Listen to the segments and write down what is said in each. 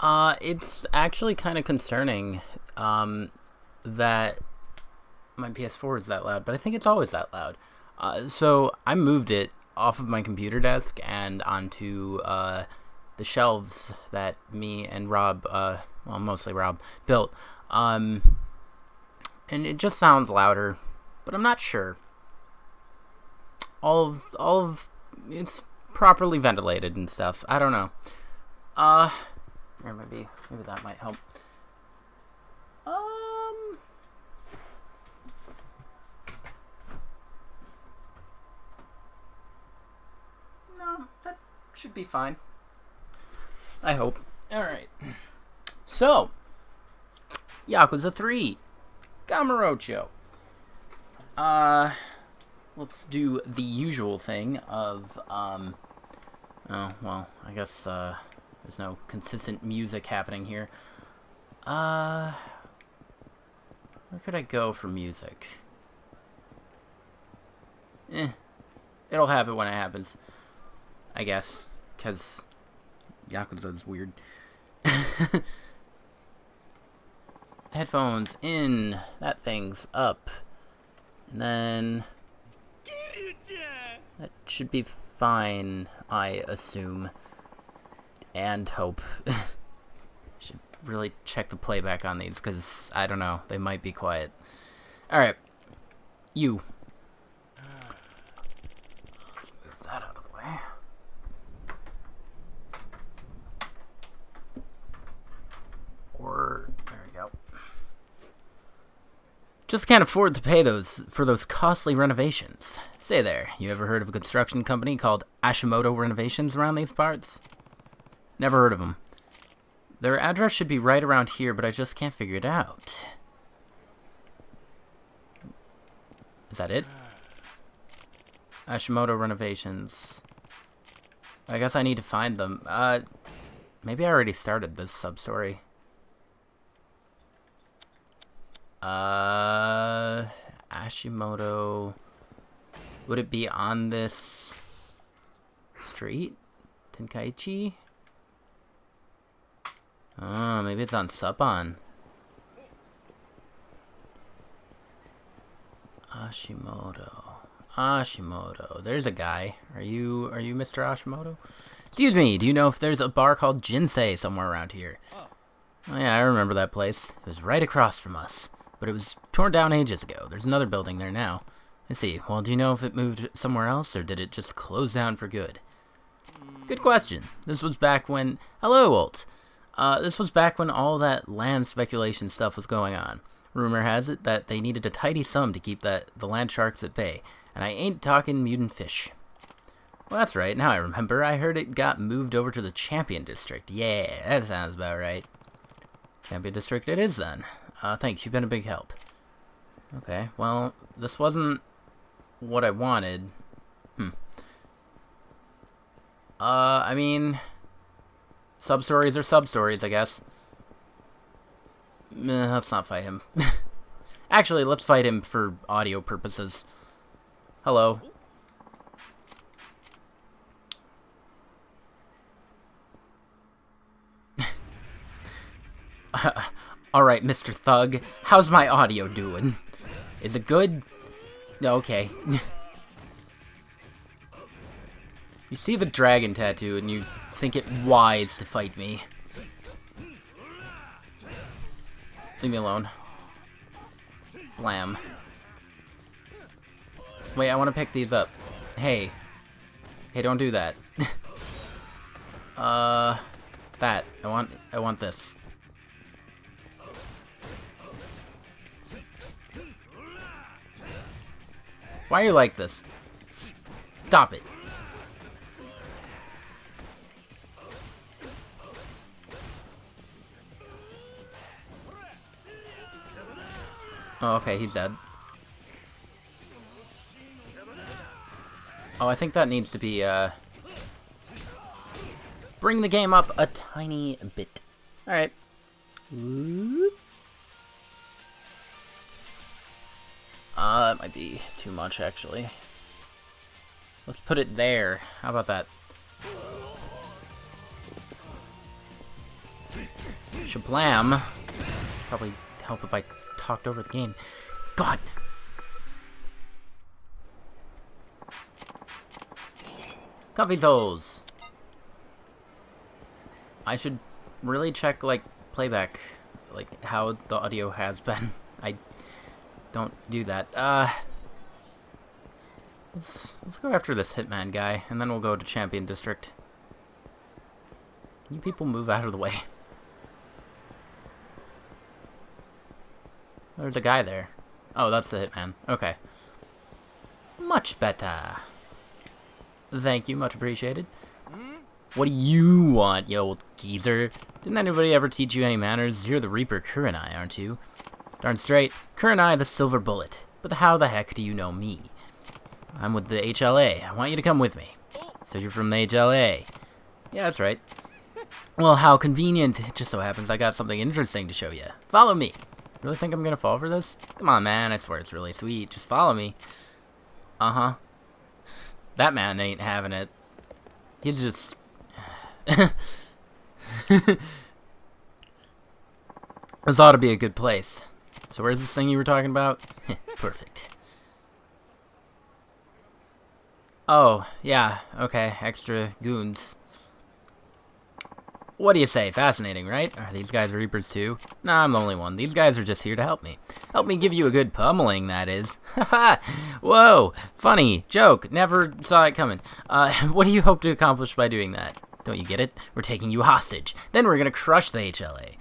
It's actually kind of concerning, that my PS4 is that loud, but I think it's always that loud. So I moved it off of my computer desk and onto, the shelves that me and Rob, well, mostly Rob, built. And it just sounds louder, but I'm not sure. All of it's properly ventilated and stuff. I don't know. Or maybe that might help. No, that should be fine. I hope. Alright. So, Yakuza 3. Gamurocho. Let's do the usual thing of, oh, well, I guess, there's no consistent music happening here. Where could I go for music? It'll happen when it happens, I guess, because Yakuza's weird. Headphones in, that thing's up, and then that should be fine, I assume, and hope. Should really check the playback on these, because, I don't know, they might be quiet. Alright, you. Let's move that out of the way. Or, there we go. Just can't afford to pay for those costly renovations. Say there, you ever heard of a construction company called Ashimoto Renovations around these parts? Never heard of them. Their address should be right around here, but I just can't figure it out. Is that it? Ashimoto Renovations. I guess I need to find them. Maybe I already started this sub-story. Ashimoto. Would it be on this street? Tenkaichi? Oh, maybe it's on Supon. Ashimoto. There's a guy. Are you Mr. Ashimoto? Excuse me, do you know if there's a bar called Jinsei somewhere around here? Oh yeah, I remember that place. It was right across from us. But it was torn down ages ago. There's another building there now. I see. Well, do you know if it moved somewhere else, or did it just close down for good? Good question. This was back when... Hello, Walt. This was back when all that land speculation stuff was going on. Rumor has it that they needed a tidy sum to keep the land sharks at bay. And I ain't talking mutant fish. Well, that's right. Now I remember. I heard it got moved over to the Champion District. Yeah, that sounds about right. Champion District it is, then. Thanks. You've been a big help. Okay, well, this wasn't what I wanted. I mean... Sub-stories are sub-stories, I guess. Let's not fight him. Actually, let's fight him for audio purposes. Hello. Alright, Mr. Thug. How's my audio doing? Is it good? Okay. You see the dragon tattoo and you think it wise to fight me. Leave me alone. Blam. Wait, I want to pick these up. Hey. Hey, don't do that. That. I want this. Why are you like this? Stop it. Oh, okay, he's dead. Oh, I think that needs to be, bring the game up a tiny bit. Alright. That might be too much, actually. Let's put it there. How about that? Shablam. Probably help if I talked over the game. God! Coffee toes! I should really check, like, playback, like, how the audio has been. I don't do that. Let's go after this hitman guy, and then we'll go to Champion District. Can you people move out of the way? There's a guy there. Oh, that's the hitman. Okay. Much better. Thank you, much appreciated. What do you want, you old geezer? Didn't anybody ever teach you any manners? You're the Reaper Kurenai, aren't you? Darn straight. Kurenai the Silver Bullet. But how the heck do you know me? I'm with the HLA. I want you to come with me. So you're from the HLA. Yeah, that's right. Well, how convenient. It just so happens I got something interesting to show you. Follow me. Really think I'm gonna fall for this? Come on, man. I swear it's really sweet. Just follow me. Uh-huh. That man ain't having it. He's just... This ought to be a good place. So where's this thing you were talking about? Perfect. Oh, yeah, okay, extra goons. What do you say? Fascinating, right? Are these guys Reapers too? Nah, I'm the only one. These guys are just here to help me. Help me give you a good pummeling, that is. Haha! Whoa! Funny. Joke. Never saw it coming. What do you hope to accomplish by doing that? Don't you get it? We're taking you hostage. Then we're gonna crush the HLA.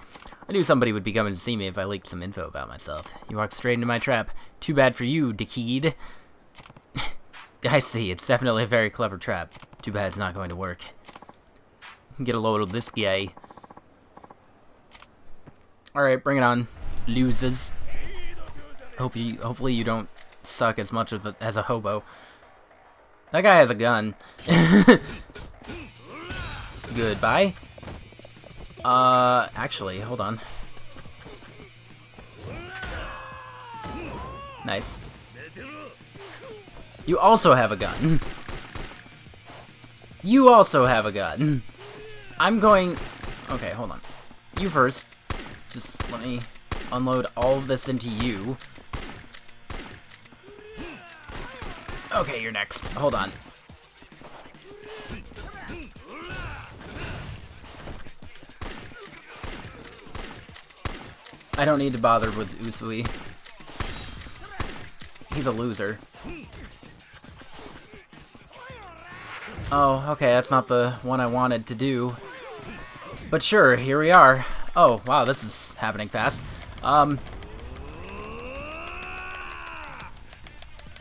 I knew somebody would be coming to see me if I leaked some info about myself. You walked straight into my trap. Too bad for you, dickhead. I see. It's definitely a very clever trap. Too bad it's not going to work. Get a load of this guy. Alright, bring it on. Losers. Hopefully you don't suck as much as a hobo. That guy has a gun. Goodbye. Actually, hold on. Nice. You also have a gun. You also have a gun. I'm going... Okay, hold on. You first. Just let me unload all of this into you. Okay, you're next. Hold on. I don't need to bother with Usui. He's a loser. Oh, okay, that's not the one I wanted to do. But sure, here we are. Oh, wow, this is happening fast.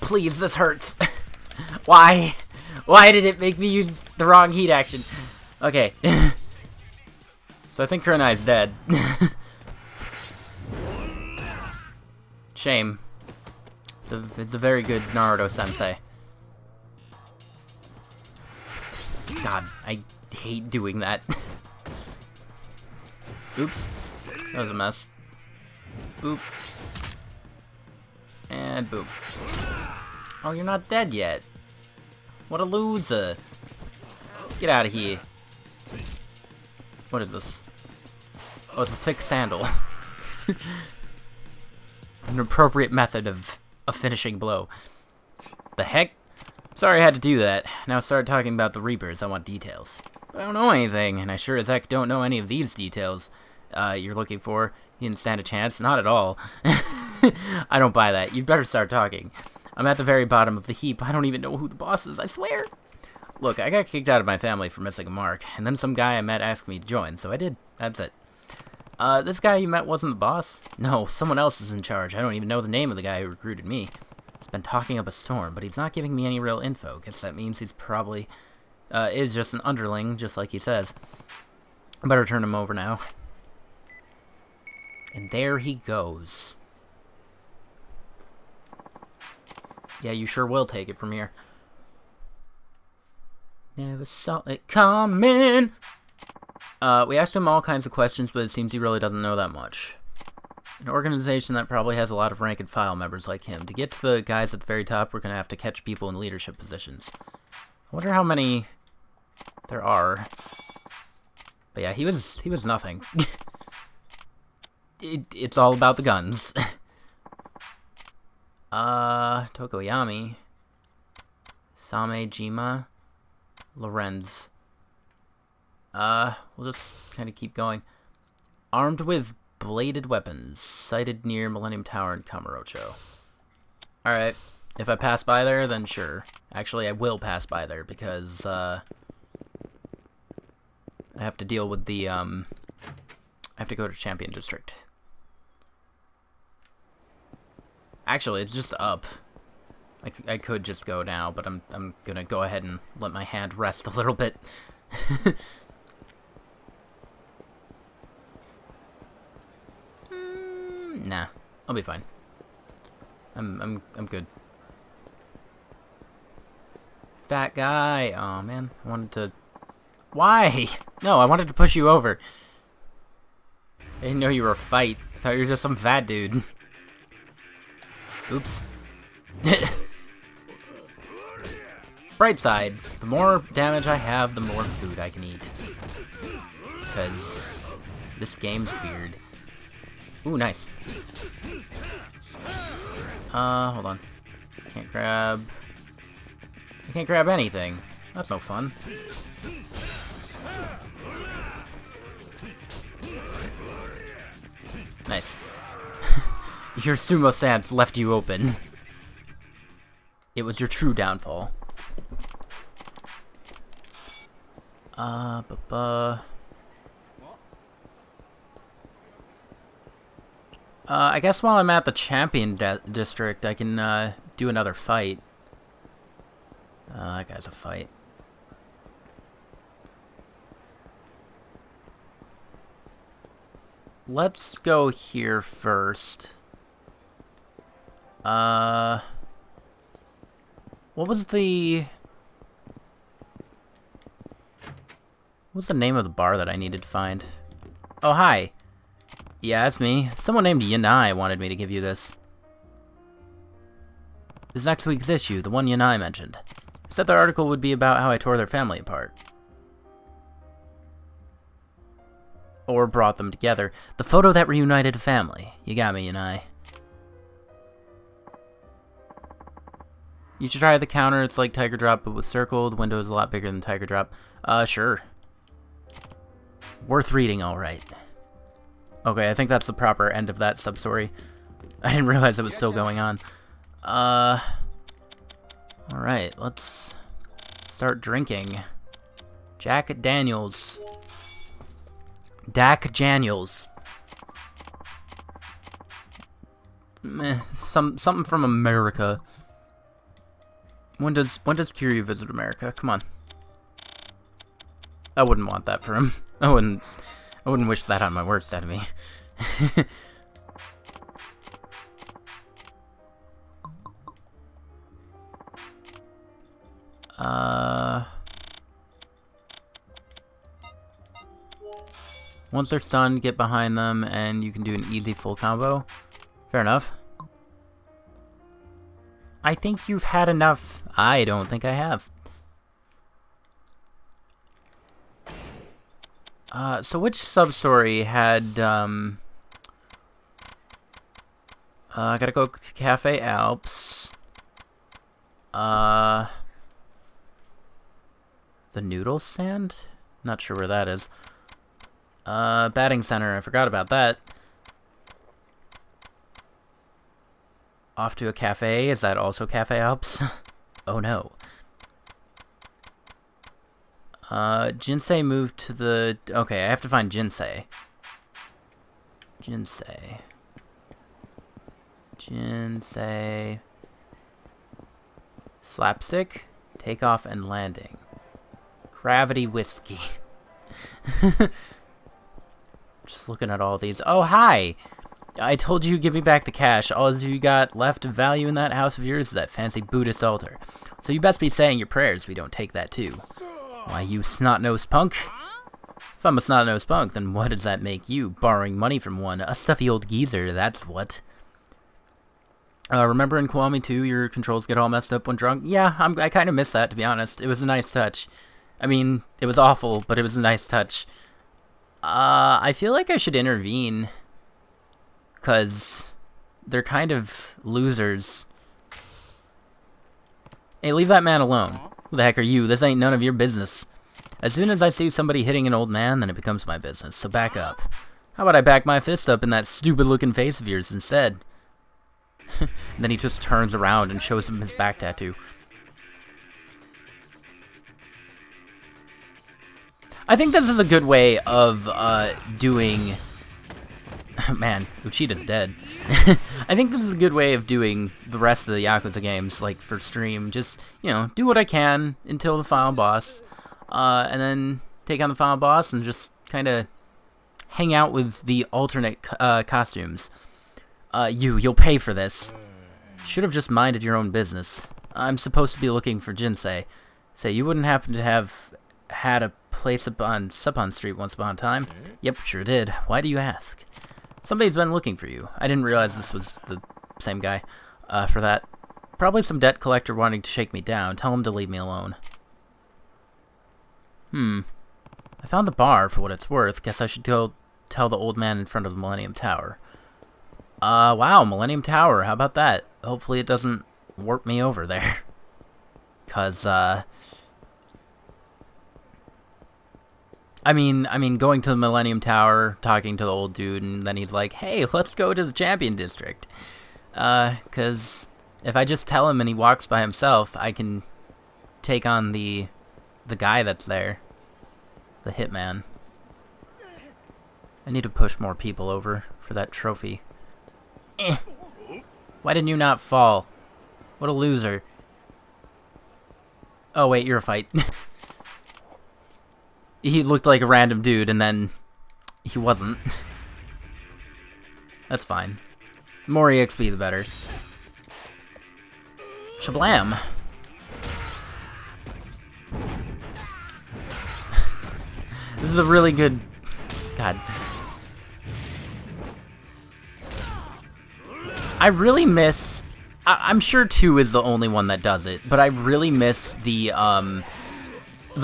Please, this hurts. Why? Why did it make me use the wrong heat action? Okay. So I think Kurenai's dead. Shame. It's a very good Naruto-sensei. God, I hate doing that. Oops. That was a mess. Boop. And boop. Oh, you're not dead yet. What a loser. Get out of here. What is this? Oh, it's a thick sandal. An appropriate method of a finishing blow. The heck? Sorry I had to do that. Now start talking about the Reapers. I want details. But I don't know anything, and I sure as heck don't know any of these details you're looking for. You didn't stand a chance. Not at all. I don't buy that. You'd better start talking. I'm at the very bottom of the heap. I don't even know who the boss is, I swear. Look, I got kicked out of my family for missing a mark, and then some guy I met asked me to join, so I did. That's it. This guy you met wasn't the boss? No, someone else is in charge. I don't even know the name of the guy who recruited me. He's been talking up a storm, but he's not giving me any real info. Guess that means he's probably, is just an underling, just like he says. I better turn him over now. And there he goes. Yeah, you sure will take it from here. Never saw it coming. We asked him all kinds of questions, but it seems he really doesn't know that much. An organization that probably has a lot of rank-and-file members like him. To get to the guys at the very top, we're going to have to catch people in leadership positions. I wonder how many there are. But yeah, he was nothing. It's all about the guns. Tokoyami. Samejima. Lorenz. We'll just kind of keep going. Armed with bladed weapons, sighted near Millennium Tower in Kamurocho. Alright, if I pass by there, then sure. Actually, I will pass by there, because, I have to deal with the, I have to go to Champion District. Actually, it's just up. I could just go now, but I'm gonna go ahead and let my hand rest a little bit. Nah, I'll be fine. I'm good. Fat guy. Oh man, I wanted to. Why? No, I wanted to push you over. I didn't know you were a fight. I thought you were just some fat dude. Oops. Bright side, the more damage I have, the more food I can eat. Because this game's weird. Ooh, nice. Hold on. Can't grab... I can't grab anything. That's no fun. Nice. Your sumo stance left you open. It was your true downfall. I guess while I'm at the Champion District, I can, do another fight. That guy's a fight. Let's go here first. What was the... What's the name of the bar that I needed to find? Oh, hi. Yeah, that's me. Someone named Yanai wanted me to give you this. This is next week's issue, the one Yanai mentioned. Said the article would be about how I tore their family apart. Or brought them together. The photo that reunited a family. You got me, Yanai. You should try the counter. It's like Tiger Drop, but with circle. The window is a lot bigger than Tiger Drop. Sure. Worth reading, alright. Okay, I think that's the proper end of that sub-story. I didn't realize it was still going on. Alright, let's start drinking. Jack Daniels. Dak Daniels. Meh, something from America. When does Kiryu visit America? Come on. I wouldn't want that for him. I wouldn't wish that on my worst enemy. Once they're stunned, get behind them, and you can do an easy full combo. Fair enough. I think you've had enough. I don't think I have. So which sub-story had, I gotta go Cafe Alps. The noodle stand? Not sure where that is. Batting center, I forgot about that. Off to a cafe, is that also Cafe Alps? Oh no. Jinsei moved to the... Okay, I have to find Jinsei. Jinsei... Slapstick, takeoff and landing. Gravity whiskey. Just looking at all these. Oh, hi! I told you give me back the cash. All you got left of value in that house of yours is that fancy Buddhist altar. So you best be saying your prayers we don't take that too. Why, you snot-nosed punk? If I'm a snot-nosed punk, then what does that make you? Borrowing money from one. A stuffy old geezer, that's what. Remember in Kiwami 2, your controls get all messed up when drunk? Yeah, I kind of miss that, to be honest. It was a nice touch. I mean, it was awful, but it was a nice touch. I feel like I should intervene, because they're kind of losers. Hey, leave that man alone. Who the heck are you? This ain't none of your business. As soon as I see somebody hitting an old man, then it becomes my business, so back up. How about I back my fist up in that stupid-looking face of yours instead? And then he just turns around and shows him his back tattoo. I think this is a good way of doing... Man, Uchida's dead. I think this is a good way of doing the rest of the Yakuza games, like, for stream. Just, you know, do what I can until the final boss, and then take on the final boss and just kind of hang out with the alternate costumes. You'll pay for this. Should have just minded your own business. I'm supposed to be looking for Jinsei. Say, you wouldn't happen to have had a place up on Suppon Street once upon a time? Yep, sure did. Why do you ask? Somebody's been looking for you. I didn't realize this was the same guy for that. Probably some debt collector wanting to shake me down. Tell him to leave me alone. I found the bar, for what it's worth. Guess I should go tell the old man in front of the Millennium Tower. Wow, Millennium Tower. How about that? Hopefully it doesn't warp me over there. 'Cause, I mean, going to the Millennium Tower, talking to the old dude, and then he's like, hey, let's go to the Champion District. 'Cause if I just tell him and he walks by himself, I can take on the guy that's there. The hitman. I need to push more people over for that trophy. Why didn't you not fall? What a loser. Oh, wait, you're a fight. He looked like a random dude, and then he wasn't. That's fine. The more EXP, the better. Shablam! This is a really good... God. I really miss... I'm sure 2 is the only one that does it, but I really miss the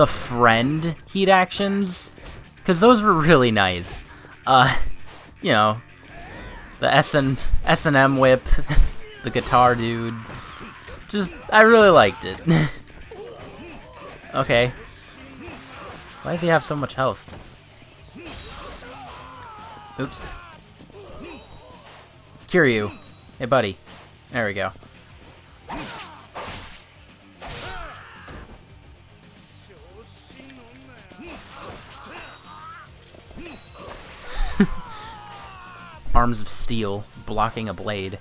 friend heat actions, because those were really nice. You know, the S&M whip, the guitar dude. Just, I really liked it. Okay. Why does he have so much health? Oops. Kiryu. Hey, buddy. There we go. Arms of steel, blocking a blade.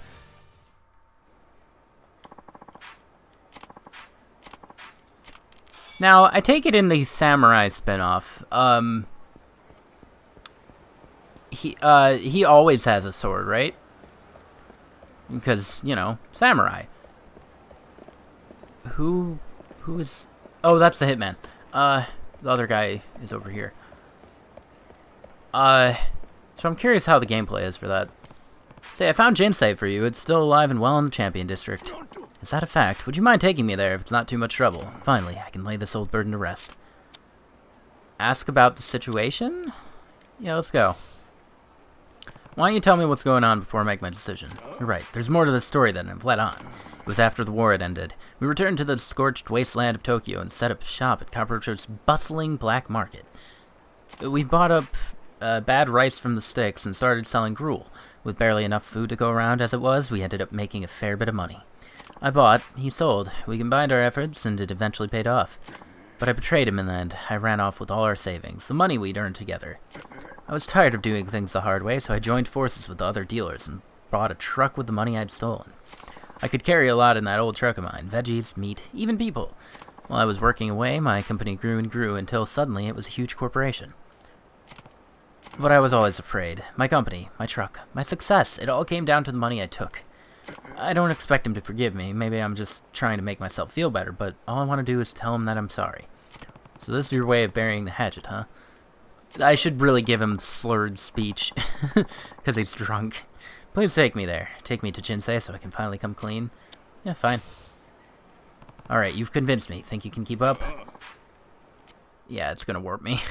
Now, I take it in the Samurai spinoff, he always has a sword, right? Because, you know, samurai. Who is... Oh, that's the hitman. The other guy is over here. So I'm curious how the gameplay is for that. Say, I found Jinsei for you. It's still alive and well in the Champion District. Is that a fact? Would you mind taking me there if it's not too much trouble? Finally, I can lay this old burden to rest. Ask about the situation? Yeah, let's go. Why don't you tell me what's going on before I make my decision? You're right, there's more to this story than I've let on. It was after the war had ended. We returned to the scorched wasteland of Tokyo and set up shop at Kamurocho's bustling black market. We bought up bad rice from the sticks and started selling gruel. With barely enough food to go around as it was, we ended up making a fair bit of money. I bought, he sold. We combined our efforts, and it eventually paid off. But I betrayed him in the end. I ran off with all our savings, the money we'd earned together. I was tired of doing things the hard way, so I joined forces with the other dealers and bought a truck with the money I'd stolen. I could carry a lot in that old truck of mine, veggies, meat, even people. While I was working away, my company grew and grew until suddenly it was a huge corporation. But I was always afraid. My company, my truck, my success, it all came down to the money I took. I don't expect him to forgive me. Maybe I'm just trying to make myself feel better, but all I want to do is tell him that I'm sorry. So this is your way of burying the hatchet, huh? I should really give him slurred speech, because he's drunk. Please take me there. Take me to Jinsei so I can finally come clean. Yeah, fine. Alright, you've convinced me. Think you can keep up? Yeah, it's gonna warp me.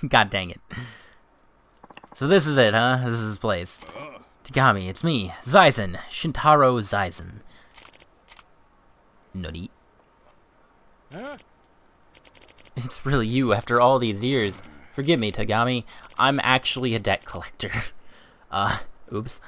God dang it. So this is it, huh? This is his place. Tokoyami, it's me, Zaizen. Shintaro Zaizen. Nutty. It's really you after all these years. Forgive me, Tokoyami. I'm actually a debt collector. Oops.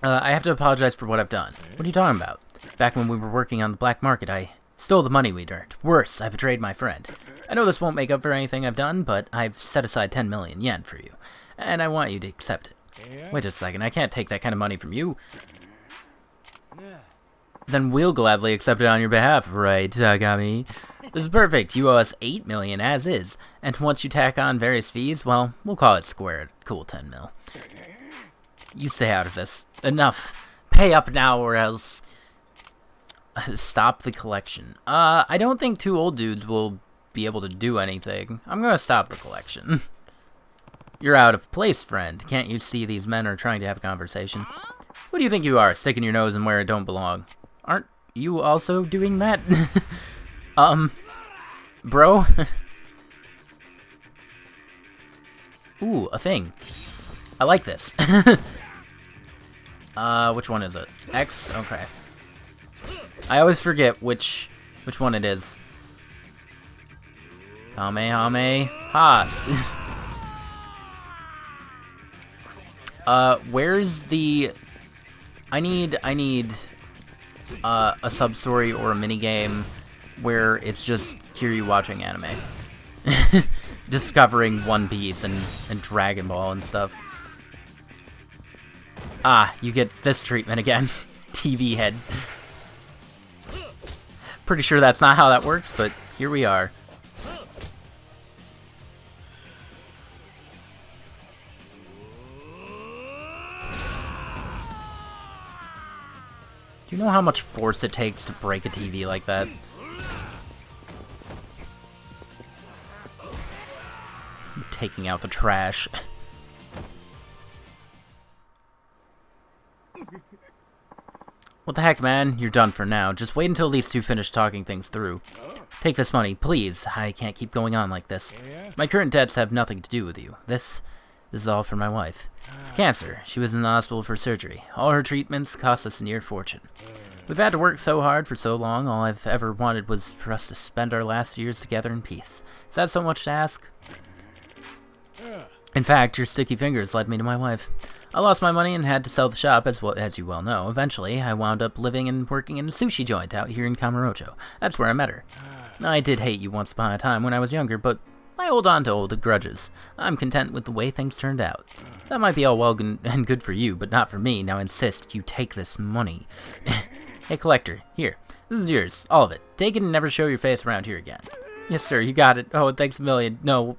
I have to apologize for what I've done. What are you talking about? Back when we were working on the black market, I stole the money we'd earned. Worse, I betrayed my friend. I know this won't make up for anything I've done, but I've set aside 10 million yen for you, and I want you to accept it. Wait a second, I can't take that kind of money from you. Then we'll gladly accept it on your behalf, right, Tokoyami? This is perfect. You owe us 8 million as is, and once you tack on various fees, well, we'll call it squared. Cool, 10 mil. You stay out of this. Enough. Pay up now or else... Stop the collection. I don't think two old dudes will be able to do anything. I'm gonna stop the collection. You're out of place, friend. Can't you see these men are trying to have a conversation? Who do you think you are, sticking your nose in where it don't belong? Aren't you also doing that? Bro? Ooh, a thing. I like this. Which one is it? X? Okay. I always forget which one it is. Kamehameha. Where's the... I need a sub-story or a mini-game where it's just Kiryu watching anime. Discovering One Piece and Dragon Ball and stuff. Ah, you get this treatment again. TV head. Pretty sure that's not how that works, but here we are. Do you know how much force it takes to break a TV like that? I'm taking out the trash. What the heck, man? You're done for now. Just wait until these two finish talking things through. Take this money, please. I can't keep going on like this. My current debts have nothing to do with you. This is all for my wife. It's cancer. She was in the hospital for surgery. All her treatments cost us a near fortune. We've had to work so hard for so long. All I've ever wanted was for us to spend our last years together in peace. Is that so much to ask? In fact, your sticky fingers led me to my wife. I lost my money and had to sell the shop, as you well know. Eventually, I wound up living and working in a sushi joint out here in Kamurocho. That's where I met her. I did hate you once upon a time when I was younger, but I hold on to old grudges. I'm content with the way things turned out. That might be all well and good for you, but not for me. Now insist you take this money. Hey, collector, here. This is yours, all of it. Take it and never show your face around here again. Yes, sir, you got it. Oh, thanks a million. No,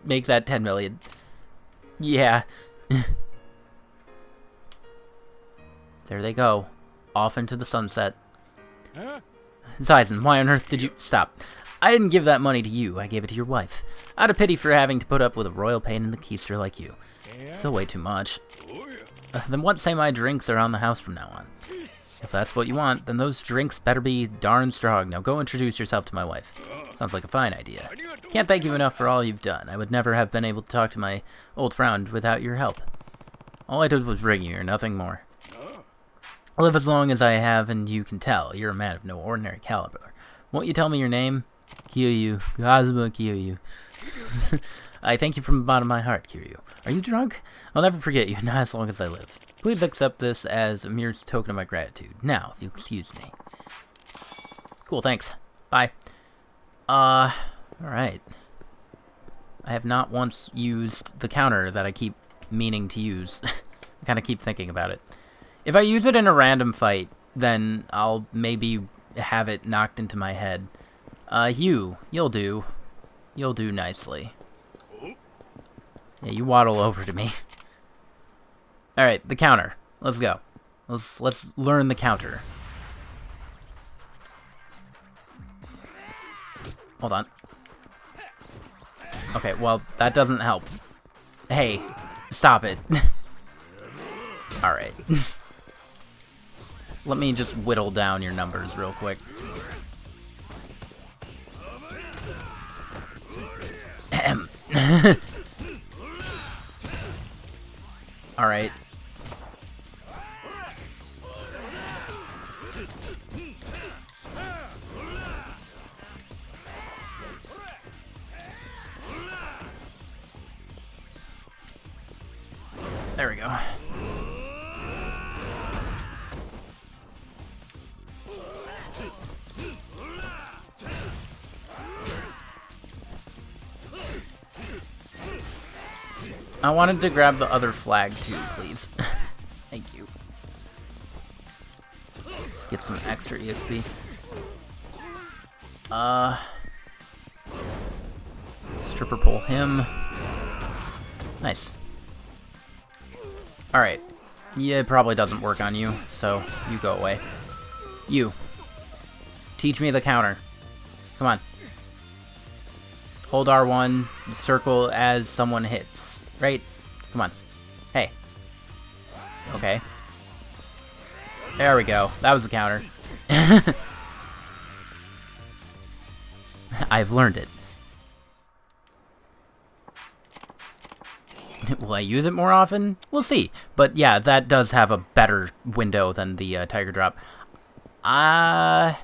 make that 10 million. Yeah. There they go. Off into the sunset. Zaizen, why on earth did you... Stop. I didn't give that money to you. I gave it to your wife. Out of pity for having to put up with a royal pain in the keister like you. Still way too much. Then what say my drinks are on the house from now on? If that's what you want, then those drinks better be darn strong. Now go introduce yourself to my wife. Sounds like a fine idea. Can't thank you enough for all you've done. I would never have been able to talk to my old friend without your help. All I did was bring you here, nothing more. I'll live as long as I have, and you can tell. You're a man of no ordinary caliber. Won't you tell me your name? Kiryu. Kazuma Kiryu. I thank you from the bottom of my heart, Kiryu. Are you drunk? I'll never forget you, not as long as I live. Please accept this as a mere token of my gratitude. Now, if you excuse me. Cool, thanks. Bye. Alright. I have not once used the counter that I keep meaning to use. I kind of keep thinking about it. If I use it in a random fight, then I'll maybe have it knocked into my head. You'll do. You'll do nicely. Yeah, you waddle over to me. Alright, the counter. Let's go. Let's learn the counter. Hold on. Okay, well, that doesn't help. Hey, stop it. Alright. Let me just whittle down your numbers real quick. Alright. There we go. I wanted to grab the other flag too, please. Thank you. Let's get some extra EXP. Stripper pull him. Nice. Alright. Yeah, it probably doesn't work on you, so you go away. You. Teach me the counter. Come on. Hold R1, circle as someone hits. Right? Come on. Hey. Okay. There we go. That was the counter. I've learned it. Will I use it more often? We'll see. But yeah, that does have a better window than the Tiger Drop. I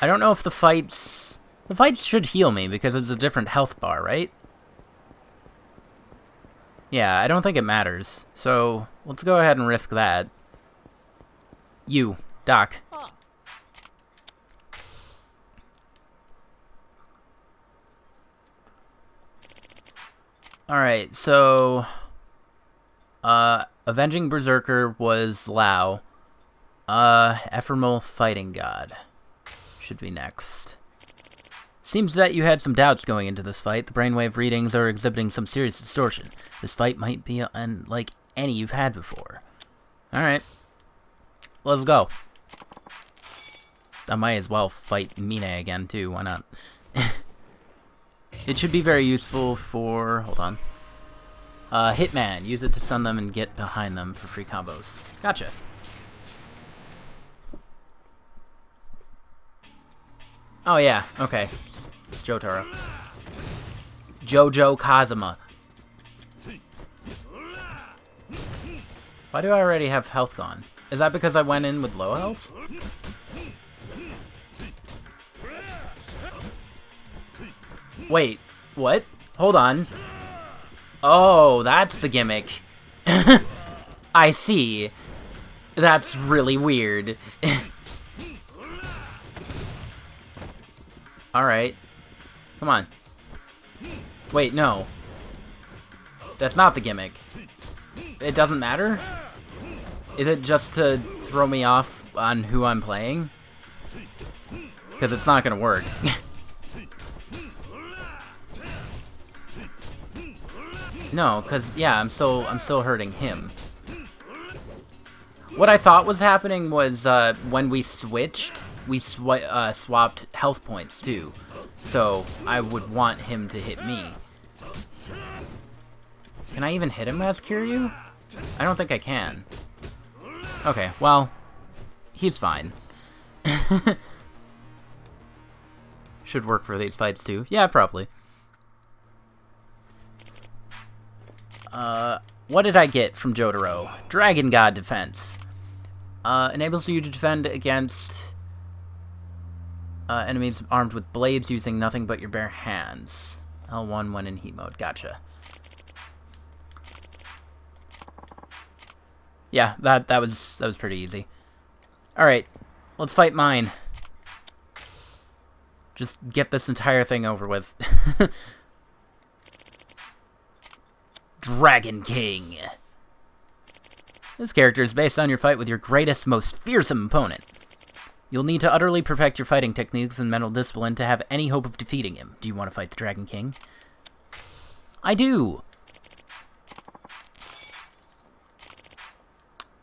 don't know if the fights... The fights should heal me because it's a different health bar, right? Yeah, I don't think it matters. So, let's go ahead and risk that. You, Doc. Alright, so... Avenging Berserker was Lao. Ephemeral Fighting God should be next. Seems that you had some doubts going into this fight. The brainwave readings are exhibiting some serious distortion. This fight might be unlike any you've had before. Alright. Let's go. I might as well fight Mine again, too. Why not? It should be very useful for... Hold on. Hitman. Use it to stun them and get behind them for free combos. Gotcha. Oh, yeah. Okay. It's Jotaro. Jojo Kazuma. Why do I already have health gone? Is that because I went in with low health? Wait, what? Hold on. Oh, that's the gimmick. I see. That's really weird. Alright. Come on. Wait, no. That's not the gimmick. It doesn't matter? Is it just to throw me off on who I'm playing? Because it's not gonna work. No, because, yeah, I'm still hurting him. What I thought was happening was, when we switched, we swapped health points, too. So, I would want him to hit me. Can I even hit him as Kiryu? I don't think I can. Okay, well, he's fine. Should work for these fights, too. Yeah, probably. What did I get from Jotaro? Dragon God Defense. Enables you to defend against enemies armed with blades using nothing but your bare hands. L1 when in heat mode. Gotcha. Yeah, that was pretty easy. Alright, let's fight mine. Just get this entire thing over with. Dragon King. This character is based on your fight with your greatest, most fearsome opponent. You'll need to utterly perfect your fighting techniques and mental discipline to have any hope of defeating him. Do you want to fight the Dragon King? I do!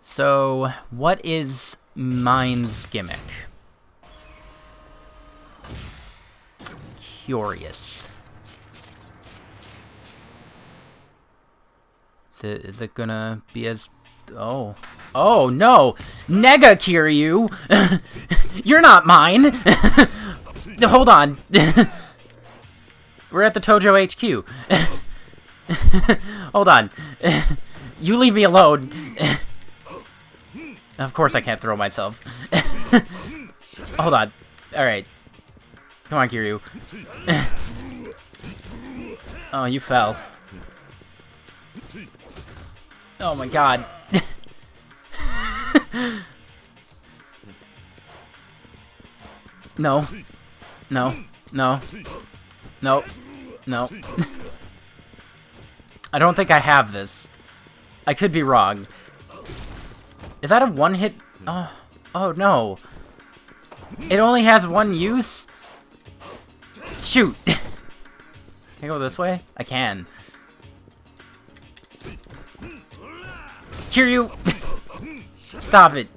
So, what is mine's gimmick? Curious. Is it gonna be as... Oh. Oh, no! Nega Kiryu! You're not mine! Hold on. We're at the Tojo HQ. Hold on. You leave me alone! Of course I can't throw myself. Hold on. Alright. Come on, Kiryu. Oh, you fell. Oh my god. No. No. No. No. No. I don't think I have this. I could be wrong. Is that a one-hit? Oh. Oh, no. It only has one use? Shoot. Can I go this way? I can. Kiryu! Stop it.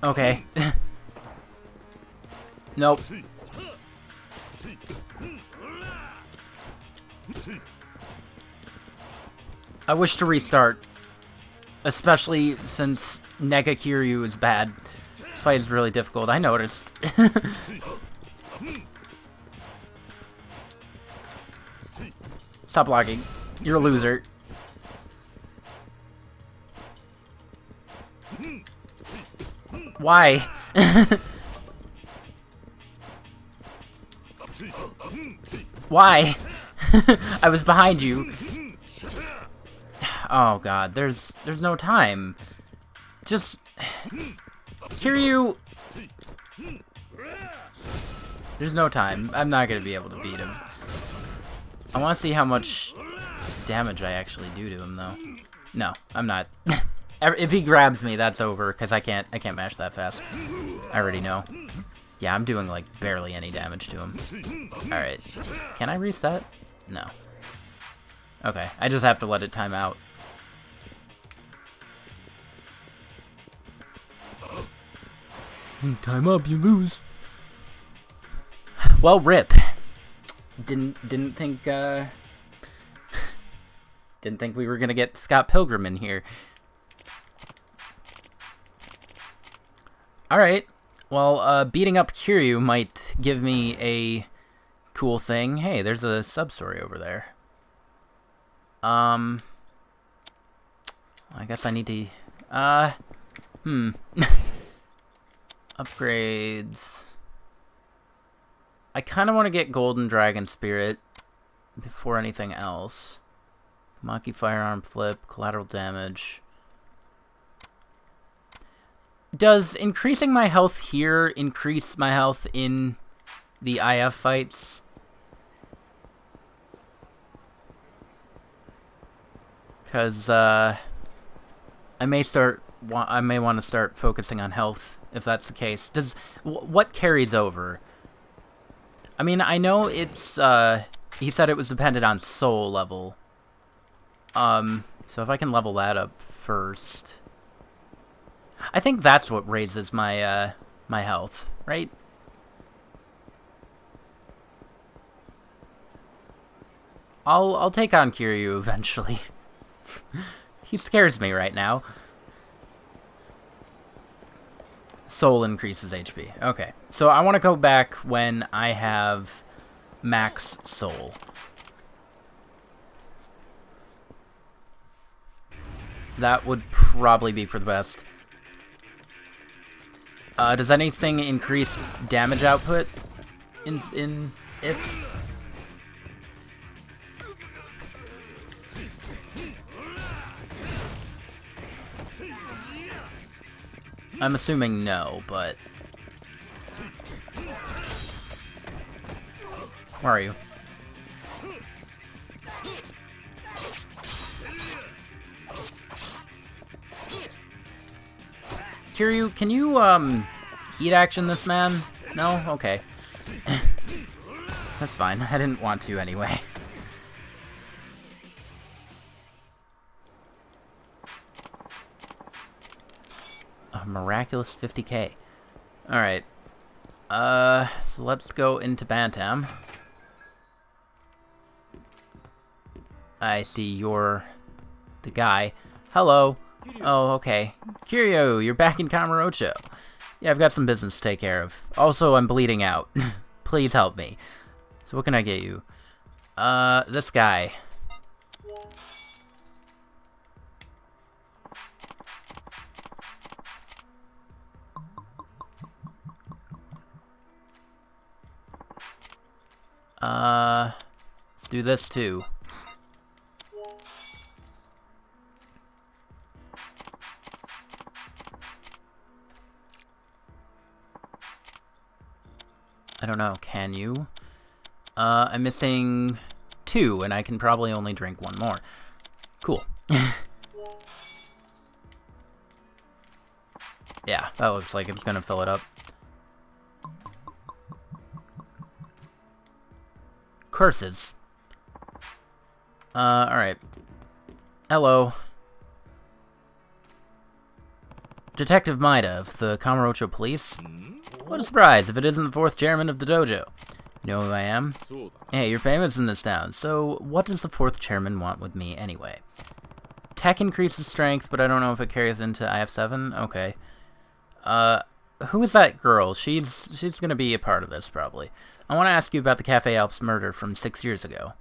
Okay. Nope. I wish to restart. Especially since Nega Kiryu is bad. This fight is really difficult, I noticed. Stop blocking. You're a loser. Why? Why? I was behind you. Oh god, there's no time. Just Kiryu. There's no time. I'm not gonna be able to beat him. I want to see how much damage I actually do to him, though. No, I'm not. If he grabs me, that's over, because I can't mash that fast. I already know. Yeah, I'm doing, like, barely any damage to him. Alright. Can I reset? No. Okay, I just have to let it time out. Time up, you lose. Well, rip. Didn't think we were gonna get Scott Pilgrim in here. Alright, well, beating up Kiryu might give me a cool thing. Hey, there's a sub-story over there. I guess I need to, upgrades. I kind of want to get Golden Dragon Spirit before anything else. Maki Firearm Flip, Collateral Damage. Does increasing my health here increase my health in the IF fights? Because I may want to start focusing on health if that's the case. What carries over? I mean, I know it's he said it was dependent on soul level. So if I can level that up first, I think that's what raises my my health, right? I'll take on Kiryu eventually. He scares me right now. Soul increases HP. Okay, so I want to go back when I have max soul. That would probably be for the best. Does anything increase damage output in if? I'm assuming no, but where are you? Kiryu, can you, heat action this man? No? Okay. That's fine. I didn't want to anyway. A miraculous 50k. Alright. So let's go into Bantam. I see you're the guy. Hello. Oh, okay. Kiryu, you're back in Kamurocho. Yeah, I've got some business to take care of. Also, I'm bleeding out. Please help me. So what can I get you? This guy. Let's do this too. I don't know, can you? I'm missing 2, and I can probably only drink 1 more. Cool. Yeah, that looks like it's gonna fill it up. Curses. Alright. Hello. Detective Maida of the Kamurocho Police? What a surprise if it isn't the 4th chairman of the dojo. You know who I am? Hey, you're famous in this town, so what does the 4th chairman want with me anyway? Tech increases strength, but I don't know if it carries into IF7? Okay. Who is that girl? She's gonna be a part of this, probably. I want to ask you about the Cafe Alps murder from 6 years ago.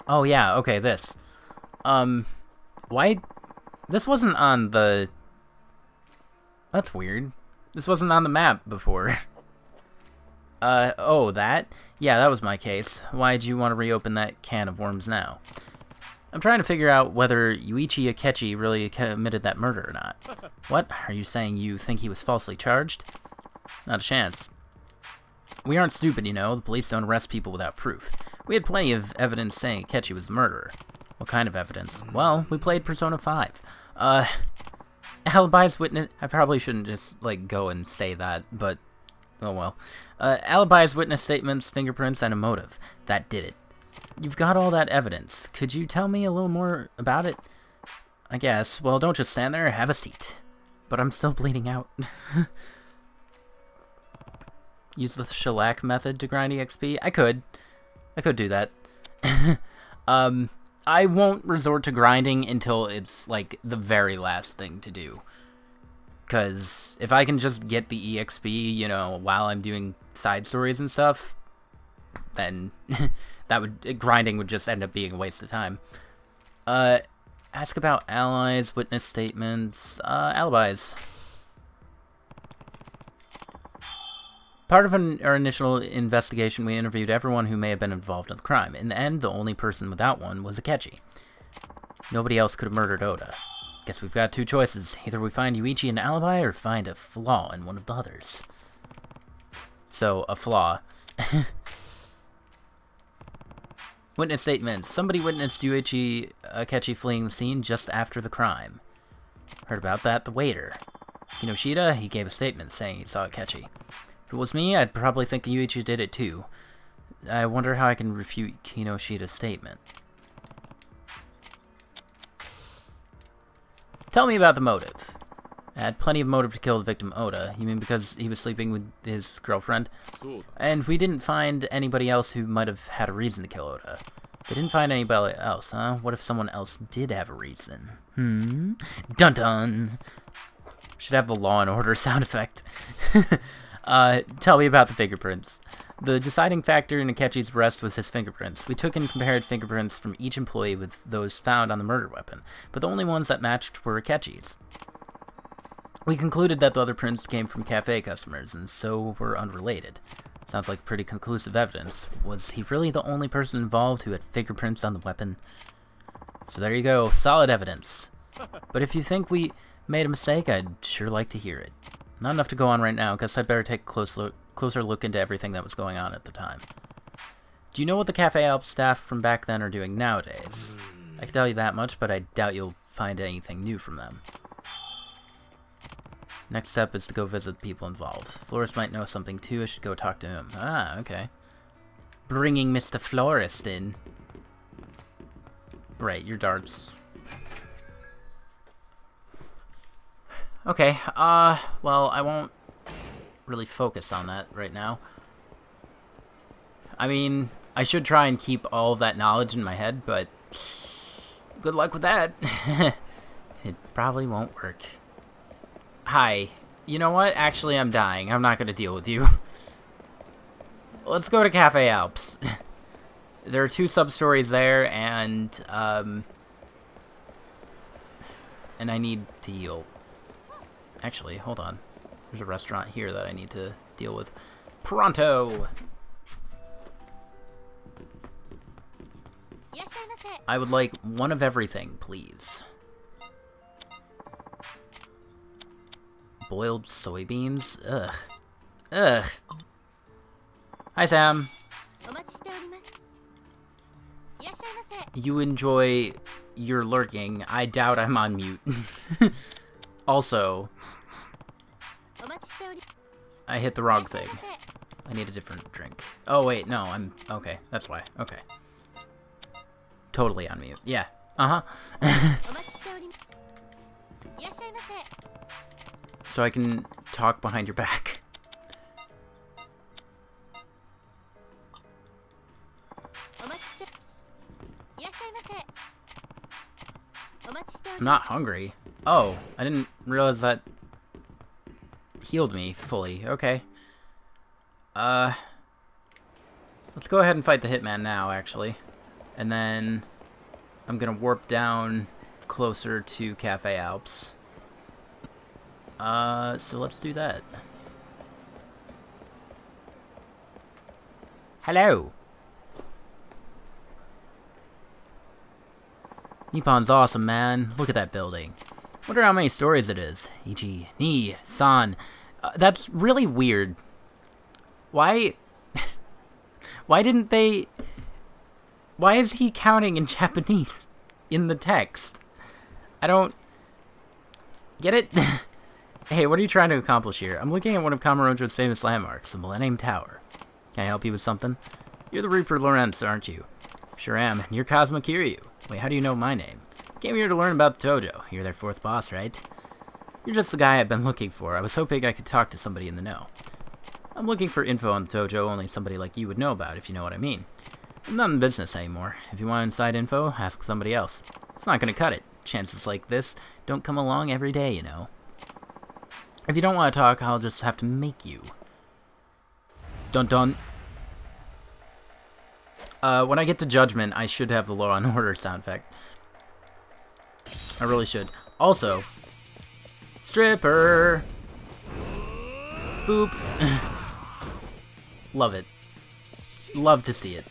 Oh, yeah, okay, this. Why? This wasn't on the... That's weird. This wasn't on the map before. Oh, that? Yeah, that was my case. Why'd you want to reopen that can of worms now? I'm trying to figure out whether Yuichi Akechi really committed that murder or not. What? Are you saying you think he was falsely charged? Not a chance. We aren't stupid, you know. The police don't arrest people without proof. We had plenty of evidence saying Akechi was the murderer. What kind of evidence? Well, we played Persona 5. Alibi's witness... I probably shouldn't just, like, go and say that, but... Oh, well. Alibi's witness statements, fingerprints, and a motive. That did it. You've got all that evidence. Could you tell me a little more about it? I guess. Well, don't just stand there. Have a seat. But I'm still bleeding out. Use the shellac method to grind EXP? I could do that. I won't resort to grinding until it's, like, the very last thing to do. Because if I can just get the EXP, you know, while I'm doing side stories and stuff, then grinding would just end up being a waste of time. Ask about allies, witness statements, alibis. Part of our initial investigation, we interviewed everyone who may have been involved in the crime. In the end, the only person without one was Akechi. Nobody else could have murdered Oda. Guess we've got 2 choices. Either we find Yuichi an alibi, or find a flaw in one of the others. So, a flaw. Witness statements. Somebody witnessed Yuichi Akechi fleeing the scene just after the crime. Heard about that? The waiter. Kinoshita, he gave a statement saying he saw Akechi. If it was me, I'd probably think Yuichi did it too. I wonder how I can refute Kinoshita's statement. Tell me about the motive. I had plenty of motive to kill the victim Oda. You mean because he was sleeping with his girlfriend? And we didn't find anybody else who might have had a reason to kill Oda. They didn't find anybody else, huh? What if someone else did have a reason? Dun-dun! Should have the Law and Order sound effect. Tell me about the fingerprints. The deciding factor in Akechi's arrest was his fingerprints. We took and compared fingerprints from each employee with those found on the murder weapon, but the only ones that matched were Akechi's. We concluded that the other prints came from cafe customers, and so were unrelated. Sounds like pretty conclusive evidence. Was he really the only person involved who had fingerprints on the weapon? So there you go, solid evidence. But if you think we made a mistake, I'd sure like to hear it. Not enough to go on right now, because I'd better take a closer look into everything that was going on at the time. Do you know what the Cafe Alps staff from back then are doing nowadays? I can tell you that much, but I doubt you'll find anything new from them. Next step is to go visit the people involved. Florist might know something too, I should go talk to him. Ah, okay. Bringing Mr. Florist in. Right, your darts. Okay, well, I won't really focus on that right now. I mean, I should try and keep all of that knowledge in my head, but good luck with that. It probably won't work. Hi. You know what? Actually, I'm dying. I'm not going to deal with you. Let's go to Cafe Alps. There are 2 sub-stories there, and I need to heal. Actually, hold on. There's a restaurant here that I need to deal with. Pronto! I would like one of everything, please. Boiled soybeans? Ugh. Ugh. Hi, Sam. You enjoy your lurking. I doubt I'm on mute. Also, I hit the wrong thing. I need a different drink. Oh, wait, no, I'm... Okay, that's why. Okay. Totally on mute. Yeah. Uh-huh. So I can talk behind your back. I'm not hungry. Oh, I didn't realize that healed me fully. Okay. Let's go ahead and fight the hitman now, actually. And then I'm gonna warp down closer to Cafe Alps. So let's do that. Hello! Nippon's awesome, man. Look at that building. Wonder how many stories it is. Ichi, ni, san. That's really weird. Why... Why didn't they... Why is he counting in Japanese in the text? I don't... Get it? Hey, what are you trying to accomplish here? I'm looking at one of Kamurocho's famous landmarks, the Millennium Tower. Can I help you with something? You're the Reaper Lorenz, aren't you? Sure am. And you're Cosmo Kiryu. Wait, how do you know my name? Came here to learn about the Tojo. You're their 4th boss, right? You're just the guy I've been looking for. I was hoping I could talk to somebody in the know. I'm looking for info on the Tojo only somebody like you would know about, if you know what I mean. I'm not in business anymore. If you want inside info, ask somebody else. It's not gonna cut it. Chances like this don't come along every day, you know. If you don't want to talk, I'll just have to make you. Dun dun. When I get to Judgement, I should have the Law and Order sound effect. I really should. Also, stripper. Boop. Love it. Love to see it.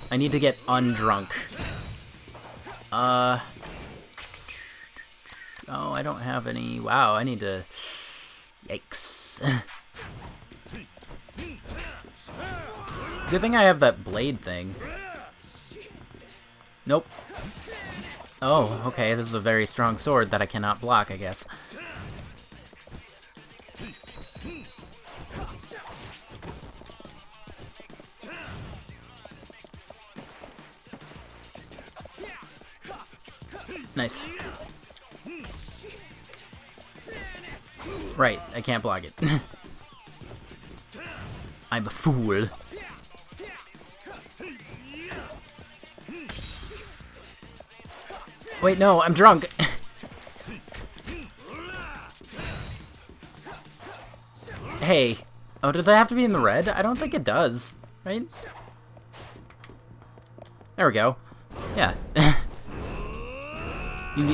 I need to get undrunk. Oh, I don't have any... Wow, I need to... Yikes. Good thing I have that blade thing. Nope. Oh, okay, this is a very strong sword that I cannot block, I guess. Nice. Right, I can't block it. I'm a fool. Wait, no, I'm drunk. Hey. Oh, does that have to be in the red? I don't think it does, right? There we go. Yeah.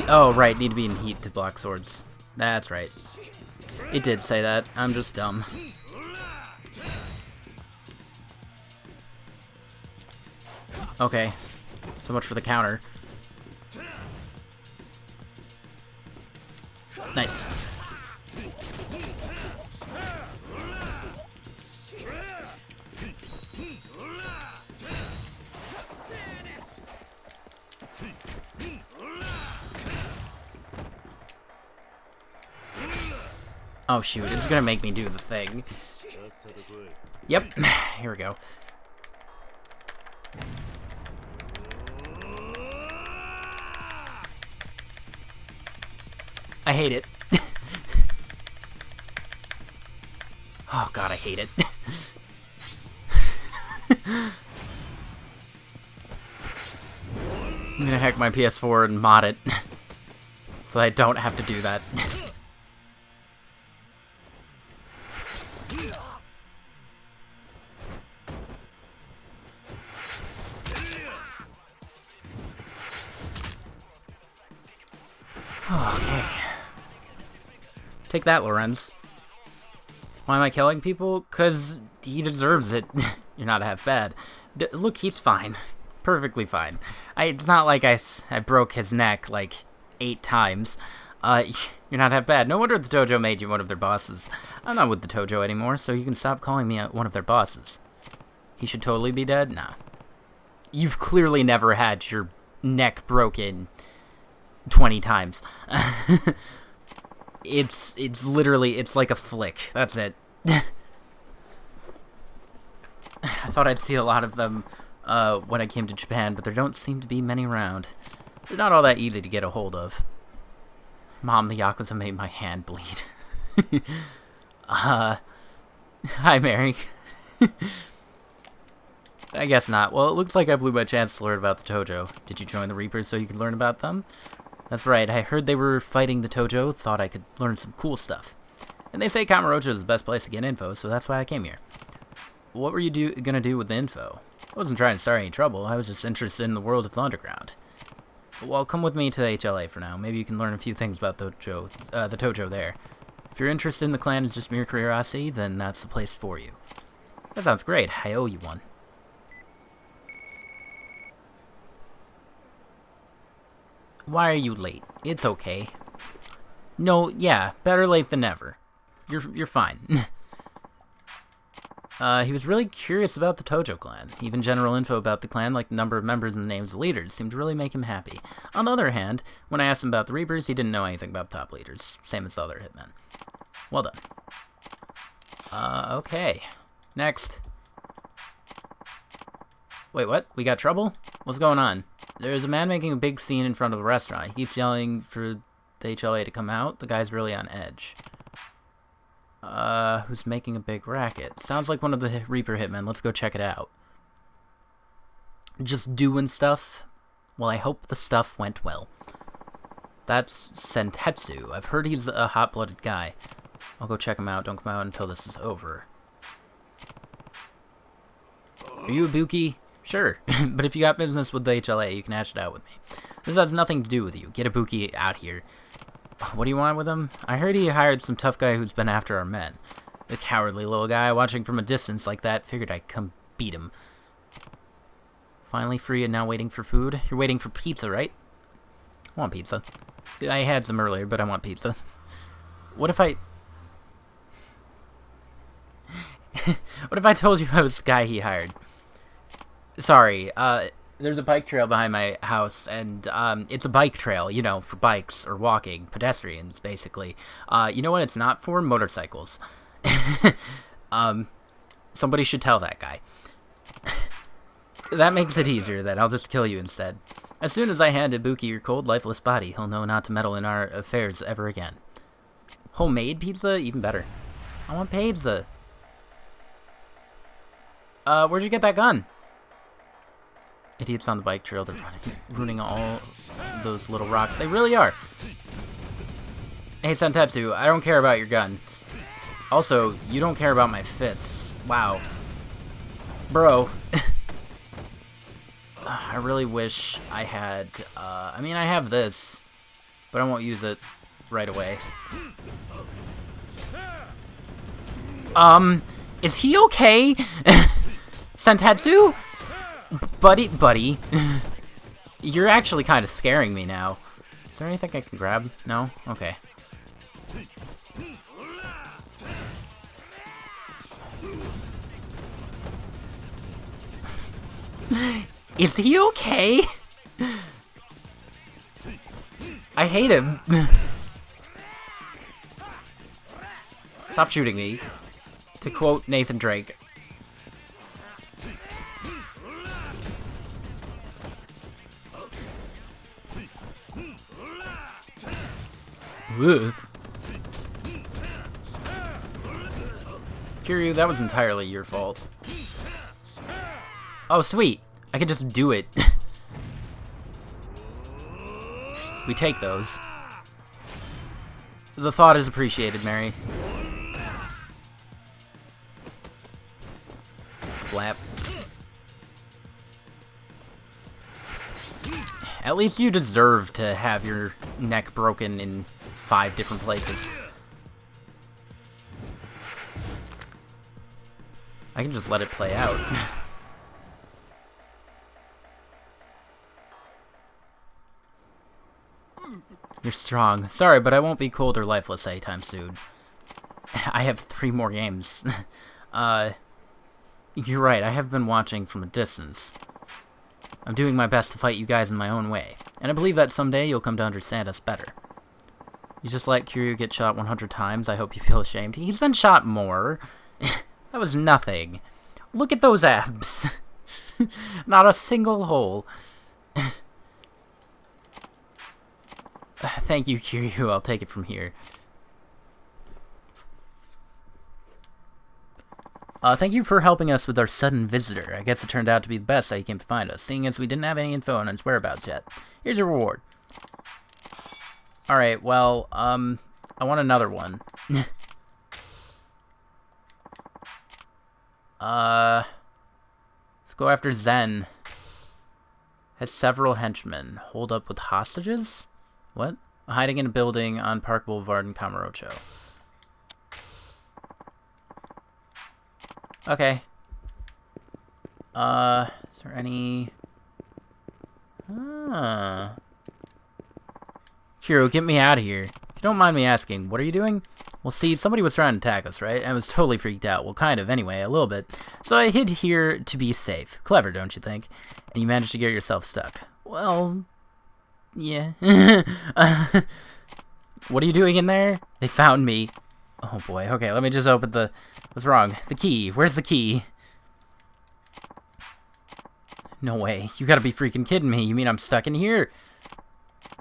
Oh, right, need to be in heat to block swords. That's right. It did say that. I'm just dumb. Okay. So much for the counter. Nice. Oh shoot, it's gonna make me do the thing. Yep, here we go. I hate it. Oh god, I hate it. I'm gonna hack my PS4 and mod it. so I don't have to do that. Okay. Take that, Lorenz. Why am I killing people? 'Cause he deserves it. You're not half bad. Look, he's fine. Perfectly fine. It's not like I broke his neck like 8 times. You're not half bad. No wonder the Tojo made you one of their bosses. I'm not with the Tojo anymore, so you can stop calling me one of their bosses. He should totally be dead? Nah. You've clearly never had your neck broken 20 times. It's literally, it's like a flick. That's it. I thought I'd see a lot of them when I came to Japan, but there don't seem to be many around. They're not all that easy to get a hold of. Mom, the Yakuza made my hand bleed. Hi, Mary. I guess not. Well, it looks like I blew my chance to learn about the Tojo. Did you join the Reapers so you could learn about them? That's right, I heard they were fighting the Tojo, thought I could learn some cool stuff. And they say Kamurocho is the best place to get info, so that's why I came here. What were you gonna do with the info? I wasn't trying to start any trouble, I was just interested in the world of the underground. Well, come with me to the HLA for now. Maybe you can learn a few things about the Tojo there. If your interest in the clan is just mere curiosity, then that's the place for you. That sounds great, I owe you one. Why are you late? It's okay. No, yeah, better late than never. You're fine. He was really curious about the Tojo clan. Even general info about the clan, like the number of members and the names of leaders, seemed to really make him happy. On the other hand, when I asked him about the Reapers, he didn't know anything about top leaders. Same as the other hitmen. Well done. Okay. Next. Wait, what? We got trouble? What's going on? There's a man making a big scene in front of the restaurant. He keeps yelling for the HLA to come out. The guy's really on edge. Who's making a big racket? Sounds like one of the Reaper hitmen. Let's go check it out. Just doing stuff? Well, I hope the stuff went well. That's Sentetsu. I've heard he's a hot-blooded guy. I'll go check him out. Don't come out until this is over. Are you a Buki? Sure, but if you got business with the HLA, you can hash it out with me. This has nothing to do with you. Get a Buki out here. What do you want with him? I heard he hired some tough guy who's been after our men. The cowardly little guy, watching from a distance like that, figured I'd come beat him. Finally free and now waiting for food? You're waiting for pizza, right? I want pizza. I had some earlier, but I want pizza. What if I... What if I told you I was the guy he hired? Sorry, there's a bike trail behind my house, and, it's a bike trail, you know, for bikes, or walking, pedestrians, basically. You know what it's not for? Motorcycles. Somebody should tell that guy. That makes it easier, then. I'll just kill you instead. As soon as I hand Ibuki your cold, lifeless body, he'll know not to meddle in our affairs ever again. Homemade pizza? Even better. I want pizza. Where'd you get that gun? Idiots on the bike trail, they're ruining all those little rocks. They really are. Hey, Sentetsu, I don't care about your gun. Also, you don't care about my fists. Wow. Bro. I really wish I had, I mean, I have this, but I won't use it right away. Is he okay? Sentetsu? Buddy, you're actually kind of scaring me now. Is there anything I can grab? No? Okay. Is he okay? I hate him. Stop shooting me. To quote Nathan Drake. Ugh. Kiryu, that was entirely your fault. Oh, sweet. I can just do it. We take those. The thought is appreciated, Mary. Flap. At least you deserve to have your neck broken in 5 different places. I can just let it play out. You're strong. Sorry, but I won't be cold or lifeless anytime soon. I have 3 more games. You're right, I have been watching from a distance. I'm doing my best to fight you guys in my own way, and I believe that someday you'll come to understand us better. You just let Kiryu get shot 100 times, I hope you feel ashamed. He's been shot more. That was nothing. Look at those abs. Not a single hole. Thank you, Kiryu. I'll take it from here. Thank you for helping us with our sudden visitor. I guess it turned out to be the best that you came to find us, seeing as we didn't have any info on his whereabouts yet. Here's your reward. Alright, well, I want another one. Let's go after Zen. Has several henchmen. Hold up with hostages? What? Hiding in a building on Park Boulevard in Kamurocho. Okay. Is there any... Hiro, get me out of here. If you don't mind me asking, what are you doing? Well, see, somebody was trying to attack us, right? I was totally freaked out. Well, kind of, anyway, a little bit. So I hid here to be safe. Clever, don't you think? And you managed to get yourself stuck. Well... yeah. What are you doing in there? They found me. Oh boy, okay, let me just open the... What's wrong? The key. Where's the key? No way. You gotta be freaking kidding me. You mean I'm stuck in here?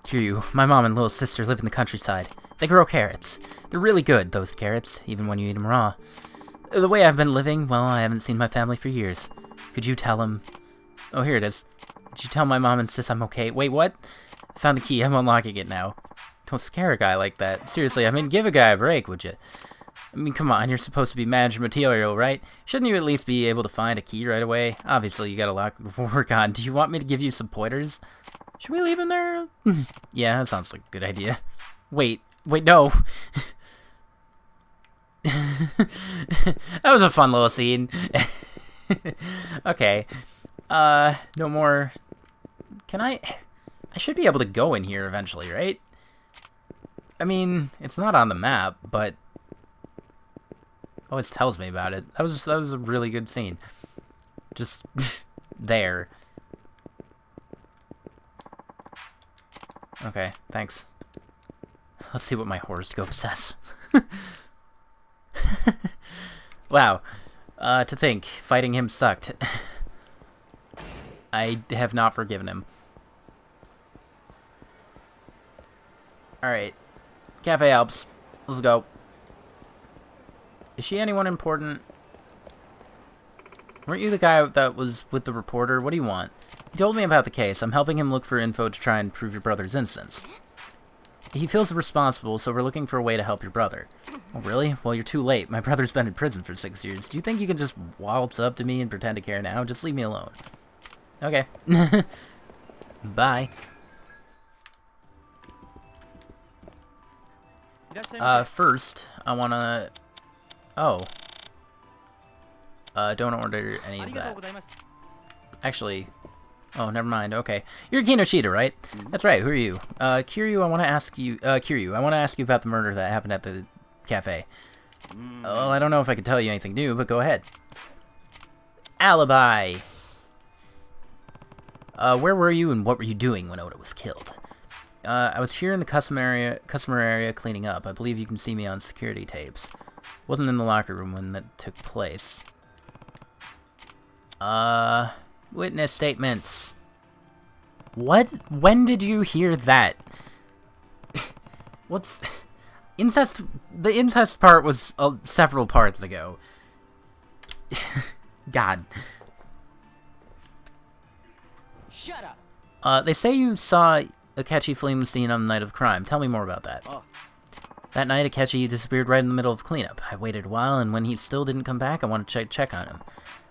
Kiryu, my mom and little sister live in the countryside. They grow carrots. They're really good, those carrots, even when you eat them raw. The way I've been living, well, I haven't seen my family for years. Could you tell them... Oh, here it is. Could you tell my mom and sis I'm okay? Wait, what? I found the key. I'm unlocking it now. Don't scare a guy like that. Seriously, I mean, give a guy a break, would you? I mean, come on, you're supposed to be management material, right? Shouldn't you at least be able to find a key right away? Obviously, you got a lot to work on. Do you want me to give you some pointers? Should we leave him there? Yeah, that sounds like a good idea. Wait, no. That was a fun little scene. Okay. No more... Can I should be able to go in here eventually, right? I mean, it's not on the map, but... always tells me about it. That was a really good scene. Just there. Okay, thanks. Let's see what my horoscope says. Wow. To think, fighting him sucked. I have not forgiven him. Alright. Cafe Alps. Let's go. Is she anyone important? Weren't you the guy that was with the reporter? What do you want? He told me about the case. I'm helping him look for info to try and prove your brother's innocence. He feels responsible, so we're looking for a way to help your brother. Oh, really? Well, you're too late. My brother's been in prison for 6 years. Do you think you can just waltz up to me and pretend to care now? Just leave me alone. Okay. Bye. First, I wanna... Oh. Don't order any of that. Actually... Oh, never mind. Okay. You're Kinoshita, right? That's right. Who are you? Kiryu, I want to ask you... Kiryu, I want to ask you about the murder that happened at the cafe. Well, I don't know if I can tell you anything new, but go ahead. Alibi! Where were you and what were you doing when Oda was killed? I was here in the customer area cleaning up. I believe you can see me on security tapes. Wasn't in the locker room when that took place. Witness statements. What? When did you hear that? What's... Incest... The incest part was several parts ago. God. Shut up! They say you saw Akechi fleeing the scene on the night of the crime. Tell me more about that. That night, Akechi disappeared right in the middle of cleanup. I waited a while, and when he still didn't come back, I wanted to check on him.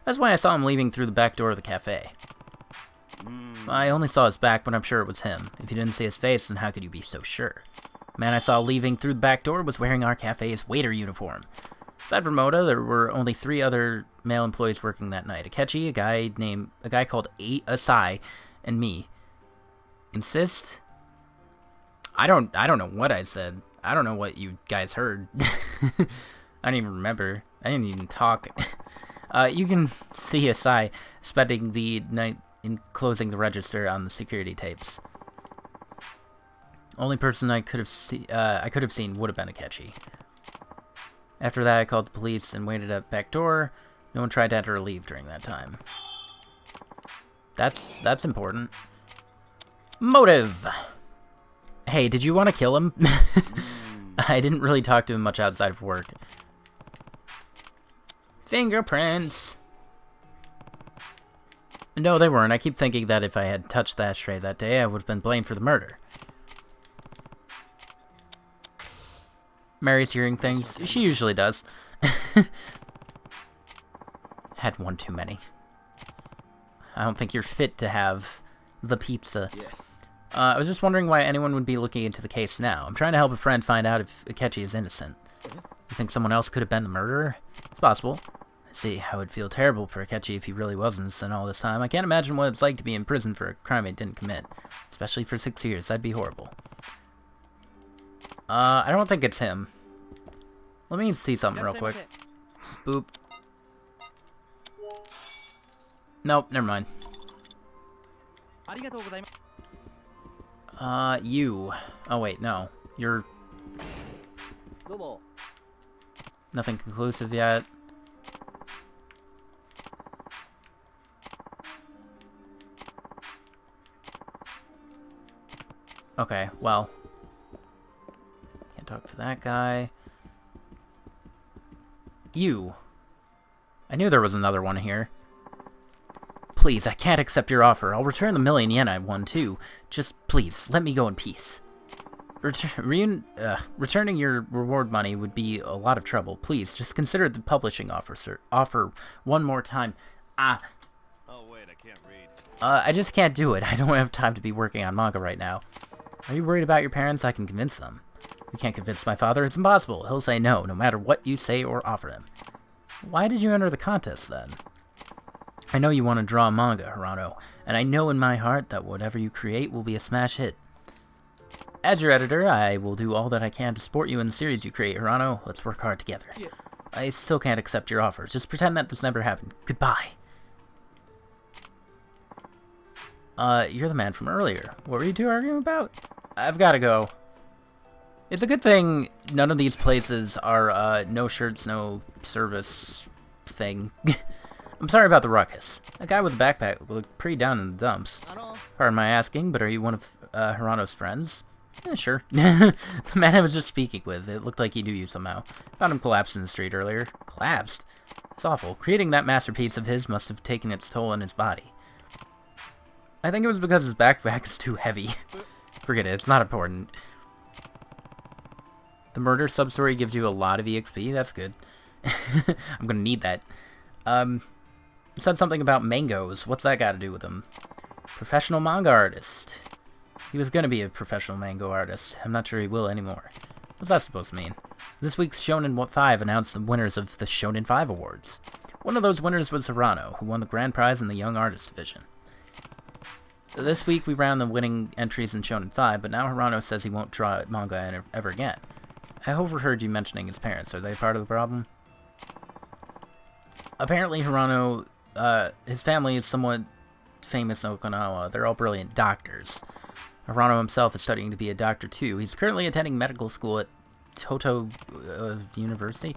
That's why I saw him leaving through the back door of the cafe. I only saw his back, but I'm sure it was him. If you didn't see his face, then how could you be so sure? The man I saw leaving through the back door was wearing our cafe's waiter uniform. Aside from Moto, there were only 3 other male employees working that night. Akechi, a guy called Asai, and me. Insist? I don't know what I said. I don't know what you guys heard. I don't even remember. I didn't even talk. You can see Asai spending the night in closing the register on the security tapes. Only person I could have seen would have been Akechi. After that, I called the police and waited at the back door. No one tried to enter or leave during that time. That's important. Motive. Hey, did you want to kill him? I didn't really talk to him much outside of work. Fingerprints. No, they weren't. I keep thinking that if I had touched the ashtray that day, I would have been blamed for the murder. Mary's hearing things. She usually does. Had one too many. I don't think you're fit to have the pizza. I was just wondering why anyone would be looking into the case now. I'm trying to help a friend find out if Akechi is innocent. You think someone else could have been the murderer? It's possible. I see how it would feel terrible for Akechi if he really was innocent all this time. I can't imagine what it's like to be in prison for a crime he didn't commit. Especially for 6 years. That'd be horrible. I don't think it's him. Let me see something real quick. Boop. Nope, never mind. You. Oh, wait, no. You're... Nothing conclusive yet. Okay, well. Can't talk to that guy. You. I knew there was another one here. Please, I can't accept your offer. I'll return the 1,000,000 yen I won, too. Just, please, let me go in peace. Returning your reward money would be a lot of trouble. Please, just consider the publishing offer one more time. Oh, wait, I can't read. I just can't do it. I don't have time to be working on manga right now. Are you worried about your parents? I can convince them. You can't convince my father. It's impossible. He'll say no, no matter what you say or offer him. Why did you enter the contest, then? I know you want to draw manga, Hirano, and I know in my heart that whatever you create will be a smash hit. As your editor, I will do all that I can to support you in the series you create, Hirano. Let's work hard together. Yeah. I still can't accept your offer. Just pretend that this never happened. Goodbye. You're the man from earlier. What were you two arguing about? I've got to go. It's a good thing none of these places are, no shirts, no service thing. I'm sorry about the ruckus. That guy with the backpack looked pretty down in the dumps. Pardon my asking, but are you one of, Hirano's friends? Yeah, sure. The man I was just speaking with, it looked like he knew you somehow. Found him collapsed in the street earlier. Collapsed? It's awful. Creating that masterpiece of his must have taken its toll on his body. I think it was because his backpack is too heavy. Forget it, it's not important. The murder sub-story gives you a lot of EXP, that's good. I'm gonna need that. You said something about mangoes. What's that got to do with him? Professional manga artist. He was gonna be a professional mango artist. I'm not sure he will anymore. What's that supposed to mean? This week's Shonen 5 announced the winners of the Shonen 5 Awards. One of those winners was Hirano, who won the grand prize in the Young Artist Division. This week we ran the winning entries in Shonen 5, but now Hirano says he won't draw manga ever again. I overheard you mentioning his parents. Are they part of the problem? Apparently Hirano, his family is somewhat famous in Okinawa. They're all brilliant doctors. Hirano himself is studying to be a doctor too. He's currently attending medical school at Toto University.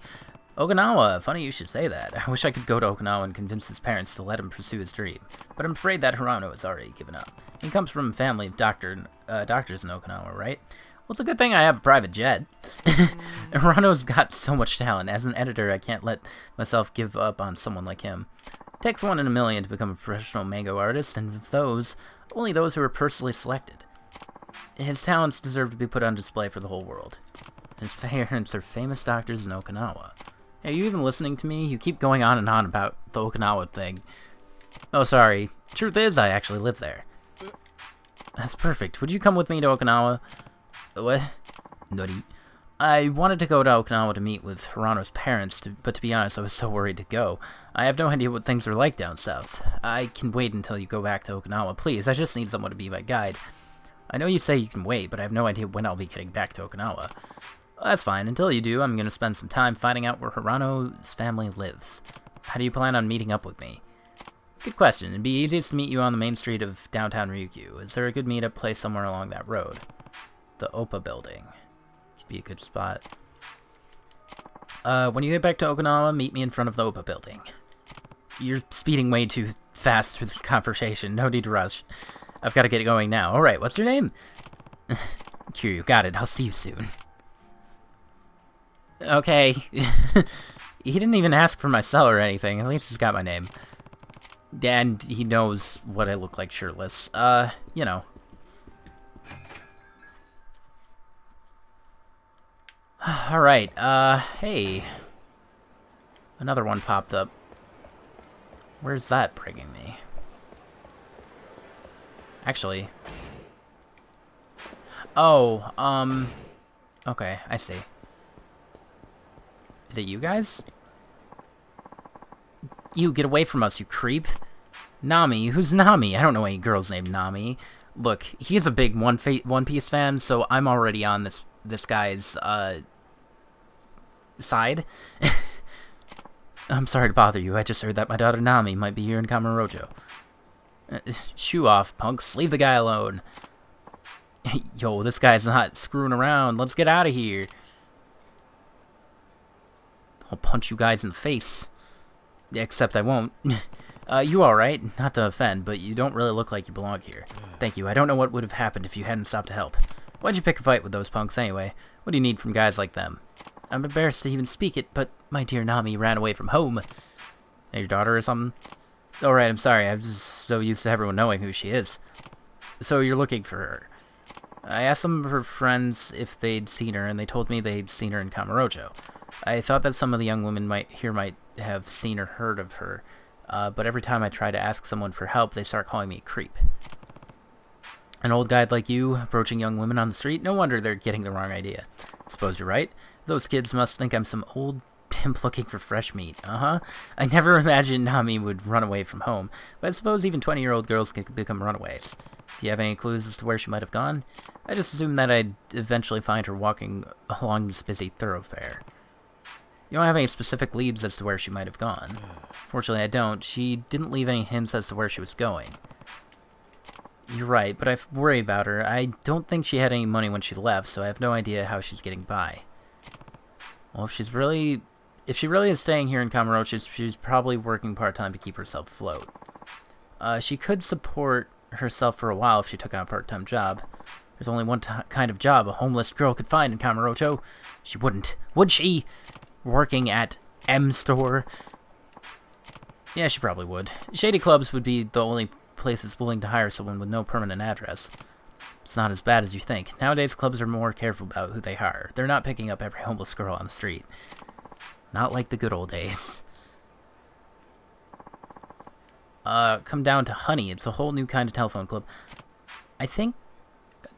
Okinawa, funny you should say that. I wish I could go to Okinawa and convince his parents to let him pursue his dream. But I'm afraid that Hirano has already given up. He comes from a family of doctors in Okinawa, right? Well, it's a good thing I have a private jet. Hirano's got so much talent. As an editor, I can't let myself give up on someone like him. It takes 1 in a million to become a professional manga artist, and of those, only those who are personally selected. His talents deserve to be put on display for the whole world. His parents are famous doctors in Okinawa. Hey, are you even listening to me? You keep going on and on about the Okinawa thing. Oh, sorry. Truth is, I actually live there. That's perfect. Would you come with me to Okinawa? What? Nutty. I wanted to go to Okinawa to meet with Hirano's parents, but to be honest, I was so worried to go. I have no idea what things are like down south. I can wait until you go back to Okinawa. Please, I just need someone to be my guide. I know you say you can wait, but I have no idea when I'll be getting back to Okinawa. Well, that's fine. Until you do, I'm going to spend some time finding out where Hirano's family lives. How do you plan on meeting up with me? Good question. It'd be easiest to meet you on the main street of downtown Ryukyu. Is there a good meetup place somewhere along that road? The Oppa building. Could be a good spot. When you get back to Okinawa, meet me in front of the Oppa building. You're speeding way too fast through this conversation. No need to rush. I've got to get going now. Alright, what's your name? Kiryu, got it. I'll see you soon. Okay. He didn't even ask for my cell or anything. At least he's got my name. And he knows what I look like shirtless. You know. Alright, hey. Another one popped up. Where's that bringing me? Actually. Oh, okay, I see. Is it you guys? You, get away from us, you creep. Nami, who's Nami? I don't know any girls named Nami. Look, he's a big One Piece fan, so I'm already on this guy's, side. I'm sorry to bother you, I just heard that my daughter Nami might be here in Kamurocho. Shoo off, punks. Leave the guy alone. Yo, this guy's not screwing around. Let's get out of here. I'll punch you guys in the face. Except I won't. You alright? Not to offend, but you don't really look like you belong here. Thank you. I don't know what would have happened if you hadn't stopped to help. Why'd you pick a fight with those punks anyway? What do you need from guys like them? I'm embarrassed to even speak it, but my dear Nami ran away from home. Your daughter or something? Alright, I'm sorry. I'm just so used to everyone knowing who she is. So you're looking for her. I asked some of her friends if they'd seen her, and they told me they'd seen her in Kamurocho. I thought that some of the young women might have seen or heard of her, but every time I try to ask someone for help, they start calling me a creep. An old guy like you approaching young women on the street? No wonder they're getting the wrong idea. Suppose you're right. Those kids must think I'm some old pimp looking for fresh meat. I never imagined Nami would run away from home, but I suppose even 20-year-old girls can become runaways. Do you have any clues as to where she might have gone? I just assumed that I'd eventually find her walking along this busy thoroughfare. You don't have any specific leads as to where she might have gone. Fortunately, I don't. She didn't leave any hints as to where she was going. You're right, but I worry about her. I don't think she had any money when she left, so I have no idea how she's getting by. Well, if she really is staying here in Kamurocho, she's probably working part-time to keep herself afloat. She could support herself for a while if she took on a part-time job. There's only one kind of job a homeless girl could find in Kamurocho. She wouldn't. Would she? Working at M Store? Yeah, she probably would. Shady clubs would be the only places willing to hire someone with no permanent address. It's not as bad as you think. Nowadays, clubs are more careful about who they hire. They're not picking up every homeless girl on the street. Not like the good old days. Come down to Honey. It's a whole new kind of telephone club. I think...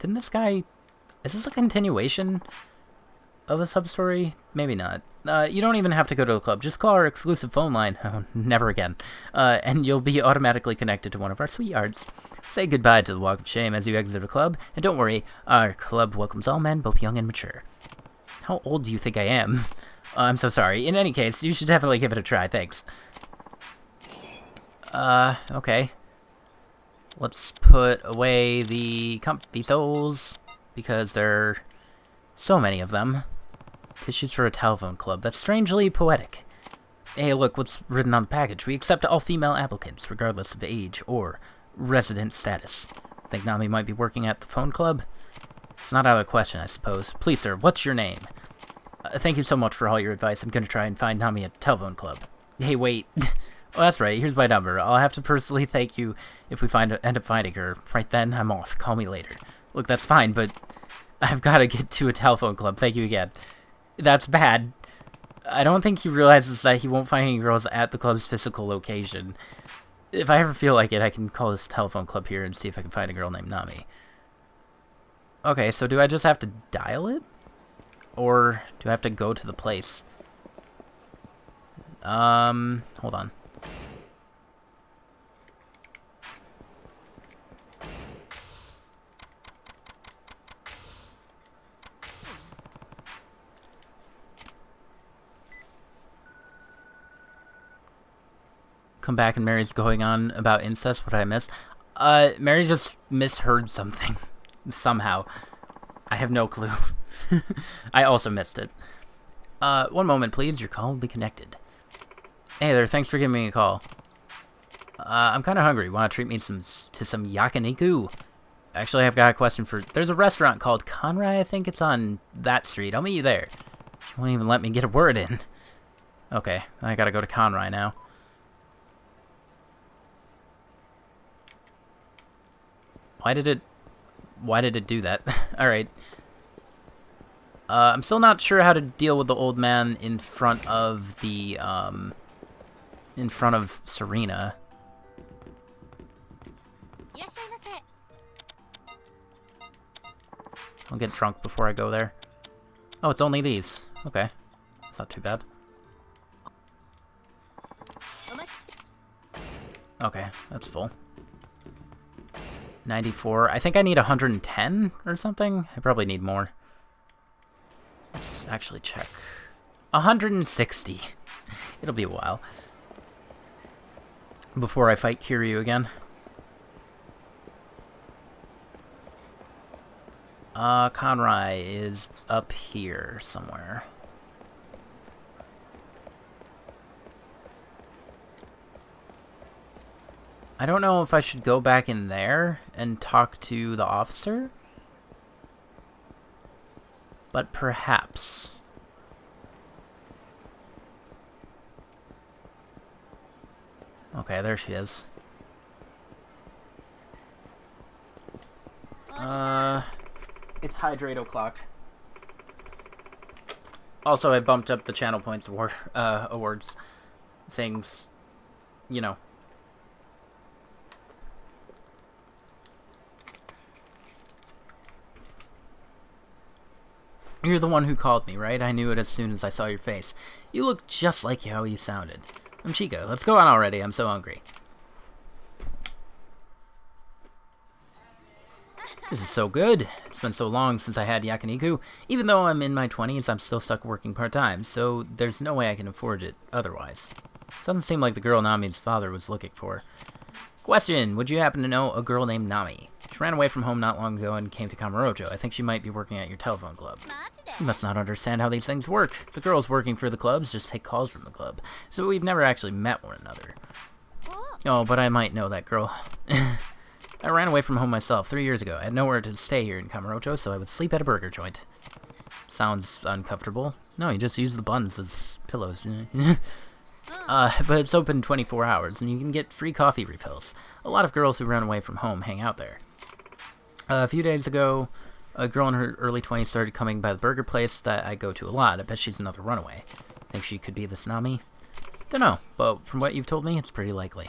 Didn't this guy... Is this a continuation of a sub-story? Maybe not. You don't even have to go to the club. Just call our exclusive phone line. Oh, never again. And you'll be automatically connected to one of our sweethearts. Say goodbye to the walk of shame as you exit the club. And don't worry, our club welcomes all men, both young and mature. How old do you think I am? I'm so sorry. In any case, you should definitely give it a try. Thanks. Okay. Let's put away the comfy souls, because there are so many of them. Tissues for a telephone club. That's strangely poetic. Hey, look what's written on the package. We accept all female applicants, regardless of age or resident status. Think Nami might be working at the phone club? It's not out of the question, I suppose. Please, sir, what's your name? Thank you so much for all your advice. I'm gonna try and find Nami at the telephone club. Hey, wait. Oh, that's right. Here's my number. I'll have to personally thank you if we end up finding her. Right then, I'm off. Call me later. Look, that's fine, but I've got to get to a telephone club. Thank you again. That's bad. I don't think he realizes that he won't find any girls at the club's physical location. If I ever feel like it, I can call this telephone club here and see if I can find a girl named Nami. Okay, so do I just have to dial it? Or do I have to go to the place? Hold on. Come back and Mary's going on about incest. What did I miss? Mary just misheard something. Somehow. I have no clue. I also missed it. One moment, please. Your call will be connected. Hey there, thanks for giving me a call. I'm kind of hungry. Want to treat me to some yakiniku? Actually, I've got a question for... There's a restaurant called Conrai. I think it's on that street. I'll meet you there. She won't even let me get a word in. Okay, I gotta go to Conrai now. Why did it do that? Alright. I'm still not sure how to deal with the old man in front of the, in front of Serena. I'll get drunk before I go there. Oh, it's only these. Okay. It's not too bad. Okay, that's full. 94. I think I need 110 or something. I probably need more. Let's actually check. 160. It'll be a while before I fight Kiryu again. Conrai is up here somewhere. I don't know if I should go back in there and talk to the officer, but perhaps. Okay, there she is. It's hydrate o'clock. Also, I bumped up the channel points awards things, you know. You're the one who called me, right? I knew it as soon as I saw your face. You look just like how you sounded. I'm Chico. Let's go on already. I'm so hungry. This is so good. It's been so long since I had yakiniku. Even though I'm in my 20s, I'm still stuck working part-time, so there's no way I can afford it otherwise. Doesn't seem like the girl Nami's father was looking for. Question, would you happen to know a girl named Nami? She ran away from home not long ago and came to Kamurocho. I think she might be working at your telephone club. You must not understand how these things work. The girls working for the clubs just take calls from the club, so we've never actually met one another. Oh, but I might know that girl. I ran away from home myself 3 years ago. I had nowhere to stay here in Kamurocho, so I would sleep at a burger joint. Sounds uncomfortable. No, you just use the buns as pillows. But it's open 24 hours, and you can get free coffee refills. A lot of girls who run away from home hang out there. A few days ago, a girl in her early 20s started coming by the burger place that I go to a lot. I bet she's another runaway. Think she could be this Nami? Dunno, but from what you've told me, it's pretty likely.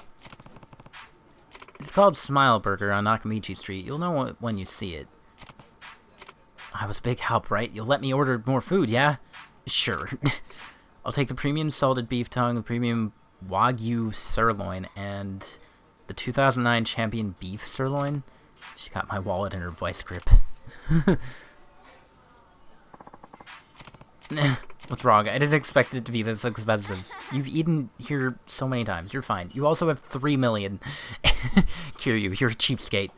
It's called Smile Burger on Nakamichi Street. You'll know it when you see it. I was a big help, right? You'll let me order more food, yeah? Sure. I'll take the premium salted beef tongue, the premium Wagyu sirloin, and the 2009 champion beef sirloin. She got my wallet in her vice grip. What's wrong? I didn't expect it to be this expensive. You've eaten here so many times. You're fine. You also have 3 million. Kiryu, you're a cheapskate.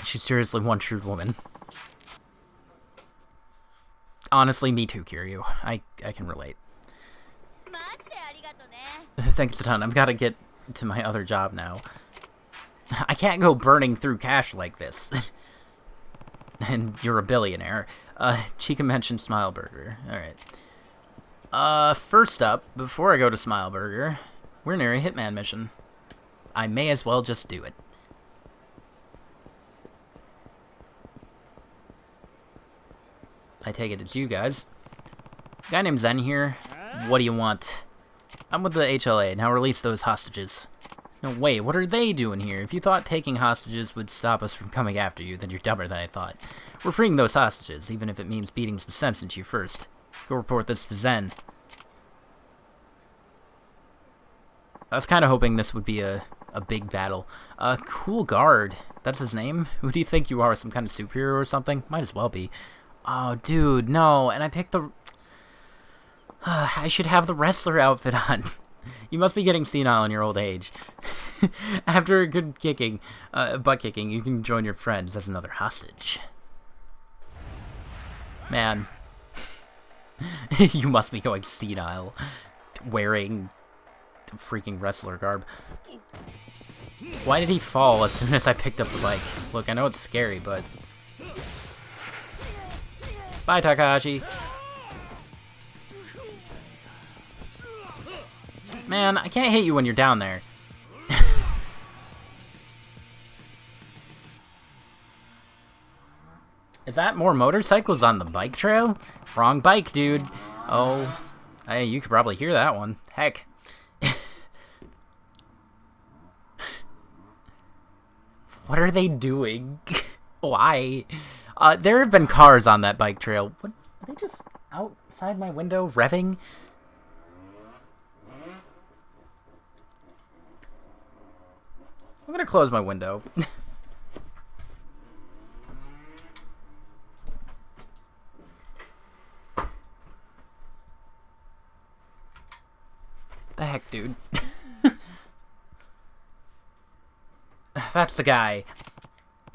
She's seriously one shrewd woman. Honestly, me too, Kiryu. I can relate. Thanks a ton. I've got to get to my other job now. I can't go burning through cash like this. And you're a billionaire. Chica mentioned Smile Burger. Alright. First up, before I go to Smile Burger, we're near a hitman mission. I may as well just do it. I take it it's you guys. Guy named Zen here. What do you want? I'm with the HLA. Now release those hostages. No, wait, what are they doing here? If you thought taking hostages would stop us from coming after you, then you're dumber than I thought. We're freeing those hostages, even if it means beating some sense into you first. Go report this to Zen. I was kind of hoping this would be a big battle. Cool guard. That's his name? Who do you think you are? Some kind of superhero or something? Might as well be. Oh, dude, no. And I picked the... I should have the wrestler outfit on. You must be getting senile in your old age. After a good kicking, butt kicking, you can join your friends as another hostage. Man. You must be going senile. Wearing freaking wrestler garb. Why did he fall as soon as I picked up the bike? Look, I know it's scary, but... Bye, Takahashi. Man, I can't hit you when you're down there. Is that more motorcycles on the bike trail? Wrong bike, dude. Oh, hey, you could probably hear that one. Heck. What are they doing? Why? There have been cars on that bike trail. What, are they just outside my window revving? I'm gonna close my window. The heck, dude? That's the guy.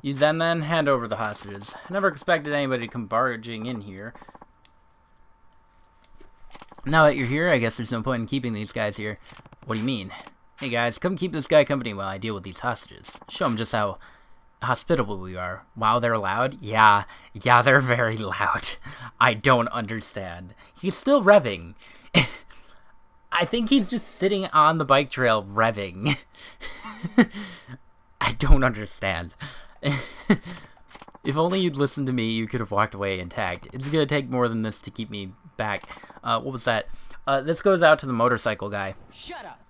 You Zen then? Hand over the hostages. I never expected anybody to come barging in here. Now that you're here, I guess there's no point in keeping these guys here. What do you mean? Hey guys, come keep this guy company while I deal with these hostages. Show him just how hospitable we are. Wow, they're loud? Yeah, they're very loud. I don't understand. He's still revving. I think he's just sitting on the bike trail revving. I don't understand. If only you'd listened to me, you could have walked away intact. It's gonna take more than this to keep me back. What was that? This goes out to the motorcycle guy. Shut up!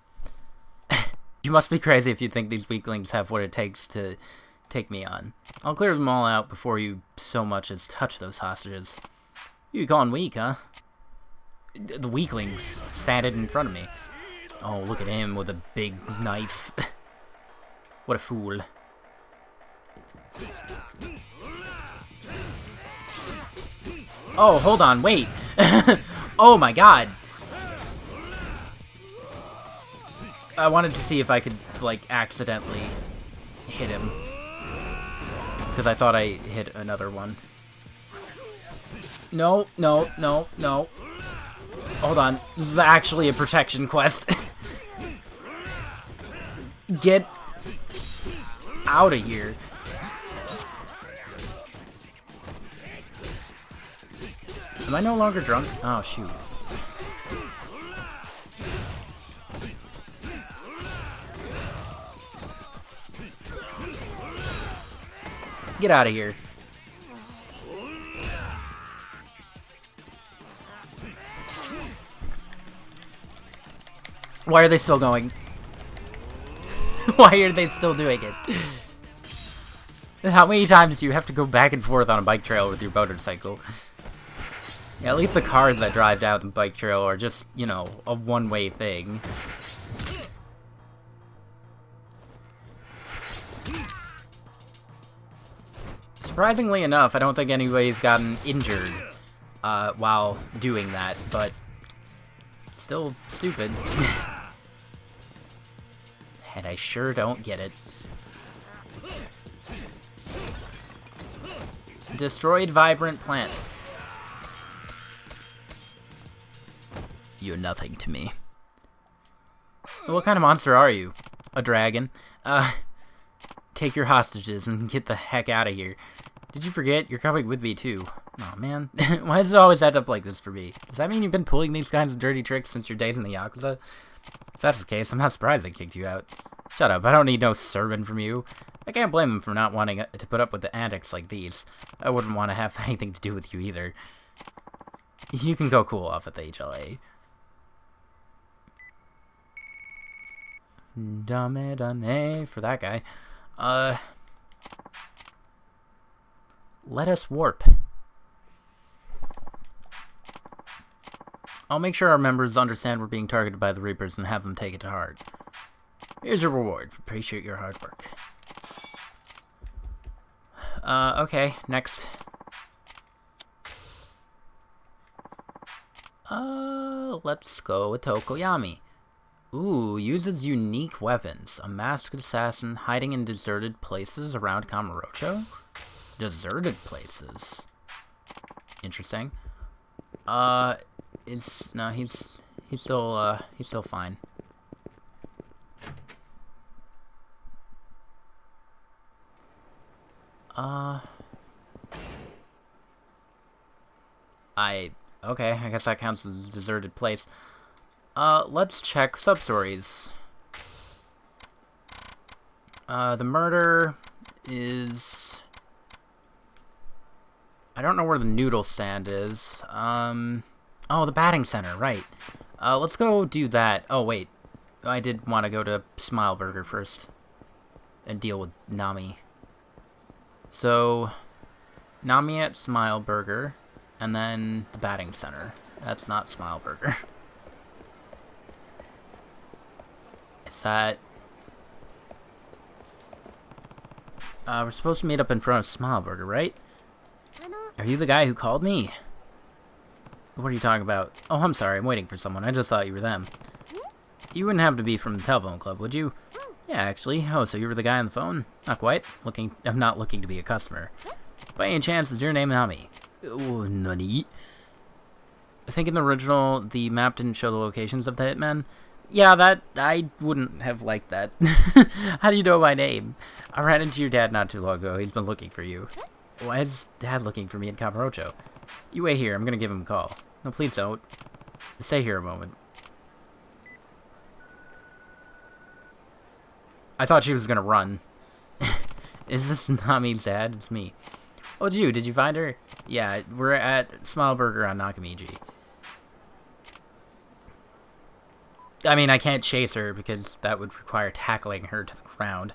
You must be crazy if you think these weaklings have what it takes to take me on. I'll clear them all out before you so much as touch those hostages. You calling weak, huh? The weaklings standing in front of me. Oh, look at him with a big knife. What a fool. Oh, hold on, wait. Oh my god. I wanted to see if I could, like, accidentally hit him. Because I thought I hit another one. No. Hold on. This is actually a protection quest. Get out of here. Am I no longer drunk? Oh, shoot. Get out of here. Why are they still going? Why are they still doing it? How many times do you have to go back and forth on a bike trail with your motorcycle? Yeah, at least the cars that drive down the bike trail are just, you know, a one-way thing. Surprisingly enough, I don't think anybody's gotten injured while doing that, but still stupid. And I sure don't get it. Destroyed vibrant plant. You're nothing to me. What kind of monster are you? A dragon? Take your hostages and get the heck out of here. Did you forget? You're coming with me too. Aw, man. Why does it always end up like this for me? Does that mean you've been pulling these kinds of dirty tricks since your days in the Yakuza? If that's the case, I'm not surprised they kicked you out. Shut up, I don't need no sermon from you. I can't blame them for not wanting to put up with the antics like these. I wouldn't want to have anything to do with you either. You can go cool off at the HLA. Dame dane for that guy. Let us warp. I'll make sure our members understand we're being targeted by the Reapers and have them take it to heart. Here's your reward. Appreciate your hard work. Okay, next. Let's go with Tokoyami. Ooh, uses unique weapons. A masked assassin hiding in deserted places around Kamurocho? Deserted places. Interesting. No, he's still fine. Okay, I guess that counts as a deserted place. Let's check sub-stories. The murder is... I don't know where the noodle stand is. Oh, the batting center, right. Let's go do that. Oh, wait. I did want to go to Smile Burger first and deal with Nami. So, Nami at Smile Burger, and then the batting center. That's not Smile Burger. Is that... we're supposed to meet up in front of Smile Burger, right? Are you the guy who called me? What are you talking about? Oh, I'm sorry. I'm waiting for someone. I just thought you were them. You wouldn't happen to be from the telephone club, would you? Yeah, actually. Oh, so you were the guy on the phone? Not quite. I'm not looking to be a customer. By any chance, is your name Nami? Oh, nani? I think in the original, the map didn't show the locations of the hitmen. Yeah, I wouldn't have liked that. How do you know my name? I ran into your dad not too long ago. He's been looking for you. Why is Dad looking for me in Kamurocho? You wait here. I'm gonna give him a call. No, please don't. Stay here a moment. I thought she was gonna run. Is this Nami's dad? It's me. Oh, it's you. Did you find her? Yeah, we're at Smile Burger on Nakamiji. I mean, I can't chase her because that would require tackling her to the ground.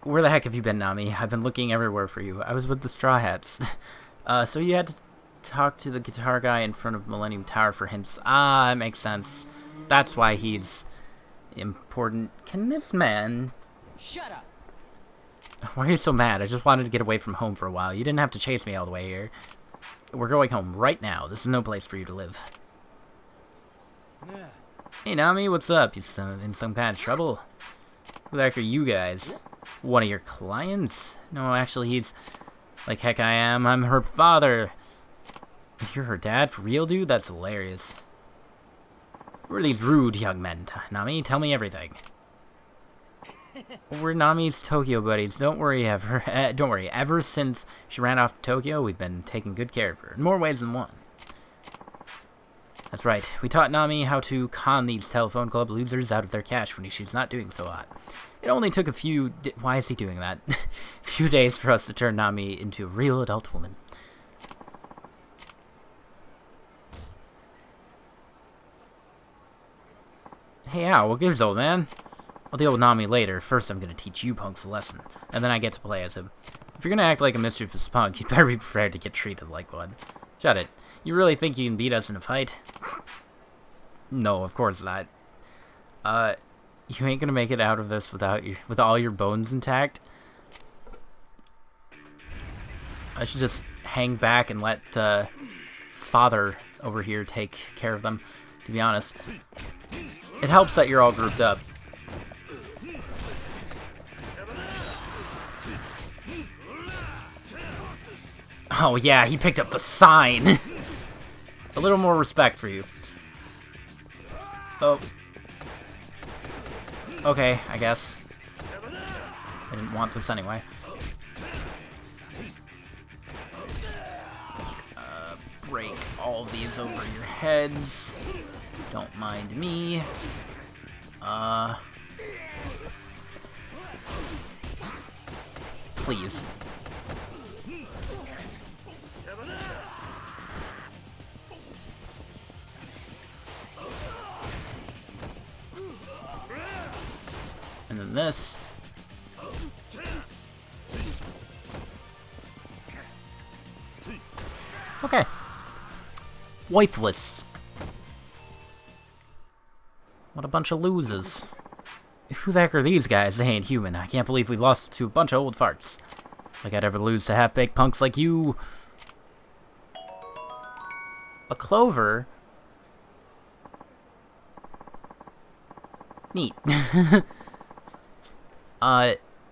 Where the heck have you been, Nami? I've been looking everywhere for you. I was with the Straw Hats. So you had to talk to the guitar guy in front of Millennium Tower for hints. Ah, that makes sense. That's why he's important. Can this man... Shut up! Why are you so mad? I just wanted to get away from home for a while. You didn't have to chase me all the way here. We're going home right now. This is no place for you to live. Hey, Nami, what's up? You in some kind of trouble? Who the heck are you guys? One of your clients? No, actually, he's... Like heck I am. I'm her father. You're her dad? For real, dude? That's hilarious. Who are these rude young men? Nami, tell me everything. We're Nami's Tokyo buddies. Don't worry, don't worry. Ever since she ran off to Tokyo, we've been taking good care of her. In more ways than one. That's right. We taught Nami how to con these telephone club losers out of their cash when she's not doing so hot. It only took a few... Why is he doing that? Few days for us to turn Nami into a real adult woman. Hey, Al, what gives, old man? I'll deal with Nami later. First, I'm gonna teach you punks a lesson, and then I get to play as him. If you're gonna act like a mischievous punk, you'd better be prepared to get treated like one. Shut it. You really think you can beat us in a fight? No, of course not. You ain't gonna make it out of this with all your bones intact. I should just hang back and let father over here take care of them, to be honest. It helps that you're all grouped up. Oh yeah, he picked up the sign. A little more respect for you. Oh. Okay, I guess. I didn't want this anyway. Break all of these over your heads. Don't mind me. Please. And then this. Okay. Wifeless. What a bunch of losers. Who the heck are these guys? They ain't human. I can't believe we lost to a bunch of old farts. Like I'd ever lose to half-baked punks like you. A clover? Neat.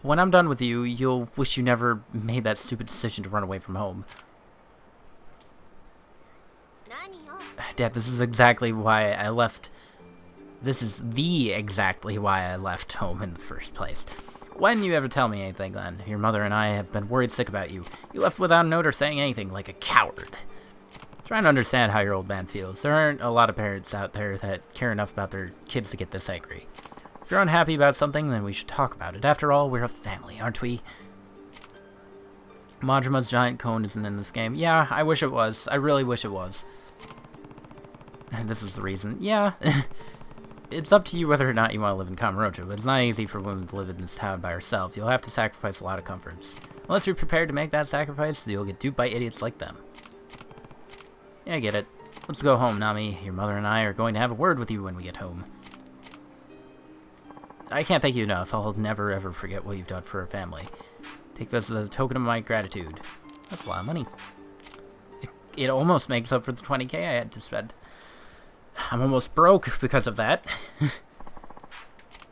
When I'm done with you, you'll wish you never made that stupid decision to run away from home. Dad, this is exactly why I left. This is exactly why I left home in the first place. When you ever tell me anything, then? Your mother and I have been worried sick about you. You left without a note or saying anything, like a coward. Trying to understand how your old man feels. There aren't a lot of parents out there that care enough about their kids to get this angry. If you're unhappy about something, then we should talk about it. After all, we're a family, aren't we? Majima's giant cone isn't in this game. Yeah, I wish it was. I really wish it was. This is the reason. Yeah. It's up to you whether or not you want to live in Kamurocho, but it's not easy for a woman to live in this town by herself. You'll have to sacrifice a lot of comforts. Unless you're prepared to make that sacrifice, you'll get duped by idiots like them. Yeah, I get it. Let's go home, Nami. Your mother and I are going to have a word with you when we get home. I can't thank you enough. I'll never ever forget what you've done for our family. Take this as a token of my gratitude. That's a lot of money. It almost makes up for the 20k I had to spend. I'm almost broke because of that.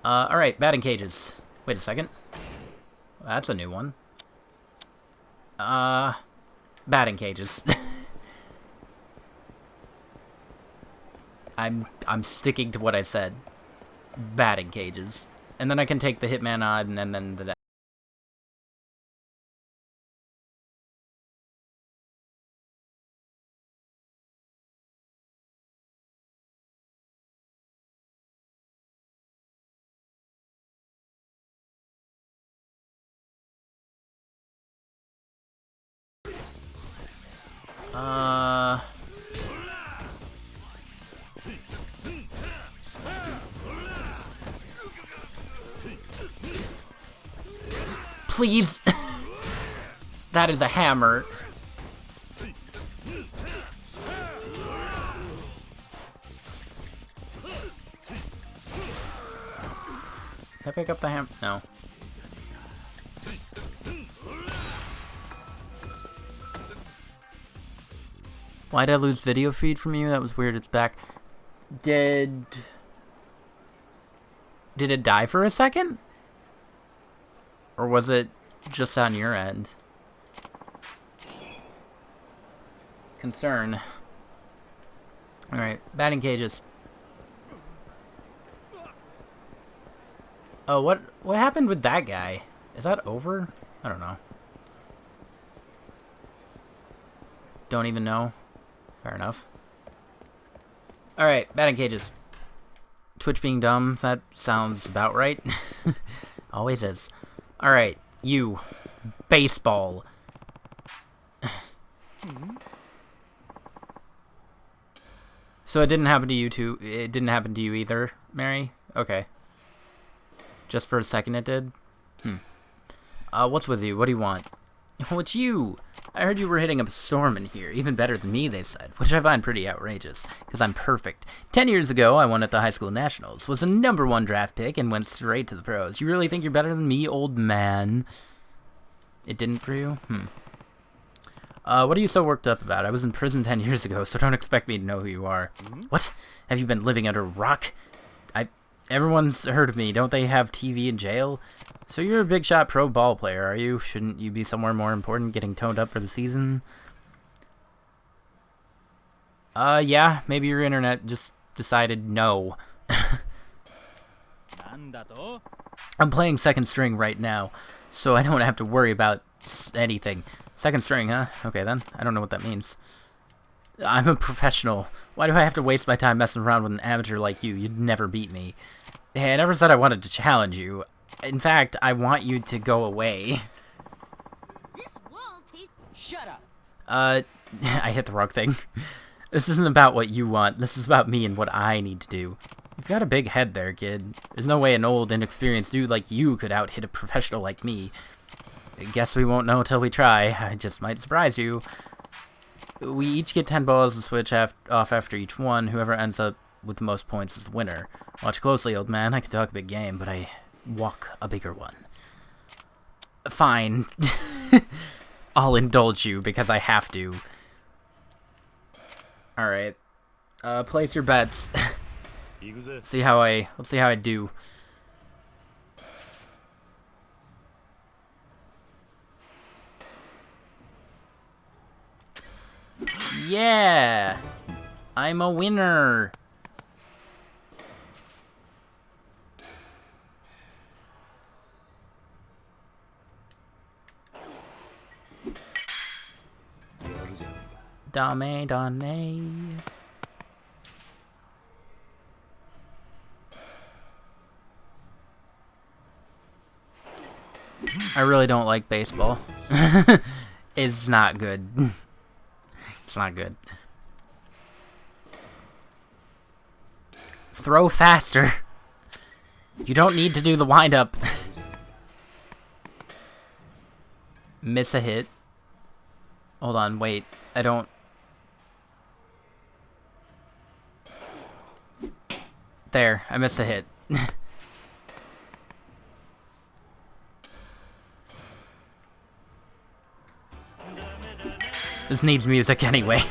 Alright, batting cages. Wait a second. That's a new one. Batting cages. I'm sticking to what I said. Batting cages. And then I can take the Hitman on and then the... Please! That is a hammer. Can I pick up the hammer? No. Why did I lose video feed from you? That was weird. It's back. Did it die for a second? Or was it just on your end? Concern. Alright, batting cages. Oh, what happened with that guy? Is that over? I don't know. Don't even know. Fair enough. Alright, batting cages. Twitch being dumb, that sounds about right. Always is. Alright, you. Baseball. So it didn't happen to you too? It didn't happen to you either, Mary? Okay. Just for a second it did? What's with you? What do you want? Well, it's you! I heard you were hitting up a storm in here. Even better than me, they said. Which I find pretty outrageous. Because I'm perfect. 10 years ago, I won at the high school nationals. Was a #1 draft pick and went straight to the pros. You really think you're better than me, old man? It didn't for you? What are you so worked up about? I was in prison 10 years ago, so don't expect me to know who you are. What? Have you been living under a rock? Everyone's heard of me. Don't they have TV in jail? So you're a big shot pro ball player, are you? Shouldn't you be somewhere more important, getting toned up for the season? Yeah, maybe your internet just decided no. I'm playing second string right now, so I don't have to worry about anything. Second string, huh? Okay then, I don't know what that means. I'm a professional. Why do I have to waste my time messing around with an amateur like you? You'd never beat me. Hey, I never said I wanted to challenge you. In fact, I want you to go away. This wall tastes... Shut up. I hit the wrong thing. This isn't about what you want. This is about me and what I need to do. You've got a big head there, kid. There's no way an old, inexperienced dude like you could out-hit a professional like me. I guess we won't know till we try. I just might surprise you. We each get 10 balls and switch off after each one. Whoever ends up with the most points is the winner. Watch closely, old man. I can talk a big game, but I walk a bigger one. Fine. I'll indulge you because I have to. Alright. Place your bets. Let's see how I do. Yeah! I'm a winner! Dame, dame. I really don't like baseball. It's not good. It's not good. Throw faster. You don't need to do the wind-up. Miss a hit. Hold on, wait. I don't... There, I missed a hit. This needs music anyway.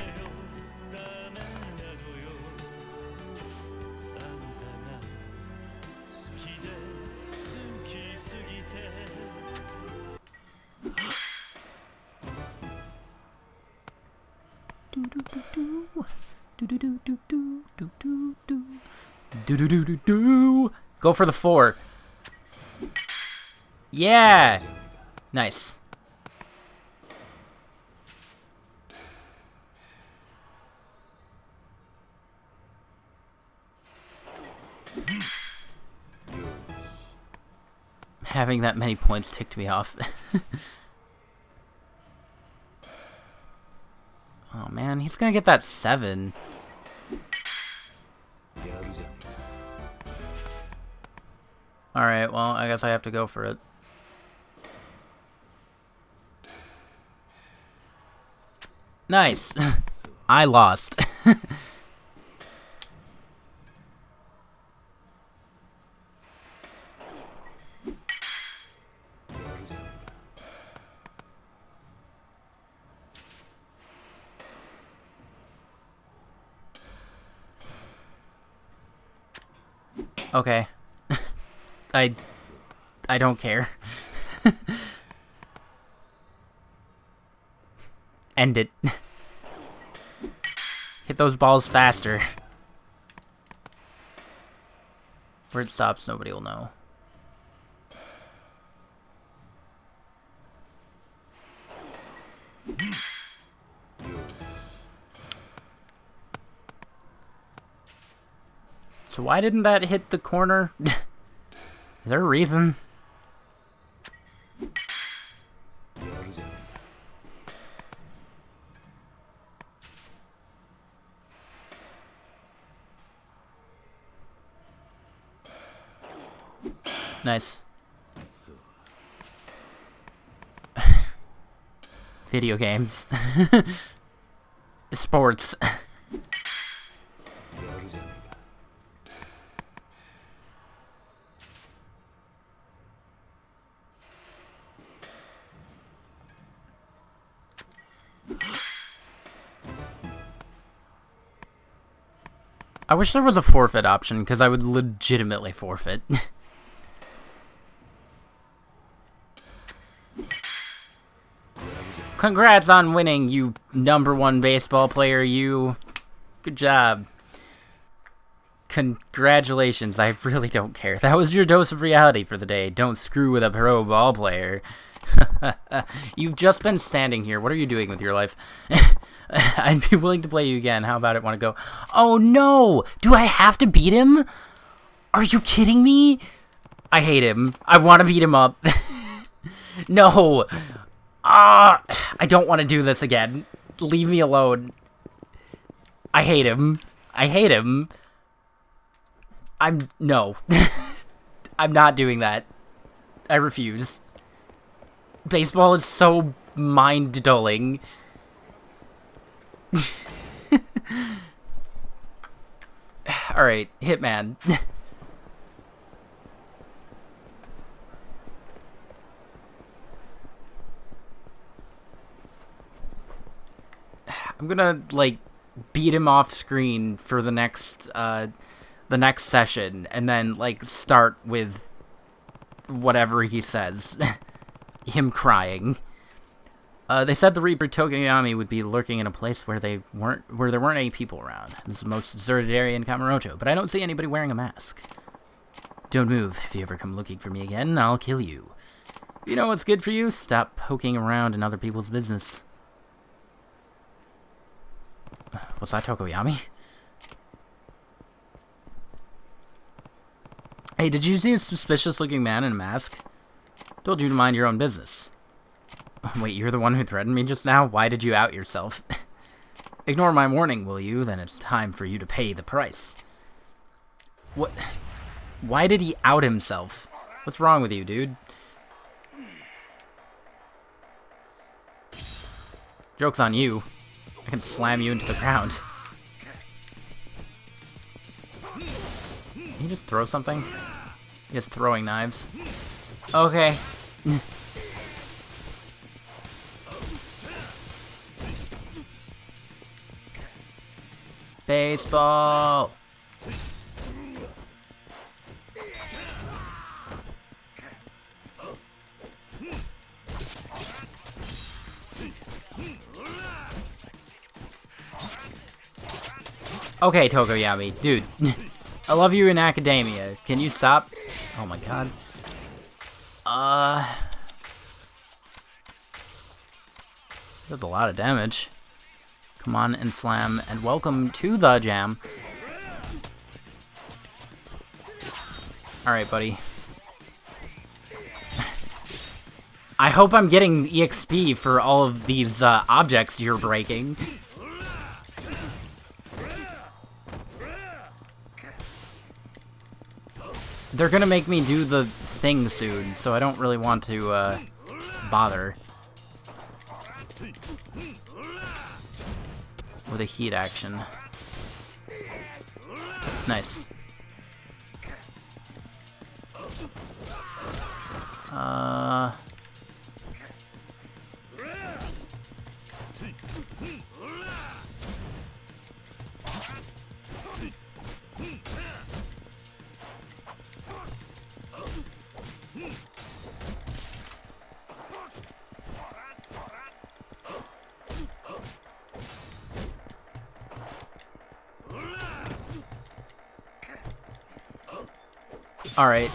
Go for the 4. Yeah! Nice. Having that many points ticked me off. Oh man, he's gonna get that 7. Alright, well, I guess I have to go for it. Nice! I lost. Okay. I don't care. End it. Hit those balls faster. Where it stops, nobody will know. So why didn't that hit the corner? Is there a reason? Nice. Video games. Sports. I wish there was a forfeit option, because I would legitimately forfeit. Congrats on winning, you #1 baseball player, you. Good job. Congratulations, I really don't care. That was your dose of reality for the day. Don't screw with a pro ball player. You've just been standing here. What are you doing with your life? I'd be willing to play you again. How about it? Want to go? Oh no! Do I have to beat him? Are you kidding me? I hate him. I want to beat him up. No! I don't want to do this again. Leave me alone. I hate him. I hate him. No. I'm not doing that. I refuse. Baseball is so mind-dulling. Alright, Hitman. I'm gonna, like, beat him off screen for the next session, and then, like, start with whatever he says. Him crying. They said the Reaper Tokoyami would be lurking in a place where there weren't any people around. This is the most deserted area in Kamurocho, but I don't see anybody wearing a mask. Don't move. If you ever come looking for me again, I'll kill you. You know what's good for you? Stop poking around in other people's business. What's that, Tokoyami? Hey, did you see a suspicious-looking man in a mask? Told you to mind your own business. Wait, you're the one who threatened me just now? Why did you out yourself? Ignore my warning, will you? Then it's time for you to pay the price. What? Why did he out himself? What's wrong with you, dude? Joke's on you. I can slam you into the ground. Can you just throw something? He's throwing knives. Okay. Baseball! Okay, Tokoyami, dude. I love you in academia. Can you stop? Oh my god. Does a lot of damage. Come on and slam, and welcome to the jam. Alright, buddy. I hope I'm getting EXP for all of these objects you're breaking. They're gonna make me do the thing soon, so I don't really want to bother. With a heat action. Nice. Alright.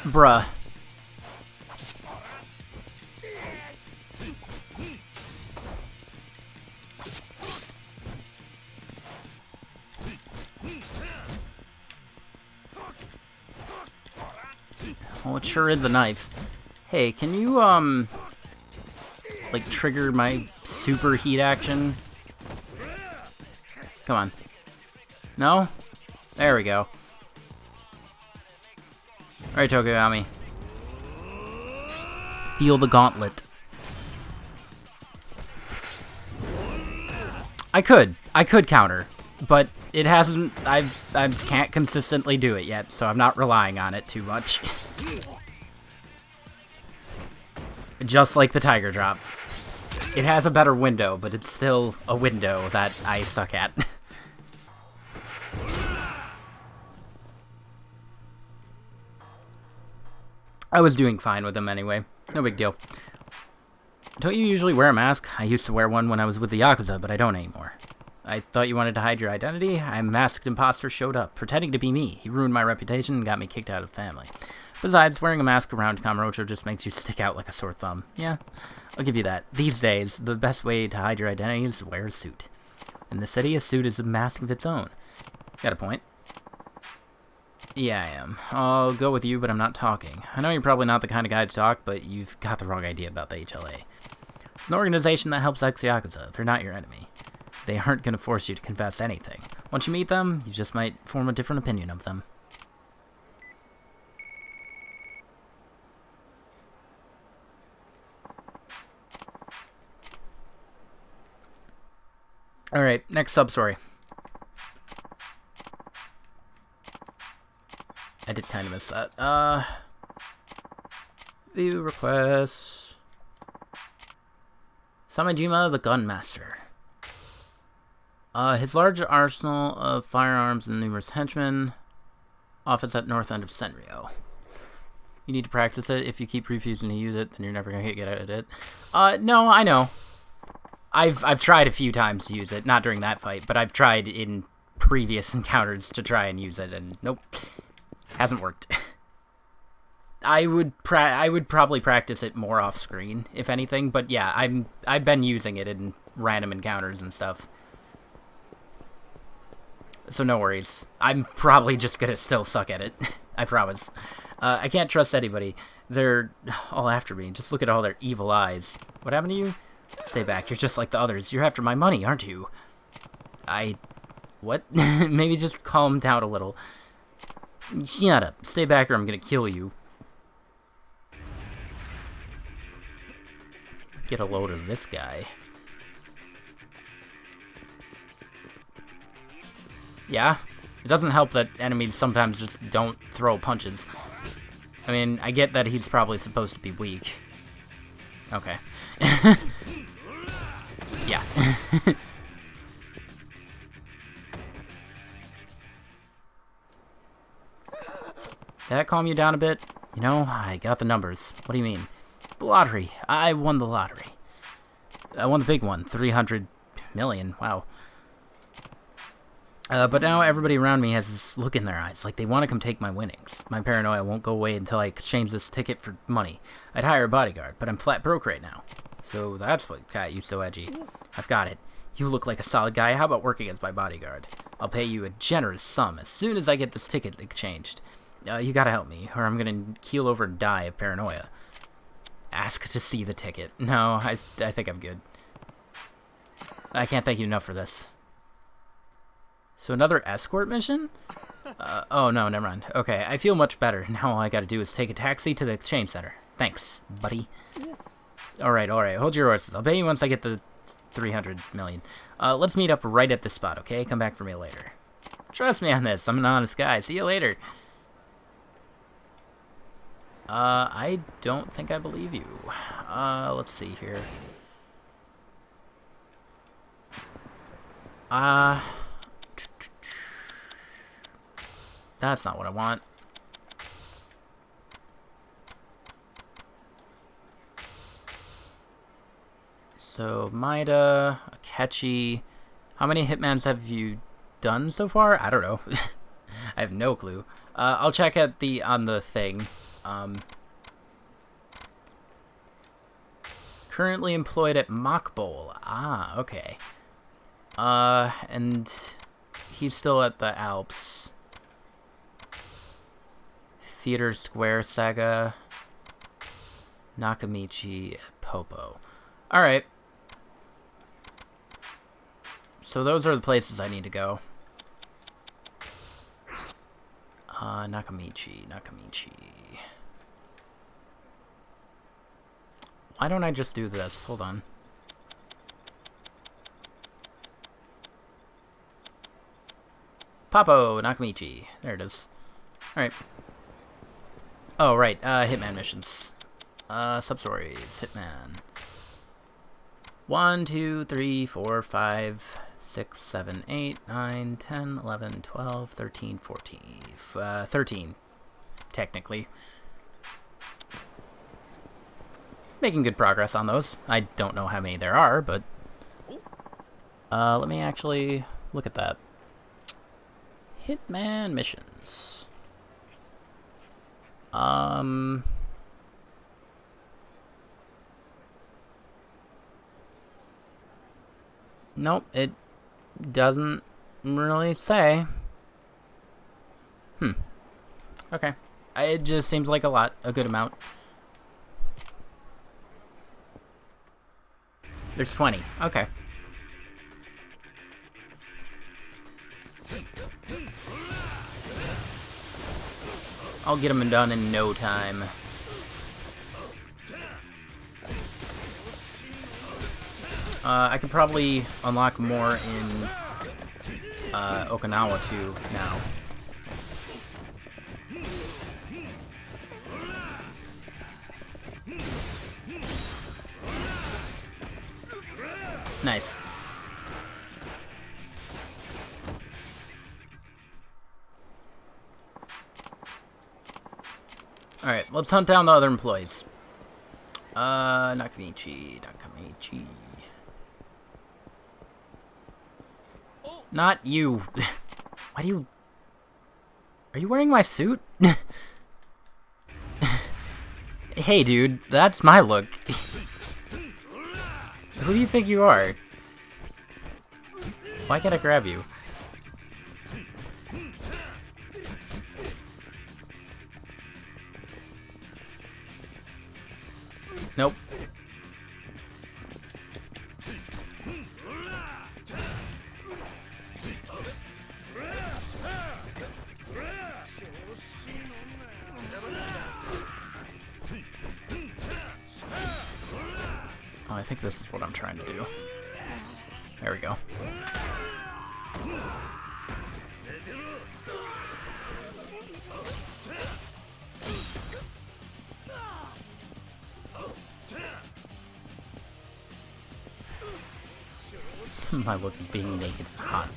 Bruh. Oh, it sure is a knife. Hey, can you, like, trigger my super heat action? Come on. No? There we go. Alright, Tokoyami. Feel the gauntlet. I could counter, but it hasn't, I can't consistently do it yet, so I'm not relying on it too much. Just like the Tiger Drop. It has a better window, but it's still a window that I suck at. I was doing fine with them anyway. No big deal. Don't you usually wear a mask? I used to wear one when I was with the Yakuza, but I don't anymore. I thought you wanted to hide your identity. A masked imposter showed up, pretending to be me. He ruined my reputation and got me kicked out of the family. Besides, wearing a mask around Kamurocho just makes you stick out like a sore thumb. Yeah, I'll give you that. These days, the best way to hide your identity is to wear a suit. In the city, a suit is a mask of its own. Got a point. Yeah, I am. I'll go with you, but I'm not talking. I know you're probably not the kind of guy to talk, but you've got the wrong idea about the HLA. It's an organization that helps ex-Yakuza. They're not your enemy. They aren't going to force you to confess anything. Once you meet them, you just might form a different opinion of them. Alright, next sub-story. I did kind of miss that. View requests. Samejima the Gunmaster. His large arsenal of firearms and numerous henchmen. Office at north end of Senryo. You need to practice it. If you keep refusing to use it, then you're never gonna get at it. No, I know. I've tried a few times to use it. Not during that fight, but I've tried in previous encounters to try and use it, and nope. Hasn't worked. I would probably practice it more off screen, if anything. But yeah, I've been using it in random encounters and stuff. So no worries. I'm probably just gonna still suck at it. I promise. I can't trust anybody. They're all after me. Just look at all their evil eyes. What happened to you? Stay back. You're just like the others. You're after my money, aren't you? What? Maybe just calm down a little. Shut up. Stay back or I'm gonna kill you. Get a load of this guy. Yeah? It doesn't help that enemies sometimes just don't throw punches. I mean, I get that he's probably supposed to be weak. Okay. Yeah. Did that calm you down a bit? You know, I got the numbers. What do you mean? The lottery. I won the lottery. I won the big one. 300 million. Wow. But now everybody around me has this look in their eyes, like they want to come take my winnings. My paranoia won't go away until I exchange this ticket for money. I'd hire a bodyguard, but I'm flat broke right now. So that's what got you so edgy. I've got it. You look like a solid guy. How about working as my bodyguard? I'll pay you a generous sum as soon as I get this ticket exchanged. You gotta help me, or I'm gonna keel over and die of paranoia. Ask to see the ticket. No, I think I'm good. I can't thank you enough for this. So another escort mission? Oh no, never mind. Okay, I feel much better. Now all I gotta do is take a taxi to the exchange center. Thanks, buddy. Alright, hold your horses. I'll pay you once I get the 300 million. Let's meet up right at this spot, okay? Come back for me later. Trust me on this. I'm an honest guy. See you later. I don't think I believe you. Let's see here. That's not what I want. So, Maida, Akechi. How many Hitmans have you done so far? I don't know. I have no clue. I'll check at on the thing. Currently employed at Mock Bowl. Ah, okay. And he's still at the Alps. Theater Square Saga. Nakamichi, Popo. Alright. So those are the places I need to go. Nakamichi. Why don't I just do this? Hold on. Papo, Nakamichi. There it is. Alright. Oh, right. Hitman missions. Substories. Hitman. 1, 2, 3, 4, 5, 6, 7, 8, 9, 10, 11, 12, 13, 14. 13, technically. Making good progress on those. I don't know how many there are, but... let me actually look at that. Hitman missions. Nope, it doesn't really say. Okay. It just seems like a good amount. There's 20. Okay. I'll get them done in no time. I could probably unlock more in Okinawa too now. Nice. Alright, let's hunt down the other employees. Nakamichi. Not you. Why do you... Are you wearing my suit? Hey, dude, that's my look. Who do you think you are? Why can't I grab you? Nope. Oh, I think this is what I'm trying to do. There we go. My look is being naked hot.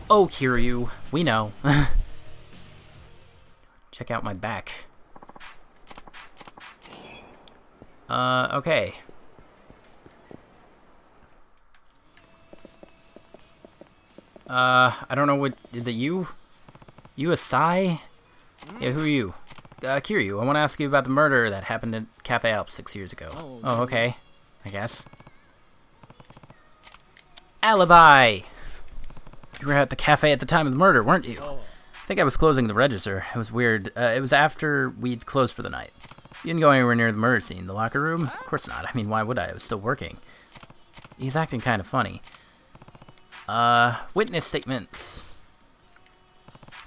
Oh, Kiryu, we know. Check out my back. Okay. I don't know what... Is it you? You Asai? Yeah, who are you? Kiryu, I want to ask you about the murder that happened at Cafe Alps 6 years ago. Oh, okay. I guess. Alibi! You were at the cafe at the time of the murder, weren't you? I think I was closing the register. It was weird. It was after we'd closed for the night. You didn't go anywhere near the murder scene. The locker room? Of course not. I mean, why would I? I was still working. He's acting kind of funny. Witness statements.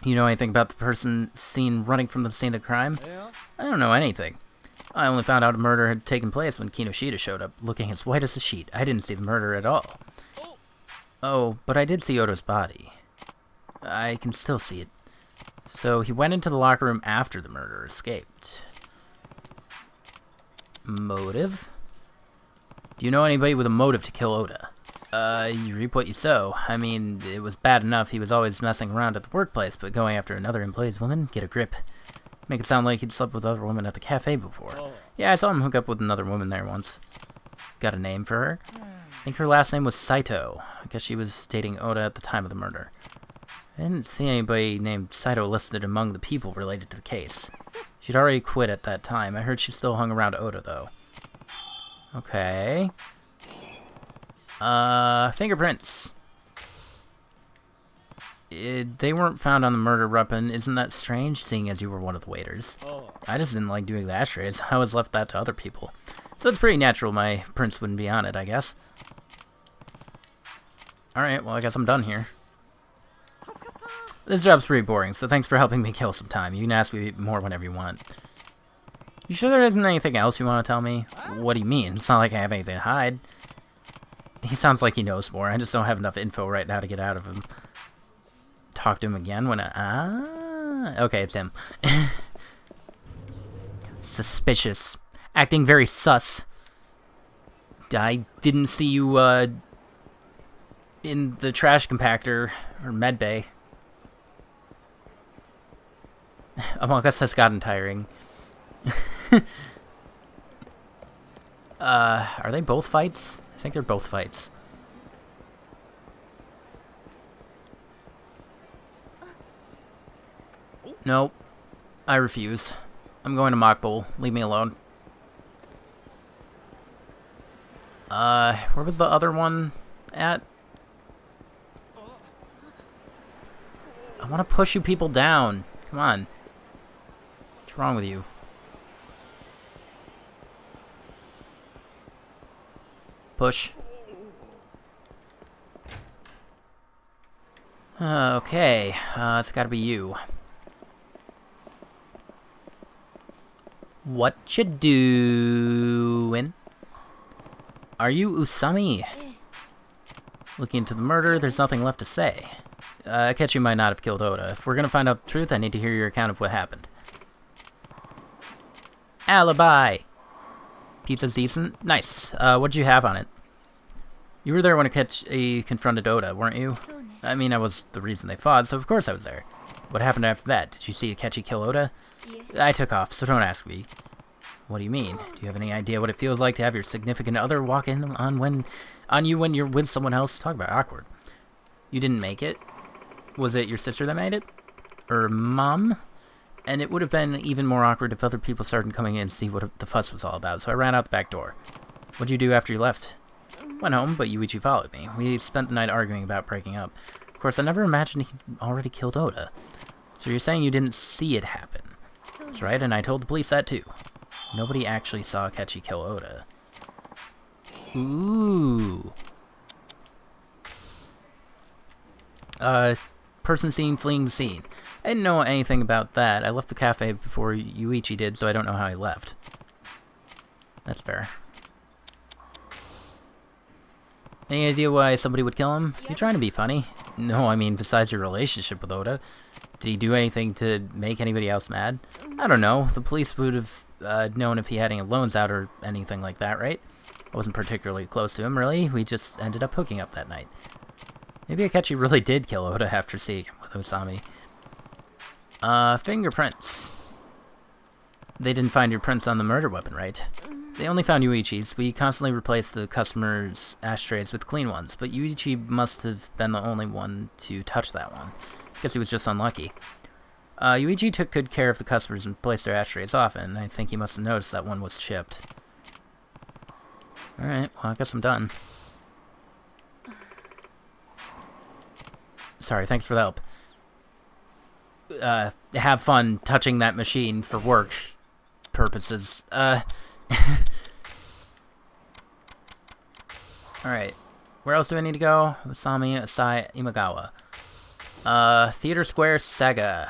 You know anything about the person seen running from the scene of the crime? Yeah. I don't know anything. I only found out a murder had taken place when Kinoshita showed up, looking as white as a sheet. I didn't see the murder at all. Oh, but I did see Oto's body. I can still see it. So he went into the locker room after the murder escaped. Motive? Do you know anybody with a motive to kill Ota? You reap what you sow. I mean, it was bad enough he was always messing around at the workplace, but going after another employee's woman? Get a grip. Make it sound like he'd slept with other women at the cafe before. Yeah, I saw him hook up with another woman there once. Got a name for her? I think her last name was Saito. I guess she was dating Ota at the time of the murder. I didn't see anybody named Saito listed among the people related to the case. She'd already quit at that time. I heard she still hung around Ota, though. Okay. Fingerprints. They weren't found on the murder weapon. Isn't that strange, seeing as you were one of the waiters? I just didn't like doing the ashtrays. I always left that to other people. So it's pretty natural my prints wouldn't be on it, I guess. Alright, well, I guess I'm done here. This job's pretty boring, so thanks for helping me kill some time. You can ask me more whenever you want. You sure there isn't anything else you want to tell me? What do you mean? It's not like I have anything to hide. He sounds like he knows more. I just don't have enough info right now to get out of him. Talk to him again when I... okay, it's him. Suspicious. Acting very sus. I didn't see you, in the trash compactor, or medbay. Among Us has gotten tiring. Are they both fights? I think they're both fights. Nope. I refuse. I'm going to Mock Bowl. Leave me alone. Where was the other one at? I want to push you people down. Come on. What's wrong with you? Push. Okay, it's gotta be you. What you doing? Are you Usami? Looking into the murder, there's nothing left to say. Akechi might not have killed Oda. If we're gonna find out the truth, I need to hear your account of what happened. Alibi! Pizza's decent? Nice. What'd you have on it? You were there when Akechi confronted Oda, weren't you? I mean, I was the reason they fought, so of course I was there. What happened after that? Did you see Akechi kill Oda? I took off, so don't ask me. What do you mean? Do you have any idea what it feels like to have your significant other walk in on you when you're with someone else? Talk about awkward. You didn't make it? Was it your sister that made it? Or mom? And it would have been even more awkward if other people started coming in and see what the fuss was all about, so I ran out the back door. What'd you do after you left? Went home, but Yuichi followed me. We spent the night arguing about breaking up. Of course, I never imagined he'd already killed Oda. So you're saying you didn't see it happen? That's right, and I told the police that too. Nobody actually saw Akechi kill Oda. Ooh. Person seen fleeing the scene. I didn't know anything about that. I left the cafe before Yuichi did, so I don't know how he left. That's fair. Any idea why somebody would kill him? You're trying to be funny. No, I mean, besides your relationship with Oda. Did he do anything to make anybody else mad? I don't know. The police would have known if he had any loans out or anything like that, right? I wasn't particularly close to him, really. We just ended up hooking up that night. Maybe Akechi really did kill Oda after seeing him with Usami. Fingerprints. They didn't find your prints on the murder weapon, right? They only found Yuichi's. We constantly replaced the customers' ashtrays with clean ones, but Yuichi must have been the only one to touch that one. Guess he was just unlucky. Yuichi took good care of the customers and placed their ashtrays often. I think he must have noticed that one was chipped. Alright, well, I guess I'm done. Sorry, thanks for the help. Have fun touching that machine for work purposes. Alright. Where else do I need to go? Usami, Asai, Imagawa. Theater Square, Sega.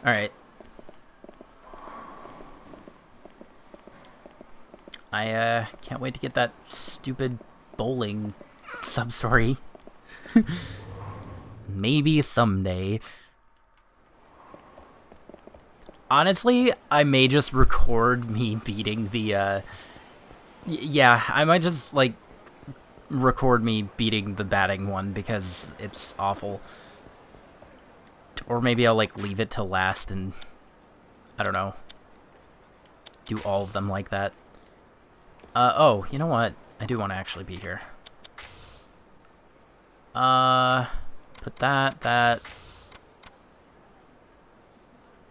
Alright. I, can't wait to get that stupid bowling sub-story. Maybe someday. Honestly, I may just record me beating the, yeah, I might just, like, record me beating the batting one because it's awful. Or maybe I'll, like, leave it till last and, I don't know, do all of them like that. Oh, you know what? I do want to actually be here. Put that. I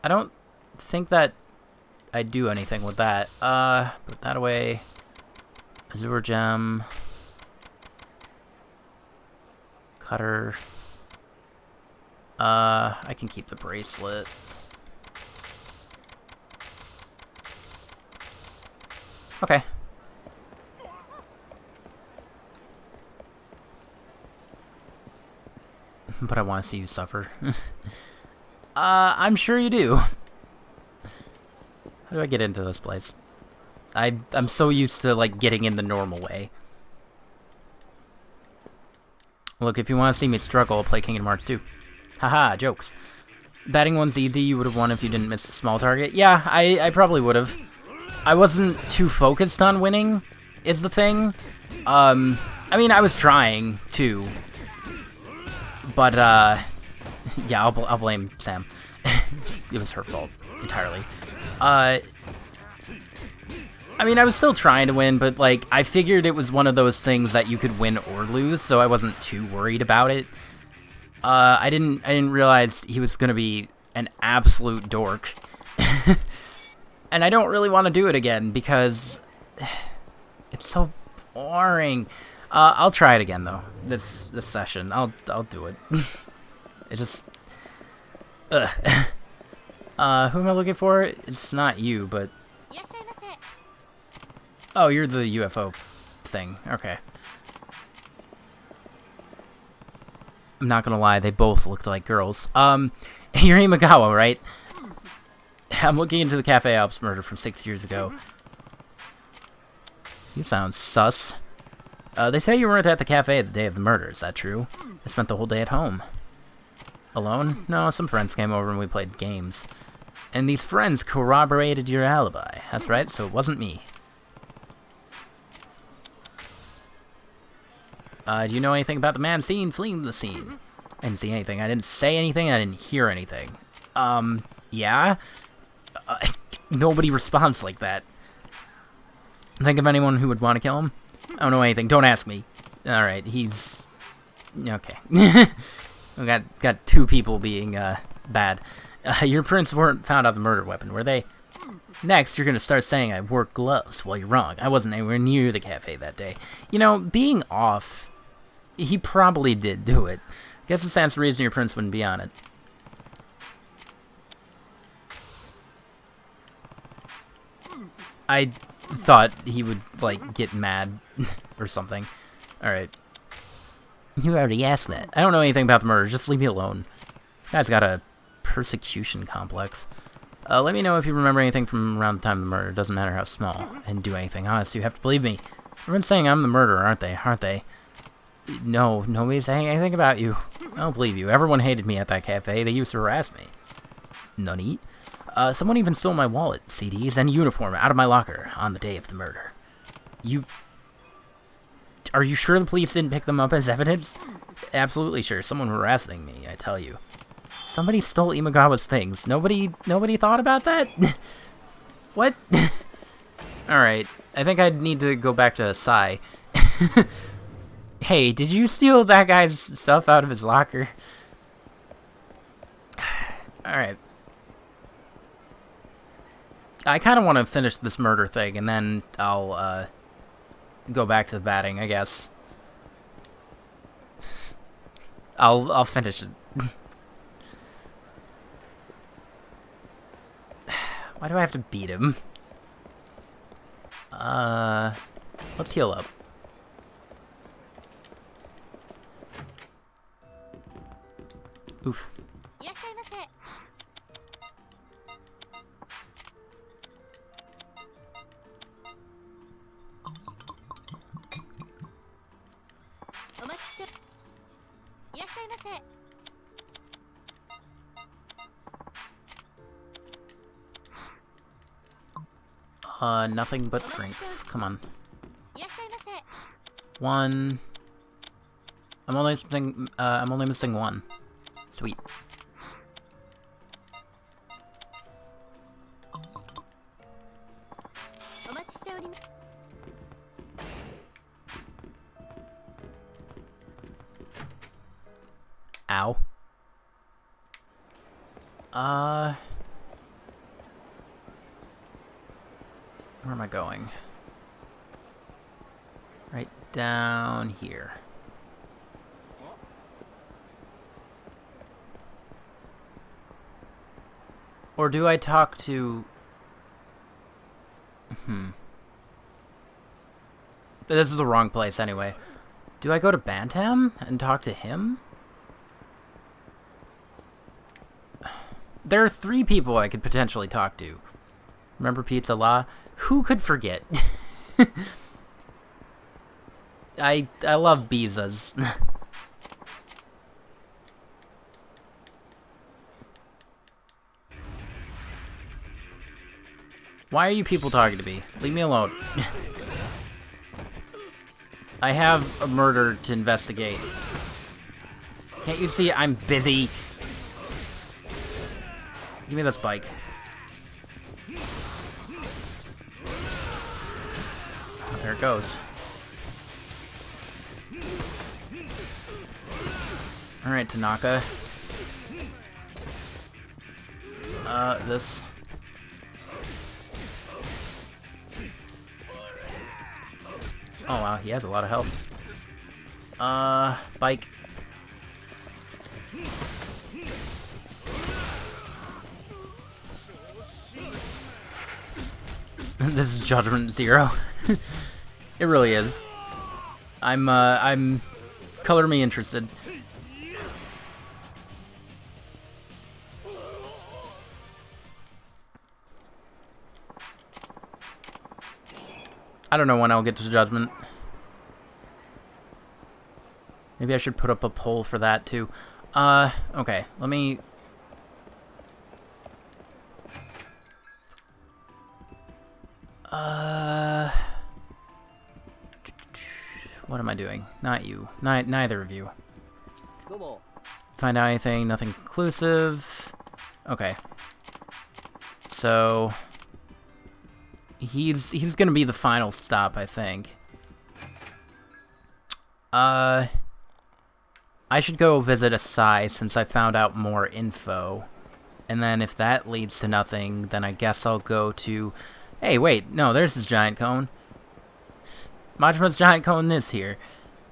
don't think that I do anything with that. Put that away. Azure gem. Cutter. I can keep the bracelet. Okay. But I want to see you suffer. I'm sure you do. How do I get into this place? I'm so used to, like, getting in the normal way. Look, if you want to see me struggle, I'll play Kingdom Hearts 2. Haha, jokes. Batting one's easy, you would have won if you didn't miss a small target. Yeah, I probably would have. I wasn't too focused on winning, is the thing. I mean, I was trying, too. But, yeah, I'll blame Sam. It was her fault, entirely. I mean, I was still trying to win, but, like, I figured it was one of those things that you could win or lose, so I wasn't too worried about it. I didn't realize he was gonna be an absolute dork. And I don't really want to do it again, because it's so boring. I'll try it again, though, this session. I'll do it. It just... Ugh. Who am I looking for? It's not you, but... Oh, you're the UFO thing. Okay. I'm not gonna lie, they both looked like girls. You're Imagawa, right? I'm looking into the Cafe Alps murder from 6 years ago. You sound sus. They say you weren't at the cafe the day of the murder, is that true? I spent the whole day at home. Alone? No, some friends came over and we played games. And these friends corroborated your alibi. That's right, so it wasn't me. Do you know anything about the man seen fleeing the scene? I didn't see anything. I didn't say anything. I didn't hear anything. Yeah? Nobody responds like that. Think of anyone who would want to kill him? I don't know anything. Don't ask me. Alright, he's... Okay. We got two people being, bad. Your prints weren't found on the murder weapon, were they? Next, you're gonna start saying I wore gloves. Well, you're wrong. I wasn't anywhere near the cafe that day. You know, being off, he probably did do it. Guess it stands to reason your prints wouldn't be on it. I thought he would, like, get mad or something. Alright. You already asked that. I don't know anything about the murder. Just leave me alone. This guy's got a persecution complex. Let me know if you remember anything from around the time of the murder. It doesn't matter how small. I didn't do anything. Honest, you have to believe me. Everyone's saying I'm the murderer, aren't they? Aren't they? No, nobody's saying anything about you. I don't believe you. Everyone hated me at that cafe. They used to harass me. Nunny. Someone even stole my wallet, CDs, and uniform out of my locker on the day of the murder. You... Are you sure the police didn't pick them up as evidence? Absolutely sure. Someone harassing me, I tell you. Somebody stole Imagawa's things. Nobody thought about that? What? Alright. I think I'd need to go back to Sai. Hey, did you steal that guy's stuff out of his locker? Alright. I kind of want to finish this murder thing, and then I'll, go back to the batting, I guess. I'll finish it. Why do I have to beat him? Let's heal up. Oof. Nothing but drinks. Come on. One. I'm only missing one. Sweet. Ow. Where am I going? Right down here. Or do I talk to... This is the wrong place anyway. Do I go to Bantam and talk to him? There are 3 people I could potentially talk to. Remember Pizza La? Who could forget? I love Bizas. Why are you people talking to me? Leave me alone. I have a murder to investigate. Can't you see I'm busy? Give me this bike. Oh, there it goes. Alright, Tanaka. This. Oh wow, he has a lot of health. Bike. This is Judgment Zero. It really is. I'm color me interested. I don't know when I'll get to Judgment. Maybe I should put up a poll for that too. Okay, let me... What am I doing? Not you. Neither of you. Find out anything, nothing conclusive. Okay. So... He's gonna be the final stop, I think. I should go visit Asai since I found out more info. And then if that leads to nothing, then I guess I'll go to... Hey, wait, no, there's his giant cone. Majima's giant cone is here.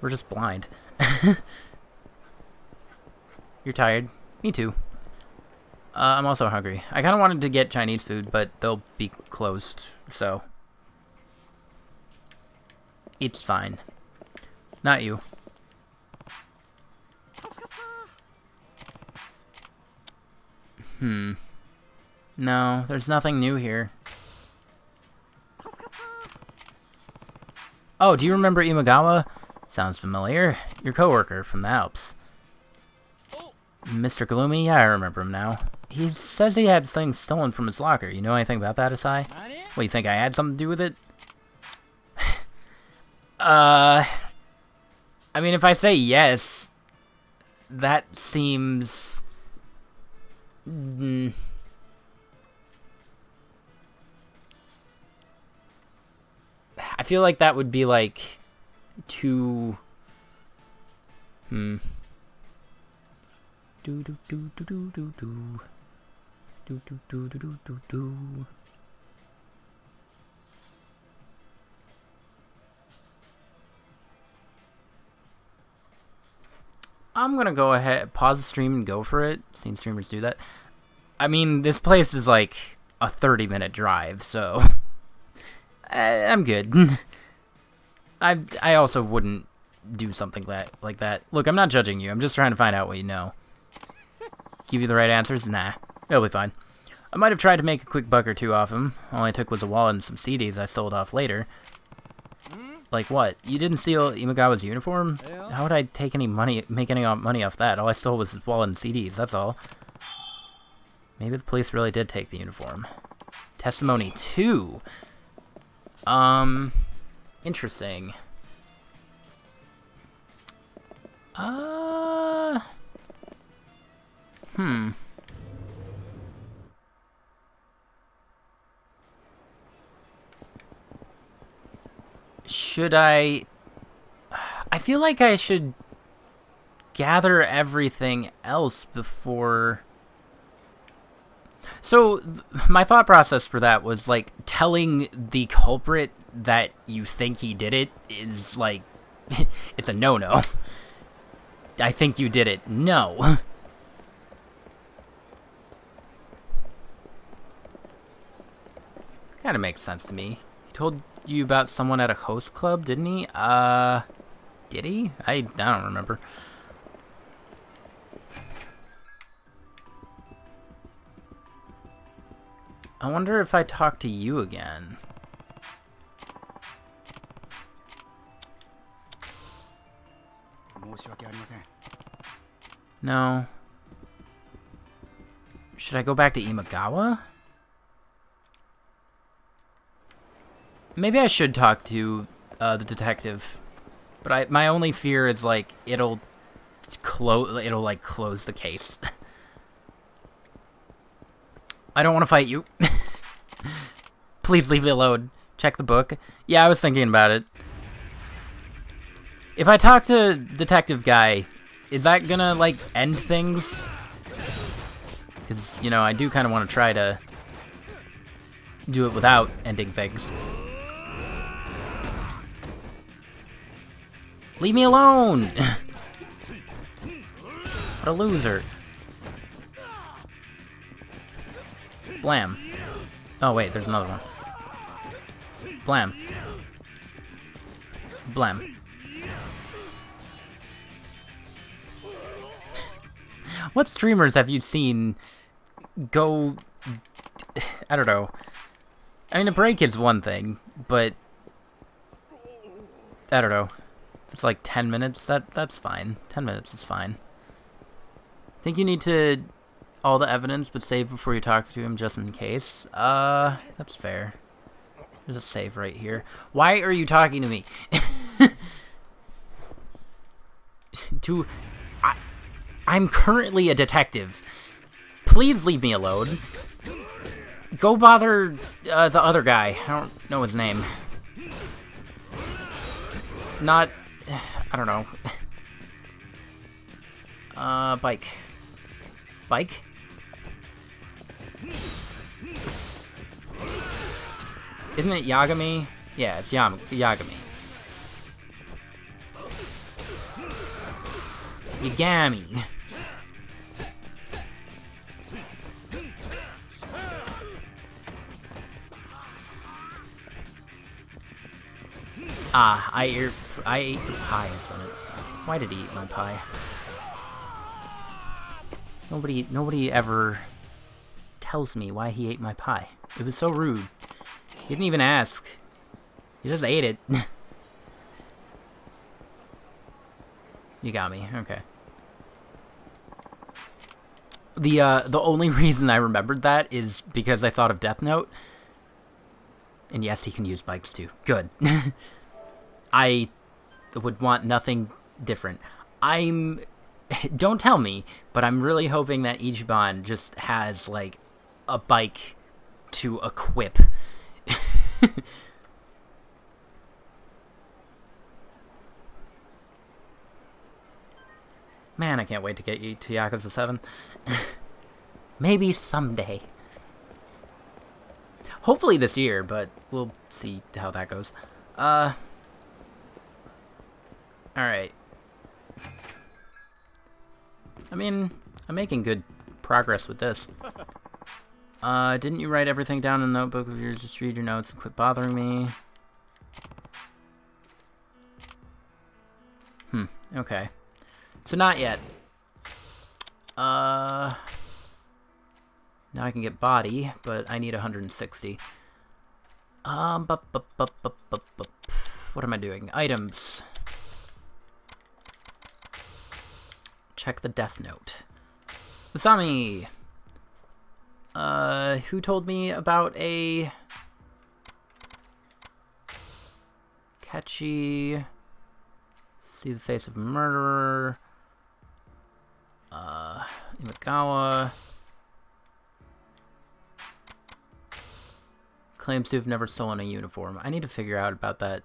We're just blind. You're tired? Me too. I'm also hungry. I kind of wanted to get Chinese food, but they'll be closed, so... It's fine. Not you. No, there's nothing new here. Oh, do you remember Imagawa? Sounds familiar. Your coworker from the Alps. Mr. Gloomy? Yeah, I remember him now. He says he had things stolen from his locker. You know anything about that, Asai? What, you think I had something to do with it? I mean, if I say yes, that seems... I feel like that would be, like, too... Do do do do do do do. Do do do do do do do. I'm gonna go ahead, pause the stream and go for it. Seen streamers do that. I mean, this place is like a 30-minute drive, so I'm good. I also wouldn't do something like that. Look, I'm not judging you. I'm just trying to find out what you know. Give you the right answers? Nah, it'll be fine. I might have tried to make a quick buck or two off him. All I took was a wallet and some CDs I sold off later. Like what? You didn't steal Imagawa's uniform? How would I take any money, make any money off that? All I stole was his wallet and CDs, that's all. Maybe the police really did take the uniform. Testimony 2. Interesting. Should I feel like I should gather everything else before... So, my thought process for that was, like, telling the culprit that you think he did it is, like, it's a no-no. I think you did it. No. Kind of makes sense to me. He told you about someone at a host club, didn't he? Did he? I don't remember. I wonder if I talk to you again. No. Should I go back to Imagawa? Maybe I should talk to the detective, but my only fear is like it'll like close the case. I don't want to fight you. Please leave me alone. Check the book. Yeah, I was thinking about it. If I talk to detective guy, is that gonna like end things? Because you know I do kind of want to try to do it without ending things. Leave me alone! What a loser. Blam. Oh wait, there's another one. Blam. Blam. What streamers have you seen go... I don't know. I mean, a break is one thing, but... I don't know. If it's like 10 minutes, that's fine. 10 minutes is fine. I think you need to... all the evidence, but save before you talk to him just in case. That's fair. There's a save right here. Why are you talking to me? I'm currently a detective. Please leave me alone. Go bother the other guy. I don't know his name. Not... I don't know. Bike. Bike? Isn't it Yagami? Yeah, it's Yagami. Yagami. Ah, I ate the pies on it. Why did he eat my pie? Nobody ever tells me why he ate my pie. It was so rude. He didn't even ask. He just ate it. You got me. Okay. The only reason I remembered that is because I thought of Death Note. And yes, he can use bikes too. Good. I would want nothing different. Don't tell me, but I'm really hoping that Ichiban just has, like, a bike to equip. Man, I can't wait to get you to Yakuza 7. Maybe someday. Hopefully this year, but we'll see how that goes. Alright. I mean, I'm making good progress with this. Didn't you write everything down in the notebook of yours? Just read your notes and quit bothering me. Okay. So not yet. Now I can get body, but I need 160. What am I doing? Items. Check the Death Note. Usami! Who told me about a... catchy... see the face of a murderer... Imagawa... claims to have never stolen a uniform. I need to figure out about that.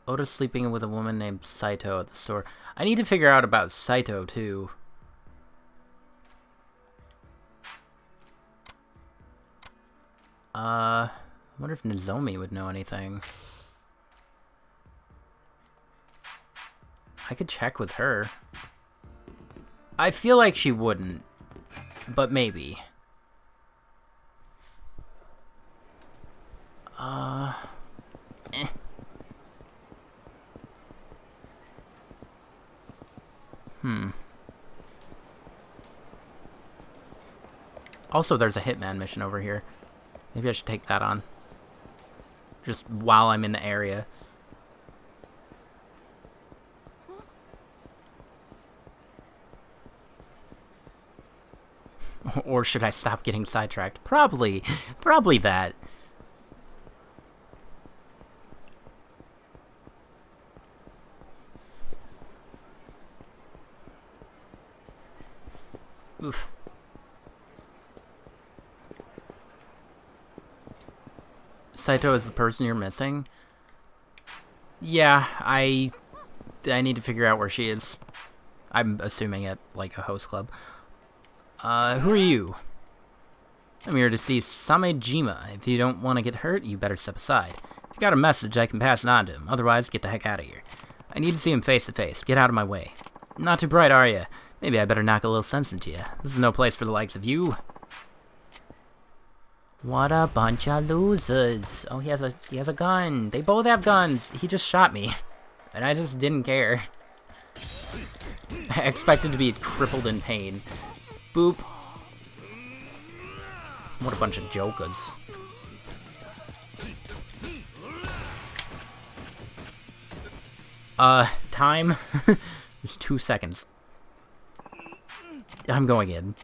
Oda's sleeping with a woman named Saito at the store. I need to figure out about Saito, too. I wonder if Nozomi would know anything. I could check with her. I feel like she wouldn't, but maybe. Also, there's a Hitman mission over here. Maybe I should take that on. Just while I'm in the area. Or should I stop getting sidetracked? Probably that. Oof. Saito is the person you're missing? Yeah, I need to figure out where she is. I'm assuming at, like, a host club. Who are you? I'm here to see Samejima. If you don't want to get hurt, you better step aside. If you got a message, I can pass it on to him. Otherwise, get the heck out of here. I need to see him face to face. Get out of my way. Not too bright, are you? Maybe I better knock a little sense into you. This is no place for the likes of you. What a bunch of losers. Oh, he has a gun. They both have guns. He just shot me. And I just didn't care. I expected to be crippled in pain. Boop. What a bunch of jokers. Time? 2 seconds. I'm going in.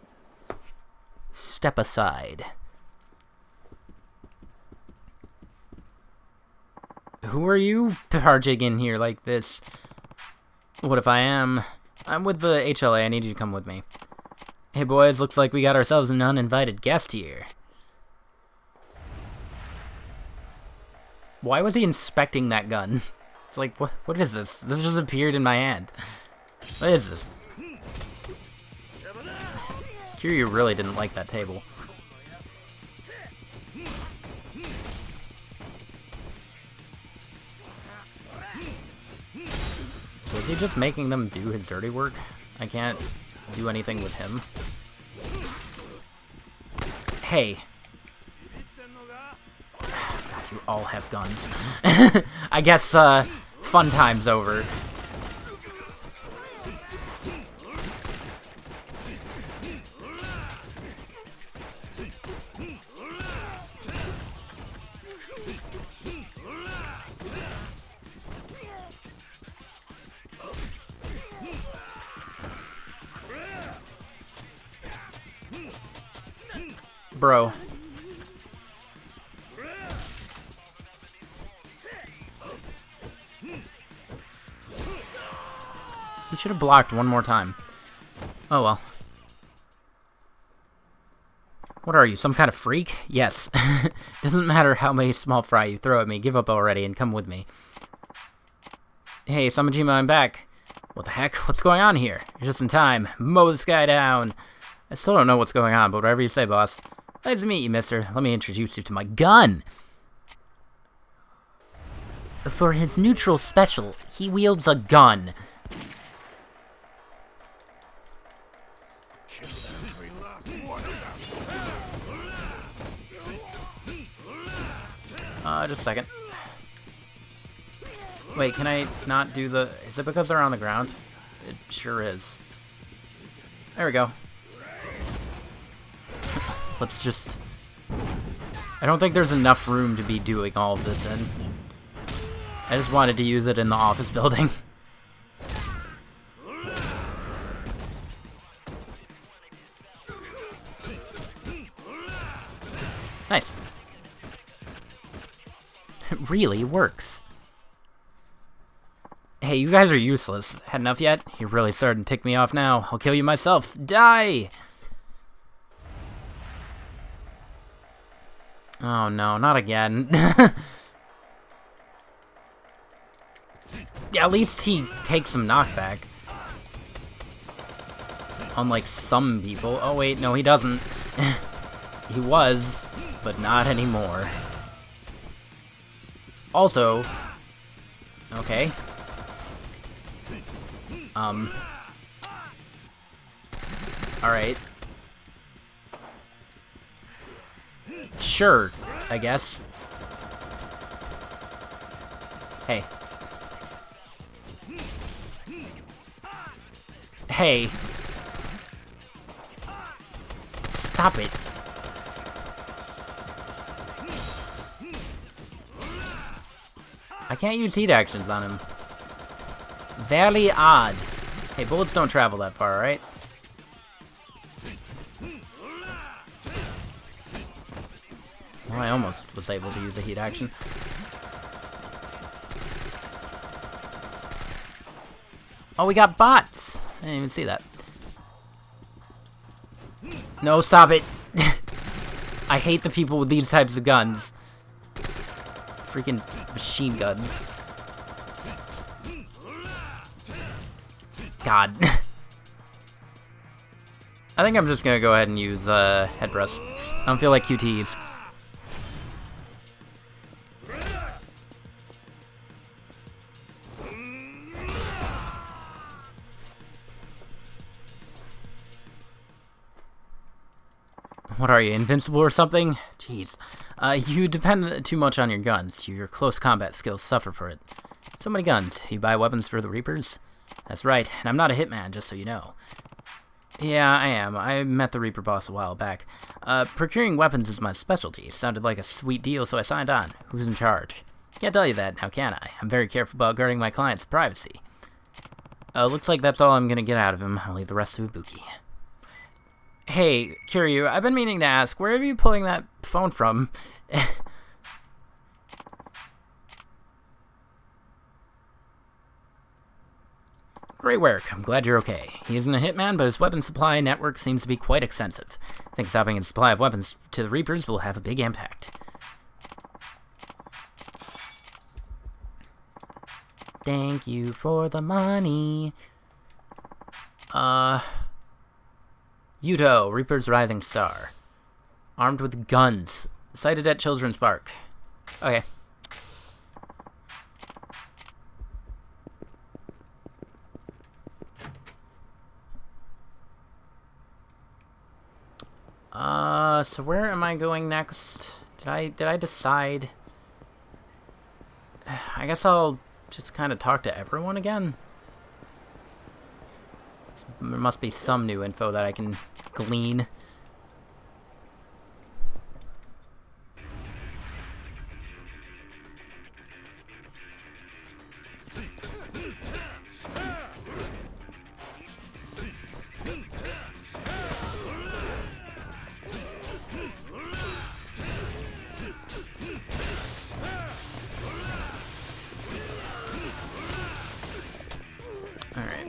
Step aside. Who are you barging in here like this? What if I am? I'm with the HLA. I need you to come with me. Hey boys, looks like we got ourselves an uninvited guest here. Why was he inspecting that gun? It's like, what is this? This just appeared in my hand. What is this? Kiryu really didn't like that table. So is he just making them do his dirty work? I can't do anything with him. Hey. God, you all have guns. I guess, fun time's over. Bro. He should have blocked one more time. Oh well. What are you, some kind of freak? Yes. Doesn't matter how many small fry you throw at me, give up already and come with me. Hey, Samajima, I'm back. What the heck? What's going on here? You're just in time. Mow this guy down. I still don't know what's going on, but whatever you say, boss. Nice to meet you, mister. Let me introduce you to my gun. For his neutral special, he wields a gun. Just a second. Wait, can I not do the... Is it because they're on the ground? It sure is. There we go. Let's just... I don't think there's enough room to be doing all of this in. I just wanted to use it in the office building. Nice. It really works. Hey, you guys are useless. Had enough yet? You're really starting to tick me off now. I'll kill you myself. Die! Oh no, not again. Yeah, at least he takes some knockback. Unlike some people. Oh wait, no he doesn't. He was, but not anymore. Also... Okay. Alright. Sure, I guess. Hey. Hey. Stop it. I can't use heat actions on him. Very odd. Hey, bullets don't travel that far, right? Well, I almost was able to use a heat action. Oh, we got bots! I didn't even see that. No, stop it! I hate the people with these types of guns. Freaking machine guns. God. I think I'm just gonna go ahead and use head press. I don't feel like QTs. What are you, invincible or something? Jeez. You depend too much on your guns. Your close combat skills suffer for it. So many guns. You buy weapons for the Reapers? That's right, and I'm not a hitman, just so you know. Yeah, I am. I met the Reaper boss a while back. Procuring weapons is my specialty. Sounded like a sweet deal, so I signed on. Who's in charge? Can't tell you that, now can I? I'm very careful about guarding my client's privacy. Looks like that's all I'm gonna get out of him. I'll leave the rest to Ibuki. Hey, Kiryu, I've been meaning to ask, where are you pulling that phone from? Great work. I'm glad you're okay. He isn't a hitman, but his weapon supply network seems to be quite extensive. I think stopping his supply of weapons to the Reapers will have a big impact. Thank you for the money. Yuto, Reaper's Rising Star. Armed with guns. Sighted at Children's Park. Okay. So where am I going next? Did I decide? I guess I'll just kind of talk to everyone again. There must be some new info that I can glean. Alright.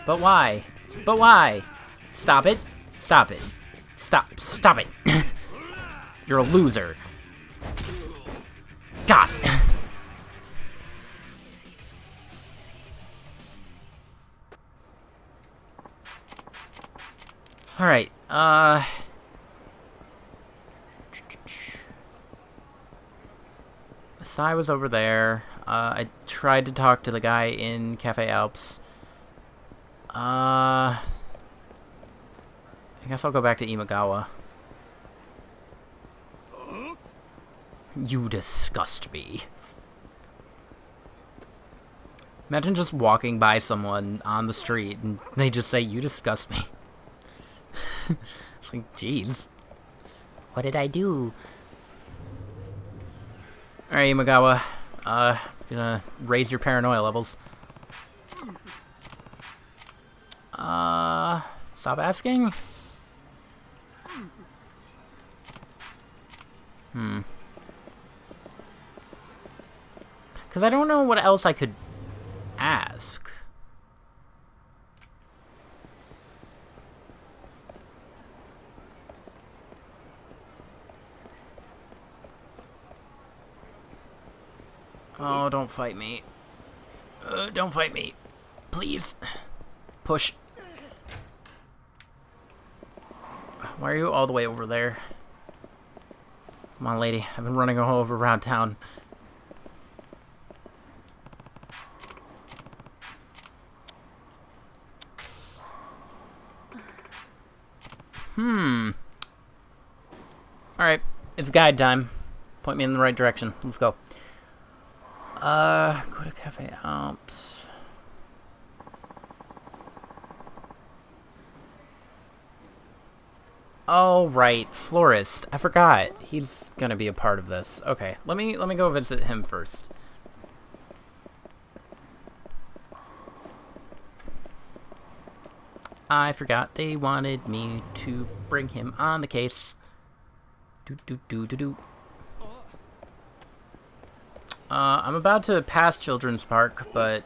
But why? But why? Stop it. Stop it. Stop it. You're a loser. God. Alright, Sai was over there. I tried to talk to the guy in Cafe Alps. I guess I'll go back to Imagawa. You disgust me. Imagine just walking by someone on the street and they just say, "You disgust me." It's like, jeez. What did I do? Alright, Imagawa. Gonna raise your paranoia levels. Stop asking? Because I don't know what else I could ask. Oh, don't fight me. Don't fight me. Please. Push. Why are you all the way over there? Come on, lady. I've been running all over around town. Alright. It's guide time. Point me in the right direction. Let's go. Go to Cafe Alps. Oh, right, Florist. I forgot. He's gonna be a part of this. Okay, let me go visit him first. I forgot they wanted me to bring him on the case. I'm about to pass Children's Park, but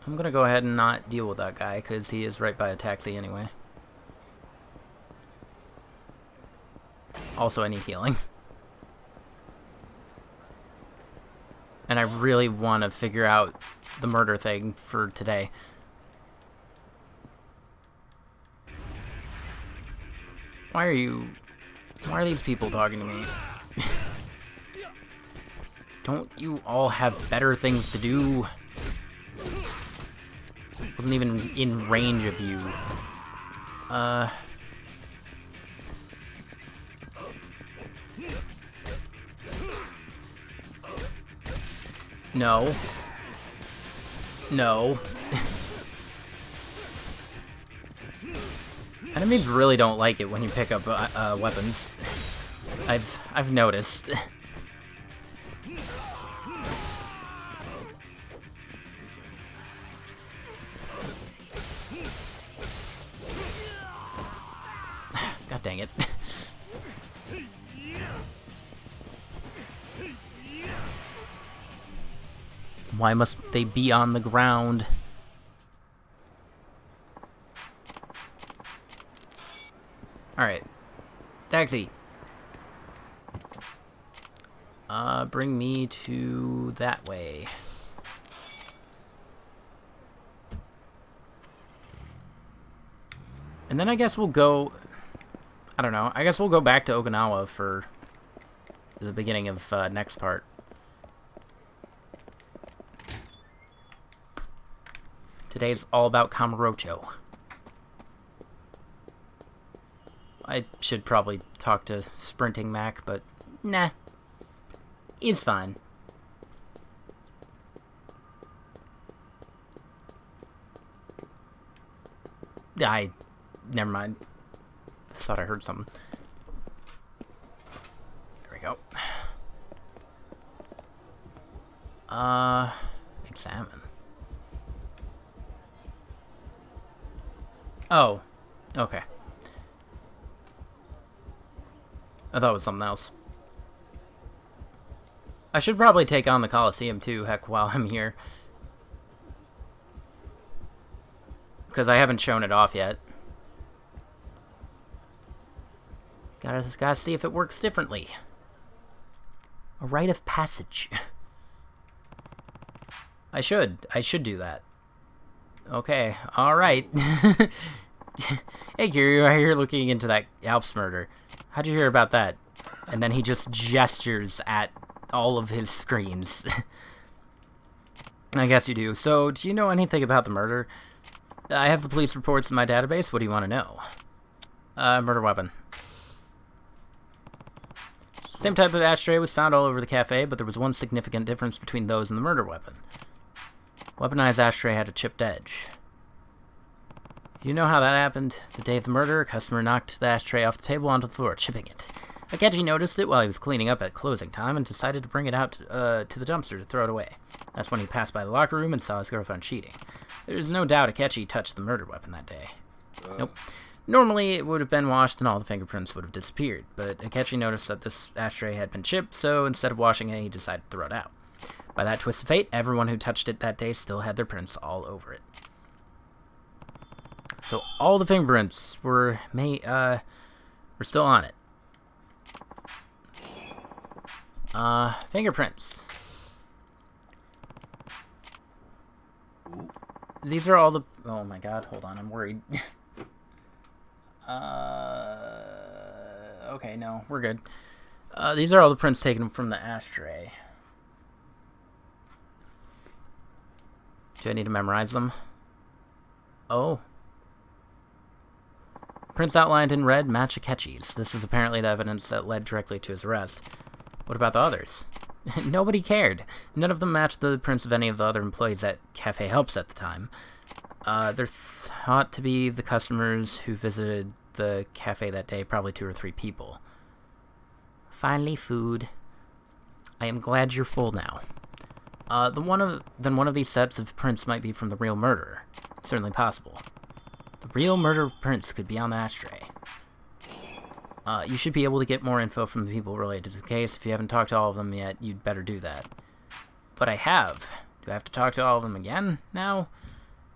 I'm gonna go ahead and not deal with that guy, because he is right by a taxi anyway. Also, I need healing. And I really want to figure out the murder thing for today. Why are these people talking to me? Don't you all have better things to do? Wasn't even in range of you. No. No. Enemies really don't like it when you pick up weapons. I've noticed. God dang it. Why must they be on the ground? Alright. Taxi. Bring me to that way. And then I guess we'll go... I don't know. I guess we'll go back to Okinawa for the beginning of next part. Today's all about Kamurocho. I should probably talk to Sprinting Mac, but nah. He's fine. Never mind. Thought I heard something. There we go. Examine. Oh. Okay. I thought it was something else. I should probably take on the Coliseum too, heck, while I'm here. Because I haven't shown it off yet. Gotta see if it works differently. A rite of passage. I should do that. Okay, alright. Hey, Kiryu, I hear you're looking into that Alps murder. How'd you hear about that? And then he just gestures at all of his screens. I guess you do. So, do you know anything about the murder? I have the police reports in my database. What do you want to know? Murder weapon. Same type of ashtray was found all over the cafe, but there was one significant difference between those and the murder weapon. Weaponized ashtray had a chipped edge. You know how that happened? The day of the murder, a customer knocked the ashtray off the table onto the floor, chipping it. Akechi noticed it while he was cleaning up at closing time and decided to bring it out to the dumpster to throw it away. That's when he passed by the locker room and saw his girlfriend cheating. There's no doubt Akechi touched the murder weapon that day. Nope. Normally, it would have been washed and all the fingerprints would have disappeared, but Akechi noticed that this ashtray had been chipped, so instead of washing it, he decided to throw it out. By that twist of fate, everyone who touched it that day still had their prints all over it. So all the fingerprints were still on it. Fingerprints. These are all the... Oh my god, hold on, I'm worried. Okay, no, we're good. These are all the prints taken from the ashtray. Do I need to memorize them? Oh. Prints outlined in red match Akechi's. This is apparently the evidence that led directly to his arrest. What about the others? Nobody cared. None of them matched the prints of any of the other employees at Cafe Helps at the time. They're thought to be the customers who visited the cafe that day, probably 2 or 3 people. Finally, food. I am glad you're full now. Then one of these sets of prints might be from the real murderer. Certainly possible. The real murder prints could be on the ashtray. You should be able to get more info from the people related to the case. If you haven't talked to all of them yet, you'd better do that. But I have. Do I have to talk to all of them again now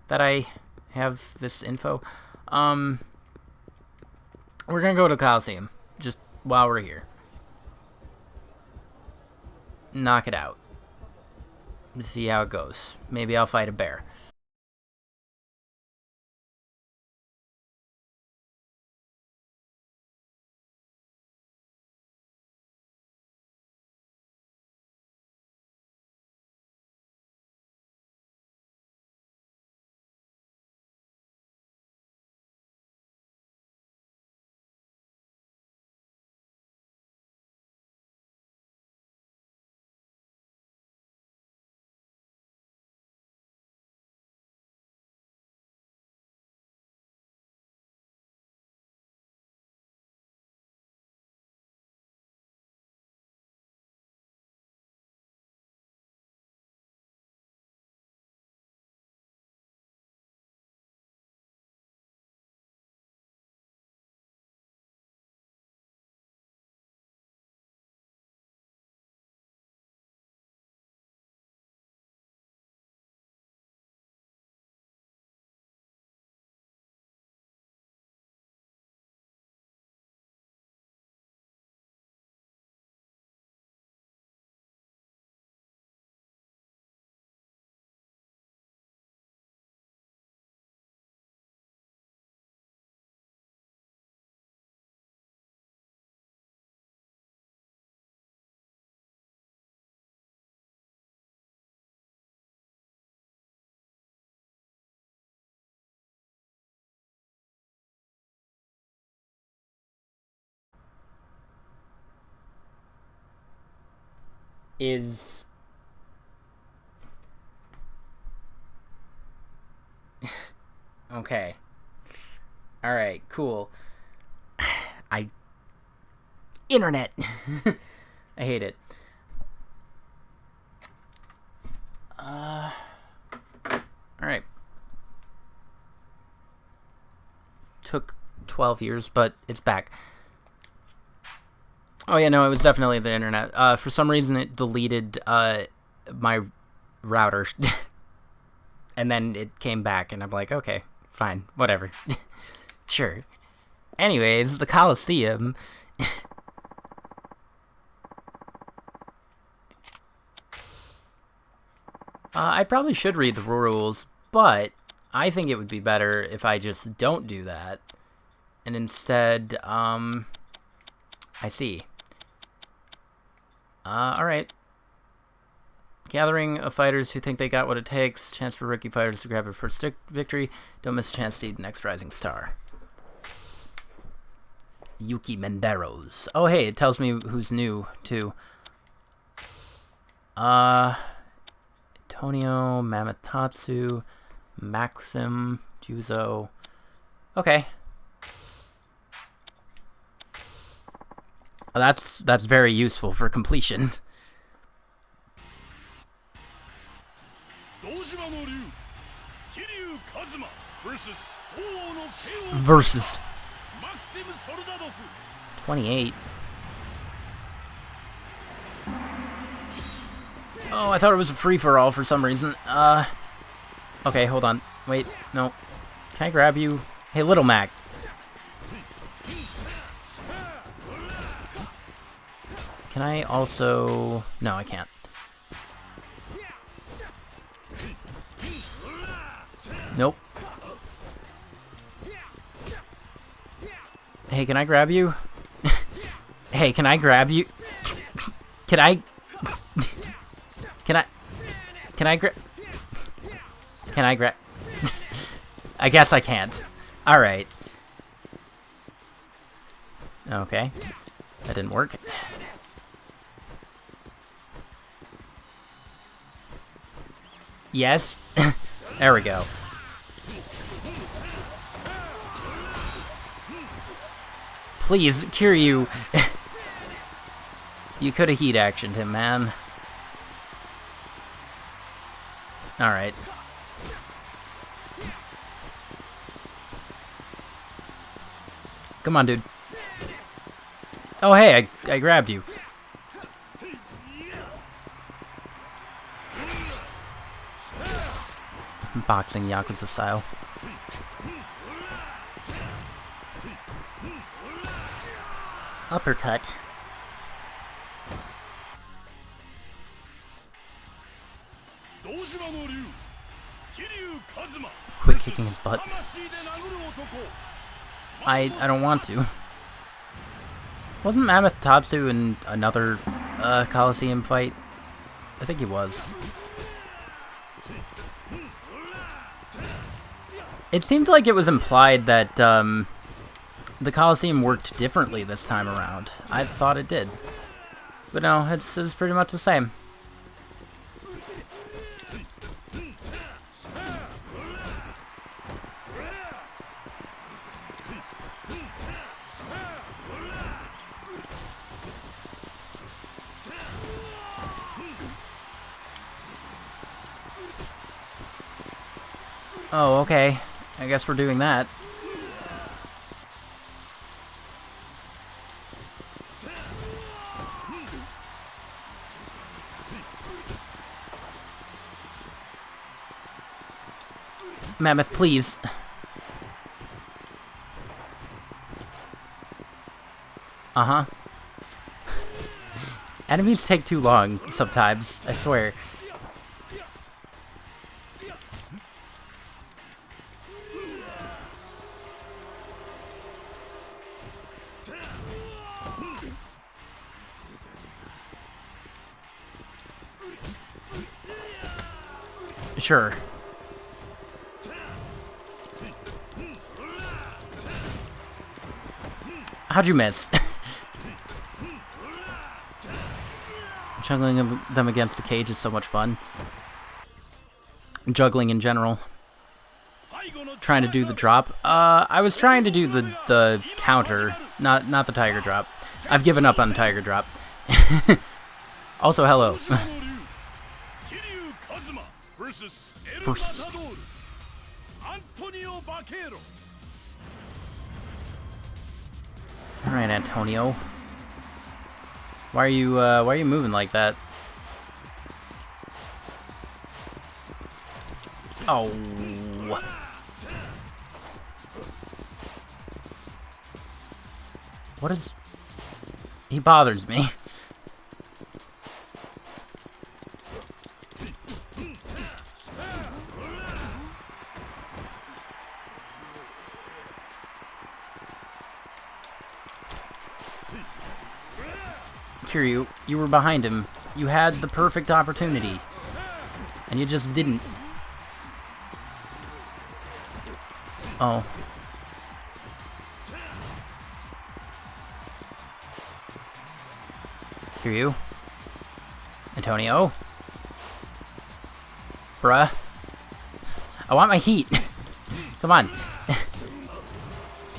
that I have this info? We're gonna go to the Coliseum, just while we're here. Knock it out. See how it goes. Maybe I'll fight a bear. is... Okay. Alright, cool. Internet! I hate it. Alright. Took 12 years, but it's back. Oh yeah, no, it was definitely the internet. For some reason it deleted my router. And then it came back, and I'm like, okay, fine, whatever. Sure. Anyways, the Coliseum. I probably should read the rules, but I think it would be better if I just don't do that. And instead, I see. Alright. Gathering of fighters who think they got what it takes. Chance for rookie fighters to grab their first victory. Don't miss a chance to be the next rising star. Yuki Menderos. Oh, hey, it tells me who's new, too. Antonio, Mamatatsu, Maxim, Juzo. Okay. That's very useful for completion. Versus 28. Oh, I thought it was a free-for-all for some reason. Okay, hold on. Wait, no. Can I grab you? Hey, Little Mac. Can I also... No, I can't. Nope. Hey, can I grab you? Hey, can I grab you? Can I grab... Can I grab... I guess I can't. Alright. Okay. That didn't work. Yes. There we go. Please, Kiryu. You could have heat actioned him, man. Alright. Come on, dude. Oh, hey, I grabbed you. Boxing Yakuza style. Uppercut. Quit kicking his butt. I don't want to. Wasn't Mammoth Tatsu in another Coliseum fight? I think he was. It seemed like it was implied that the Coliseum worked differently this time around. I thought it did. But no, it's pretty much the same. Oh, okay. I guess we're doing that. Mammoth, please. Uh-huh. Enemies take too long sometimes, I swear. Sure. How'd you miss? Juggling them against the cage is so much fun. Juggling in general. Trying to do the drop. I was trying to do the counter, not the tiger drop. I've given up on the tiger drop. Also, hello. All right, Antonio. Why are you moving like that? Oh. What is... He bothers me. Kiryu, you were behind him. You had the perfect opportunity. And you just didn't. Oh. Kiryu. Antonio. Bruh. I want my heat. Come on.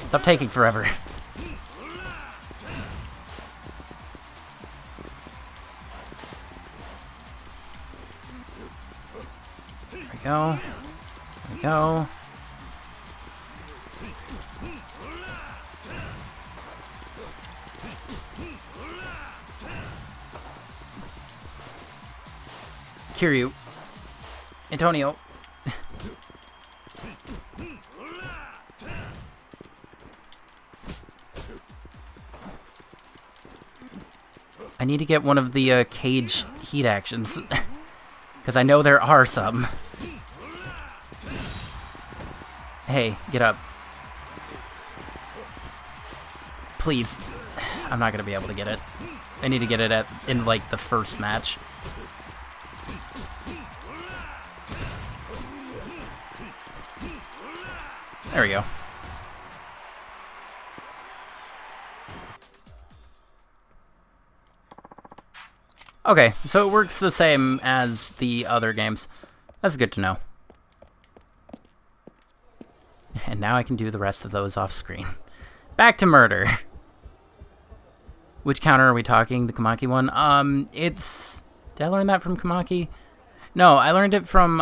Stop taking forever. There we go. There we go. Kiryu. Antonio. I need to get one of the cage heat actions. Because I know there are some. Hey, get up. Please. I'm not going to be able to get it. I need to get it in like the first match. There we go. Okay, so it works the same as the other games. That's good to know. And now I can do the rest of those off screen. Back to murder. Which counter are we talking? The Kamaki one? It's... Did I learn that from Kamaki? No, I learned it from,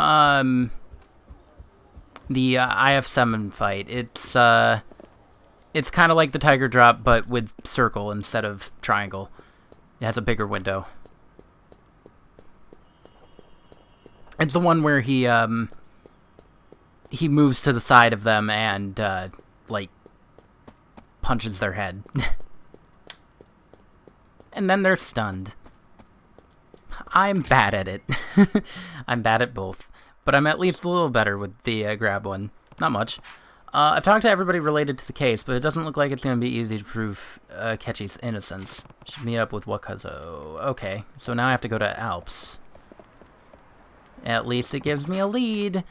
the IF7 fight. It's kind of like the Tiger Drop, but with circle instead of triangle. It has a bigger window. It's the one where he moves to the side of them and, like, punches their head. And then they're stunned. I'm bad at it. I'm bad at both. But I'm at least a little better with the grab one. Not much. I've talked to everybody related to the case, but it doesn't look like it's going to be easy to prove Ketchi's innocence. Should meet up with Wakazo. Okay, so now I have to go to Alps. At least it gives me a lead.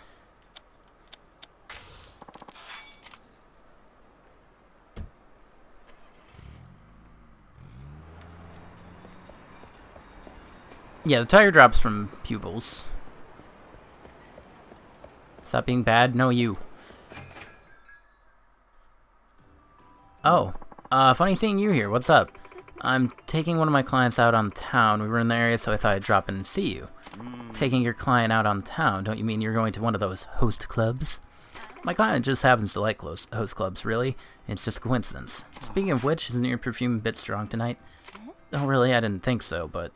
Yeah, the tiger drops from pupils. Stop being bad. No, you. Oh. Funny seeing you here. What's up? I'm taking one of my clients out on town. We were in the area, so I thought I'd drop in and see you. Taking your client out on town? Don't you mean you're going to one of those host clubs? My client just happens to like host clubs, really. It's just a coincidence. Speaking of which, isn't your perfume a bit strong tonight? Oh, really? I didn't think so, but...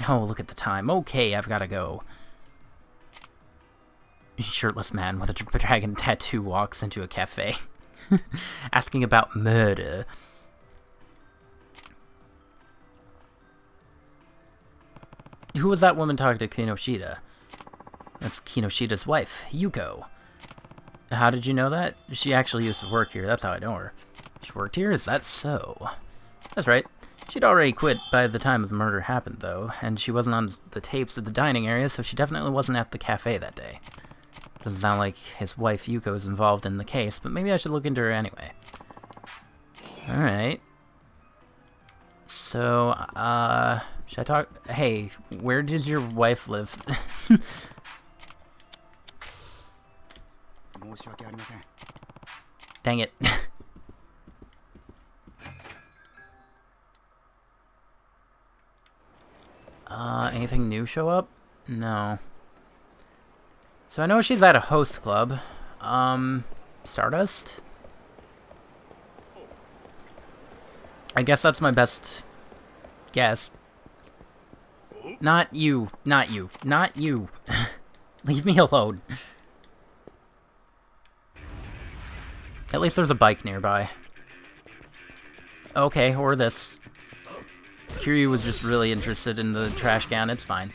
Oh, look at the time. Okay, I've gotta go. Shirtless man with a dragon tattoo walks into a cafe. Asking about murder. Who was that woman talking to Kinoshita? That's Kinoshida's wife, Yuko. How did you know that? She actually used to work here, that's how I know her. She worked here? Is that so? That's right. She'd already quit by the time the murder happened, though, and she wasn't on the tapes of the dining area, so she definitely wasn't at the cafe that day. Doesn't sound like his wife Yuko is involved in the case, but maybe I should look into her anyway. Alright. So, Should I talk? Hey, where does your wife live? Dang it. Anything new show up? No. So I know she's at a host club. Stardust? I guess that's my best guess. Not you. Not you. Not you. Leave me alone. At least there's a bike nearby. Okay, or this. Kiryu was just really interested in the trash can. It's fine.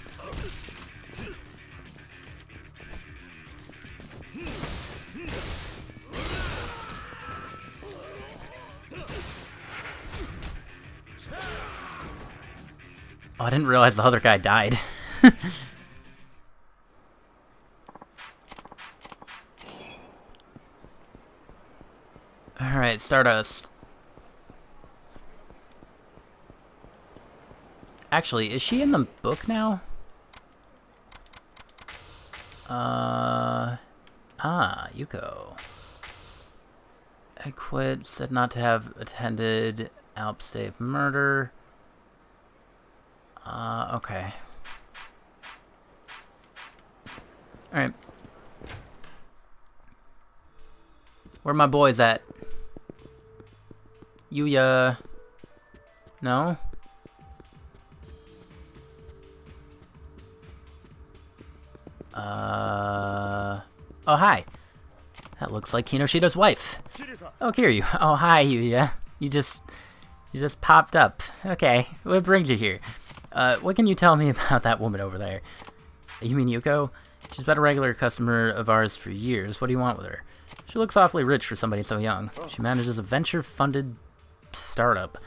Oh, I didn't realize the other guy died. Alright, Stardust. Actually, is she in the book now? Yuko. I quit, said not to have attended Alps Day of Murder. Okay. Alright. Where my boys at? Yuya. No? Oh, hi. That looks like Kinoshida's wife. Oh, Kiryu. Oh, hi, Yuya. You just popped up. Okay, what brings you here? What can you tell me about that woman over there? You mean Yuko? She's been a regular customer of ours for years. What do you want with her? She looks awfully rich for somebody so young. She manages a venture-funded startup.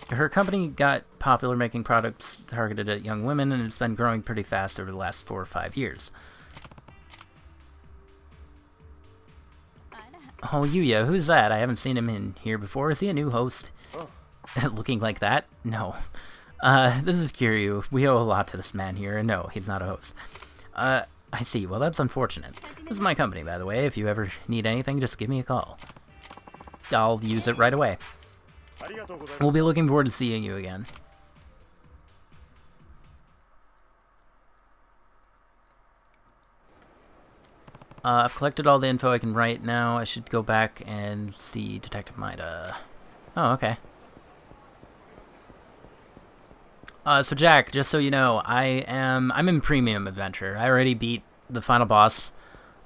Her company got popular making products targeted at young women, and it's been growing pretty fast over the last 4 or 5 years. Oh, Yuya, who's that? I haven't seen him in here before. Is he a new host? Looking like that? No. This is Kiryu. We owe a lot to this man here, and no, he's not a host. I see. Well, that's unfortunate. This is my company, by the way. If you ever need anything, just give me a call. I'll use it right away. We'll be looking forward to seeing you again. I've collected all the info I can write now. I should go back and see Detective Maida. Oh, okay. So Jack, just so you know, I'm in Premium Adventure. I already beat the final boss.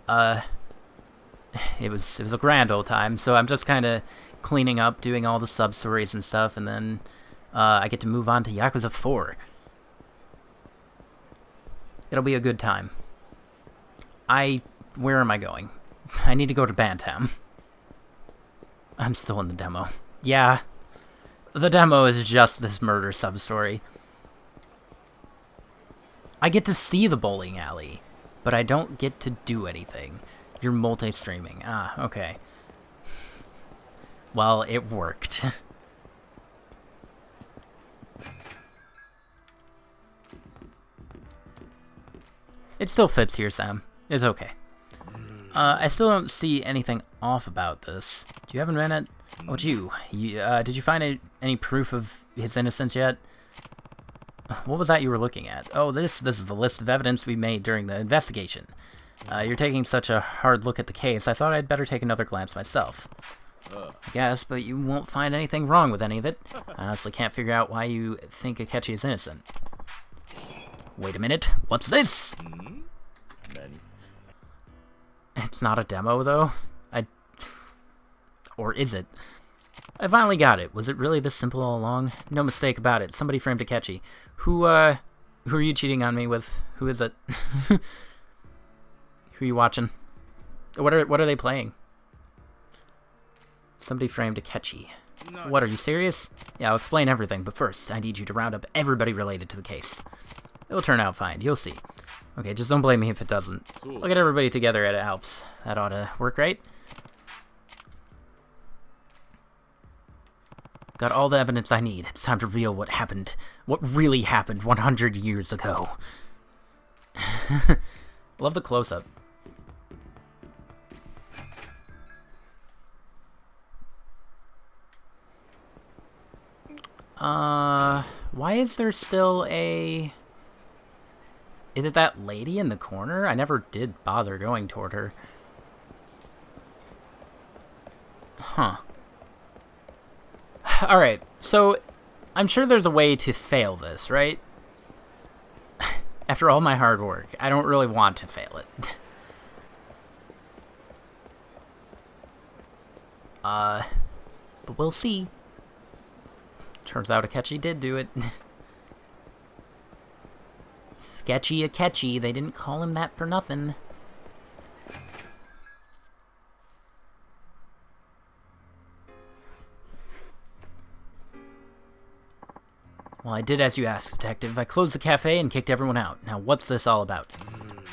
It was a grand old time, so I'm just kind of cleaning up, doing all the sub-stories and stuff, and then I get to move on to Yakuza 4. It'll be a good time. Where am I going? I need to go to Bantam. I'm still in the demo. Yeah. The demo is just this murder sub-story. I get to see the bowling alley, but I don't get to do anything. You're multi-streaming. Ah, okay. Well, it worked. It still fits here, Sam. It's okay. I still don't see anything off about this. Do you have a minute? Oh, did you find any proof of his innocence yet? What was that you were looking at? Oh, this is the list of evidence we made during the investigation. You're taking such a hard look at the case, I thought I'd better take another glance myself. I guess, but you won't find anything wrong with any of it. I honestly can't figure out why you think Akechi is innocent. Wait a minute, what's this? It's not a demo, though. Or is it? I finally got it. Was it really this simple all along? No mistake about it. Somebody framed Akechi. Who are you cheating on me with? Who is it? Who are you watching? What are they playing? Somebody framed Akechi. No. What, are you serious? Yeah, I'll explain everything, but first, I need you to round up everybody related to the case. It'll turn out fine. You'll see. Okay, just don't blame me if it doesn't. Look at everybody together at Alps. That ought to work, right? Got all the evidence I need. It's time to reveal what happened. What really happened 100 years ago. Love the close-up. Why is there still a... Is it that lady in the corner? I never did bother going toward her. Huh. Alright, so I'm sure there's a way to fail this, right? After all my hard work, I don't really want to fail it. But we'll see. Turns out Akechi did do it. Sketchy Akechi, they didn't call him that for nothing. Well, I did as you asked, Detective. I closed the cafe and kicked everyone out. Now, what's this all about?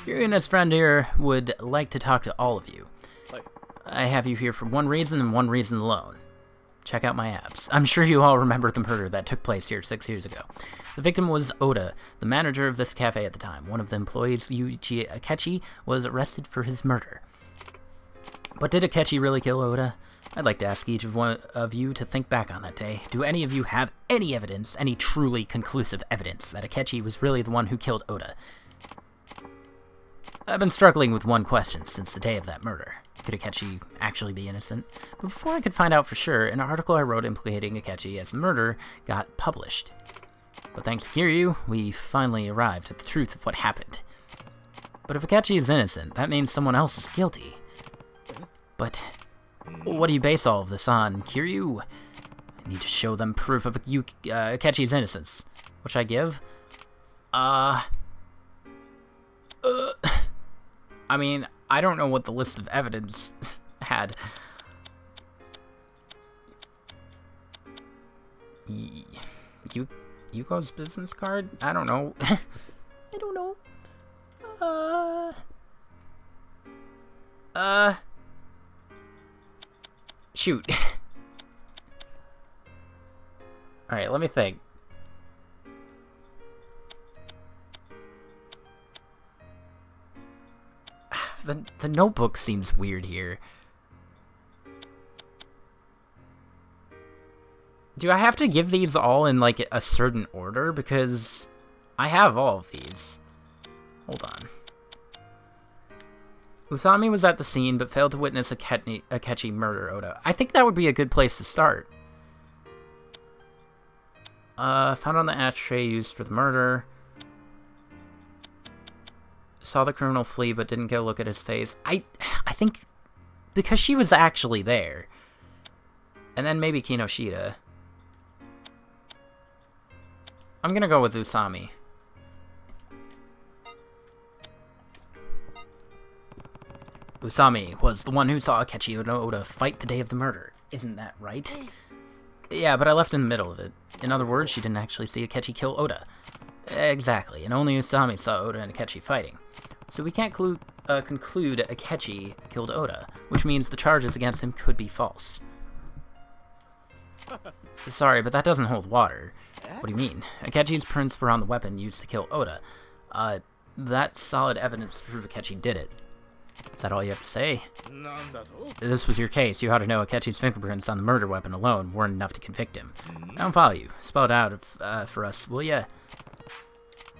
Fury and his friend here would like to talk to all of you. I have you here for one reason and one reason alone. Check out my abs. I'm sure you all remember the murder that took place here 6 years ago. The victim was Oda, the manager of this cafe at the time. One of the employees, Yuichi Akechi, was arrested for his murder. But did Akechi really kill Oda? I'd like to ask each one of you to think back on that day. Do any of you have any evidence, any truly conclusive evidence, that Akechi was really the one who killed Oda? I've been struggling with one question since the day of that murder. Could Akechi actually be innocent? But before I could find out for sure, an article I wrote implicating Akechi as the murderer got published. But thanks to Kiryu, we finally arrived at the truth of what happened. But if Akechi is innocent, that means someone else is guilty. But what do you base all of this on, Kiryu? I need to show them proof of Akechi's innocence. What should I give? I mean, I don't know what the list of evidence had. Yuko's business card? I don't know. I don't know. Shoot. Alright, let me think. The notebook seems weird here. Do I have to give these all in, like, a certain order? Because I have all of these. Hold on. Usami was at the scene, but failed to witness Akechi murder Oda. I think that would be a good place to start. Found on the ashtray used for the murder. Saw the criminal flee, but didn't get a look at his face. I think because she was actually there. And then maybe Kinoshita. I'm gonna go with Usami. Usami was the one who saw Akechi Oda fight the day of the murder. Isn't that right? Yeah, but I left in the middle of it. In other words, she didn't actually see Akechi kill Oda. Exactly, and only Usami saw Oda and Akechi fighting. So we can't conclude Akechi killed Oda, which means the charges against him could be false. Sorry, but that doesn't hold water. What do you mean? Akechi's prints were on the weapon used to kill Oda. That's solid evidence to prove Akechi did it. Is that all you have to say? If this was your case, you ought to know Akechi's fingerprints on the murder weapon alone weren't enough to convict him. I don't follow you. Spell it out for us, will ya?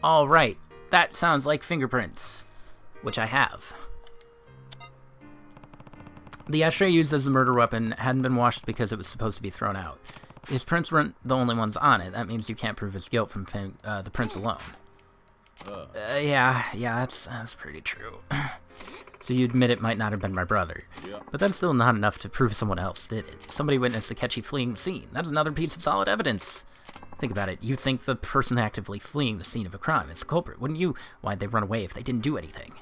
Alright, that sounds like fingerprints, which I have. The ashtray used as the murder weapon hadn't been washed because it was supposed to be thrown out. His prints weren't the only ones on it. That means you can't prove his guilt from the prints alone. Yeah, that's pretty true. So you admit it might not have been my brother. Yeah. But that's still not enough to prove someone else did it. Somebody witnessed Akechi fleeing the scene. That's another piece of solid evidence. Think about it. You think the person actively fleeing the scene of a crime is the culprit, wouldn't you? Why'd they run away if they didn't do anything?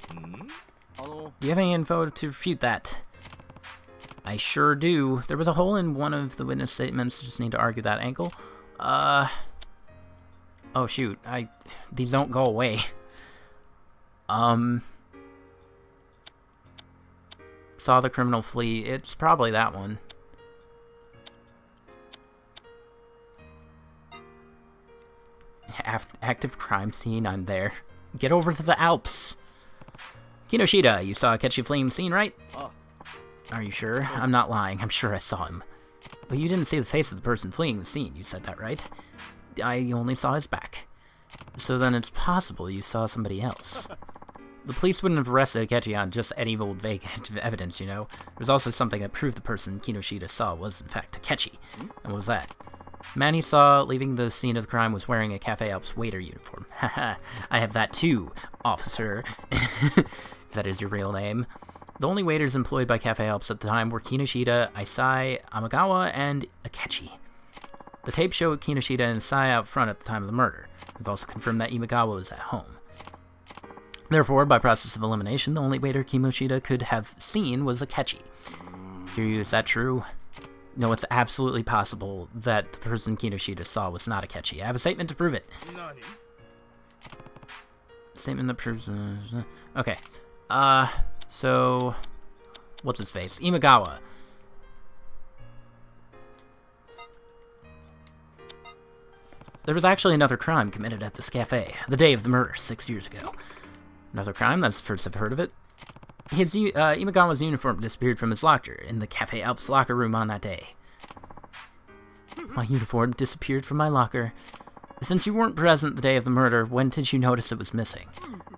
Do you have any info to refute that? I sure do. There was a hole in one of the witness statements. Just need to argue that angle. Oh shoot. These don't go away. Saw the criminal flee. It's probably that one. active crime scene, I'm there. Get over to the Alps. Kinoshita, you saw Akechi fleeing the scene, right? Are you sure? I'm not lying. I'm sure I saw him. But you didn't see the face of the person fleeing the scene. You said that, right? I only saw his back. So then it's possible you saw somebody else. The police wouldn't have arrested Akechi on just any old vague evidence, you know. There was also something that proved the person Kinoshita saw was, in fact, Akechi. And what was that? The man he saw leaving the scene of the crime was wearing a Cafe Alps waiter uniform. Haha, I have that too, officer. If that is your real name. The only waiters employed by Cafe Alps at the time were Kinoshita, Isai, Amagawa, and Akechi. The tapes show Kinoshita and Isai out front at the time of the murder. We've also confirmed that Imagawa was at home. Therefore, by process of elimination, the only waiter Kinoshita could have seen was Akechi. Kiryu, is that true? No, it's absolutely possible that the person Kinoshita saw was not Akechi. I have a statement to prove it. Statement that proves... okay. So... what's his face? Imagawa. There was actually another crime committed at this cafe, the day of the murder, 6 years ago. Another crime? That's the first I've heard of it. Imagawa's uniform disappeared from his locker in the Cafe Alps locker room on that day. My uniform disappeared from my locker. Since you weren't present the day of the murder, when did you notice it was missing?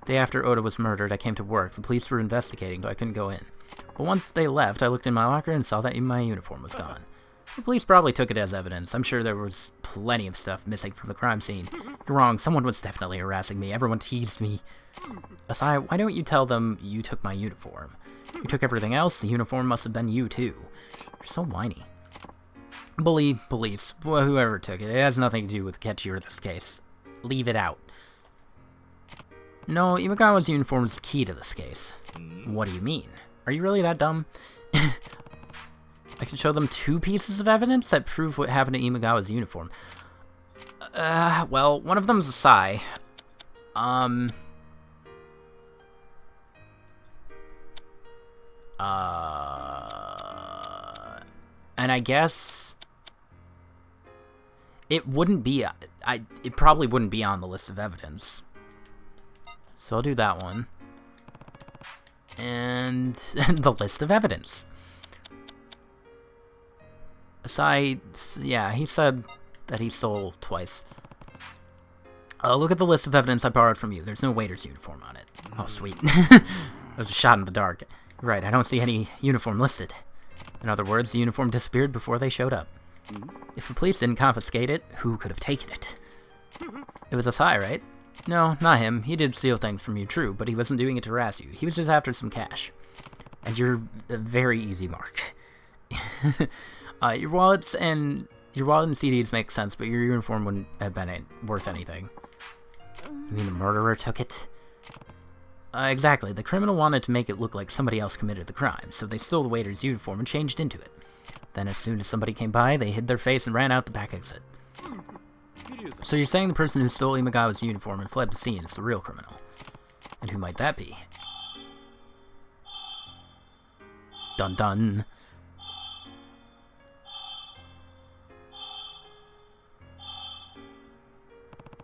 The day after Oda was murdered, I came to work. The police were investigating, so I couldn't go in. But once they left, I looked in my locker and saw that my uniform was gone. The police probably took it as evidence. I'm sure there was plenty of stuff missing from the crime scene. You're wrong. Someone was definitely harassing me. Everyone teased me. Asai, why don't you tell them you took my uniform? You took everything else. The uniform must have been you, too. You're so whiny. Bully, police, whoever took it. It has nothing to do with Akechi or this case. Leave it out. No, Imagawa's uniform is the key to this case. What do you mean? Are you really that dumb? I can show them 2 pieces of evidence that prove what happened to Imagawa's uniform. Well, one of them's Asai. And I guess it wouldn't be, it probably wouldn't be on the list of evidence. So I'll do that one. And the list of evidence. Asai, yeah, he said that he stole twice. Look at the list of evidence I borrowed from you. There's no waiter's uniform on it. Oh, sweet. It was a shot in the dark. Right, I don't see any uniform listed. In other words, the uniform disappeared before they showed up. If the police didn't confiscate it, who could have taken it? It was Asai, right? No, not him. He did steal things from you, true, but he wasn't doing it to harass you. He was just after some cash. And you're a very easy mark. Your wallet and CDs make sense, but your uniform wouldn't have been worth anything. You mean the murderer took it? Exactly. The criminal wanted to make it look like somebody else committed the crime, so they stole the waiter's uniform and changed into it. Then as soon as somebody came by, they hid their face and ran out the back exit. So you're saying the person who stole Imagawa's uniform and fled the scene is the real criminal. And who might that be? Dun dun.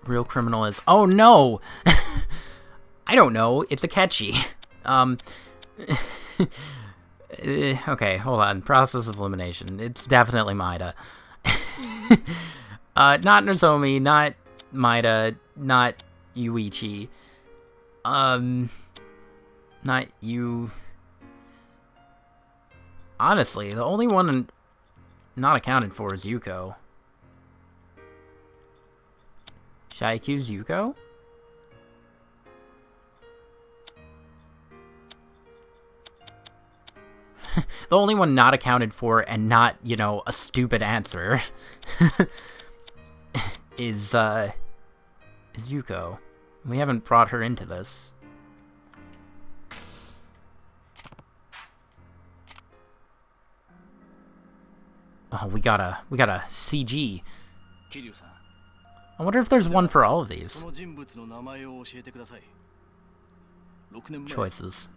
Real criminal is... oh no! I don't know. It's Akechi. Okay, hold on. Process of elimination. It's definitely Maida. Not Nozomi, not Maida, not Yuichi. Not you. Honestly, the only one not accounted for is Yuko. Should I accuse Yuko? The only one not accounted for and not, you know, a stupid answer is Yuko. We haven't brought her into this. Oh, we got a CG. I wonder if there's one for all of these choices.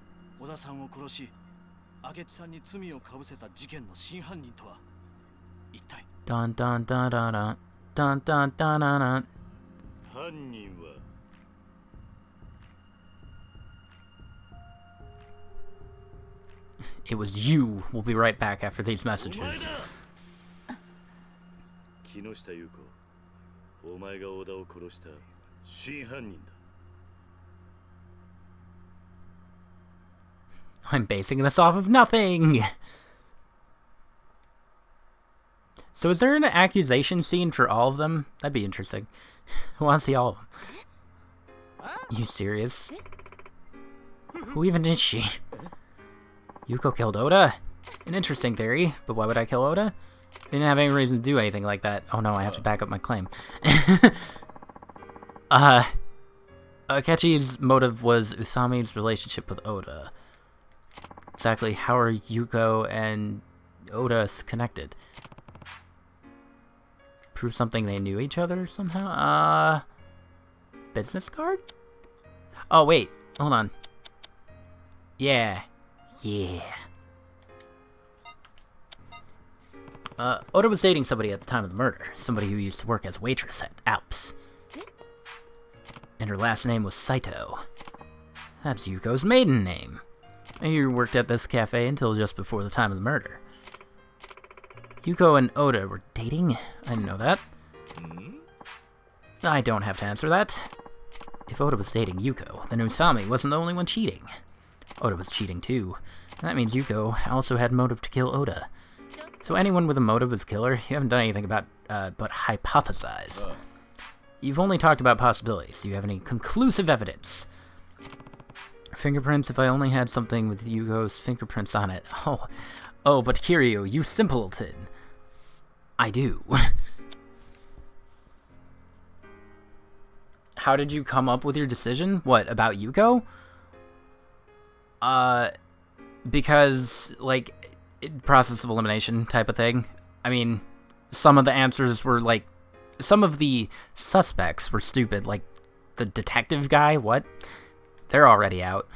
Dun dun dun dun dun dun dun dun dun. 犯人は It was you. We'll be right back after these messages. 木下優子、お前が小田を殺した真犯人だ。 I'm basing this off of nothing! So is there an accusation scene for all of them? That'd be interesting. I want to see all of them. You serious? Who even is she? Yuko killed Oda? An interesting theory, but why would I kill Oda? I didn't have any reason to do anything like that. Oh no, I have to back up my claim. Akechi's motive was Usami's relationship with Oda. Exactly how are Yuko and Oda connected? Prove something they knew each other somehow? Business card? Oh, wait. Hold on. Yeah. Oda was dating somebody at the time of the murder. Somebody who used to work as waitress at Alps. And her last name was Saito. That's Yuko's maiden name. You worked at this cafe until just before the time of the murder. Yuko and Oda were dating? I didn't know that. I don't have to answer that. If Oda was dating Yuko, then Usami wasn't the only one cheating. Oda was cheating too. That means Yuko also had motive to kill Oda. So anyone with a motive as killer, you haven't done anything about, but hypothesize. You've only talked about possibilities. Do you have any conclusive evidence? Fingerprints, if I only had something with Yuko's fingerprints on it. Oh, but Kiryu, you simpleton. I do. How did you come up with your decision? What, about Yuko? Because, like, process of elimination type of thing. I mean, some of the answers were, like, some of the suspects were stupid, like, the detective guy, what? They're already out.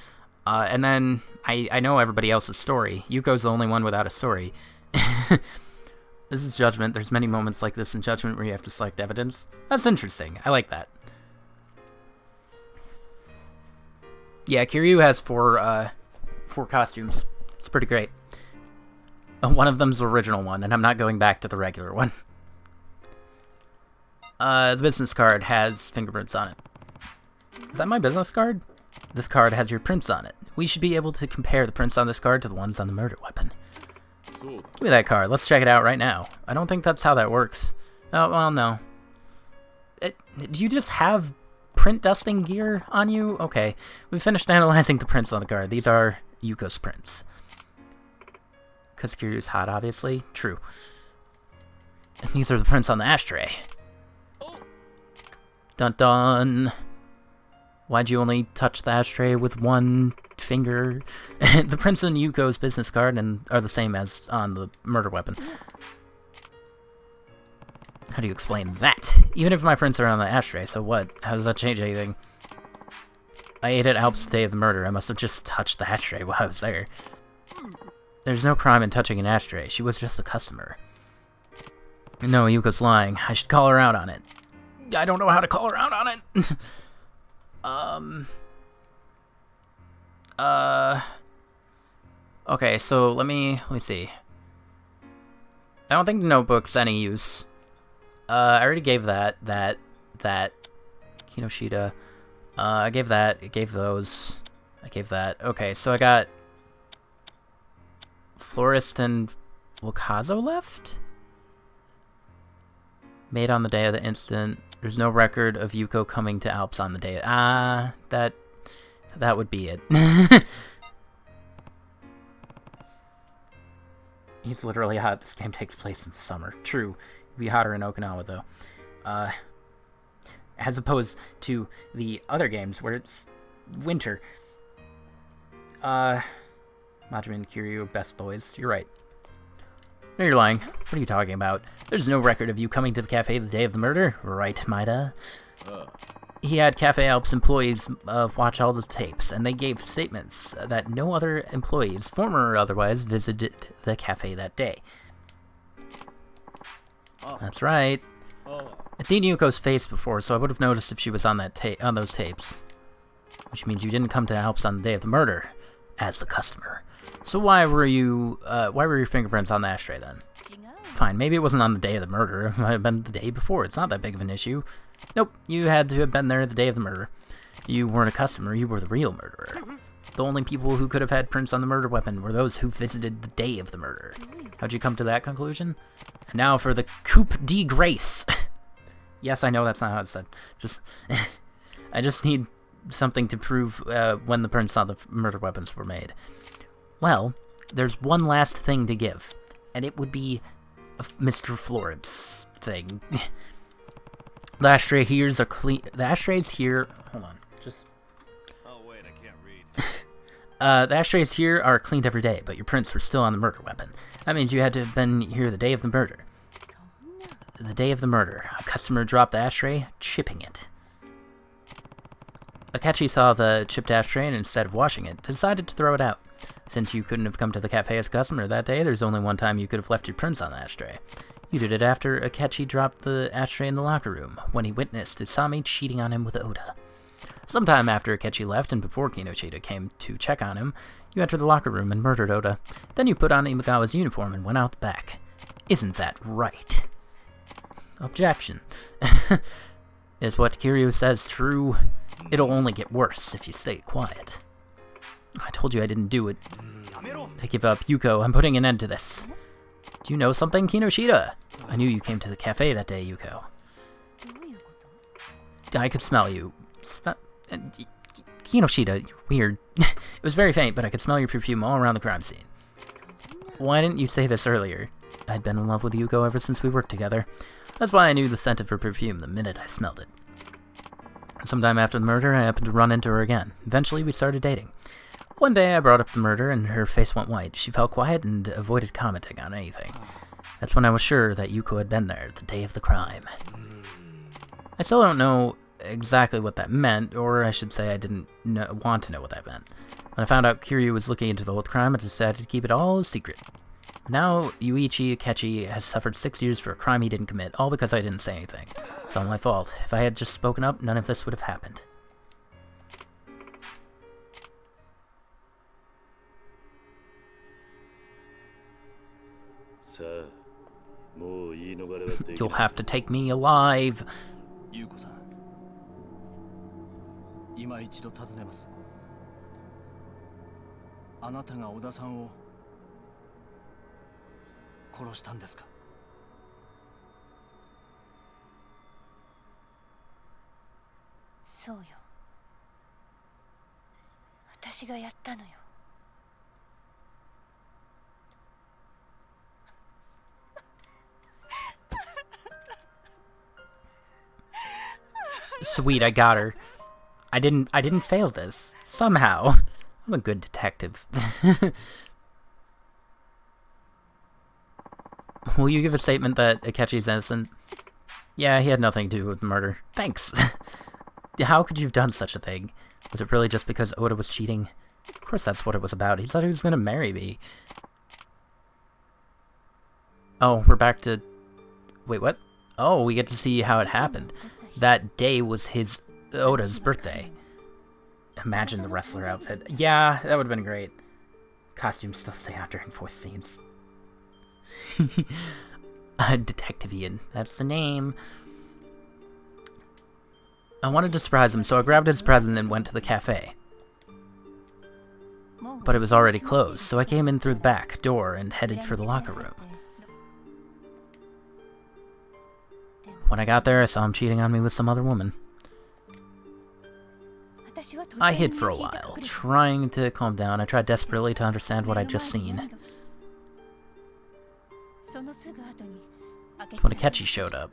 And then, I know everybody else's story. Yuko's the only one without a story. This is Judgment. There's many moments like this in Judgment where you have to select evidence. That's interesting. I like that. Yeah, Kiryu has four costumes. It's pretty great. One of them's the original one, and I'm not going back to the regular one. The business card has fingerprints on it. Is that my business card? This card has your prints on it. We should be able to compare the prints on this card to the ones on the murder weapon. Give me that card. Let's check it out right now. I don't think that's how that works. Oh, well, no. Do you just have print dusting gear on you? Okay. We finished analyzing the prints on the card. These are Yuko's prints. Because Kiryu's hot, obviously. True. And these are the prints on the ashtray. Dun dun. Why'd you only touch the ashtray with one finger? The prints on Yuko's business card are the same as on the murder weapon. How do you explain that? Even if my prints are on the ashtray, so what? How does that change anything? I ate at Alp's the day of the murder. I must have just touched the ashtray while I was there. There's no crime in touching an ashtray. She was just a customer. No, Yuko's lying. I should call her out on it. I don't know how to call her out on it. Okay, so let me see. I don't think the notebook's any use. I already gave that Kinoshita. I gave those. I gave that. Okay, so I got Florist and Wakazo left? Made on the day of the incident. There's no record of Yuko coming to Alps on the day. That would be it. He's literally hot. This game takes place in summer. True. It'd be hotter in Okinawa, though. As opposed to the other games where it's winter. Majima and Kiryu, best boys. You're right. No, you're lying. What are you talking about? There's no record of you coming to the cafe the day of the murder, right, Maida? He had Cafe Alps employees watch all the tapes, and they gave statements that no other employees, former or otherwise, visited the cafe that day. That's right. I'd seen Yuko's face before, so I would have noticed if she was on on those tapes. Which means you didn't come to the house on the day of the murder, as the customer. So why were your fingerprints on the ashtray then? Fine, maybe it wasn't on the day of the murder. It might have been the day before. It's not that big of an issue. Nope, you had to have been there the day of the murder. You weren't a customer, you were the real murderer. The only people who could have had prints on the murder weapon were those who visited the day of the murder. How'd you come to that conclusion? And now for the coup de grace. Yes, I know that's not how it's said. I just need something to prove when the prints on the murder weapons were made. Well, there's one last thing to give, and it would be Mr. Florence thing. The ashtray here's are clean. The ashtrays here. Hold on. Oh wait, I can't read. The ashtrays here are cleaned every day, but your prints were still on the murder weapon. That means you had to have been here the day of the murder. The day of the murder, a customer dropped the ashtray, chipping it. Akechi saw the chipped ashtray and instead of washing it, decided to throw it out. Since you couldn't have come to the cafe as a customer that day, there's only one time you could have left your prints on the ashtray. You did it after Akechi dropped the ashtray in the locker room, when he witnessed Usami cheating on him with Oda. Sometime after Akechi left and before Kinoshita came to check on him, you entered the locker room and murdered Oda. Then you put on Imagawa's uniform and went out the back. Isn't that right? Objection. Is what Kiryu says true? It'll only get worse if you stay quiet. I told you I didn't do it. To give up, Yuko, I'm putting an end to this. Do you know something, Kinoshita? I knew you came to the cafe that day, Yuko. I could smell you. Kinoshita, you're weird. It was very faint, but I could smell your perfume all around the crime scene. Why didn't you say this earlier? I'd been in love with Yuko ever since we worked together. That's why I knew the scent of her perfume the minute I smelled it. Sometime after the murder, I happened to run into her again. Eventually, we started dating. One day, I brought up the murder, and her face went white. She felt quiet and avoided commenting on anything. That's when I was sure that Yuko had been there, the day of the crime. I still don't know exactly what that meant, or I should say I didn't want to know what that meant. When I found out Kiryu was looking into the whole crime, I decided to keep it all a secret. Now, Yuichi Akechi has suffered 6 years for a crime he didn't commit, all because I didn't say anything. It's all my fault. If I had just spoken up, none of this would have happened. You'll have to take me alive. Yuko-san. 今一度尋ねます。あなたが小田さんを殺したんですか？そうよ。私がやったのよ。Sweet, I got her. I didn't fail this. Somehow. I'm a good detective. Will you give a statement that Akechi's innocent? Yeah, he had nothing to do with the murder. Thanks. How could you have done such a thing? Was it really just because Oda was cheating? Of course that's what it was about. He thought he was gonna marry me. Oh, we're back to... Wait, what? Oh, we get to see how it happened. That day was Oda's birthday. Imagine the wrestler outfit. Yeah, that would have been great. Costumes still stay on during voice scenes. Detective Ian, that's the name. I wanted to surprise him, so I grabbed his present and went to the cafe. But it was already closed, so I came in through the back door and headed for the locker room. When I got there, I saw him cheating on me with some other woman. I hid for a while, trying to calm down. I tried desperately to understand what I'd just seen. When Akechi showed up.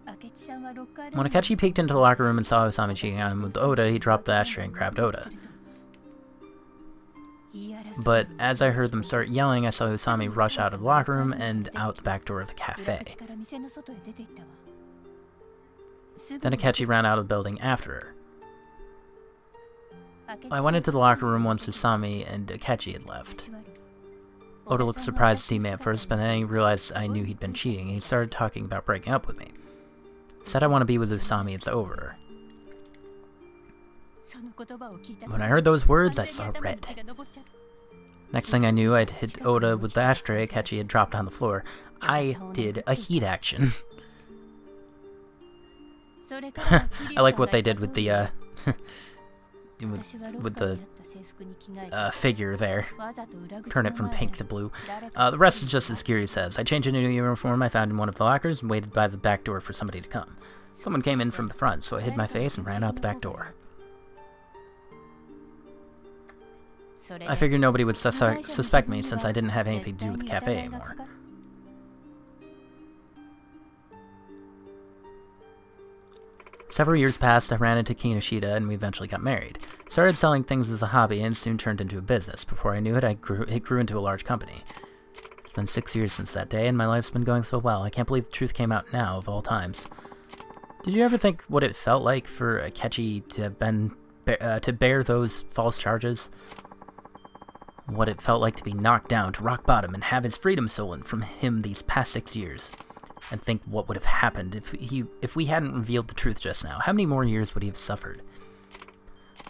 When Akechi peeked into the locker room and saw Usami cheating on him with Oda, he dropped the ashtray and grabbed Oda. But as I heard them start yelling, I saw Usami rush out of the locker room and out the back door of the cafe. Then Akechi ran out of the building after her. I went into the locker room once Usami and Akechi had left. Oda looked surprised to see me at first, but then he realized I knew he'd been cheating, and he started talking about breaking up with me. Said I want to be with Usami, it's over. When I heard those words, I saw red. Next thing I knew, I'd hit Oda with the ashtray Akechi had dropped on the floor. I did a heat action. I like what they did with the, with the figure there. Turn it from pink to blue. The rest is just as Kiryu says. I changed into a new uniform I found in one of the lockers and waited by the back door for somebody to come. Someone came in from the front, so I hid my face and ran out the back door. I figured nobody would suspect me since I didn't have anything to do with the cafe anymore. Several years passed, I ran into Kinoshita, and we eventually got married. Started selling things as a hobby, and soon turned into a business. Before I knew it, it grew into a large company. It's been 6 years since that day, and my life's been going so well. I can't believe the truth came out now, of all times. Did you ever think what it felt like for Akechi to have been to bear those false charges? What it felt like to be knocked down to rock bottom and have his freedom stolen from him these past 6 years? And think what would have happened if we hadn't revealed the truth just now. How many more years would he have suffered?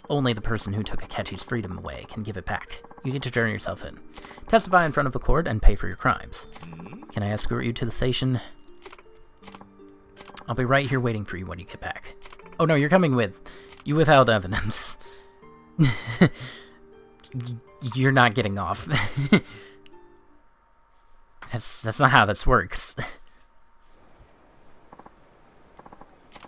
Only the person who took Akechi's freedom away can give it back. You need to turn yourself in. Testify in front of a court and pay for your crimes. Can I escort you to the station? I'll be right here waiting for you when you get back. Oh no, you're coming with. You withheld evidence. You're not getting off. That's not how this works.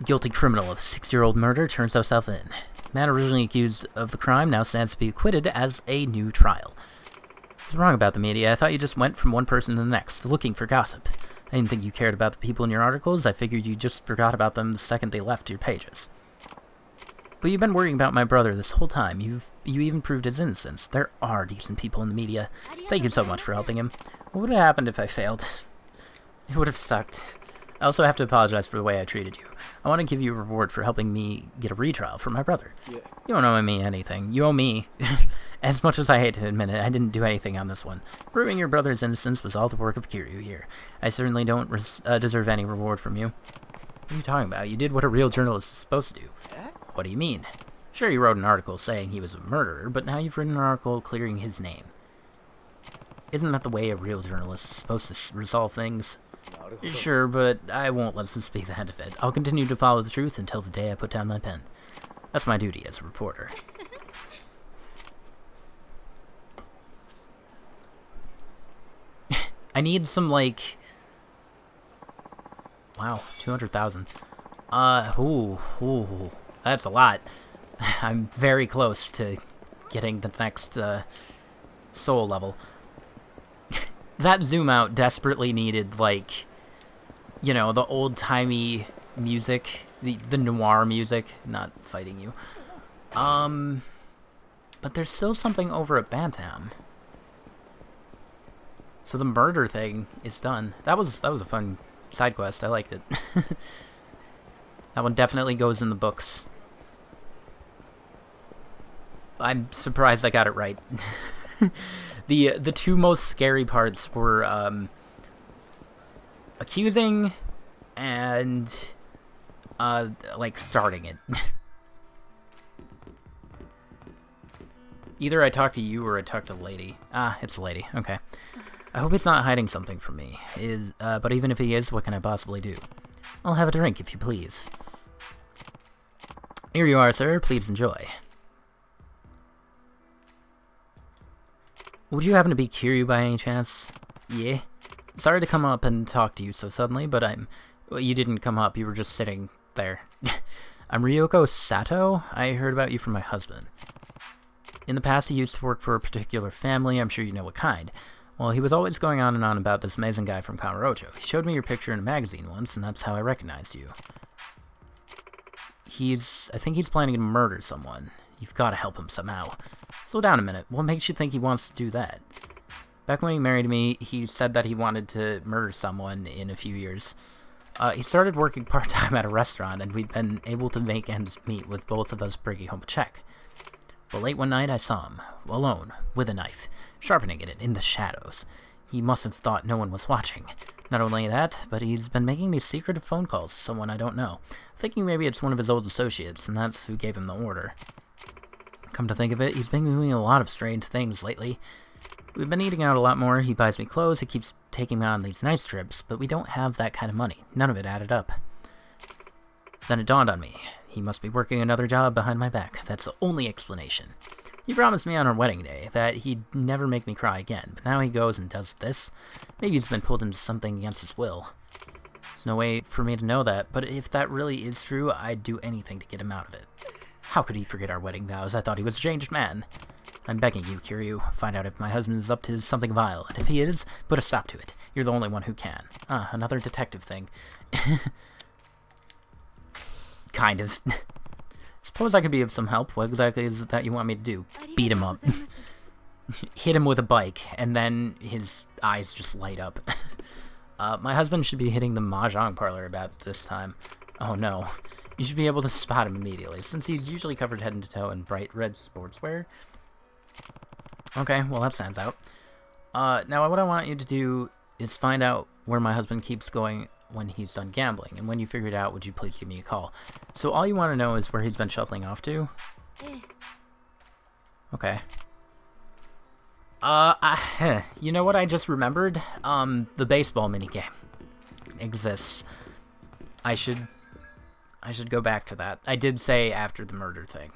Guilty criminal of 6-year-old murder turns himself in. Man originally accused of the crime now stands to be acquitted as a new trial. I was wrong about the media. I thought you just went from one person to the next, looking for gossip. I didn't think you cared about the people in your articles. I figured you just forgot about them the second they left your pages. But you've been worrying about my brother this whole time. You even proved his innocence. There are decent people in the media. Thank you so much for helping him. What would have happened if I failed? It would have sucked. I also have to apologize for the way I treated you. I want to give you a reward for helping me get a retrial for my brother. Yeah. You don't owe me anything. You owe me. As much as I hate to admit it, I didn't do anything on this one. Proving your brother's innocence was all the work of Kiryu here. I certainly don't deserve any reward from you. What are you talking about? You did what a real journalist is supposed to do. What do you mean? Sure, you wrote an article saying he was a murderer, but now you've written an article clearing his name. Isn't that the way a real journalist is supposed to resolve things? Sure, but I won't let this be the end of it. I'll continue to follow the truth until the day I put down my pen. That's my duty as a reporter. I need some, like... Wow, 200,000. Ooh, that's a lot. I'm very close to getting the next, soul level. That zoom out desperately needed, like, you know, the old-timey music, the noir music, not fighting you. But there's still something over at Bantam. So the murder thing is done. That was a fun side quest. I liked it. That one definitely goes in the books. I'm surprised I got it right. The two most scary parts were accusing and like starting it. Either I talk to you or I talk to the lady. Ah, it's a lady. Okay. I hope he's not hiding something from me. But even if he is, what can I possibly do? I'll have a drink, if you please. Here you are, sir. Please enjoy. Would you happen to be Kiryu by any chance? Yeah? Sorry to come up and talk to you so suddenly, but well, you didn't come up. You were just sitting there. I'm Ryoko Sato. I heard about you from my husband. In the past, he used to work for a particular family. I'm sure you know what kind. Well, he was always going on and on about this amazing guy from Kamurocho. He showed me your picture in a magazine once, and that's how I recognized you. I think he's planning to murder someone. You've got to help him somehow. Slow down a minute. What makes you think he wants to do that? Back when he married me, he said that he wanted to murder someone in a few years. He started working part-time at a restaurant, and we'd been able to make ends meet with both of us bringing home a check. But late one night I saw him, alone, with a knife, sharpening it in the shadows. He must have thought no one was watching. Not only that, but he's been making these secretive phone calls to someone I don't know, thinking maybe it's one of his old associates, and that's who gave him the order. Come to think of it, he's been doing a lot of strange things lately. We've been eating out a lot more, he buys me clothes, he keeps taking me on these nice trips, but we don't have that kind of money. None of it added up. Then it dawned on me. He must be working another job behind my back. That's the only explanation. He promised me on our wedding day that he'd never make me cry again, but now he goes and does this? Maybe he's been pulled into something against his will. There's no way for me to know that, but if that really is true, I'd do anything to get him out of it. How could he forget our wedding vows? I thought he was a changed man. I'm begging you, Kiryu, find out if my husband is up to something vile, and if he is, put a stop to it. You're the only one who can. Ah, another detective thing. Kind of. Suppose I could be of some help. What exactly is it that you want me to do? Beat him up. Hit him with a bike, and then his eyes just light up. My husband should be hitting the mahjong parlor about this time. Oh no. You should be able to spot him immediately, since he's usually covered head to toe in bright red sportswear. Okay, well that stands out. Now what I want you to do is find out where my husband keeps going when he's done gambling, and when you figure it out, would you please give me a call? So all you want to know is where he's been shuffling off to? Okay. You know what I just remembered? The baseball minigame exists. I should go back to that. I did say after the murder thing.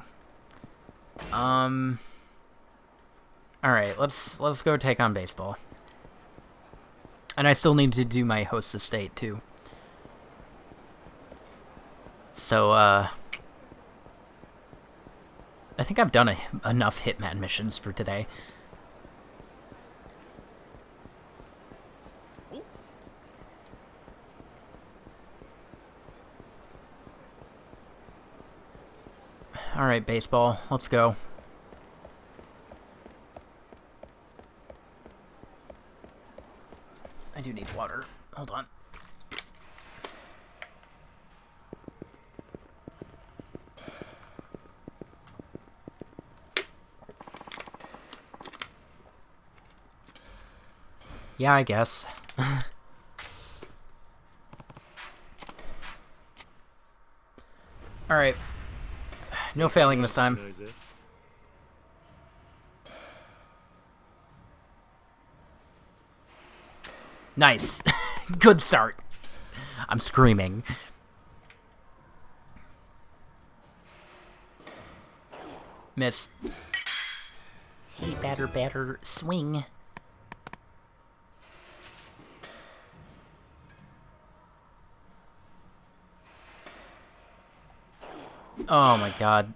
Alright, let's go take on baseball. And I still need to do my host estate, too. So, I think I've done enough Hitman missions for today. Alright, baseball, let's go. I do need water. Hold on. Yeah, I guess. Alright. No failing this time. Nice. Good start. I'm screaming. Miss. Hey, batter, swing. Oh my god.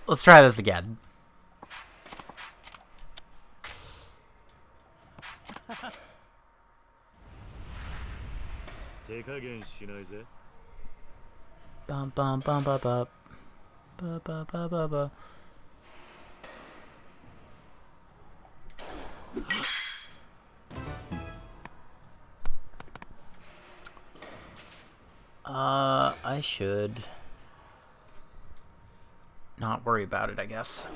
Let's try this again. Bum bum bum ba ba ba ba ba ba ba. I should not worry about it, I guess.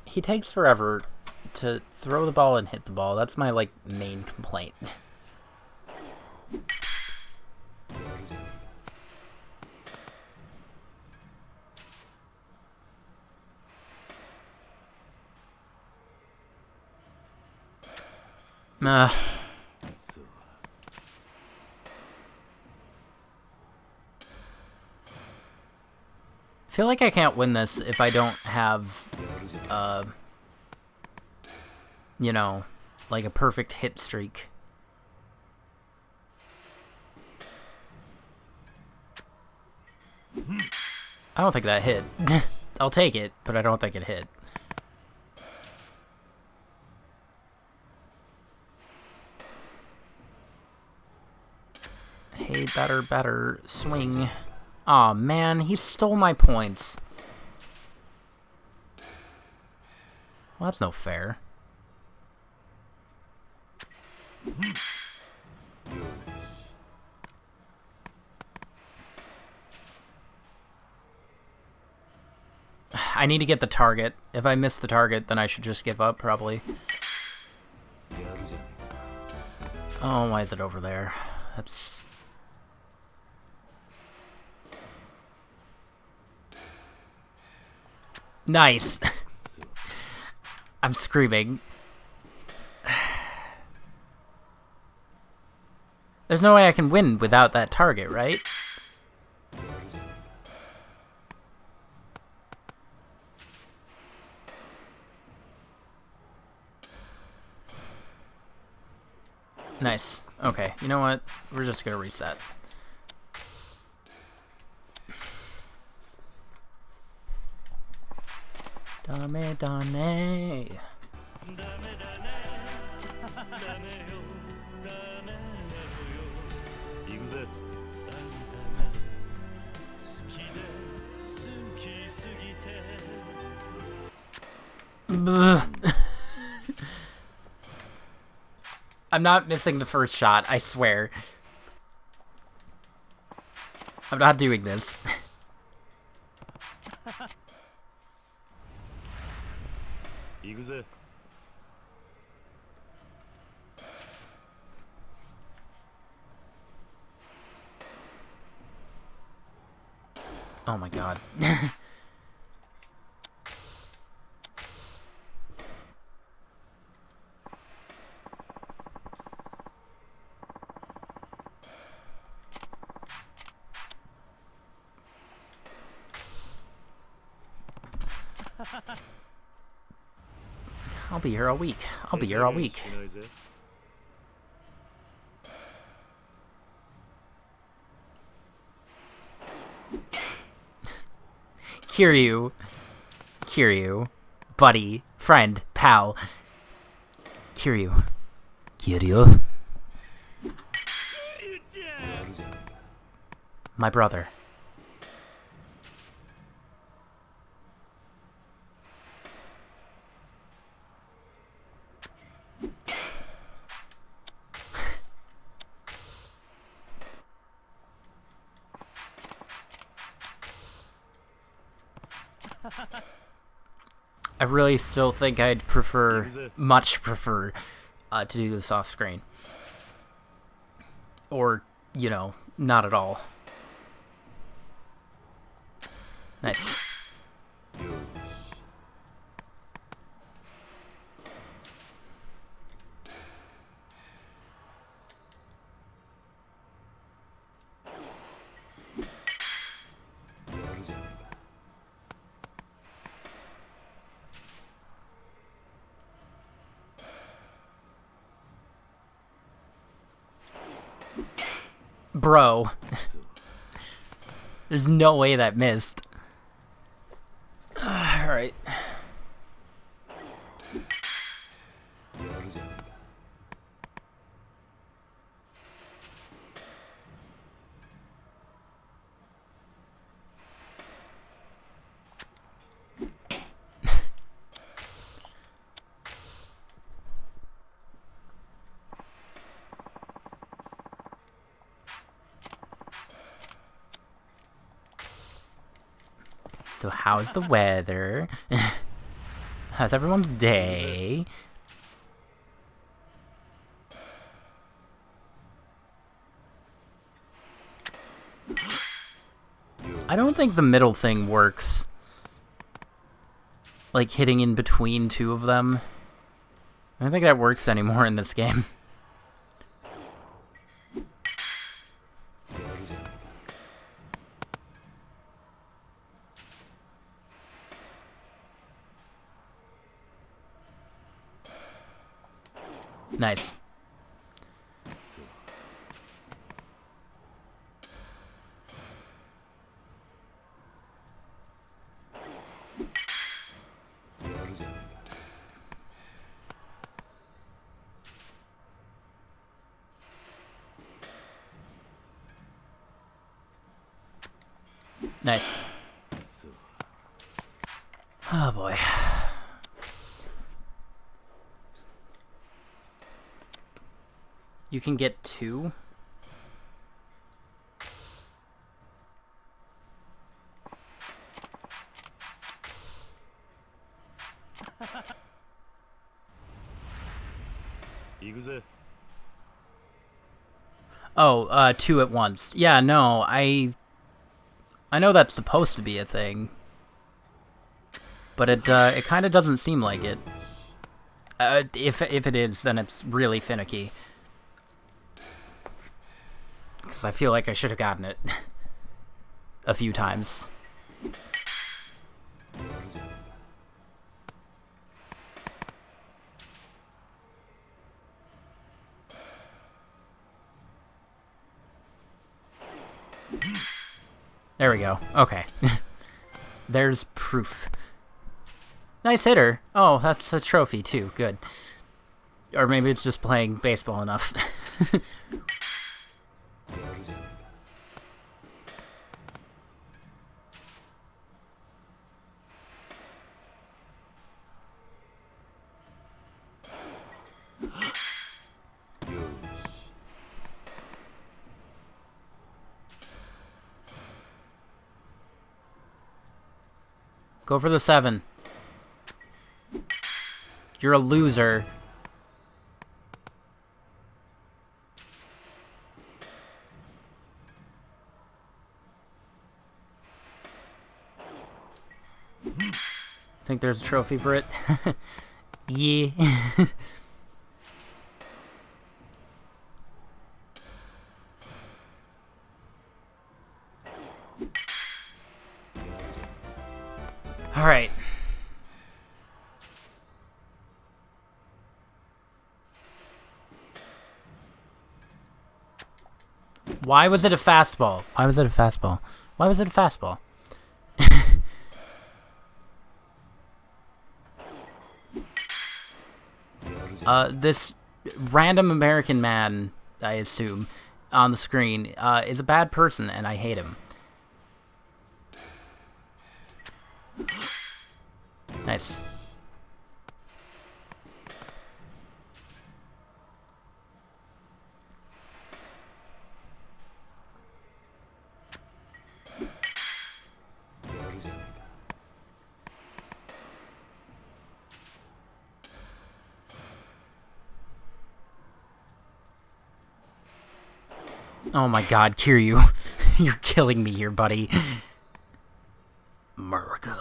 He takes forever to throw the ball and hit the ball. That's my, like, main complaint. I feel like I can't win this if I don't have, you know, like a perfect hit streak. I don't think that hit. I'll take it, but I don't think it hit. Hey, better, swing. Aw, man, he stole my points. Well, that's no fair. I need to get the target. If I miss the target, then I should just give up, probably. Oh, why is it over there? That's... Nice! I'm screaming. There's no way I can win without that target, right? Nice. Okay, you know what? We're just gonna reset. Dame, dame. 行くぜ。 I'm not missing the first shot, I swear. I'm not doing this. Oh my god. I'll be here all week. I'll be here all week. Kiryu. Kiryu. Buddy. Friend. Pal. Kiryu. Kiryu. My brother. I really still think I'd prefer, much prefer, to do this off screen. Or, you know, not at all. Nice. Bro. There's no way that missed. Alright. So how's the weather? How's everyone's day? I don't think the middle thing works. Like hitting in between two of them. I don't think that works anymore in this game. Nice. Nice. そう Oh boy. You can get 2? Yakuza. Oh, 2 at once. Yeah, no, I know that's supposed to be a thing. But it kind of doesn't seem like it. If it is, then it's really finicky. Because I feel like I should have gotten it a few times. There we go. Okay. There's proof. Nice hitter. Oh, that's a trophy too. Good. Or maybe it's just playing baseball enough. Go for the 7. You're a loser. Think there's a trophy for it? Yeah. All right. Why was it a fastball? Why was it a fastball? Why was it a fastball? This random American man, I assume, on the screen, is a bad person, and I hate him. Nice. Oh my god, Kiryu. You're killing me here, buddy. America.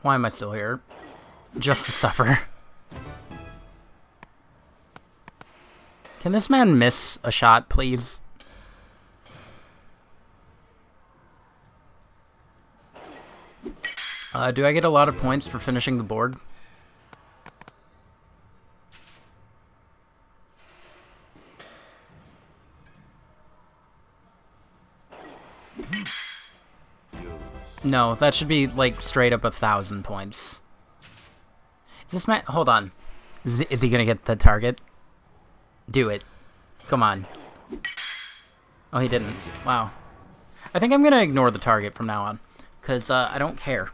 Why am I still here? Just to suffer. Can this man miss a shot, please? Do I get a lot of points for finishing the board? No, that should be, like, straight up 1,000 points. Is this man... Hold on. Is he gonna get the target? Do it. Come on. Oh, he didn't. Wow. I think I'm gonna ignore the target from now on. Because, I don't care.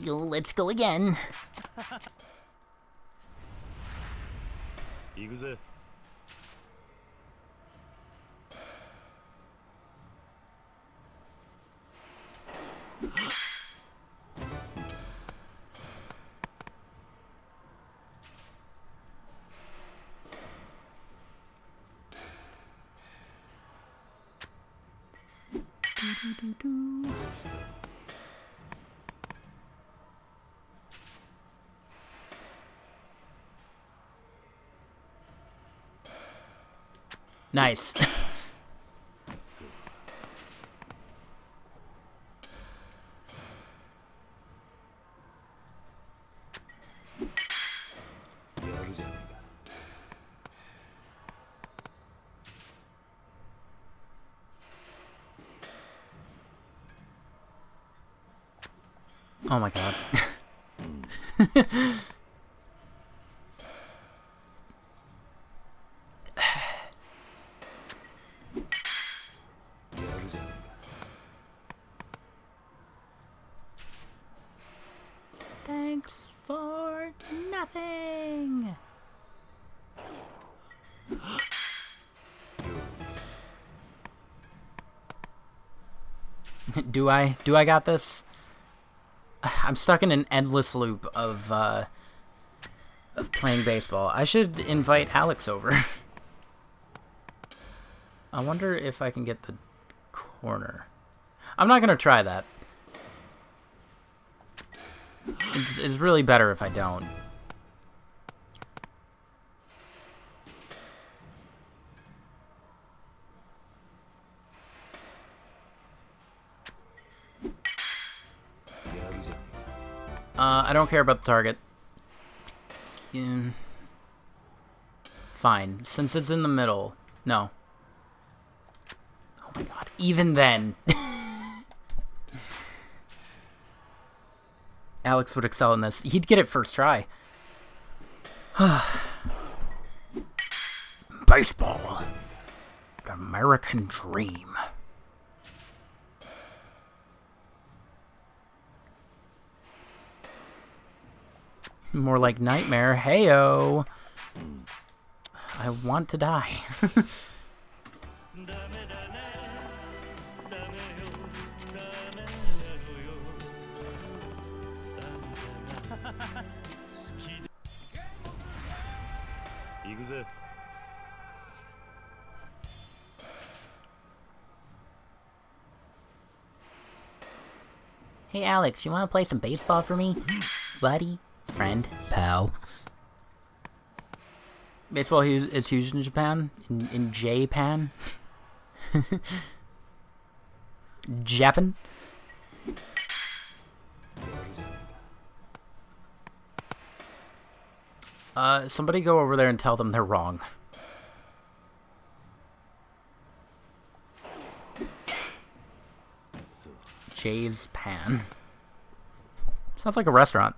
Yo, let's go again. Yakuza. Nice. そうやるじゃねえか Oh my god. Thanks for nothing. Do I got this? I'm stuck in an endless loop of playing baseball. I should invite Alex over. I wonder if I can get the corner. I'm not gonna try that. It's really better if I don't. I don't care about the target. Fine. Since it's in the middle. No. Oh my god. Even then. Alex would excel in this. He'd get it first try. Baseball. The American dream. More like nightmare. Heyo. I want to die. Yakuza. Hey Alex, you want to play some baseball for me? Buddy? Friend? Pal? Baseball is huge in Japan? In Japan? Japan? Somebody go over there and tell them they're wrong. Jay's Pan. Sounds like a restaurant.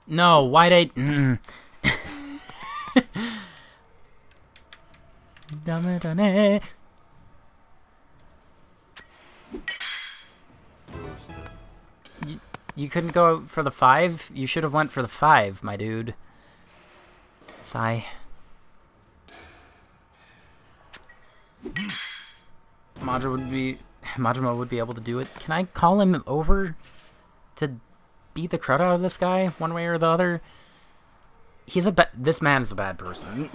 No, why'd I... Dame. You couldn't go for the 5? You should have went for the 5, my dude. Sigh. Majima would be able to do it. Can I call him over to beat the crud out of this guy one way or the other? This man is a bad person.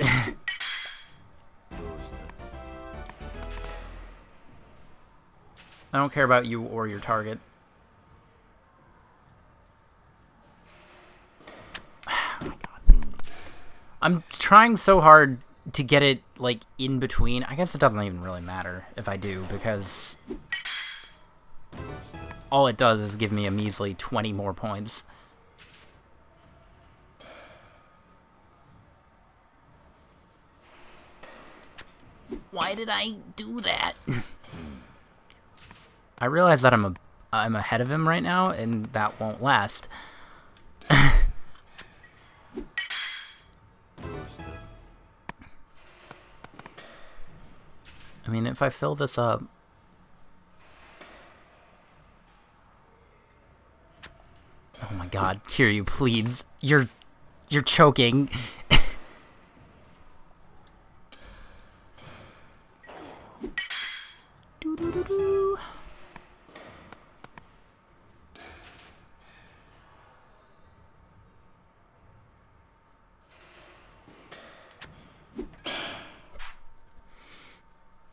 I don't care about you or your target. Oh my god. I'm trying so hard to get it, like, in between. I guess it doesn't even really matter if I do, because all it does is give me a measly 20 more points. Why did I do that? I realize that I'm ahead of him right now, and that won't last. I mean, if I fill this up... Oh my god, Kiryu, please. You're choking. Doo-doo-doo-doo.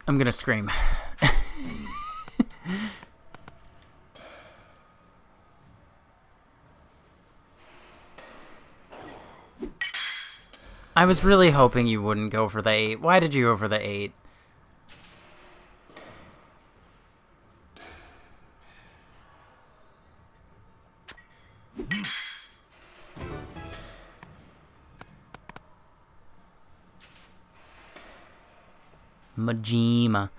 I'm gonna scream. I was really hoping you wouldn't go for the 8. Why did you go for the 8? Majima.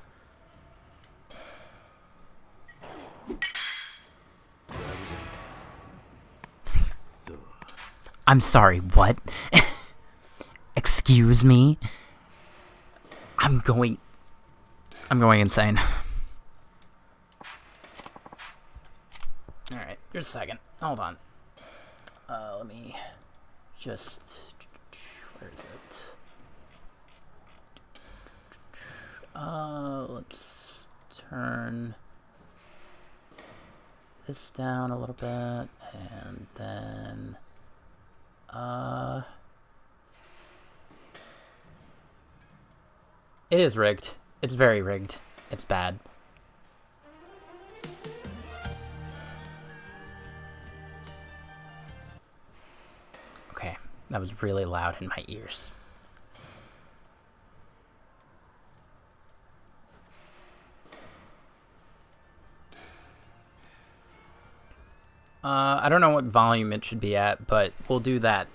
I'm sorry, what? Excuse me? I'm going insane. Alright, just a second. Hold on. Let me just... Where is it? Let's turn this down a little bit, and then, it is rigged. It's very rigged. It's bad. Okay, that was really loud in my ears. I don't know what volume it should be at, but we'll do that.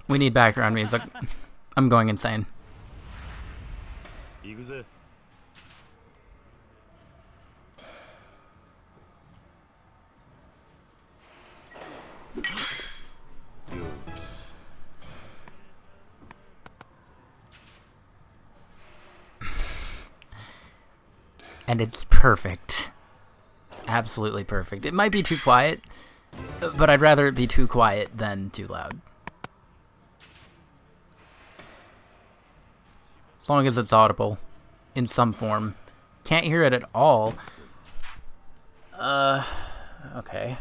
We need background music. I'm going insane. Yakuza. And it's perfect. It's absolutely perfect. It might be too quiet, but I'd rather it be too quiet than too loud. As long as it's audible in some form. Can't hear it at all. Okay.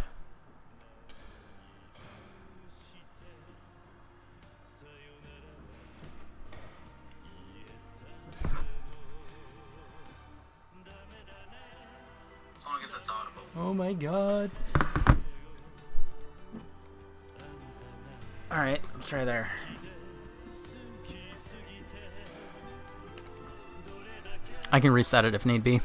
As long as it's audible. Oh my god. Alright, let's try there. I can reset it if need be.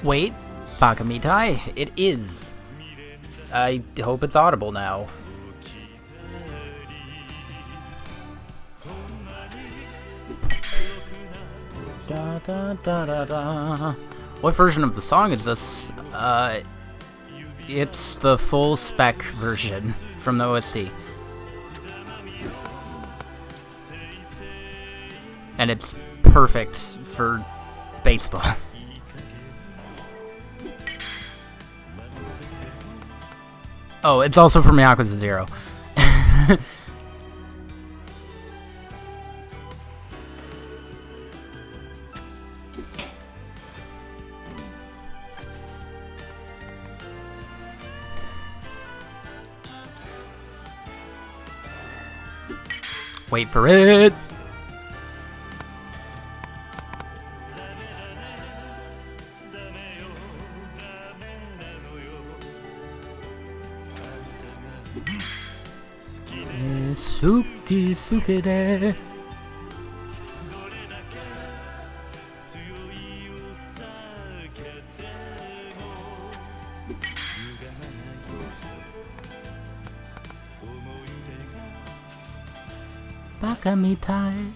Wait, Bakamitai, it is. I hope it's audible now. Da, da, da, da, da. What version of the song is this? It's the full spec version from the OST. And it's perfect for baseball. Oh, it's also from Yakuza 0. Wait for it! Suki suke de. Baka mitai.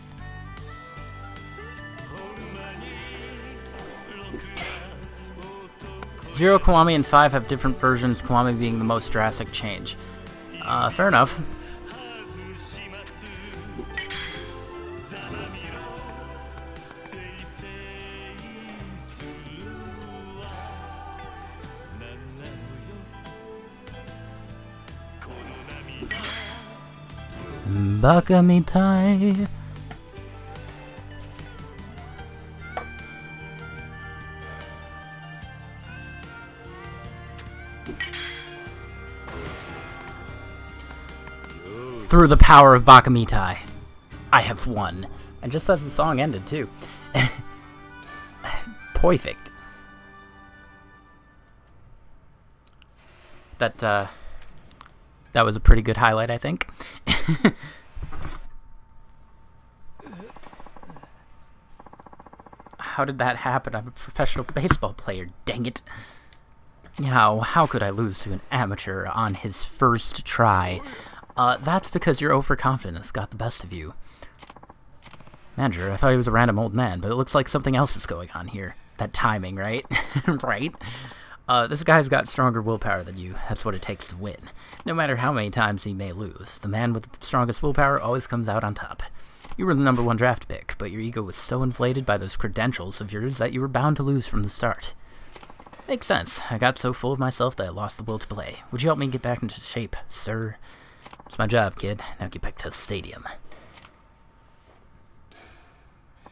Zero, Kiwami, and 5 have different versions, Kiwami being the most drastic change. Fair enough. Baka mitai. Through the power of Bakamitai, I have won. And just as the song ended, too. Perfect. That was a pretty good highlight, I think. How did that happen? I'm a professional baseball player, dang it. How could I lose to an amateur on his first try? That's because your overconfidence got the best of you. Manager, I thought he was a random old man, but it looks like something else is going on here. That timing, right? Right? This guy's got stronger willpower than you. That's what it takes to win. No matter how many times he may lose, the man with the strongest willpower always comes out on top. You were the #1 draft pick, but your ego was so inflated by those credentials of yours that you were bound to lose from the start. Makes sense. I got so full of myself that I lost the will to play. Would you help me get back into shape, sir? It's my job, kid. Now get back to the stadium.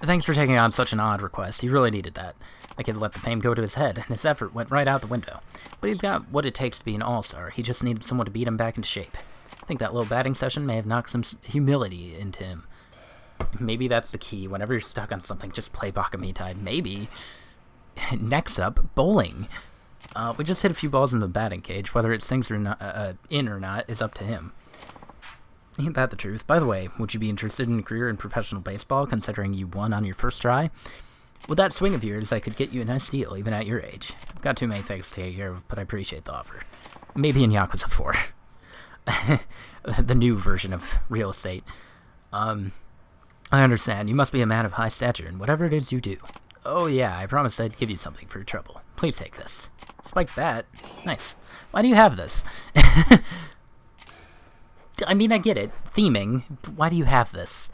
Thanks for taking on such an odd request. He really needed that. I could let the fame go to his head, and his effort went right out the window. But he's got what it takes to be an all-star. He just needed someone to beat him back into shape. I think that little batting session may have knocked some humility into him. Maybe that's the key. Whenever you're stuck on something, just play Bakamitai. Maybe. Next up, bowling. We just hit a few balls in the batting cage. Whether it sinks or not, in or not is up to him. Ain't that the truth? By the way, would you be interested in a career in professional baseball, considering you won on your first try? With that swing of yours, I could get you a nice deal, even at your age. I've got too many things to take care of, but I appreciate the offer. Maybe in Yakuza 4. The new version of real estate. I understand. You must be a man of high stature in whatever it is you do. Oh yeah, I promised I'd give you something for your trouble. Please take this. Spiked bat? Nice. Why do you have this? I mean, I get it. Theming. But why do you have this?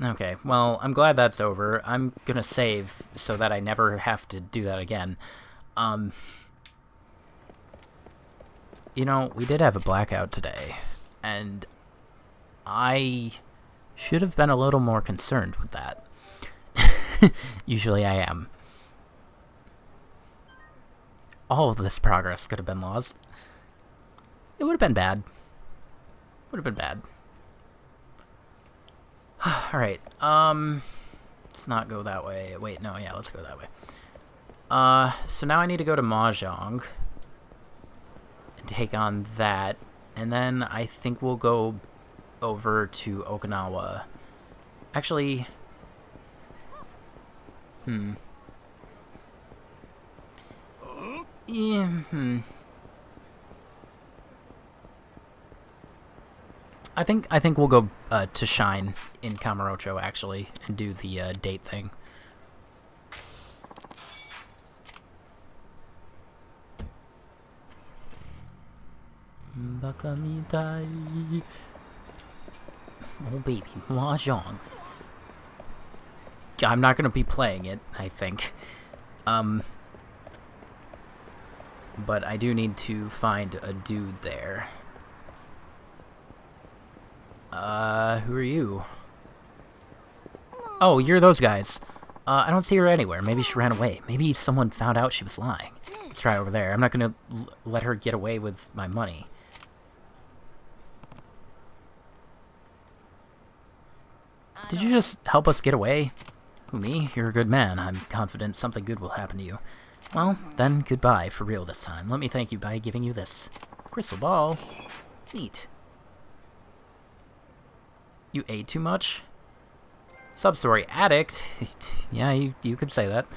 Okay, well, I'm glad that's over. I'm gonna save so that I never have to do that again. You know, we did have a blackout today, and I should have been a little more concerned with that. Usually I am. All of this progress could have been lost. It would have been bad. Would have been bad. Alright, let's not go that way. Wait, no, yeah, let's go that way. So now I need to go to Mahjong and take on that, and then I think we'll go over to Okinawa. Actually, yeah, I think we'll go to Shine in Kamurocho, actually, and do the date thing. Bakamitai. Oh baby, Mahjong. I'm not gonna be playing it, I think. But I do need to find a dude there. Who are you? Oh, you're those guys. I don't see her anywhere. Maybe she ran away. Maybe someone found out she was lying. Let's try over there. I'm not gonna let her get away with my money. Did you just help us get away? Who, me? You're a good man. I'm confident something good will happen to you. Well, then, goodbye, for real this time. Let me thank you by giving you this. Crystal ball? Neat. You ate too much? Substory addict? Yeah, you could say that.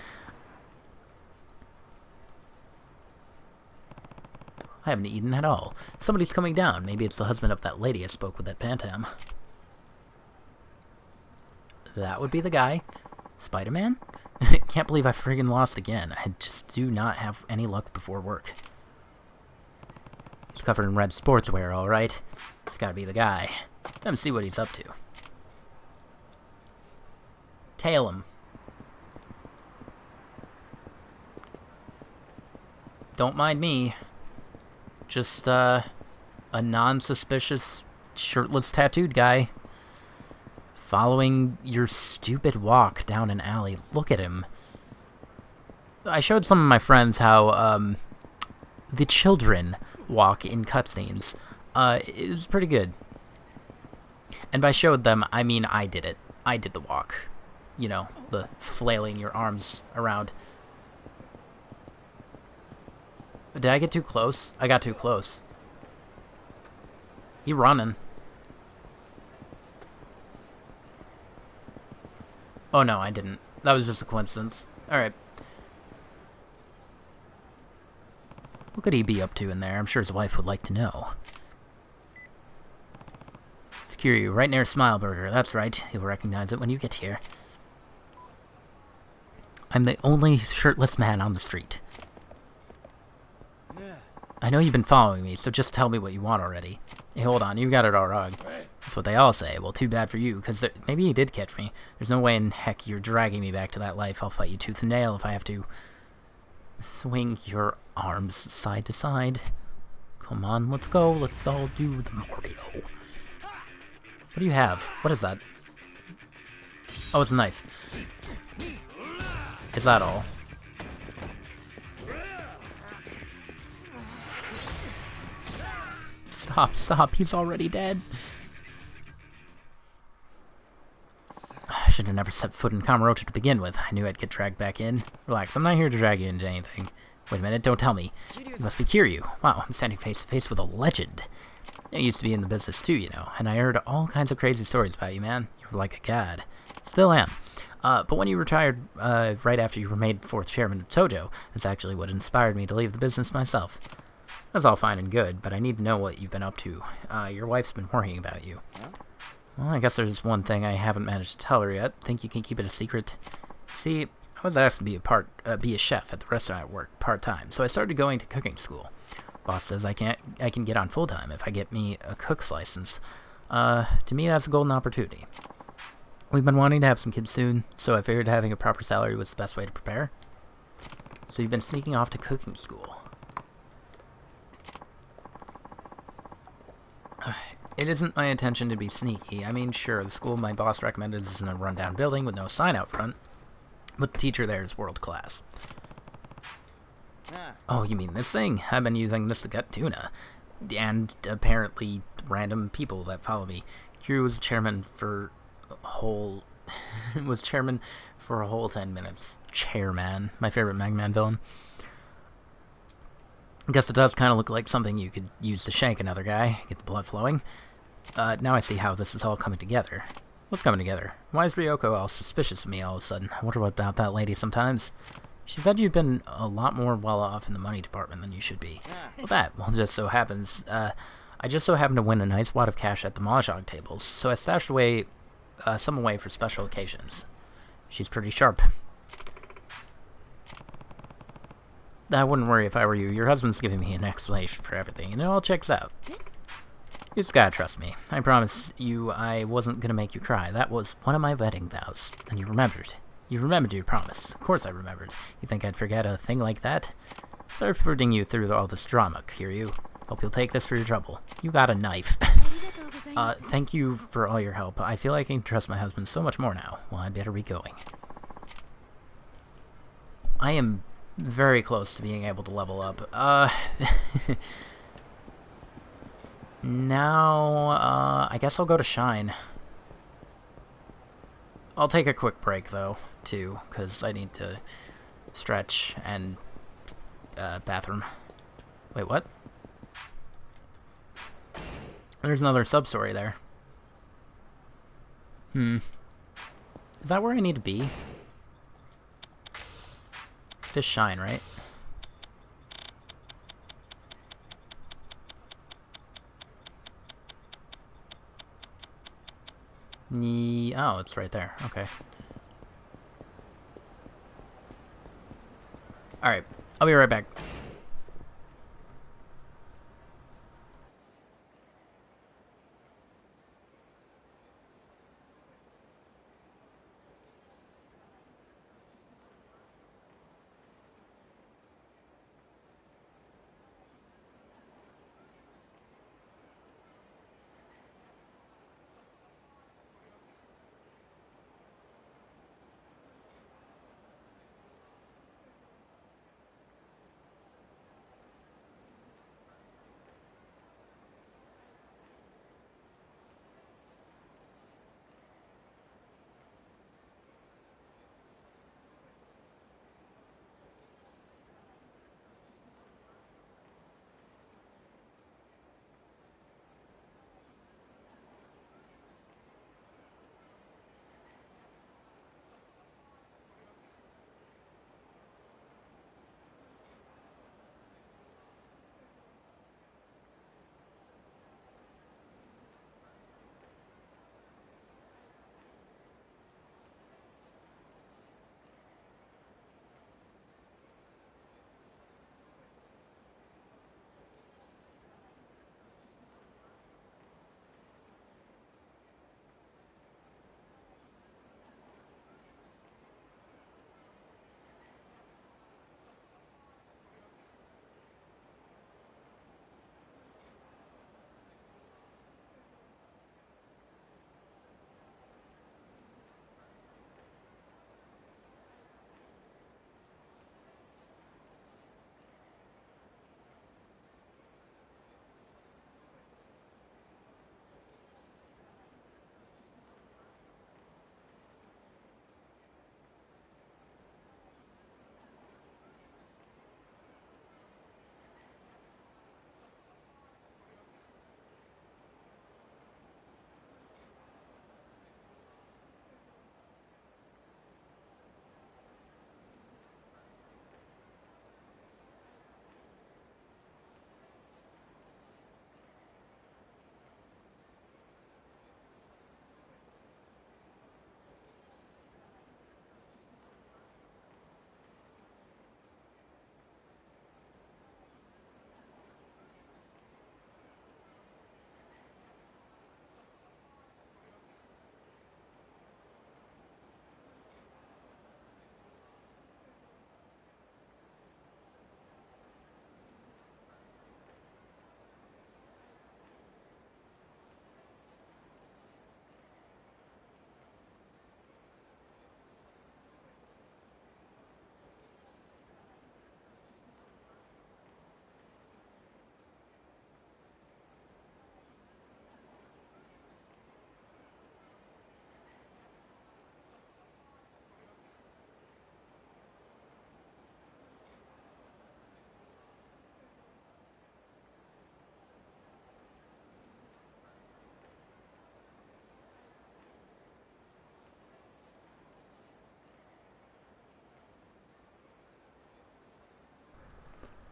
I haven't eaten at all. Somebody's coming down. Maybe it's the husband of that lady I spoke with at Bantam. That would be the guy. Spider-Man? Can't believe I friggin' lost again. I just do not have any luck before work. He's covered in red sportswear, alright. It's gotta be the guy. Time to see what he's up to. Tail him. Don't mind me. Just, a non-suspicious, shirtless, tattooed guy. Following your stupid walk down an alley. Look at him. I showed some of my friends how, the children walk in cutscenes. It was pretty good. And by showed them, I mean I did it. I did the walk. You know, the flailing your arms around. Did I get too close? I got too close. He running. Oh no, I didn't. That was just a coincidence. Alright. What could he be up to in there? I'm sure his wife would like to know. Secure you, right near Smileburger. That's right. You'll recognize it when you get here. I'm the only shirtless man on the street. I know you've been following me, so just tell me what you want already. Hey, hold on, you got it all wrong. That's what they all say. Well, too bad for you, because maybe you did catch me. There's no way in heck you're dragging me back to that life. I'll fight you tooth and nail if I have to. Swing your arms side to side. Come on, let's go. Let's all do the Mario. What do you have? What is that? Oh, it's a knife. Is that all? Stop, stop. He's already dead. I should have never set foot in Kamurocho to begin with. I knew I'd get dragged back in. Relax, I'm not here to drag you into anything. Wait a minute, don't tell me. You must be Kiryu. Wow, I'm standing face to face with a legend. I used to be in the business too, you know, and I heard all kinds of crazy stories about you, man. You were like a god. Still am. But when you retired right after you were made 4th chairman of Tojo, that's actually what inspired me to leave the business myself. That's all fine and good, but I need to know what you've been up to. Your wife's been worrying about you. Well, I guess there's one thing I haven't managed to tell her yet. Think you can keep it a secret? See, I was asked to be a chef at the restaurant I work part-time, so I started going to cooking school. Boss says I can get on full-time if I get me a cook's license. To me, that's a golden opportunity. We've been wanting to have some kids soon, so I figured having a proper salary was the best way to prepare. So you've been sneaking off to cooking school. It isn't my intention to be sneaky. I mean, sure, the school my boss recommended is in a rundown building with no sign out front, but the teacher there is world class. Oh, you mean this thing? I've been using this to gut tuna. And apparently random people that follow me. Kiryu was chairman for a whole... was chairman for a whole 10 minutes. Chairman. My favorite Mega Man villain. I guess it does kind of look like something you could use to shank another guy, get the blood flowing. Now I see how this is all coming together. What's coming together? Why is Ryoko all suspicious of me all of a sudden? I wonder what about that lady sometimes. She said you've been a lot more well off in the money department than you should be. Well, that, well, just so happens, I just so happened to win a nice wad of cash at the mahjong tables, so I stashed away, some away for special occasions. She's pretty sharp. I wouldn't worry if I were you. Your husband's giving me an explanation for everything, and it all checks out. You just gotta trust me. I promise you I wasn't gonna make you cry. That was one of my wedding vows, and you remembered. You remembered your promise. Of course I remembered. You think I'd forget a thing like that? Sorry for putting you through all this drama, Kiryu. Hope you'll take this for your trouble. You got a knife. Thank you for all your help. I feel like I can trust my husband so much more now. Well, I'd better be going. I am very close to being able to level up. Now, I guess I'll go to Shine. I'll take a quick break, though, too, because I need to stretch and bathroom. Wait, what? There's another sub-story there. Is that where I need to be? Just shine, right? Oh, it's right there. Okay. Alright, I'll be right back.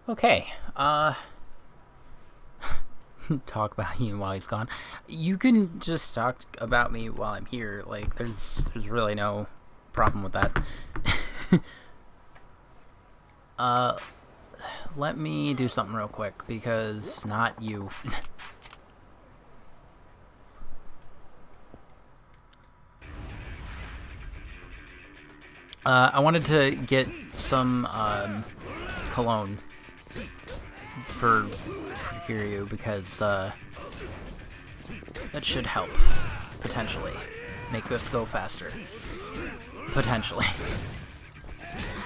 Okay, talk about you while he's gone. You can just talk about me while I'm here. Like, there's really no problem with that. Let me do something real quick, because not you. I wanted to get some, cologne for Kiryu, because that should help, potentially, make this go faster, potentially.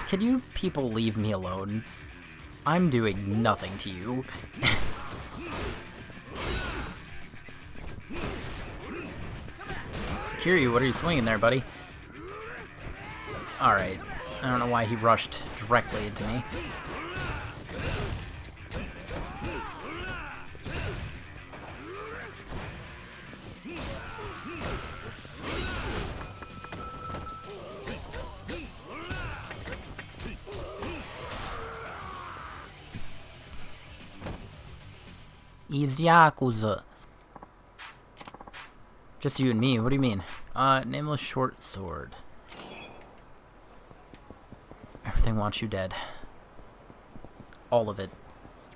Can you people leave me alone? I'm doing nothing to you. Kiryu, what are you swinging there, buddy? Alright. I don't know why he rushed directly into me. He's Yakuza. Just you and me, what do you mean? Nameless short sword. Everything wants you dead. All of it.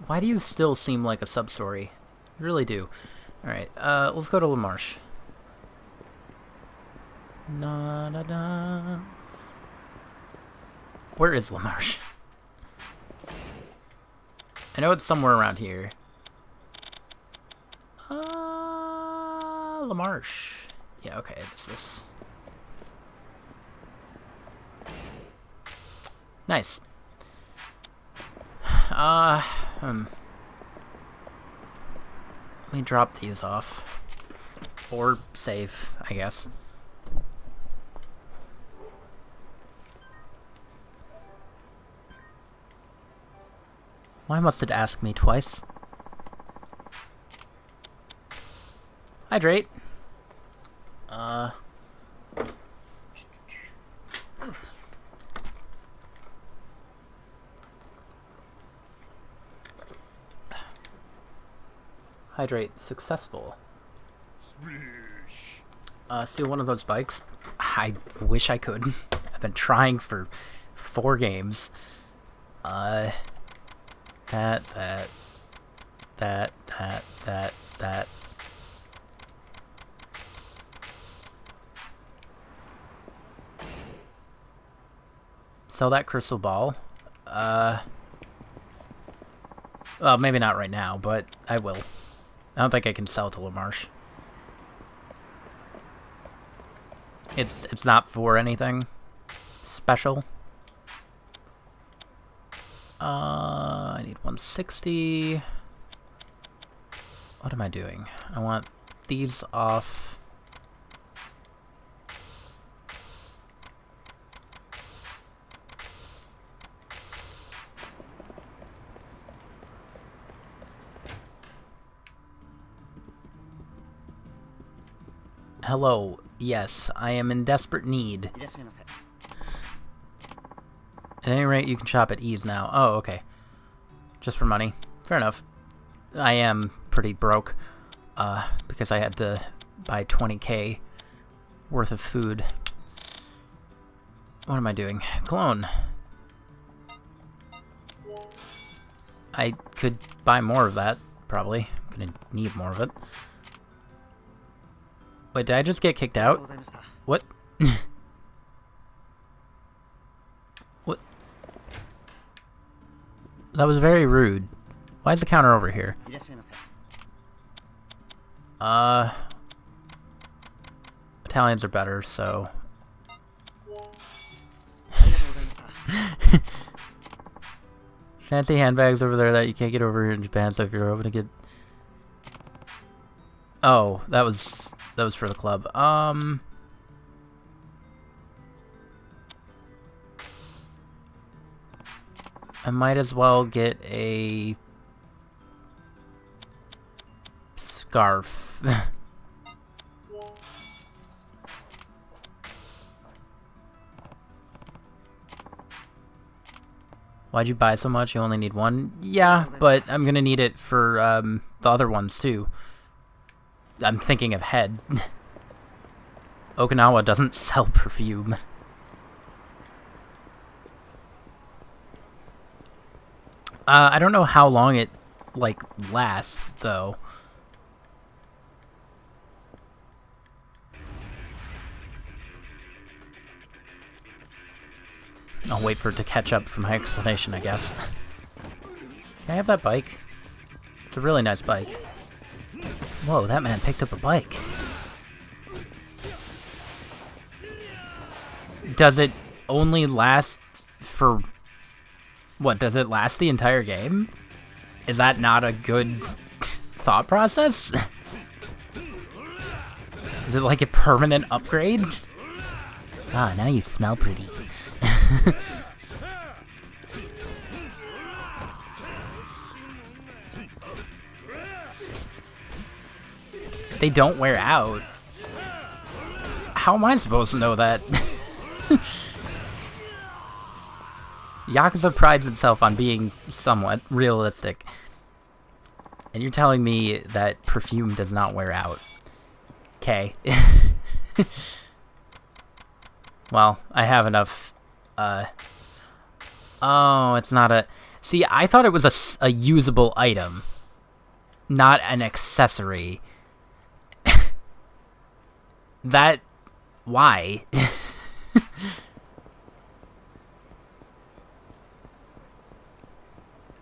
Why do you still seem like a sub-story? You really do. Alright, let's go to La Marche. Na da da. Where is La Marche? I know it's somewhere around here. La Marche. Yeah, okay, this. Nice. Let me drop these off. Or save, I guess. Why must it ask me twice? Hydrate. Hydrate successful. Steal one of those bikes. I wish I could. I've been trying for 4 games. That. Sell that crystal ball. Well, maybe not right now, but I will. I don't think I can sell to La Marche. It's not for anything special. I need 160. What am I doing? I want these off. Hello. Yes, I am in desperate need. At any rate, you can shop at ease now. Oh, okay. Just for money. Fair enough. I am pretty broke, because I had to buy 20k worth of food. What am I doing? Cologne. I could buy more of that, probably. I'm gonna need more of it. Wait, did I just get kicked out? What? What? That was very rude. Why is the counter over here? Italians are better, so... Fancy handbags over there that you can't get over here in Japan, so if you're hoping to get... Oh, that was for the club. I might as well get a scarf. Why'd you buy so much? You only need one? Yeah, but I'm gonna need it for the other ones too. I'm thinking of head. Okinawa doesn't sell perfume. I don't know how long it, like, lasts, though. I'll wait for it to catch up for my explanation, I guess. Can I have that bike? It's a really nice bike. Whoa, that man picked up a bike. Does it only last for... What, does it last the entire game? Is that not a good thought process? Is it like a permanent upgrade? Ah, now you smell pretty. They don't wear out. How am I supposed to know that? Yakuza prides itself on being somewhat realistic. And you're telling me that perfume does not wear out. Okay. Well, I have enough, oh, it's not a... See, I thought it was a usable item, not an accessory. That... Why?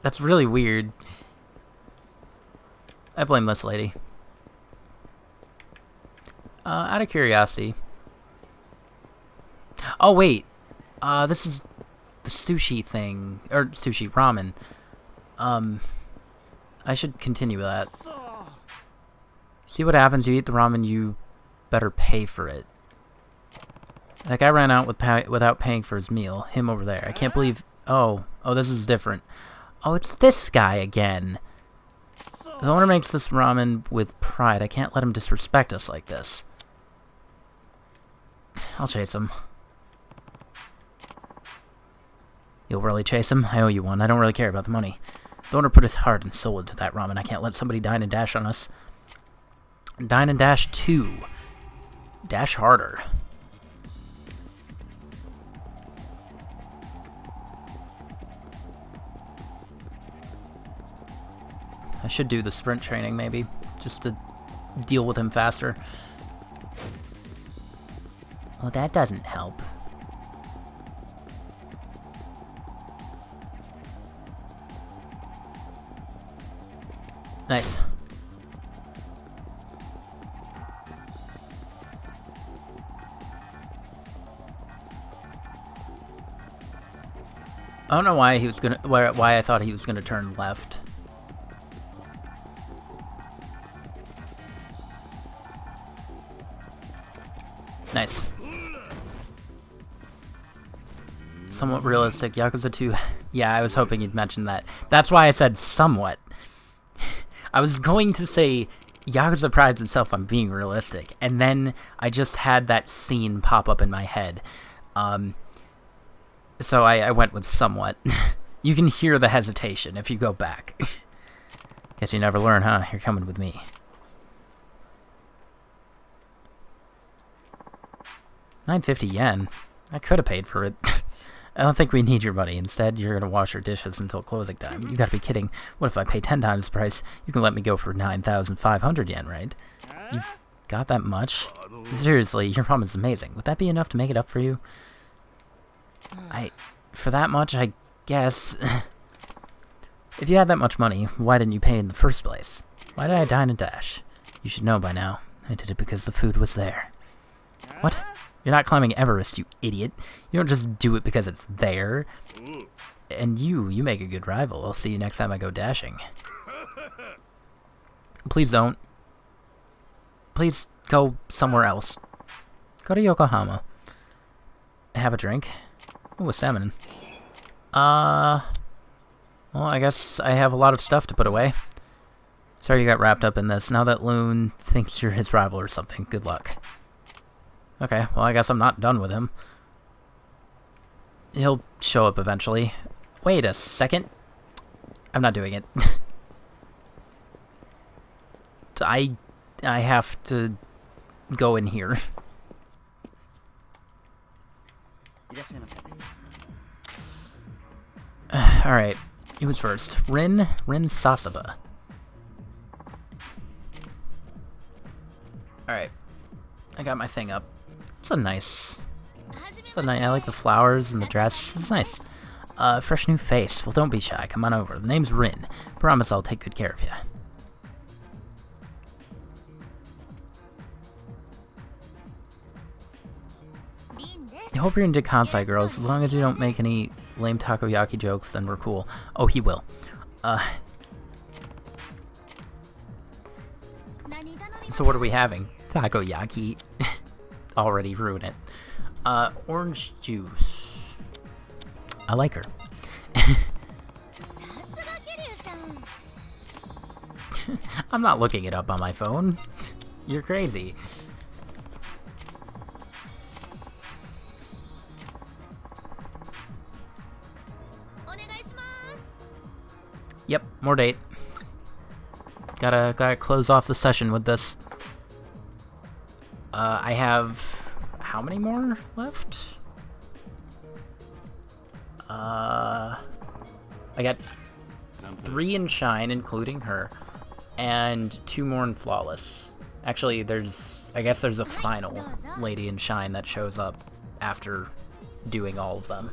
That's really weird. I blame this lady. Out of curiosity. Oh, wait. This is the sushi thing. Or sushi ramen. I should continue with that. See what happens. You eat the ramen, you better pay for it. That guy ran out without paying for his meal. Him over there. I can't believe... Oh, this is different. Oh, it's this guy again. The owner makes this ramen with pride. I can't let him disrespect us like this. I'll chase him. You'll really chase him? I owe you one. I don't really care about the money. The owner put his heart and soul into that ramen. I can't let somebody dine and dash on us. Dine and dash 2. Dash harder. I should do the sprint training, maybe, just to deal with him faster. Well, that doesn't help. Nice. I don't know why he was gonna. Why I thought he was gonna turn left. Nice. Somewhat realistic. Yakuza 2. Yeah, I was hoping you'd mention that. That's why I said somewhat. I was going to say Yakuza prides himself on being realistic, and then I just had that scene pop up in my head. So I went with somewhat. You can hear the hesitation if you go back. Guess you never learn, huh? You're coming with me. 950 yen. I could have paid for it. I don't think we need your money. Instead, you're going to wash your dishes until closing time. You gotta be kidding. What if I pay 10 times the price? You can let me go for 9,500 yen, right? You've got that much? Seriously, your ramen is amazing. Would that be enough to make it up for you? For that much, I guess. If you had that much money, why didn't you pay in the first place? Why did I dine and dash? You should know by now. I did it because the food was there. What? You're not climbing Everest, you idiot. You don't just do it because it's there. And you make a good rival. I'll see you next time I go dashing. Please don't. Please go somewhere else. Go to Yokohama. Have a drink. Ooh, a salmon. Well, I guess I have a lot of stuff to put away. Sorry you got wrapped up in this. Now that Loon thinks you're his rival or something, good luck. Okay, well, I guess I'm not done with him. He'll show up eventually. Wait a second. I'm not doing it. I have to go in here. Alright, who's first? Rin Sasaba. Alright, I got my thing up. It's a nice, I like the flowers and the dress. It's nice. Fresh new face. Well, don't be shy. Come on over. The name's Rin. Promise I'll take good care of you. I hope you're into Kansai girls. As long as you don't make any lame takoyaki jokes, then we're cool. Oh, he will. So what are we having? Takoyaki. Already ruin it. Orange juice. I like her. I'm not looking it up on my phone. You're crazy. Yep, more date. Gotta close off the session with this. I have how many more left? I got 3 in Shine, including her, and 2 more in Flawless. Actually, I guess there's a final Lady in Shine that shows up after doing all of them.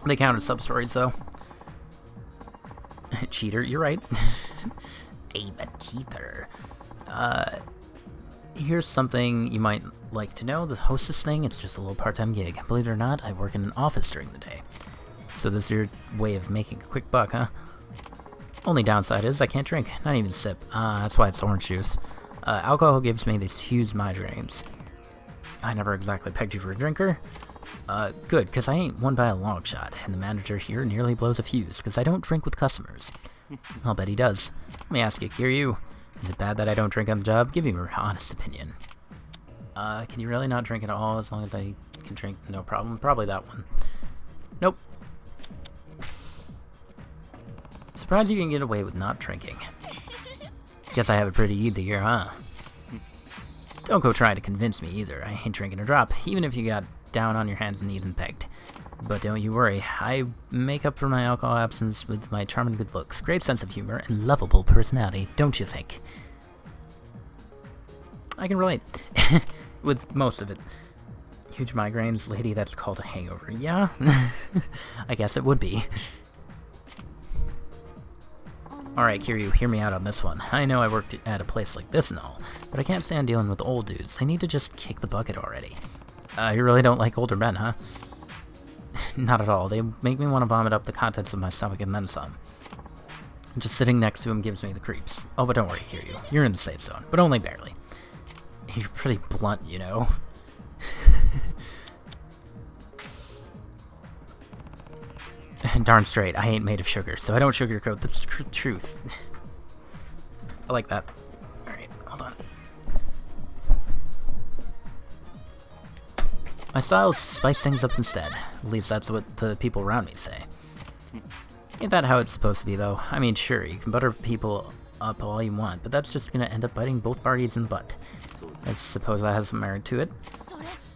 They count as sub-stories, though. Cheater, you're right. I'm a cheater. Here's something you might like to know. The hostess thing, it's just a little part-time gig. Believe it or not, I work in an office during the day. So this is your way of making a quick buck, huh? Only downside is I can't drink, not even sip. That's why it's orange juice. Alcohol gives me these huge migraines. I never exactly pegged you for a drinker. Good, because I ain't one by a long shot, and the manager here nearly blows a fuse, because I don't drink with customers. I'll bet he does. Let me ask you, Kiryu, is it bad that I don't drink on the job? Give me your honest opinion. Can you really not drink at all, as long as I can drink? No problem. Probably that one. Nope. Surprised you can get away with not drinking. Guess I have it pretty easy here, huh? Don't go trying to convince me either. I ain't drinking a drop, even if you got down on your hands and knees and pegged. But don't you worry, I make up for my alcohol absence with my charming good looks, great sense of humor, and lovable personality, don't you think? I can relate. With most of it. Huge migraines, lady, that's called a hangover. Yeah? I guess it would be. Alright, Kiryu, hear me out on this one. I know I worked at a place like this and all, but I can't stand dealing with old dudes. They need to just kick the bucket already. You really don't like older men, huh? Not at all. They make me want to vomit up the contents of my stomach and then some. Just sitting next to him gives me the creeps. Oh, but don't worry, Kiryu. You're in the safe zone, but only barely. You're pretty blunt, you know. Darn straight, I ain't made of sugar, so I don't sugarcoat the truth. I like that. Alright, hold on. My style is to spice things up instead. At least that's what the people around me say. Ain't that how it's supposed to be, though? I mean, sure, you can butter people up all you want, but that's just gonna end up biting both parties in the butt. I suppose that has some merit to it.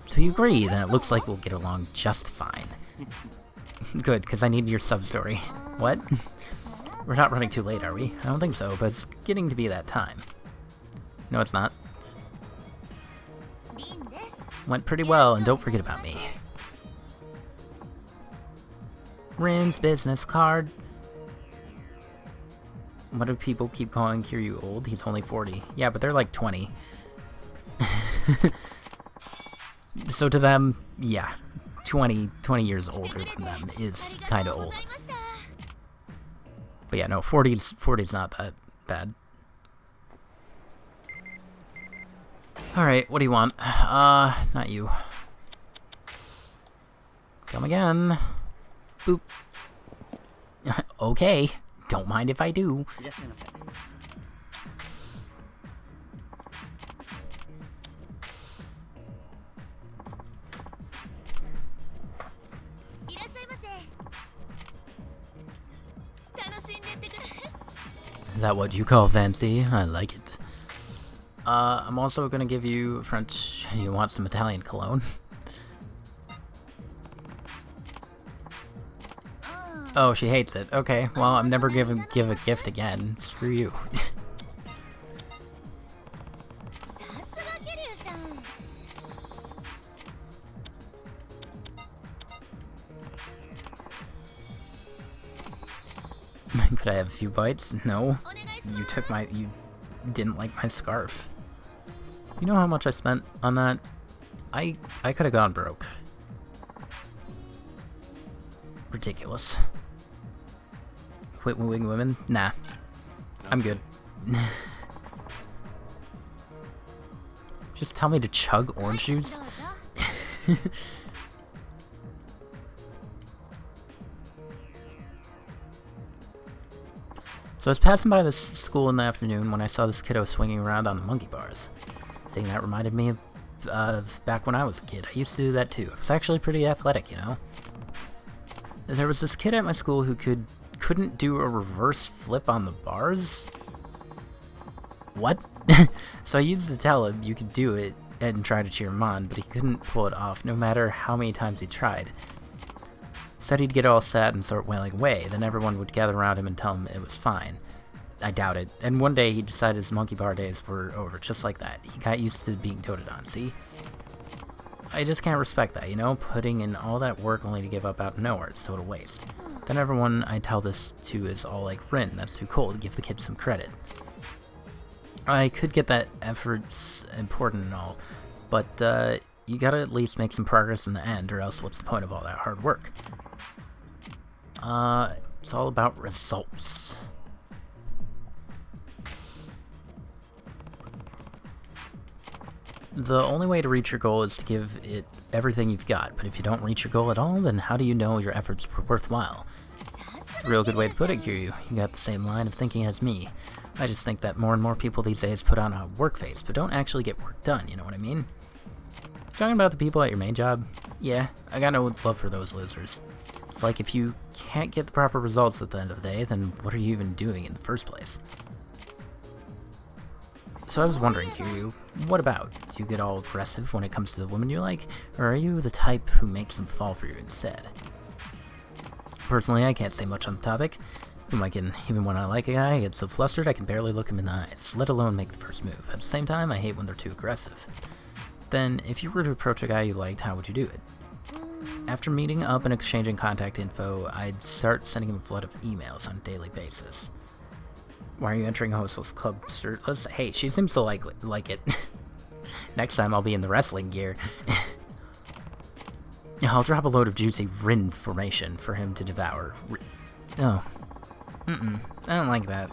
So you agree, then it looks like we'll get along just fine. Good, because I need your sub-story. What? We're not running too late, are we? I don't think so, but it's getting to be that time. No, it's not. Went pretty well, and don't forget about me. Rin's business card. What do people keep calling Kiryu old? He's only 40. Yeah, but they're like 20. So to them, yeah. 20 years older than them is kind of old. But yeah, no, 40's not that bad. Alright, what do you want? Not you. Come again. Boop. Okay, don't mind if I do. Is that what you call fancy? I like it. I'm also gonna give you French. You want some Italian cologne? Oh, she hates it. Okay, well, I'm never give a gift again. Screw you. Could I have a few bites? No. You didn't like my scarf. You know how much I spent on that? I could have gone broke. Ridiculous. Quit wooing women? Nah. I'm good. Just tell me to chug orange juice? So I was passing by this school in the afternoon when I saw this kiddo swinging around on the monkey bars. Seeing that reminded me of back when I was a kid. I used to do that too. I was actually pretty athletic, you know? There was this kid at my school who couldn't do a reverse flip on the bars? What? So I used to tell him you could do it and try to cheer him on, but he couldn't pull it off no matter how many times he tried. Said he'd get all sad and start wailing away, then everyone would gather around him and tell him it was fine. I doubt it, and one day he decided his monkey bar days were over just like that. He got used to being doted on, see? I just can't respect that, you know? Putting in all that work only to give up out of nowhere, it's total waste. Then everyone I tell this to is all like, Rin, that's too cold, give the kid some credit. I could get that effort's important and all, but you gotta at least make some progress in the end, or else what's the point of all that hard work? It's all about results. The only way to reach your goal is to give it everything you've got, but if you don't reach your goal at all, then how do you know your efforts were worthwhile? It's a real good way to put it, Kiryu. You got the same line of thinking as me. I just think that more and more people these days put on a work face, but don't actually get work done, you know what I mean? Talking about the people at your main job? Yeah, I got no love for those losers. It's like if you can't get the proper results at the end of the day, then what are you even doing in the first place? So I was wondering, Kiryu, what about? Do you get all aggressive when it comes to the woman you like, or are you the type who makes them fall for you instead? Personally, I can't say much on the topic. Even when I like a guy, I get so flustered I can barely look him in the eyes, let alone make the first move. At the same time, I hate when they're too aggressive. Then, if you were to approach a guy you liked, how would you do it? After meeting up and exchanging contact info, I'd start sending him a flood of emails on a daily basis. Why are you entering a hostel's club shirtless? Hey, she seems to like it. Next time I'll be in the wrestling gear. I'll drop a load of juicy Rin information for him to devour. Oh. I don't like that.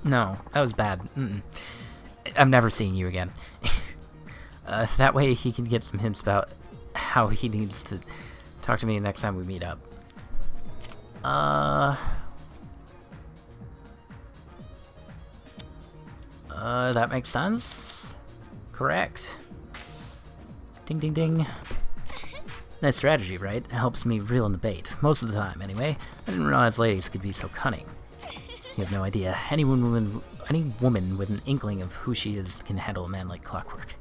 No, that was bad. I'm never seeing you again. That way he can get some hints about how he needs to talk to me next time we meet up. That makes sense. Correct. Ding ding ding. Nice strategy, right? It helps me reel in the bait. Most of the time, anyway. I didn't realize ladies could be so cunning. You have no idea. Any woman with an inkling of who she is can handle a man like clockwork.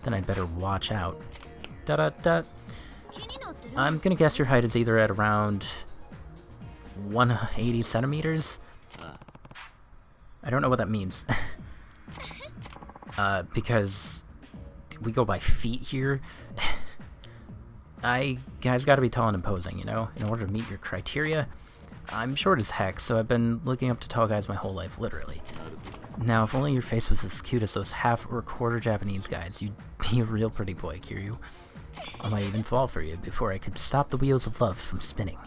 Then I'd better watch out. Da-da-da. I'm gonna guess your height is either at around 180 centimeters. I don't know what that means. Because we go by feet here. Guys gotta be tall and imposing, you know, in order to meet your criteria. I'm short as heck, so I've been looking up to tall guys my whole life, literally. Now, if only your face was as cute as those half or quarter Japanese guys, you'd be a real pretty boy, Kiryu. I might even fall for you before I could stop the wheels of love from spinning.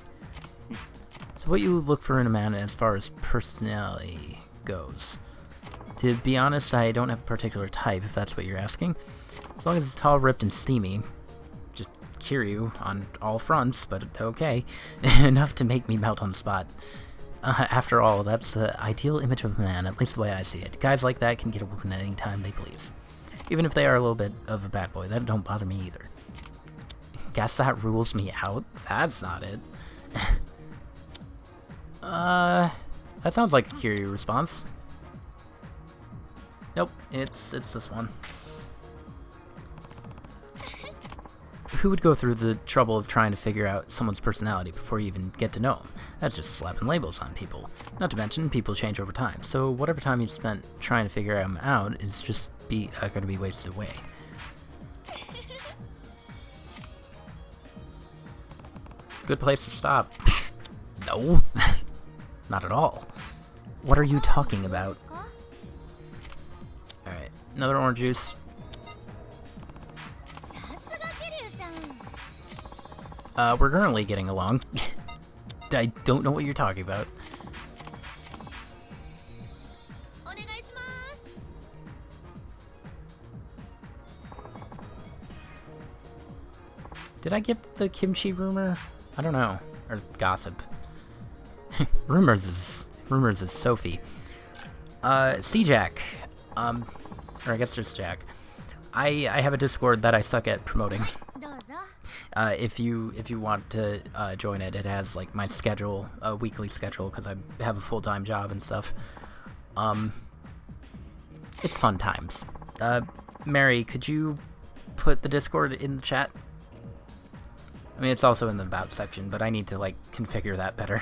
So what you look for in a man as far as personality goes? To be honest, I don't have a particular type, if that's what you're asking. As long as it's tall, ripped, and steamy. Just Kiryu on all fronts, but okay. Enough to make me melt on the spot. After all, that's the ideal image of a man, at least the way I see it. Guys like that can get a woman at any time they please. Even if they are a little bit of a bad boy, that don't bother me either. Guess that rules me out? That's not it. That sounds like a Kiryu response. Nope, it's this one. Who would go through the trouble of trying to figure out someone's personality before you even get to know them? That's just slapping labels on people. Not to mention, people change over time, so whatever time you spent trying to figure them out is just gonna be wasted away. Good place to stop. No, not at all. What are you talking about? Alright, another orange juice. We're currently getting along. I don't know what you're talking about. Did I get the kimchi rumor? I don't know. Or gossip. Rumors is Rumors is Sophie. C-Jack. Or I guess just Jack. I have a Discord that I suck at promoting. If you want to join it, it has like my schedule, a weekly schedule, because I have a full-time job and stuff. It's fun times. Mary, could you put the Discord in the chat? I mean, it's also in the About section, but I need to, like, configure that better.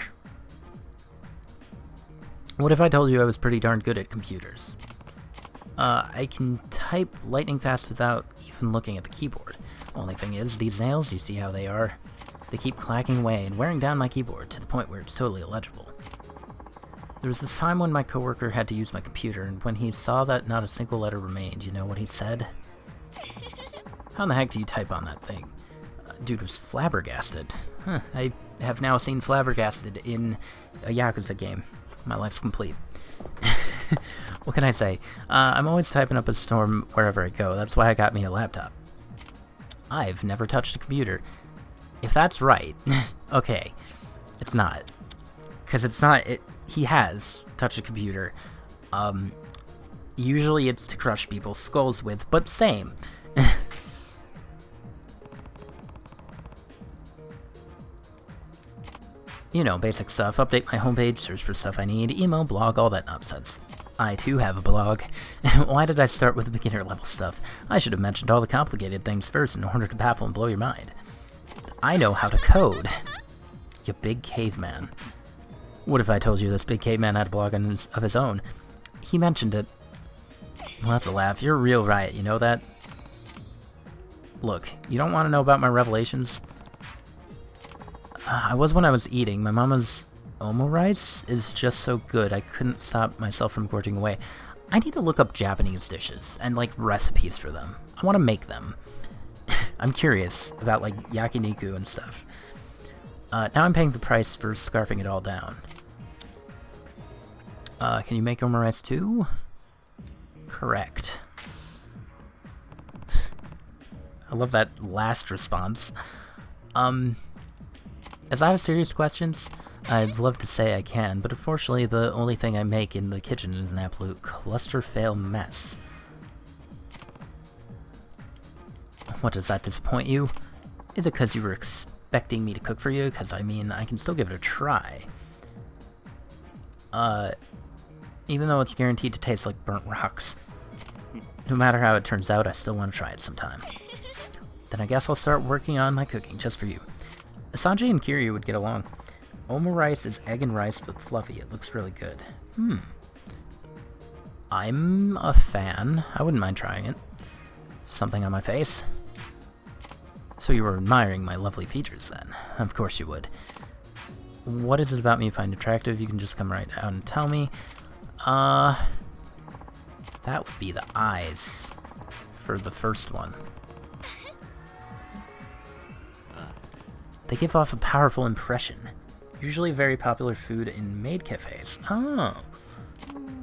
What if I told you I was pretty darn good at computers? I can type lightning fast without even looking at the keyboard. Only thing is, these nails, you see how they are? They keep clacking away and wearing down my keyboard to the point where it's totally illegible. There was this time when my coworker had to use my computer, and when he saw that not a single letter remained, you know what he said? How in the heck do you type on that thing? Dude was flabbergasted. Huh, I have now seen flabbergasted in a Yakuza game. My life's complete. What can I say? I'm always typing up a storm wherever I go. That's why I got me a laptop. I've never touched a computer. If that's right, okay, it's not. Because it's not... He has touched a computer. Usually it's to crush people's skulls with, but same. You know, basic stuff. Update my homepage, search for stuff I need, email, blog, all that nonsense. I, too, have a blog. Why did I start with the beginner-level stuff? I should have mentioned all the complicated things first in order to baffle and blow your mind. I know how to code. You big caveman. What if I told you this big caveman had a blog of his own? He mentioned it. We'll have to laugh. You're a real riot, you know that? Look, you don't want to know about my revelations? I was when I was eating. My mama's omo rice is just so good I couldn't stop myself from gorging away. I need to look up Japanese dishes and, like, recipes for them. I want to make them. I'm curious about, like, yakiniku and stuff. Now I'm paying the price for scarfing it all down. Can you make omo rice too? Correct. I love that last response. As I have serious questions, I'd love to say I can, but unfortunately the only thing I make in the kitchen is an absolute cluster-fail mess. What, does that disappoint you? Is it because you were expecting me to cook for you? Because, I mean, I can still give it a try. Even though it's guaranteed to taste like burnt rocks. No matter how it turns out, I still want to try it sometime. Then I guess I'll start working on my cooking just for you. Sanjay and Kiryu would get along. Omo rice is egg and rice but fluffy. It looks really good. I'm a fan. I wouldn't mind trying it. Something on my face. So you were admiring my lovely features then. Of course you would. What is it about me you find attractive? You can just come right out and tell me. That would be the eyes for the first one. They give off a powerful impression. Usually very popular food in maid cafes. Oh.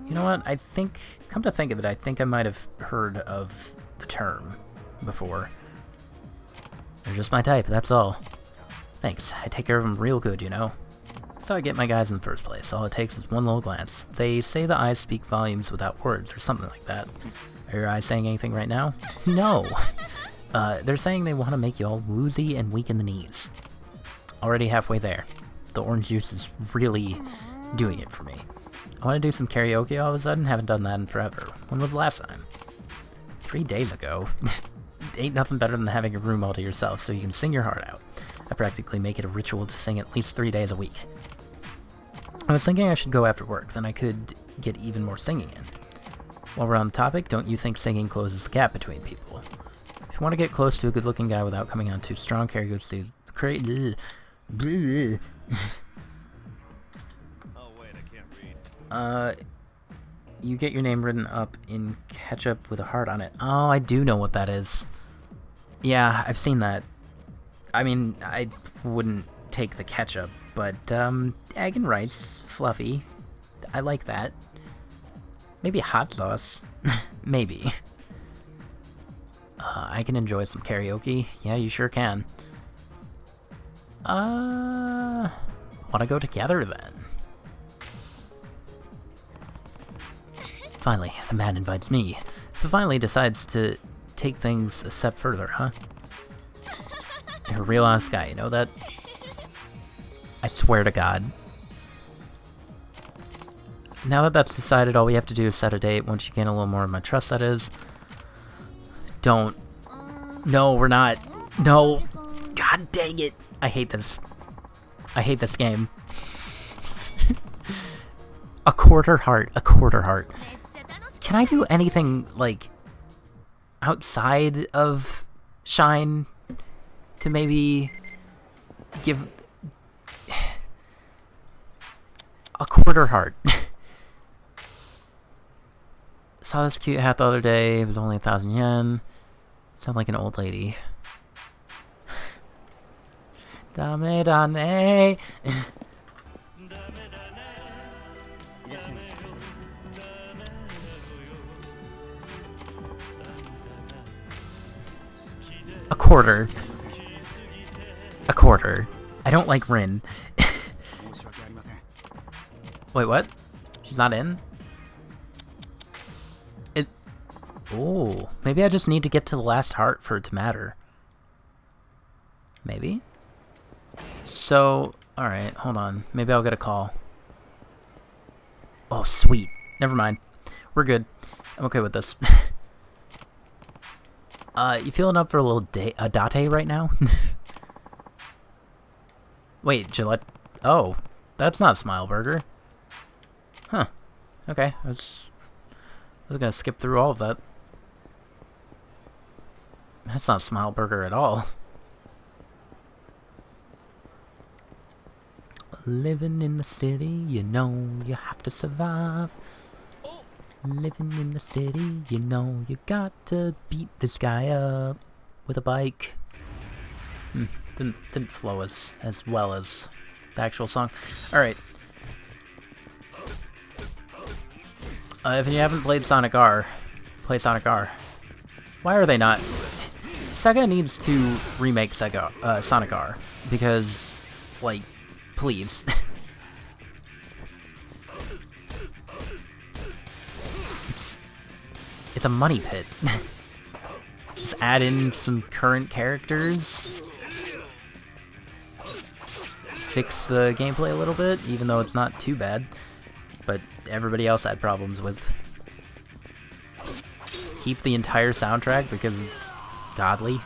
You know what? I think, come to think of it, I think I might have heard of the term before. They're just my type, that's all. Thanks, I take care of them real good, you know. That's how I get my guys in the first place. All it takes is one little glance. They say the eyes speak volumes without words, or something like that. Are your eyes saying anything right now? No! They're saying they want to make you all woozy and weak in the knees. Already halfway there. The orange juice is really doing it for me. I want to do some karaoke all of a sudden. Haven't done that in forever. When was the last time? 3 days ago. Ain't nothing better than having a room all to yourself so you can sing your heart out. I practically make it a ritual to sing at least 3 days a week. I was thinking I should go after work, then I could get even more singing in. While we're on the topic, don't you think singing closes the gap between people? If you want to get close to a good-looking guy without coming on too strong, karaoke goes to Oh wait, I can't read. You get your name written up in ketchup with a heart on it. Oh, I do know what that is. Yeah, I've seen that. I mean, I wouldn't take the ketchup, but, egg and rice, fluffy. I like that. Maybe hot sauce. Maybe. I can enjoy some karaoke. Yeah, you sure can. Wanna go together then? Finally, the man invites me. So finally decides to take things a step further, huh? You're a real honest guy, you know that? I swear to God. Now that that's decided, all we have to do is set a date. Once you gain a little more of my trust, that is. Don't. No, we're not. No. God dang it. I hate this. I hate this game. A quarter heart. A quarter heart. Can I do anything, like, outside of Shine to maybe give a quarter heart? Saw this cute hat the other day. It was only 1,000 yen. Sound like an old lady. Dame dane. A quarter. A quarter. I don't like Rin. Wait, what? She's not in? Oh, maybe I just need to get to the last heart for it to matter. Maybe? So, alright, hold on. Maybe I'll get a call. Oh, sweet. Never mind. We're good. I'm okay with this. You feeling up for a little date right now? Wait, Gillette. Oh, that's not Smile Burger. Huh. Okay, I was gonna skip through all of that. That's not Smile Burger at all. Living in the city, you know you have to survive. Living in the city, you know you got to beat this guy up with a bike. Didn't flow as well as the actual song. Alright. If you haven't played Sonic R, play Sonic R. Why are they not? Sega needs to remake Sonic R. Because, like, please. It's a money pit. Just add in some current characters. Fix the gameplay a little bit, even though it's not too bad. But everybody else had problems with. Keep the entire soundtrack because it's godly.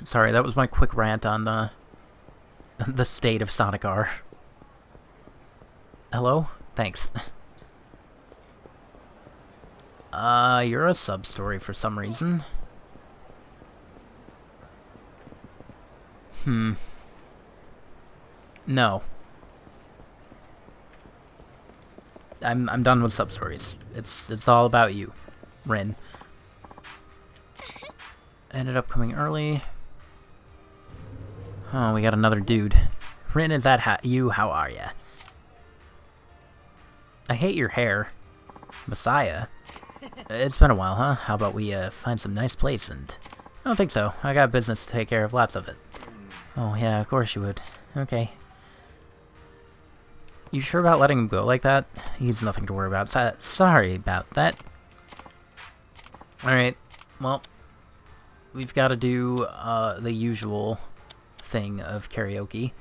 Sorry, that was my quick rant on the state of Sonic R. Hello? Thanks. You're a sub-story for some reason. No. I'm done with sub-stories. It's all about you, Rin. Ended up coming early. Oh, we got another dude. Rin, is that you? How are ya? I hate your hair. Messiah? It's been a while, huh? How about we find some nice place and... I don't think so. I got business to take care of, lots of it. Oh yeah, of course you would. Okay. You sure about letting him go like that? He's nothing to worry about. Sorry about that. Alright, well... We've got to do the usual thing of karaoke.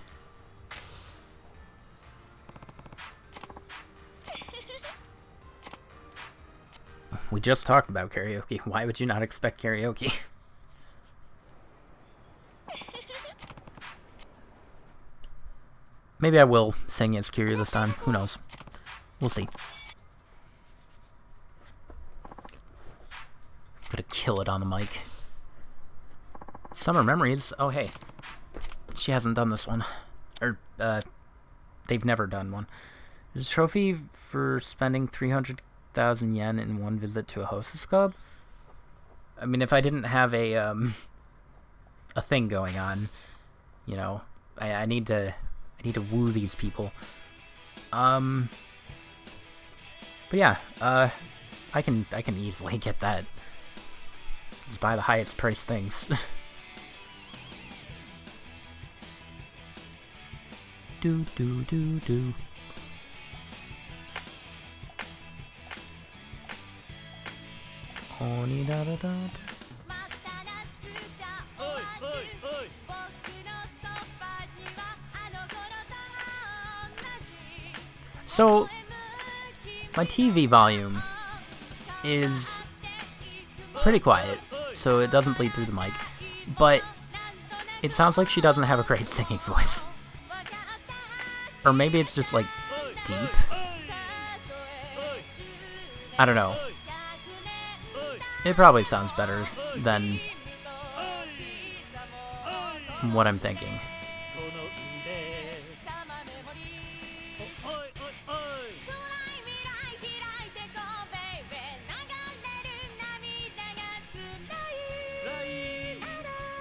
We just talked about karaoke. Why would you not expect karaoke? Maybe I will sing as Kiryu this time. Who knows? We'll see. Gonna kill it on the mic. Summer Memories. Oh, hey. She hasn't done this one. Or, they've never done one. There's a trophy for spending 300,000 yen in one visit to a hostess club. I mean, if I didn't have a thing going on, you know, I need to woo these people. But yeah, I can easily get that. Just buy the highest priced things. do do do do. Oni da da da. So, my TV volume is pretty quiet, so it doesn't bleed through the mic, but it sounds like she doesn't have a great singing voice. Or maybe it's just, like, deep? I don't know. It probably sounds better than what I'm thinking.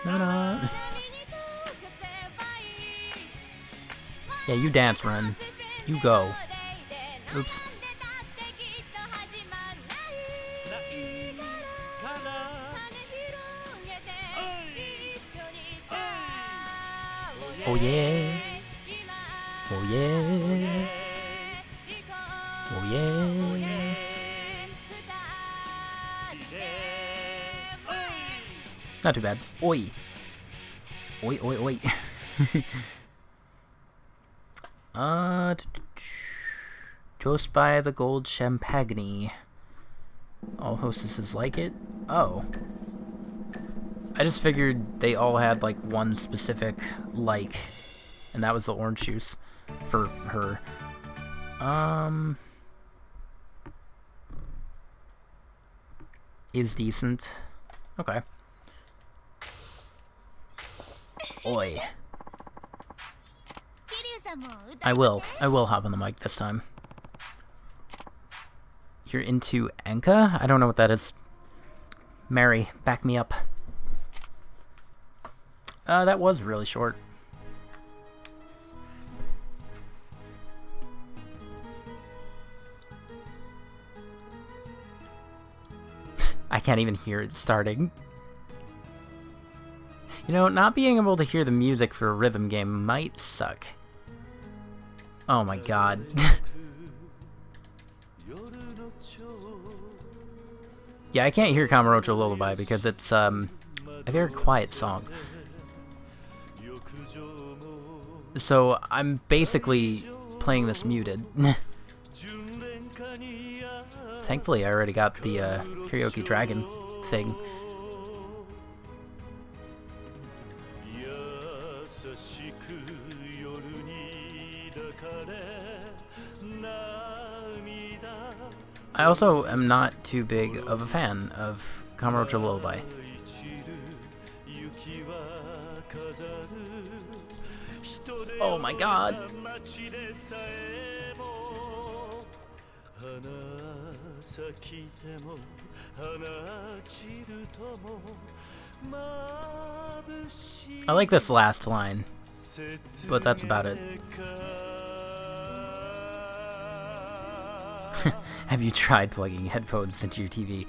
Na-na. Yeah, you dance, Ren. You go. Oops. Oh yeah. Oh yeah. Oh yeah. Not too bad. Oi. Oi, oi, oi. Toast by the Gold Champagne. All hostesses like it? Oh. I just figured they all had, like, one specific like, and that was the orange juice for her. Is decent. Okay. Oi. I will hop on the mic this time. You're into Enka? I don't know what that is. Mary, back me up. That was really short. I can't even hear it starting. You know, not being able to hear the music for a rhythm game might suck. Oh my god. Yeah, I can't hear Kamurocho Lullaby because it's, a very quiet song. So, I'm basically playing this muted. Thankfully, I already got the, Karaoke Dragon thing. I also am not too big of a fan of Kamurocho Lullaby. Oh my god! I like this last line, but that's about it. Have you tried plugging headphones into your TV?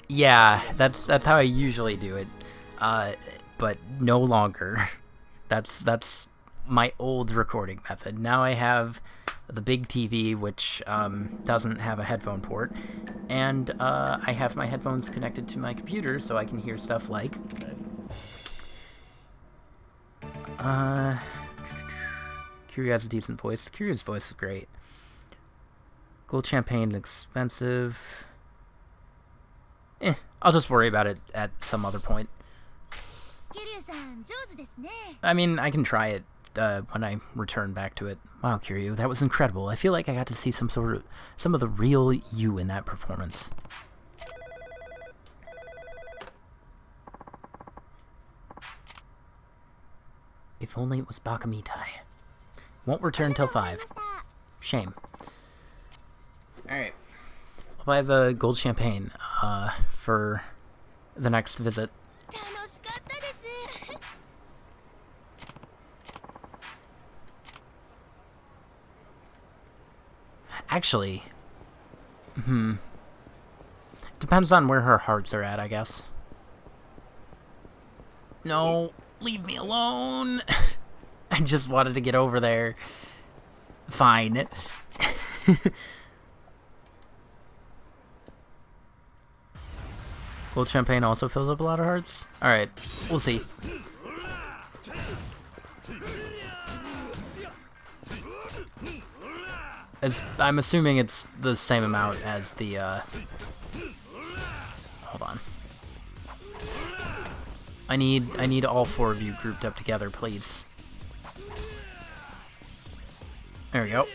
Yeah, that's how I usually do it, but no longer. That's my old recording method. Now I have the big TV, which doesn't have a headphone port, and I have my headphones connected to my computer so I can hear stuff like Kiryu has a decent voice. Kiryu's voice is great. Gold Champagne expensive. I'll just worry about it at some other point. I mean, I can try it when I return back to it. Wow, Kiryu, that was incredible. I feel like I got to see some of the real you in that performance. If only it was Bakamitai. Won't return till 5. Shame. Alright. I'll buy the Gold Champagne for the next visit. Actually, depends on where her hearts are at, I guess. No, leave me alone. I just wanted to get over there. Fine. Gold champagne also fills up a lot of hearts? Alright, we'll see. I'm assuming it's the same amount as the, hold on. I need all 4 of you grouped up together, please. There we go.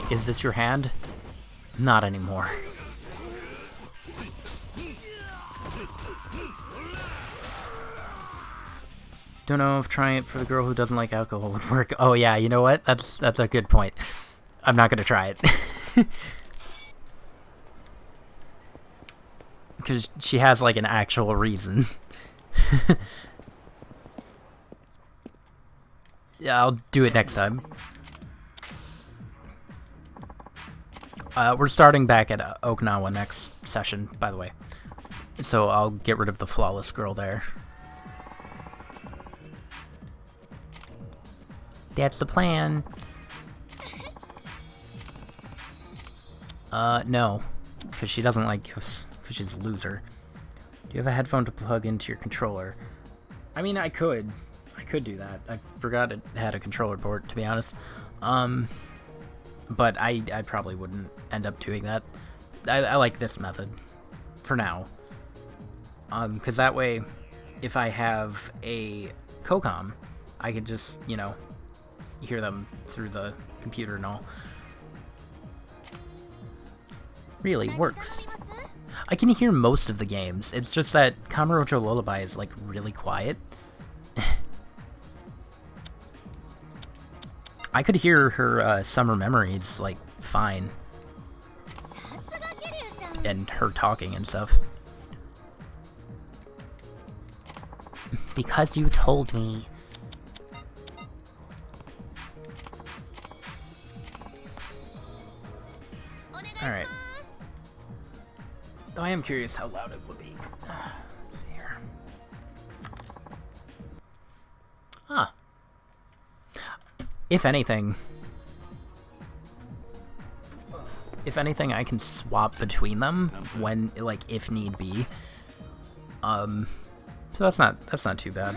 Is this your hand? Not anymore. Don't know if trying it for the girl who doesn't like alcohol would work. Oh yeah, you know what? That's a good point. I'm not gonna try it. Because she has like an actual reason. Yeah, I'll do it next time. We're starting back at Okinawa next session, by the way. So I'll get rid of the flawless girl there. That's the plan. No. Because she doesn't like gifts. Because she's a loser. Do you have a headphone to plug into your controller? I mean, I could. I could do that. I forgot it had a controller port, to be honest. But I probably wouldn't end up doing that. I like this method. For now. Because that way, if I have a Cocom, I could just, you know, hear them through the computer and all. Really works. I can hear most of the games. It's just that Kamurocho Lullaby is like really quiet. I could hear her Summer Memories like fine. And her talking and stuff. Because you told me. Alright. Though I am curious how loud it would be. Let's see here. Ah. If anything, I can swap between them when, like, if need be. So that's not too bad.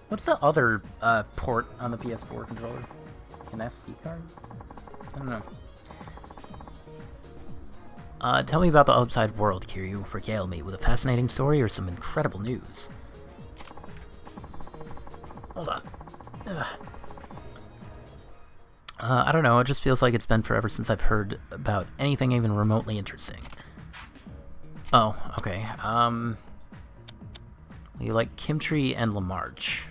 What's the other port on the PS4 controller? An SD card? I don't know. Tell me about the outside world, Kiryu. Regale me with a fascinating story or some incredible news. Hold on. Ugh. I don't know, it just feels like it's been forever since I've heard about anything even remotely interesting. Oh, okay. You like Kimchi and Lamarche.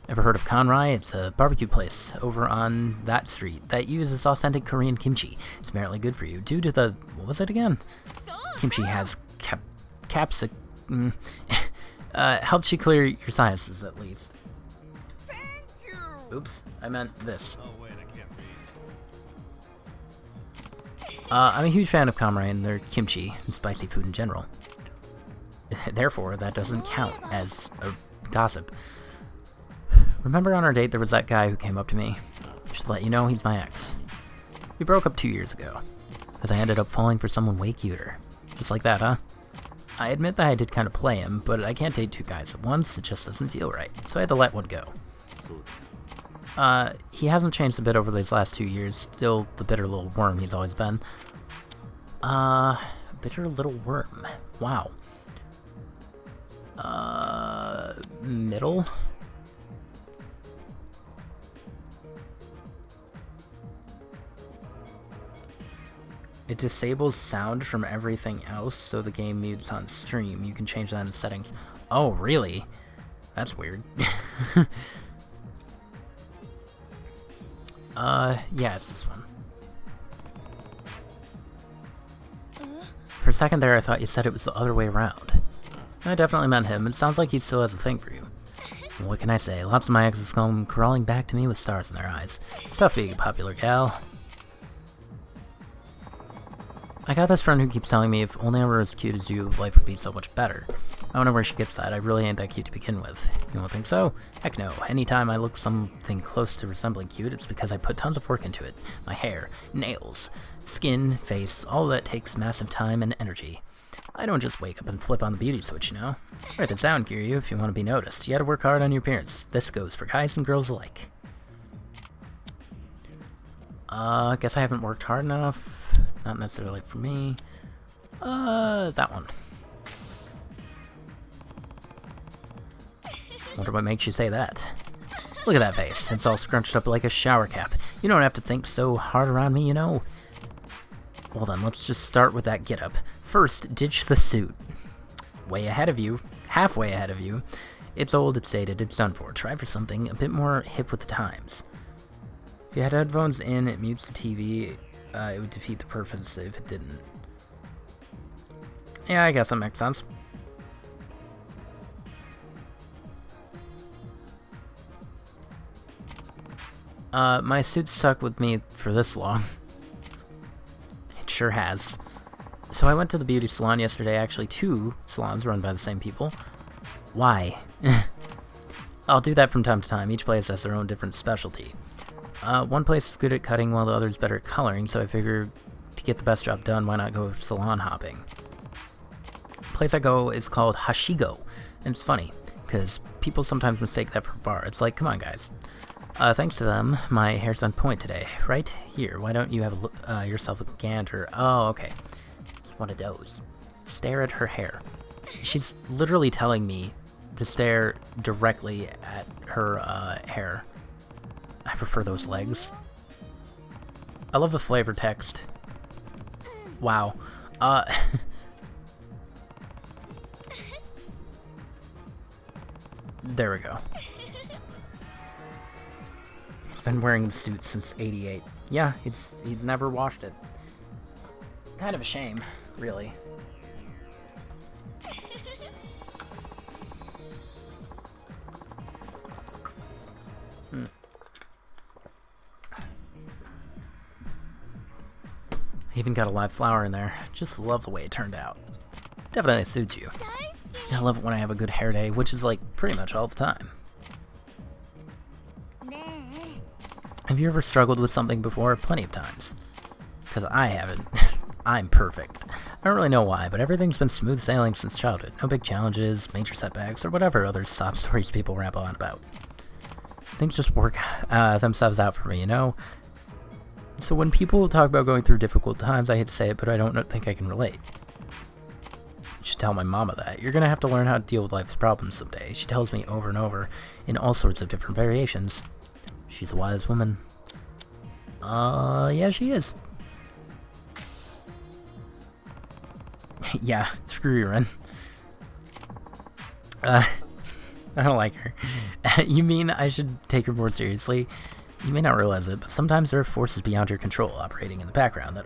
Ever heard of Kanrai? It's a barbecue place over on that street that uses authentic Korean kimchi. It's apparently good for you due to the... what was it again? Kimchi has helps you clear your sinuses, at least. Oops, I meant this. I'm a huge fan of Kanrai and their kimchi and spicy food in general. Therefore, that doesn't count as a gossip. Remember on our date there was that guy who came up to me? Just to let you know, he's my ex. We broke up 2 years ago, because I ended up falling for someone way cuter. Just like that, huh? I admit that I did kind of play him, but I can't date 2 guys at once, it just doesn't feel right, so I had to let one go. He hasn't changed a bit over these last 2 years, still the bitter little worm he's always been. Bitter little worm. Wow. Middle? It disables sound from everything else, so the game mutes on stream. You can change that in settings. Oh, really? That's weird. Yeah, it's this one. For a second there, I thought you said it was the other way around. I definitely met him. It sounds like he still has a thing for you. Well, what can I say? Lots of my exes come crawling back to me with stars in their eyes. It's tough being a popular gal. I got this friend who keeps telling me if only I were as cute as you, life would be so much better. I don't know where she gets that. I really ain't that cute to begin with. You don't think so? Heck no. Anytime I look something close to resembling cute, it's because I put tons of work into it. My hair, nails, skin, face, all of that takes massive time and energy. I don't just wake up and flip on the beauty switch, you know? Write this down, Kiryu, if you want to be noticed. You gotta work hard on your appearance. This goes for guys and girls alike. Guess I haven't worked hard enough. Not necessarily for me. That one. Wonder what makes you say that. Look at that face. It's all scrunched up like a shower cap. You don't have to think so hard around me, you know? Well then, let's just start with that get-up. First, ditch the suit. Way ahead of you. Halfway ahead of you. It's old, it's dated, it's done for. Try for something a bit more hip with the times. If you had headphones in, it mutes the TV. It would defeat the purpose if it didn't. Yeah, I guess that makes sense. My suit's stuck with me for this long. It sure has. So I went to the beauty salon yesterday, actually 2 salons run by the same people. Why? I'll do that from time to time. Each place has their own different specialty. One place is good at cutting while the other is better at coloring, so I figured to get the best job done, why not go salon hopping? The place I go is called Hashigo, and it's funny, because people sometimes mistake that for a bar. It's like, come on guys. Thanks to them, my hair's on point today. Right here, why don't you have yourself a gander? Oh, okay. It's one of those. Stare at her hair. She's literally telling me to stare directly at her hair. I prefer those legs. I love the flavor text. Wow. There we go. He's been wearing the suit since '88. Yeah, he's never washed it. Kind of a shame, really. Even got a live flower in there. Just love the way it turned out. Definitely suits you. I love it when I have a good hair day, which is like pretty much all the time. Have you ever struggled with something before? Plenty of times. Because I haven't. I'm perfect. I don't really know why, but everything's been smooth sailing since childhood. No big challenges, major setbacks, or whatever other sob stories people ramble on about. Things just work themselves out for me, you know? So when people talk about going through difficult times, I hate to say it, but I don't think I can relate. You should tell my mama that. You're gonna have to learn how to deal with life's problems someday. She tells me over and over, in all sorts of different variations. She's a wise woman. Yeah, she is. Yeah, screw you, Ren. I don't like her. You mean I should take her more seriously? You may not realize it, but sometimes there are forces beyond your control operating in the background,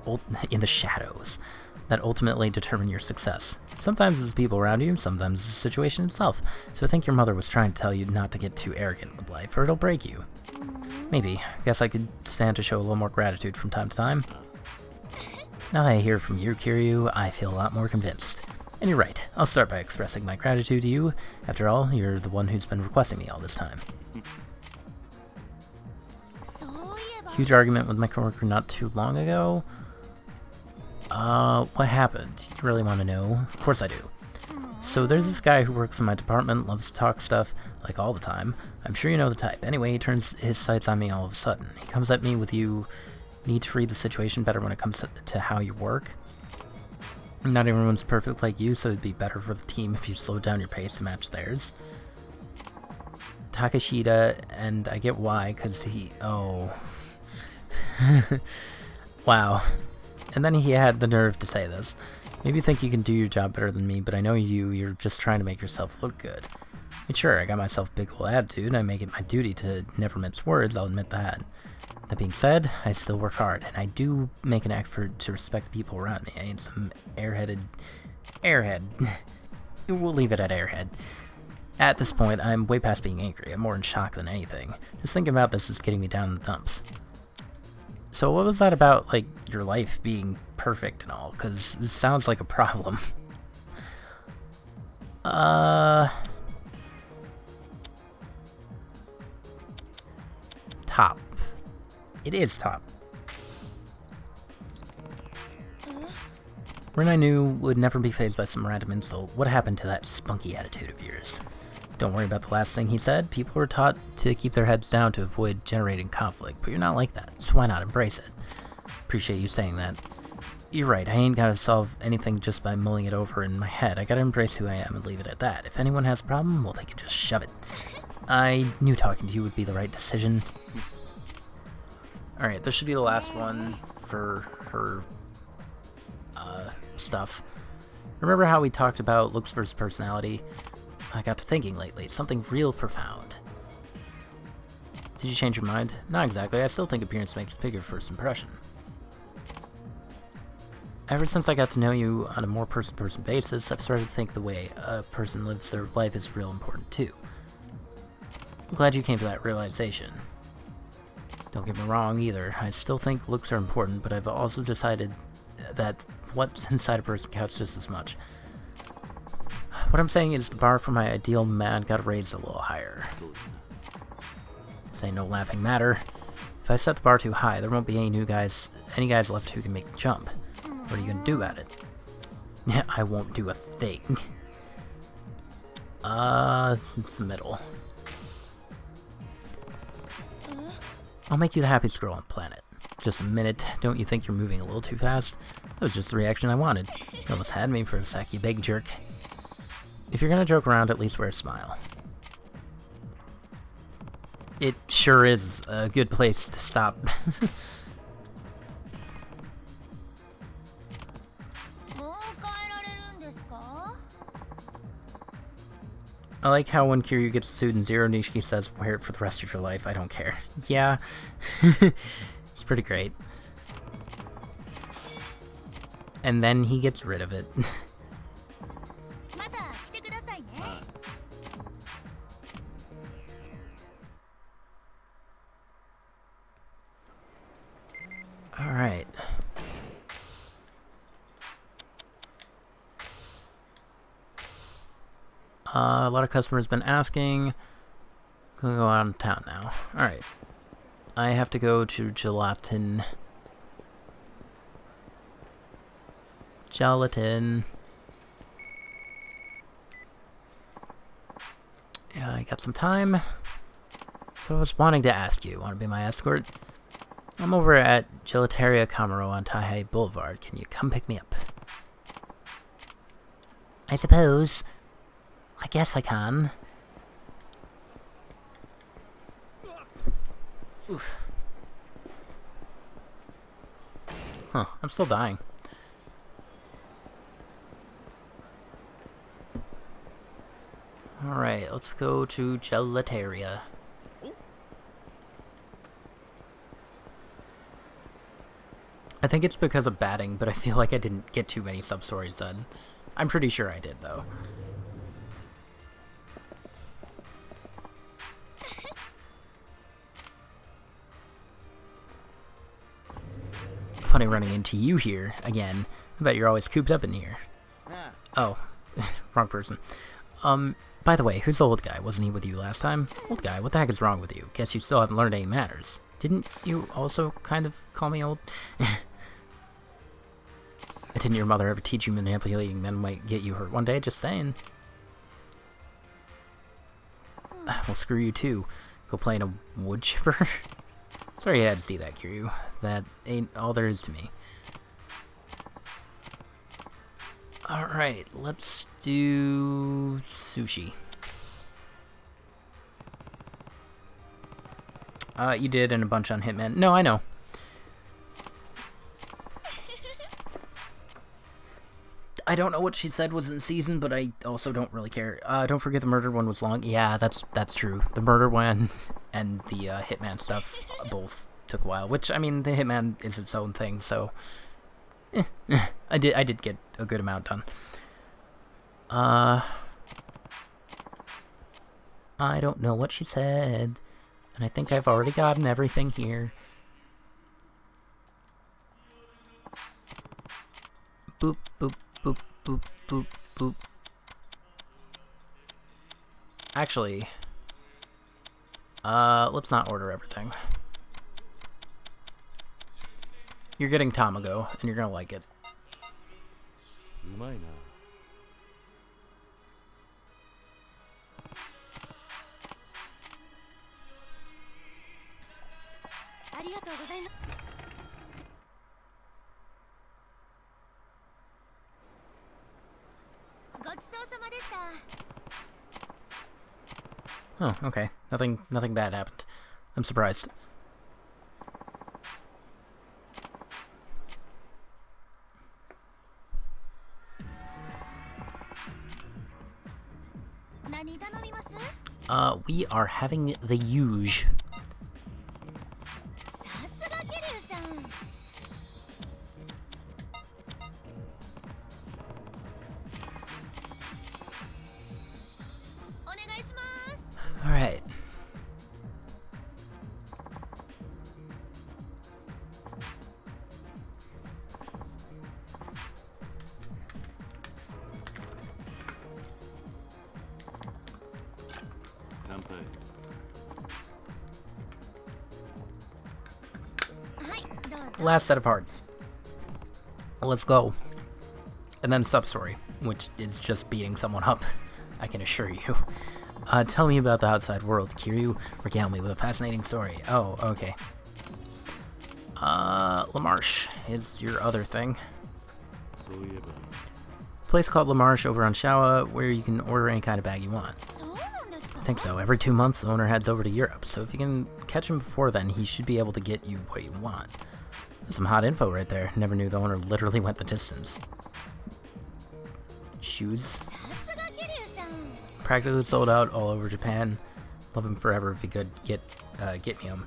in the shadows, that ultimately determine your success. Sometimes it's people around you, sometimes it's the situation itself. So I think your mother was trying to tell you not to get too arrogant with life, or it'll break you. Maybe. Guess I could stand to show a little more gratitude from time to time. Now that I hear from you, Kiryu, I feel a lot more convinced. And you're right. I'll start by expressing my gratitude to you. After all, you're the one who's been requesting me all this time. Huge argument with my coworker not too long ago. What happened? You really want to know? Of course I do. So there's this guy who works in my department, loves to talk stuff, like all the time. I'm sure you know the type. Anyway, he turns his sights on me all of a sudden. He comes at me with you need to read the situation better when it comes to how you work. Not everyone's perfect like you, so it'd be better for the team if you slowed down your pace to match theirs. Takeshita, and I get why, because he... Oh... Wow. And then he had the nerve to say this. Maybe you think you can do your job better than me, but I know you're just trying to make yourself look good. I mean, sure, I got myself a big old attitude, and I make it my duty to never mince words, I'll admit that. That being said, I still work hard, and I do make an effort to respect the people around me. I ain't some airhead. We'll leave it at airhead. At this point, I'm way past being angry. I'm more in shock than anything. Just thinking about this is getting me down in the dumps. So what was that about, like, your life being perfect and all? Because it sounds like a problem. Top. It is top. Ren I knew would never be fazed by some random insult. What happened to that spunky attitude of yours? Don't worry about the last thing he said. People were taught to keep their heads down to avoid generating conflict, but you're not like that, so why not embrace it? Appreciate you saying that. You're right, I ain't gotta solve anything just by mulling it over in my head. I gotta embrace who I am and leave it at that. If anyone has a problem, well, they can just shove it. I knew talking to you would be the right decision. Alright, this should be the last one for her stuff. Remember how we talked about looks versus personality? I got to thinking lately, something real profound. Did you change your mind? Not exactly, I still think appearance makes a bigger first impression. Ever since I got to know you on a more person-to-person basis, I've started to think the way a person lives their life is real important too. I'm glad you came to that realization. Don't get me wrong either, I still think looks are important, but I've also decided that what's inside a person counts just as much. What I'm saying is the bar for my ideal man got raised a little higher. This ain't no laughing matter. If I set the bar too high, there won't be any guys left who can make the jump. What are you gonna do about it? Yeah, I won't do a thing. It's the middle. I'll make you the happiest girl on the planet. Just a minute, don't you think you're moving a little too fast? That was just the reaction I wanted. You almost had me for a sec, you big jerk. If you're gonna joke around, at least wear a smile. It sure is a good place to stop. I like how when Kiryu gets sued in Zero, Nishiki says, wear it for the rest of your life, I don't care. Yeah. It's pretty great. And then he gets rid of it. Alright. A lot of customers been asking. Gonna go out of town now. Alright. I have to go to Gelatin. Yeah, I got some time. So I was wanting to ask you, want to be my escort? I'm over at Gelateria Camaro on Taihei Boulevard. Can you come pick me up? I suppose. I guess I can. Oof. Huh, I'm still dying. Alright, let's go to Gelateria. I think it's because of batting, but I feel like I didn't get too many sub-stories done. I'm pretty sure I did, though. Funny running into you here, again. I bet you're always cooped up in here. Oh, wrong person. By the way, who's the old guy? Wasn't he with you last time? Old guy, what the heck is wrong with you? Guess you still haven't learned any manners. Didn't you also kind of call me old? Didn't your mother ever teach you manipulating men might get you hurt one day? Just saying. Well, screw you too. Go play in a wood chipper? Sorry you had to see that, Kiryu. That ain't all there is to me. Alright, let's do sushi. You did, and a bunch on Hitman. No, I know. I don't know what she said was in season, but I also don't really care. Don't forget the murder one was long. Yeah, that's true. The murder one and the Hitman stuff both took a while. Which, I mean, the Hitman is its own thing, so I did get a good amount done. I don't know what she said. And I think I've already gotten everything here. Boop, boop, boop, boop, boop, boop. Actually, let's not order everything. You're getting Tamago, and you're gonna like it. うまいな。ありがとうございます。ごちそうさまでした。 Oh, okay. Nothing bad happened. I'm surprised. We are having the huge. さすが桐生さん。お願いします。 All right. Last set of hearts. Let's go. And then sub-story, which is just beating someone up, I can assure you. Tell me about the outside world, Kiryu. Regale me with a fascinating story. Oh, okay. LaMarche is your other thing. Place called LaMarche over on Shawa, where you can order any kind of bag you want. I think so. Every 2 months, the owner heads over to Europe, so if you can catch him before then, he should be able to get you what you want. There's some hot info right there. Never knew the owner literally went the distance. Shoes. Practically sold out all over Japan. Love him forever if he could get me him.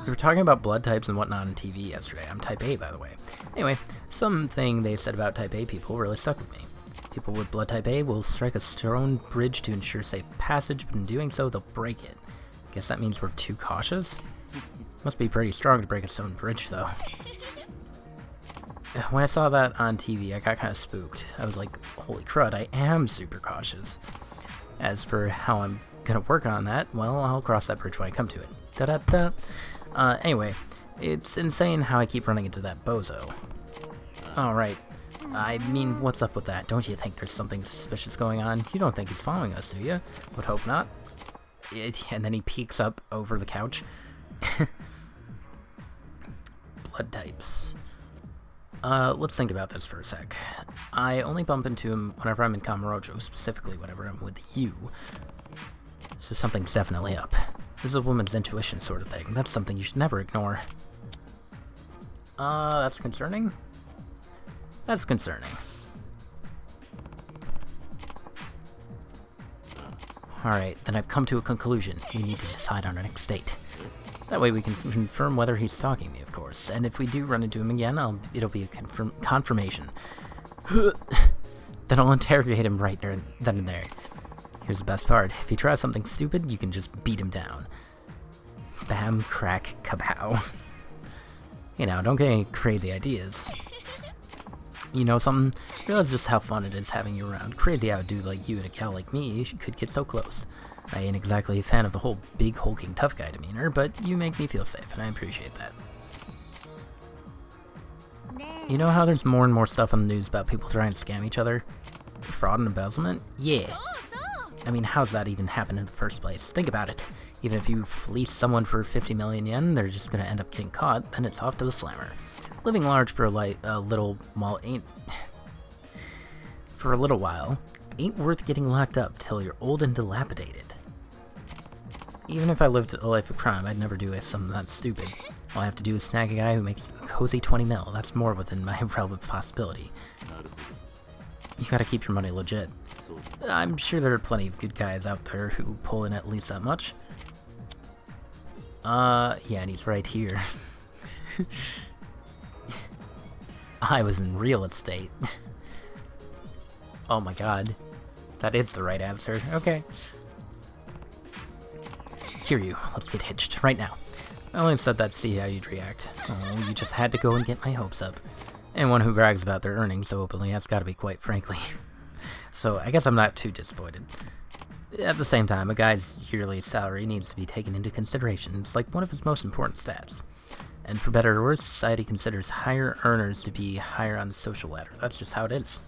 We were talking about blood types and whatnot on TV yesterday. I'm type A, by the way. Anyway, something they said about type A people really stuck with me. People with blood type A will strike a stone bridge to ensure safe passage, but in doing so, they'll break it. Guess that means we're too cautious? Must be pretty strong to break a stone bridge, though. When I saw that on TV, I got kind of spooked. I was like, holy crud, I am super cautious. As for how I'm gonna work on that, well, I'll cross that bridge when I come to it. Da-da-da. Anyway, it's insane how I keep running into that bozo. Alright. I mean, what's up with that? Don't you think there's something suspicious going on? You don't think he's following us, do you? Would hope not. And then he peeks up over the couch. Blood types. Let's think about this for a sec. I only bump into him whenever I'm in Kamurocho, specifically whenever I'm with you. So something's definitely up. This is a woman's intuition sort of thing. That's something you should never ignore. That's concerning? That's concerning. Alright, then I've come to a conclusion. We need to decide on our next date. That way we can confirm whether he's stalking me, of course. And if we do run into him again, it'll be a confirmation. Then I'll interrogate him right there, then and there. Here's the best part. If he tries something stupid, you can just beat him down. Bam, crack, kapow. You know, don't get any crazy ideas. You know something? Realize just how fun it is having you around. Crazy how a dude like you and a gal like me could get so close. I ain't exactly a fan of the whole big, hulking, tough guy demeanor, but you make me feel safe, and I appreciate that. You know how there's more and more stuff on the news about people trying to scam each other? Fraud and embezzlement? Yeah. I mean, how's that even happen in the first place? Think about it. Even if you fleece someone for 50 million yen, they're just gonna end up getting caught, then it's off to the slammer. Living large for a little while ain't worth getting locked up till you're old and dilapidated. Even if I lived a life of crime, I'd never do something that stupid. All I have to do is snag a guy who makes a cozy 20 mil. That's more within my realm of possibility. You gotta keep your money legit. I'm sure there are plenty of good guys out there who pull in at least that much. Yeah, and he's right here. I was in real estate. Oh my god. That is the right answer. Okay. Kiryu, let's get hitched right now. I only said that to see how you'd react. Oh, you just had to go and get my hopes up. Anyone who brags about their earnings so openly has got to be quite frankly. So I guess I'm not too disappointed. At the same time, a guy's yearly salary needs to be taken into consideration. It's like one of his most important stats. And for better or worse, society considers higher earners to be higher on the social ladder. That's just how it is.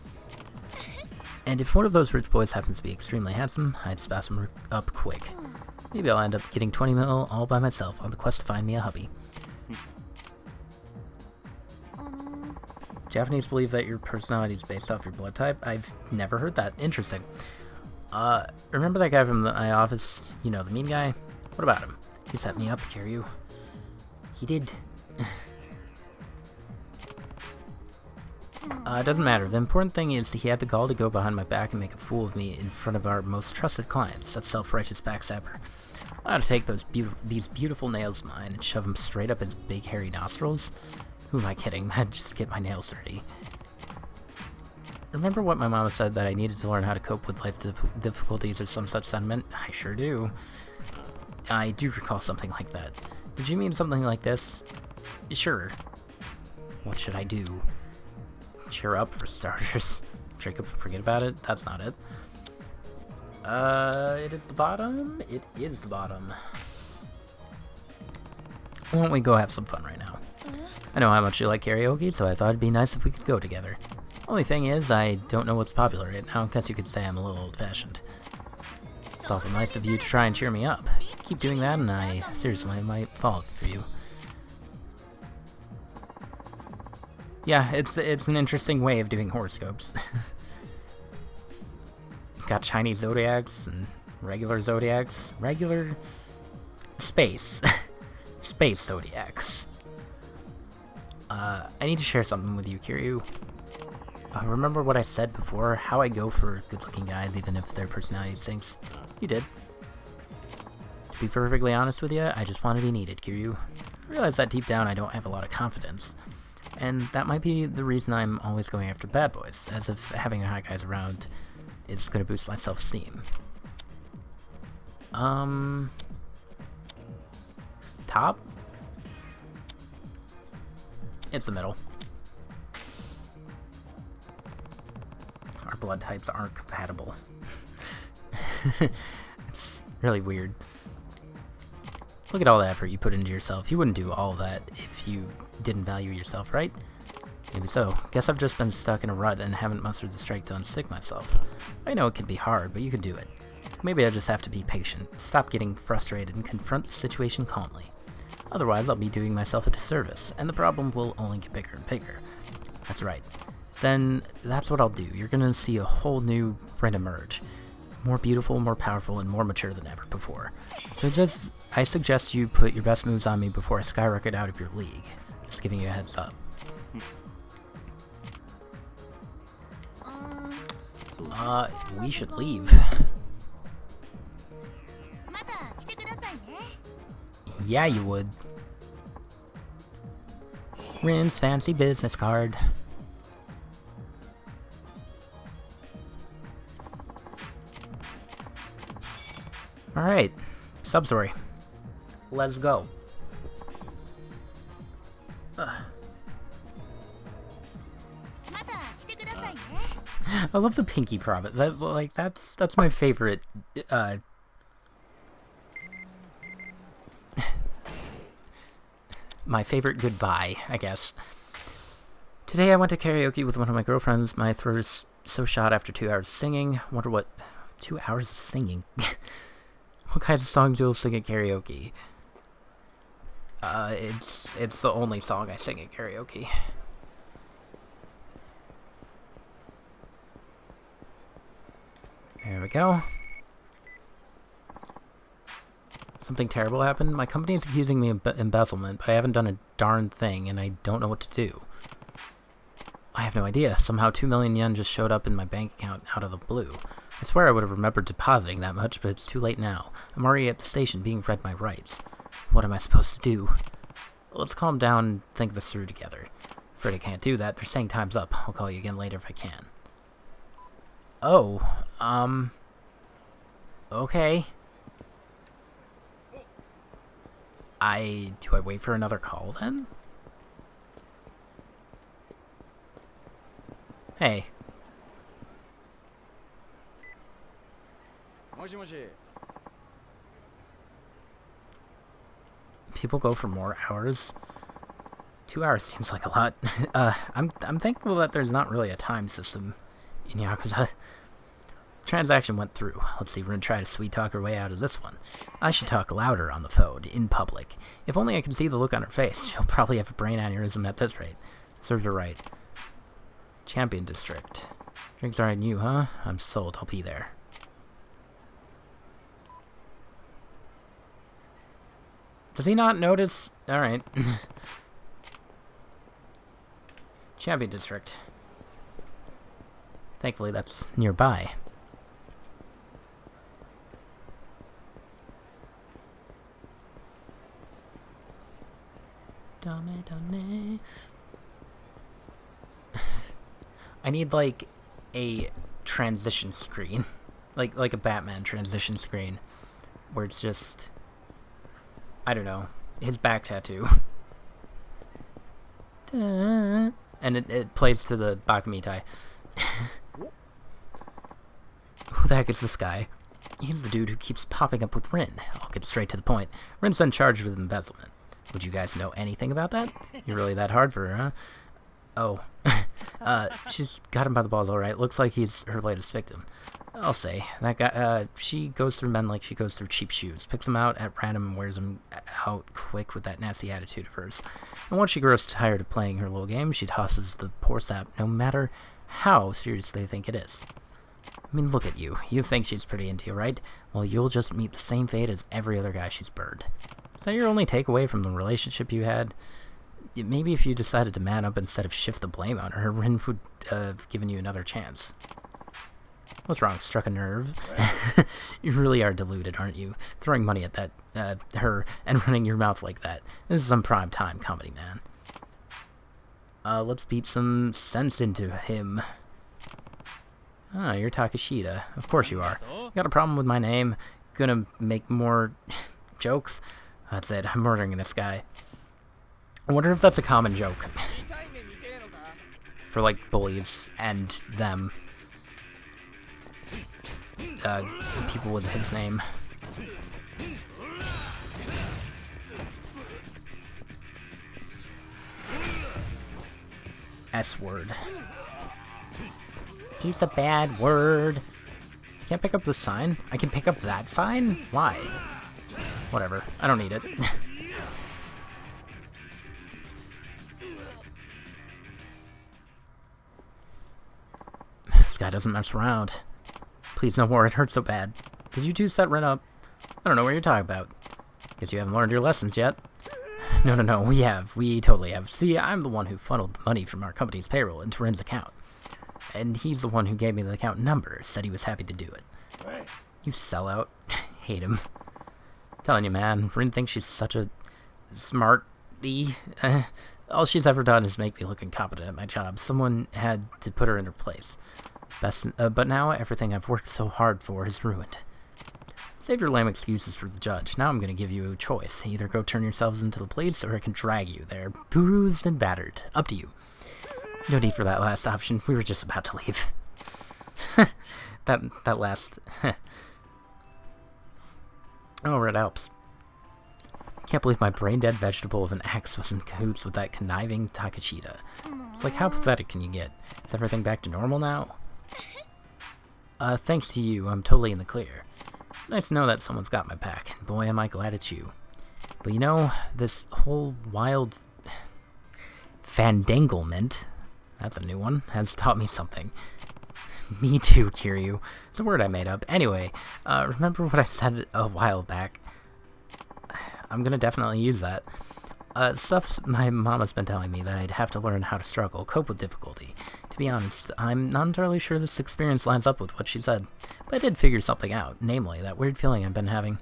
And if one of those rich boys happens to be extremely handsome, I'd spouse him up quick. Maybe I'll end up getting 20 mil all by myself on the quest to find me a hubby. Japanese believe that your personality is based off your blood type? I've never heard that. Interesting. Remember that guy from my office? You know, the mean guy? What about him? He set me up, Kiryu. He did. It doesn't matter. The important thing is he had the gall to go behind my back and make a fool of me in front of our most trusted clients. That self-righteous backstabber. I ought to take these beautiful nails of mine and shove them straight up his big hairy nostrils. Who am I kidding? That'd just get my nails dirty. Remember what my mama said, that I needed to learn how to cope with life difficulties or some such sentiment? I sure do. I do recall something like that. Did you mean something like this? Sure. What should I do? Cheer up, for starters. Jacob, forget about it? That's not it. It is the bottom? It is the bottom. Why don't we go have some fun right now? I know how much you like karaoke, so I thought it'd be nice if we could go together. Only thing is, I don't know what's popular right now. I guess you could say I'm a little old-fashioned. It's awful nice of you to try and cheer me up. Keep doing that, and I seriously might fall for you. Yeah, it's an interesting way of doing horoscopes. Got Chinese zodiacs and regular zodiacs. Regular... Space. Space zodiacs. I need to share something with you, Kiryu. Remember what I said before? How I go for good-looking guys even if their personality stinks? You did. To be perfectly honest with you, I just want to be needed, Kiryu. I realize that deep down I don't have a lot of confidence. And that might be the reason I'm always going after bad boys, as if having hot guys around is going to boost my self-esteem. Top? It's the middle. Our blood types aren't compatible. It's really weird. Look at all the effort you put into yourself. You wouldn't do all of that if you didn't value yourself, right? Maybe so. Guess I've just been stuck in a rut and haven't mustered the strength to unstick myself. I know it can be hard, but you can do it. Maybe I just have to be patient, stop getting frustrated, and confront the situation calmly. Otherwise, I'll be doing myself a disservice, and the problem will only get bigger and bigger. That's right. Then, that's what I'll do. You're gonna see a whole new Ren emerge. More beautiful, more powerful, and more mature than ever before. So I suggest you put your best moves on me before I skyrocket out of your league. Just giving you a heads up. We should leave. Yeah, you would. Rim's fancy business card. Alright, sub-story. Let's go. I love the pinky promise. That's my favorite. My favorite goodbye, I guess. Today I went to karaoke with one of my girlfriends. My throat is so shot after 2 hours singing. Wonder what 2 hours of singing. What kinds of songs you'll sing at karaoke? It's the only song I sing at karaoke. There we go. Something terrible happened. My company is accusing me of embezzlement, but I haven't done a darn thing, and I don't know what to do. I have no idea. Somehow 2 million yen just showed up in my bank account out of the blue. I swear I would have remembered depositing that much, but it's too late now. I'm already at the station being read my rights. What am I supposed to do? Let's calm down and think this through together. Afraid I can't do that. They're saying time's up. I'll call you again later if I can. Oh, okay. Do I wait for another call then? Hey. People go for more hours. 2 hours seems like a lot. I'm thankful that there's not really a time system in Yakuza. Transaction went through. Let's see, we're gonna try to sweet talk our way out of this one. I should talk louder on the phone, in public. If only I could see the look on her face. She'll probably have a brain aneurysm at this rate. Serves her right. Champion District. Drinks aren't you, huh? I'm sold. I'll be there. Does he not notice? Alright. Champion District. Thankfully, that's nearby. I need like a transition screen, like a Batman transition screen, where it's just, I don't know, his back tattoo, and it plays to the Bakumitai. Who the heck is this guy? He's the dude who keeps popping up with Rin. I'll get straight to the point. Rin's been charged with embezzlement. Would you guys know anything about that? You're really that hard for her, huh? Oh. She's got him by the balls, alright. Looks like he's her latest victim. I'll say. That guy, she goes through men like she goes through cheap shoes. Picks them out at random and wears them out quick with that nasty attitude of hers. And once she grows tired of playing her little game, she tosses the poor sap no matter how serious they think it is. I mean, look at you. You think she's pretty into you, right? Well, you'll just meet the same fate as every other guy she's burned. Is that your only takeaway from the relationship you had? Maybe if you decided to man up instead of shift the blame on her, Rin would have given you another chance. What's wrong? Struck a nerve? You really are deluded, aren't you? Throwing money at that, her, and running your mouth like that. This is some prime time comedy, man. Let's beat some sense into him. Ah, you're Takeshita. Of course you are. You got a problem with my name? Gonna make more jokes? That's it. I'm murdering this guy. I wonder if that's a common joke. For, like, bullies and them. People with his name. S-word. He's a bad word. Can't pick up the sign? I can pick up that sign? Why? Whatever. I don't need it. This guy doesn't mess around. Please, no more. It hurts so bad. Did you two set Ren up? I don't know what you're talking about. Guess you haven't learned your lessons yet. No. We have. We totally have. See, I'm the one who funneled the money from our company's payroll into Ren's account. And he's the one who gave me the account number. Said he was happy to do it. You sellout. Hate him. Telling you, man. Rin thinks she's such a smarty. All she's ever done is make me look incompetent at my job. Someone had to put her in her place. But now everything I've worked so hard for is ruined. Save your lame excuses for the judge. Now I'm going to give you a choice. Either go turn yourselves into the police, or I can drag you there, bruised and battered. Up to you. No need for that last option. We were just about to leave. that last... Oh, red Alps. Can't believe my brain-dead vegetable of an axe was in cahoots with that conniving Takeshita. It's like, how pathetic can you get? Is everything back to normal now? Thanks to you, I'm totally in the clear. Nice to know that someone's got my back, and boy am I glad it's you. But you know, this whole wild... fandanglement, that's a new one, has taught me something. Me too, Kiryu. It's a word I made up. Anyway, remember what I said a while back? I'm gonna definitely use that. Stuff my mama's been telling me that I'd have to learn how to struggle, cope with difficulty. To be honest, I'm not entirely sure this experience lines up with what she said, but I did figure something out, namely that weird feeling I've been having.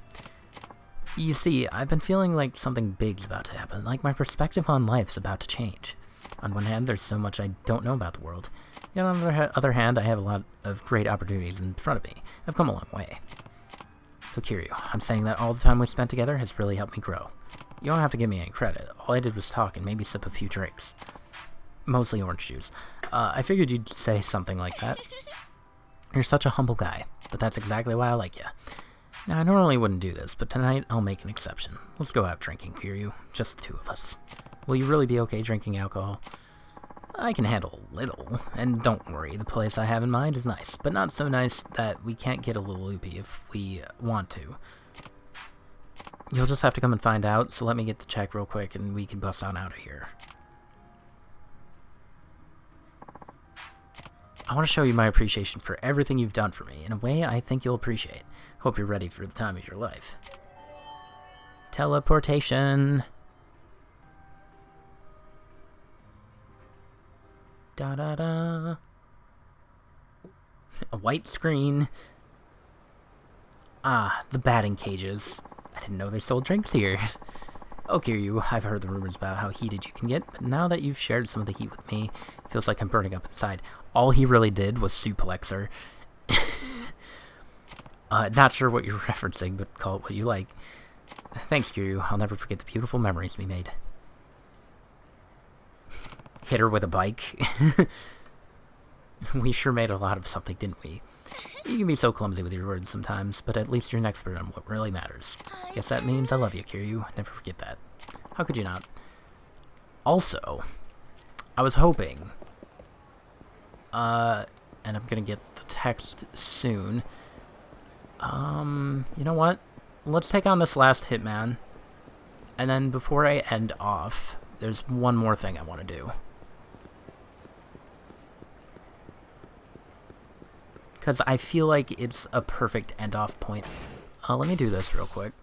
You see, I've been feeling like something big's about to happen, like my perspective on life's about to change. On one hand, there's so much I don't know about the world. Yet on the other hand, I have a lot of great opportunities in front of me. I've come a long way. So Kiryu, I'm saying that all the time we spent together has really helped me grow. You don't have to give me any credit. All I did was talk and maybe sip a few drinks. Mostly orange juice. I figured you'd say something like that. You're such a humble guy, but that's exactly why I like you. Now, I normally wouldn't do this, but tonight I'll make an exception. Let's go out drinking, Kiryu. Just the two of us. Will you really be okay drinking alcohol? I can handle a little, and don't worry, the place I have in mind is nice, but not so nice that we can't get a little loopy if we want to. You'll just have to come and find out, so let me get the check real quick and we can bust on out of here. I want to show you my appreciation for everything you've done for me, in a way I think you'll appreciate. Hope you're ready for the time of your life. Teleportation. Da-da-da. A white screen. Ah, the batting cages. I didn't know they sold drinks here. Oh, Kiryu, I've heard the rumors about how heated you can get, but now that you've shared some of the heat with me, it feels like I'm burning up inside. All he really did was suplex her. Not sure what you're referencing, but call it what you like. Thanks, Kiryu. I'll never forget the beautiful memories we made. Hit her with a bike. We sure made a lot of something, didn't we? You can be so clumsy with your words sometimes, but at least you're an expert on what really matters. Guess that means I love you, Kiryu. Never forget that. How could you not? Also, I was hoping, and I'm gonna get the text soon. You know what? Let's take on this last hitman, and then before I end off, there's one more thing I want to do. Because I feel like it's a perfect end-off point. Let me do this real quick.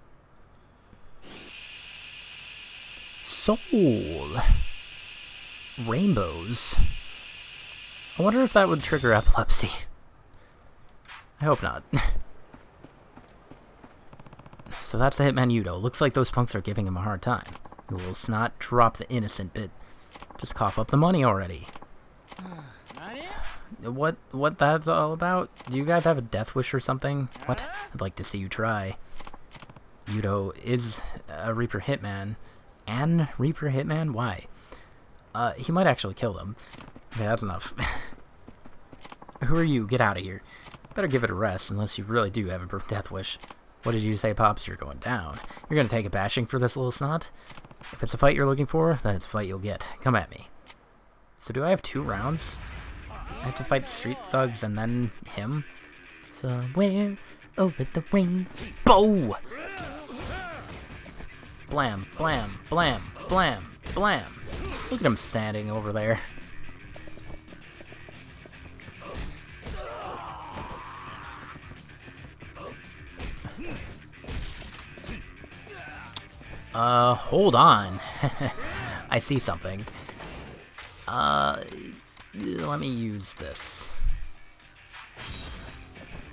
Soul. Rainbows. I wonder if that would trigger epilepsy. I hope not. So that's the Hitman Yudo. Looks like those punks are giving him a hard time. Who will not drop the innocent bit. Just cough up the money already. What that's all about? Do you guys have a death wish or something? What? I'd like to see you try. Yudo is a Reaper Hitman. An Reaper Hitman? Why? He might actually kill them. Okay, that's enough. Who are you? Get out of here. Better give it a rest, unless you really do have a death wish. What did you say, Pops? You're going down. You're gonna take a bashing for this little snot? If it's a fight you're looking for, then it's a fight you'll get. Come at me. So do I have 2 rounds? I have to fight the street thugs and then him? Somewhere over the wings. Bow! Blam, blam, blam, blam, blam. Look at him standing over there. Hold on. I see something. Let me use this.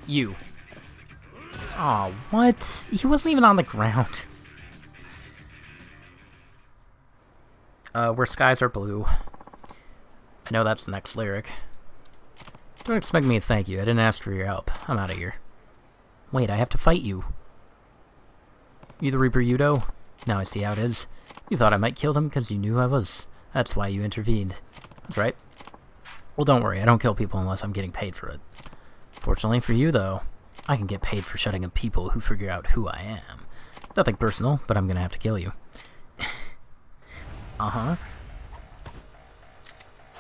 You. Aw, what? He wasn't even on the ground. Where skies are blue. I know that's the next lyric. Don't expect me to thank you. I didn't ask for your help. I'm out of here. Wait, I have to fight you. You the Reaper Yudo? Now I see how it is. You thought I might kill them because you knew I was. That's why you intervened. That's right. Well, don't worry. I don't kill people unless I'm getting paid for it. Fortunately for you, though, I can get paid for shutting up people who figure out who I am. Nothing personal, but I'm gonna have to kill you. Uh-huh.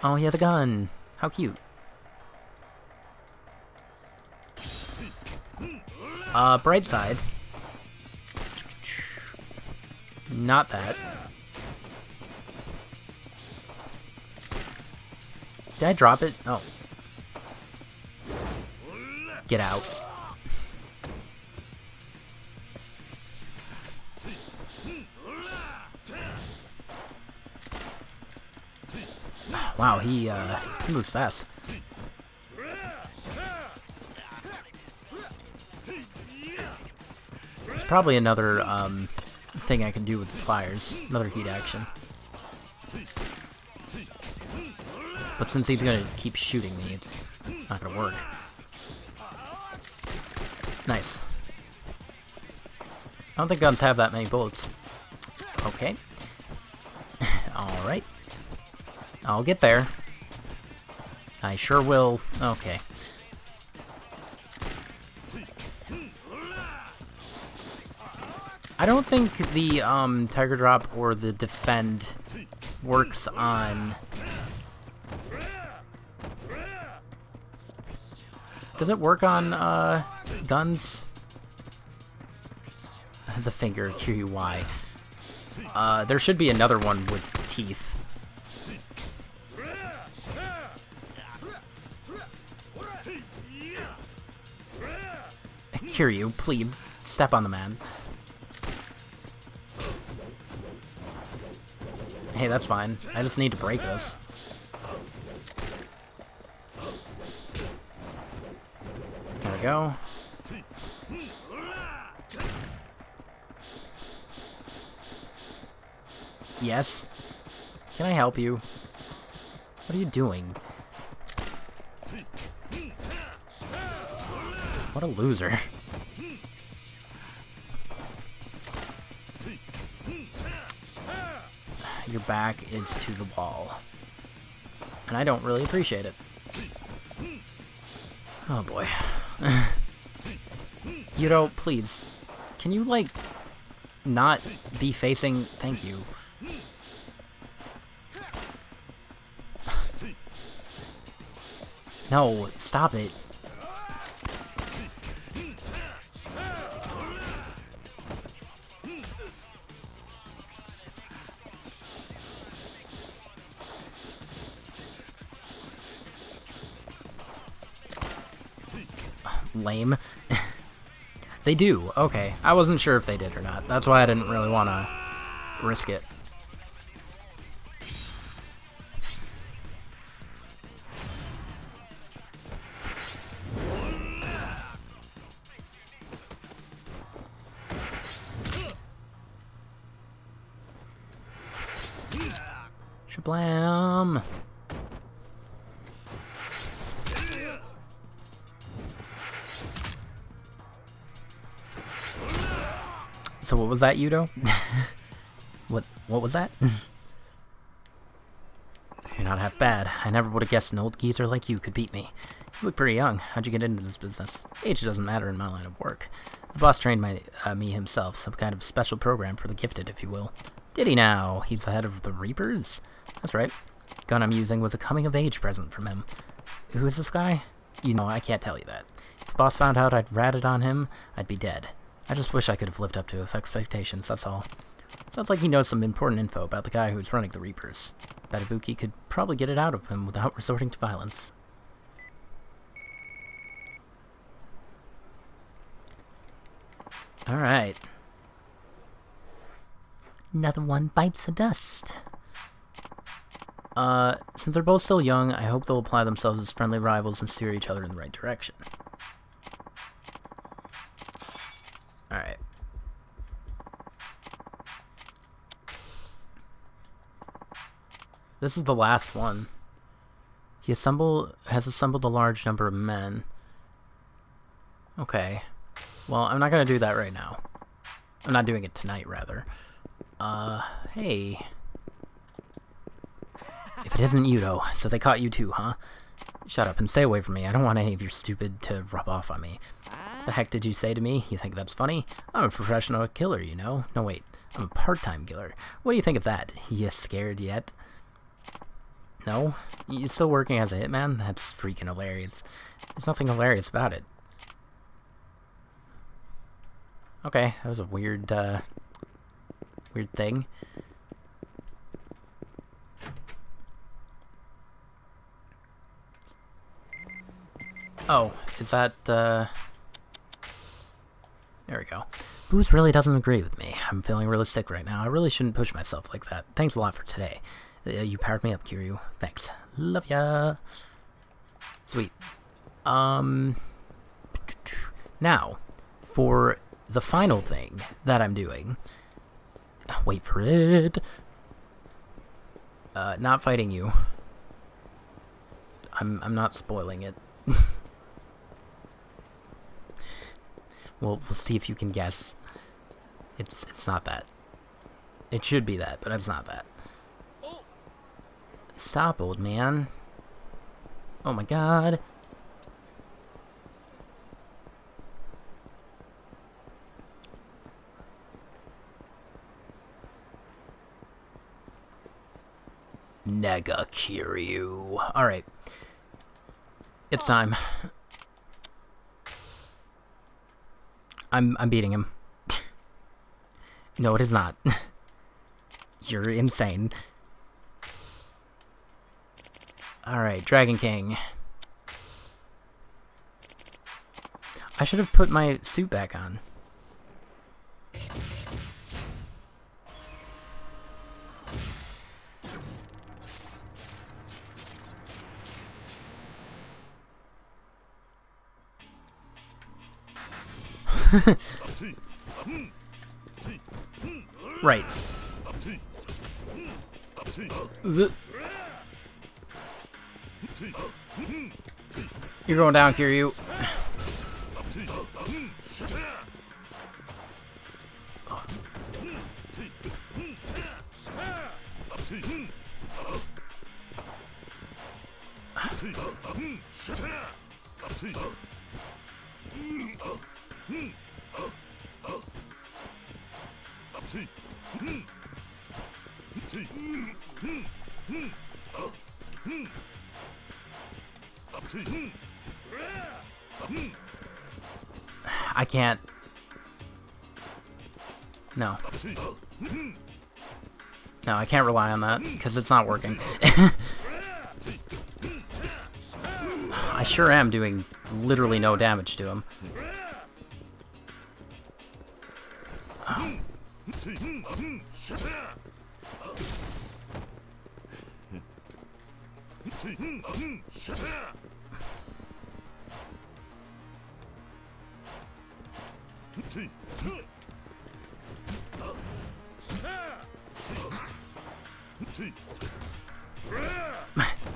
Oh, he has a gun. How cute. Bright side. Not that. Did I drop it? Oh. Get out. Wow, he moves fast. There's probably another thing I can do with the pliers. Another heat action. But since he's gonna keep shooting me, it's not gonna work. Nice. I don't think guns have that many bullets. Okay. Alright. I'll get there. I sure will. Okay. I don't think the Tiger Drop or the Defend works on... Does it work on guns? The finger, QUY. There should be another one with teeth. Kiryu, please, step on the man. Hey, that's fine. I just need to break this. There we go. Yes? Can I help you? What are you doing? What a loser. Your back is to the wall. And I don't really appreciate it. Oh boy. Yudo, please. Can you, like, not be facing... Thank you. No, stop it. Lame. They do. Okay. I wasn't sure if they did or not. That's why I didn't really want to risk it. Shablam! So what was that, Yudo? What was that? You're not half bad. I never would have guessed an old geezer like you could beat me. You look pretty young. How'd you get into this business? Age doesn't matter in my line of work. The boss trained me himself, some kind of special program for the gifted, if you will. Did he now? He's the head of the Reapers? That's right. The gun I'm using was a coming-of-age present from him. Who is this guy? You know, I can't tell you that. If the boss found out I'd ratted on him, I'd be dead. I just wish I could have lived up to his expectations, that's all. Sounds like he knows some important info about the guy who's running the Reapers. Bet Ibuki could probably get it out of him without resorting to violence. Alright. Another one bites the dust. Since they're both still young, I hope they'll apply themselves as friendly rivals and steer each other in the right direction. Alright. This is the last one. He has assembled a large number of men. Okay. Well, I'm not gonna do that right now. I'm not doing it tonight, rather. Hey. If it isn't you, though, so they caught you too, huh? Shut up and stay away from me. I don't want any of your stupid to rub off on me. The heck did you say to me? You think that's funny? I'm a professional killer, you know? No, wait. I'm a part-time killer. What do you think of that? You scared yet? No? You still working as a hitman? That's freaking hilarious. There's nothing hilarious about it. Okay, that was a weird, weird thing. Oh, is that, there we go. Booze really doesn't agree with me. I'm feeling really sick right now. I really shouldn't push myself like that. Thanks a lot for today. You powered me up, Kiryu. Thanks. Love ya. Sweet. Now, for the final thing that I'm doing. Wait for it. Not fighting you. I'm not spoiling it. We'll see if you can guess. It's not that. It should be that, but it's not that. Stop, old man. Oh my god. Nega Kiryu. Alright. It's time. I'm beating him. No, it is not. You're insane. Alright, Dragon King. I should have put my suit back on. Right. You're going down, Kiryu. I can't. No. No, I can't rely on that, because it's not working. I sure am doing literally no damage to him.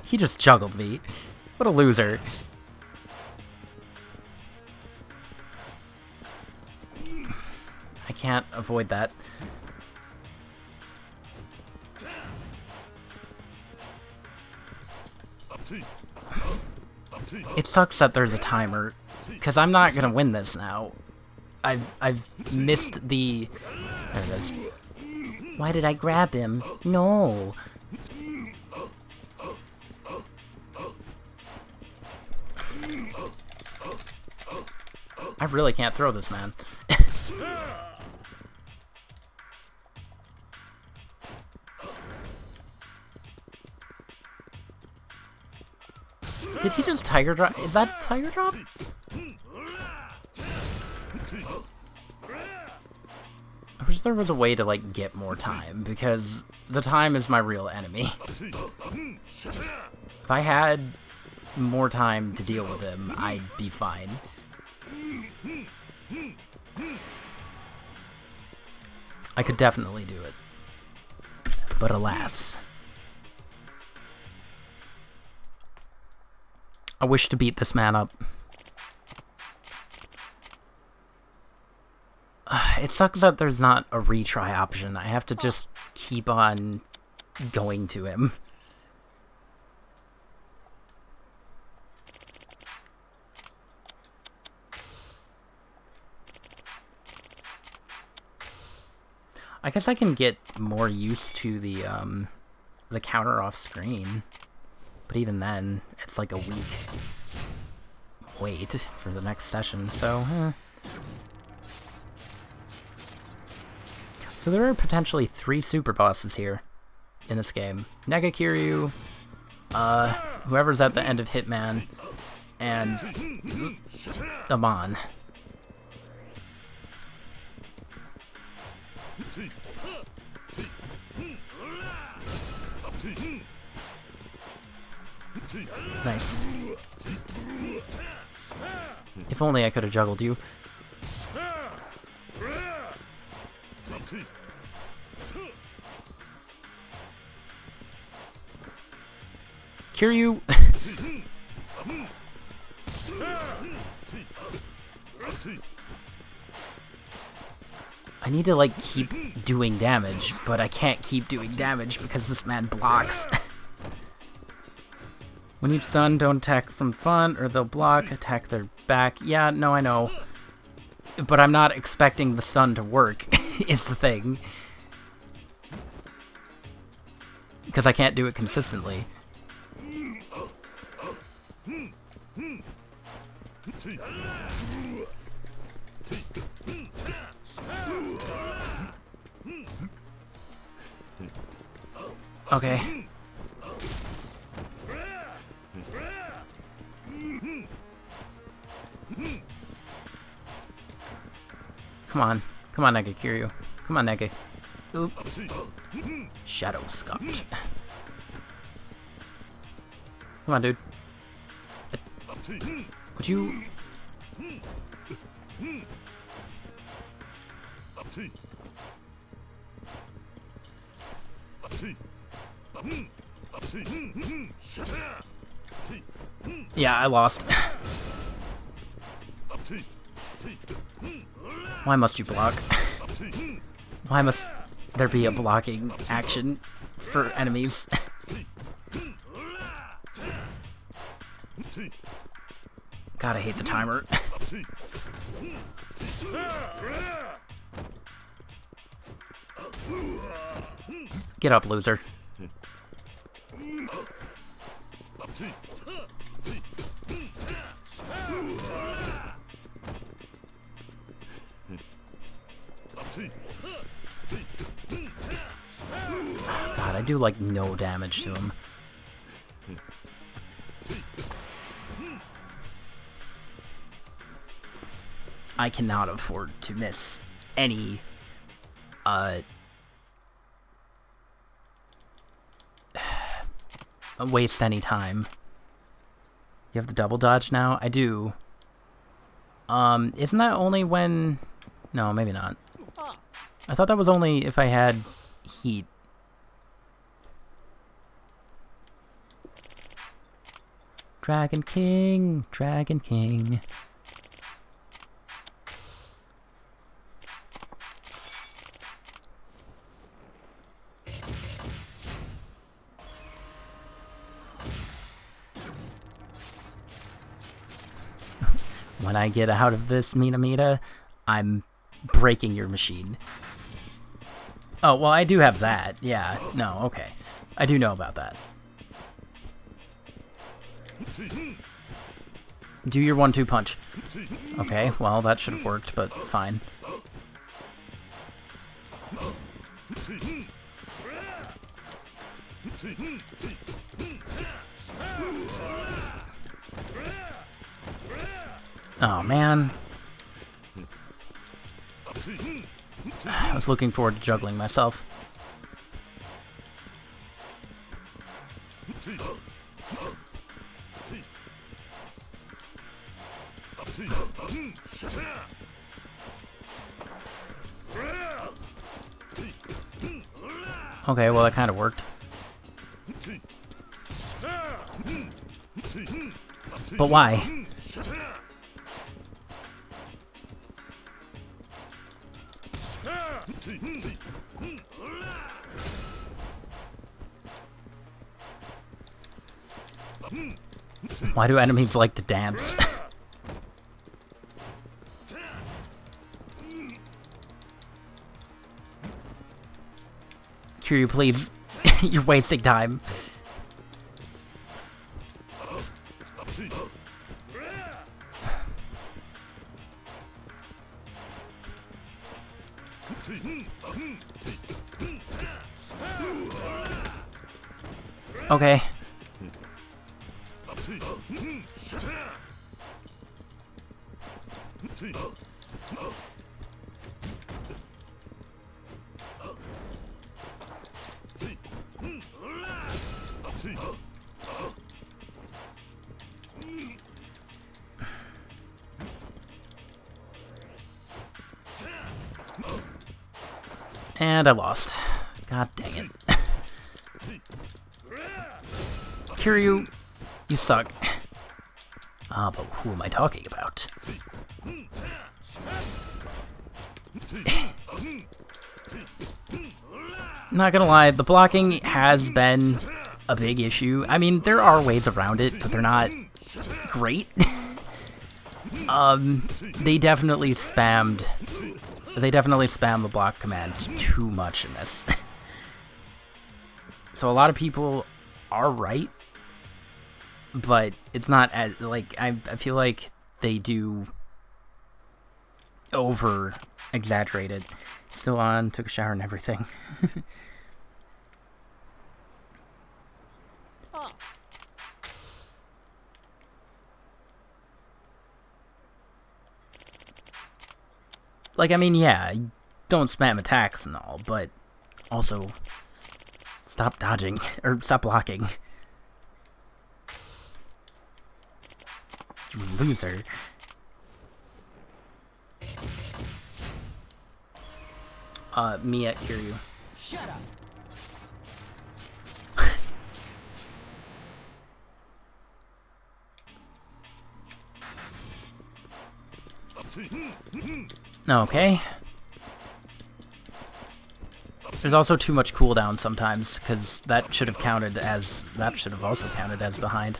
He just juggled me. What a loser. I can't avoid that. It sucks that there's a timer, because I'm not gonna win this now. I've missed the... There it is. Why did I grab him? No. I really can't throw this, man. Did he just Tiger Drop? Is that Tiger Drop? I wish there was a way to, like, get more time, because the time is my real enemy. If I had more time to deal with him, I'd be fine. I could definitely do it. But alas. I wish to beat this man up. It sucks that there's not a retry option. I have to just keep on going to him. I guess I can get more used to the counter off screen. But even then, it's like a week wait for the next session, so So there are potentially 3 super bosses here in this game. Nega Kiryu, whoever's at the end of Hitman, and Amon. Nice. If only I could have juggled you. Kiryu, I need to, like, keep doing damage, but I can't keep doing damage because this man blocks. When you stun, don't attack from front, or they'll block, attack their back. Yeah, no, I know. But I'm not expecting the stun to work, is the thing. Because I can't do it consistently. Okay. Come on. Come on, Nege Kiryu. Come on, Nege. Oop. Shadow Scotch. Come on, dude. Would you... Yeah, I lost. Why must you block? Why must there be a blocking action for enemies? God, I hate the timer. Get up, loser. God, I do like no damage to him. I cannot afford to miss any waste any time. You have the double dodge now? I do. Isn't that only when... No, maybe not. I thought that was only if I had heat. Dragon King, Dragon King. When I get out of this Minamita, I'm breaking your machine. Oh, well, I do have that. Yeah, no, okay. I do know about that. Do your 1-2 punch. Okay, well, that should have worked, but fine. Oh, man. I was looking forward to juggling myself. Okay, well, that kind of worked. But why? Why do enemies like to dance? Kiryu, please. You're wasting time. Okay. And I lost. God dang it. Kiryu, you suck. Ah, but who am I talking about? Not gonna lie, the blocking has been a big issue. I mean, there are ways around it, but they're not great. They definitely spammed the block command too much in this. So a lot of people are right, but it's not as, like, I feel like they do over exaggerate it. Still on, took a shower and everything. Like, I mean, yeah, don't spam attacks and all, but also stop dodging, or stop blocking. You loser. Mia, hear you. Shut up. Okay. There's also too much cooldown sometimes, because that should have also counted as behind.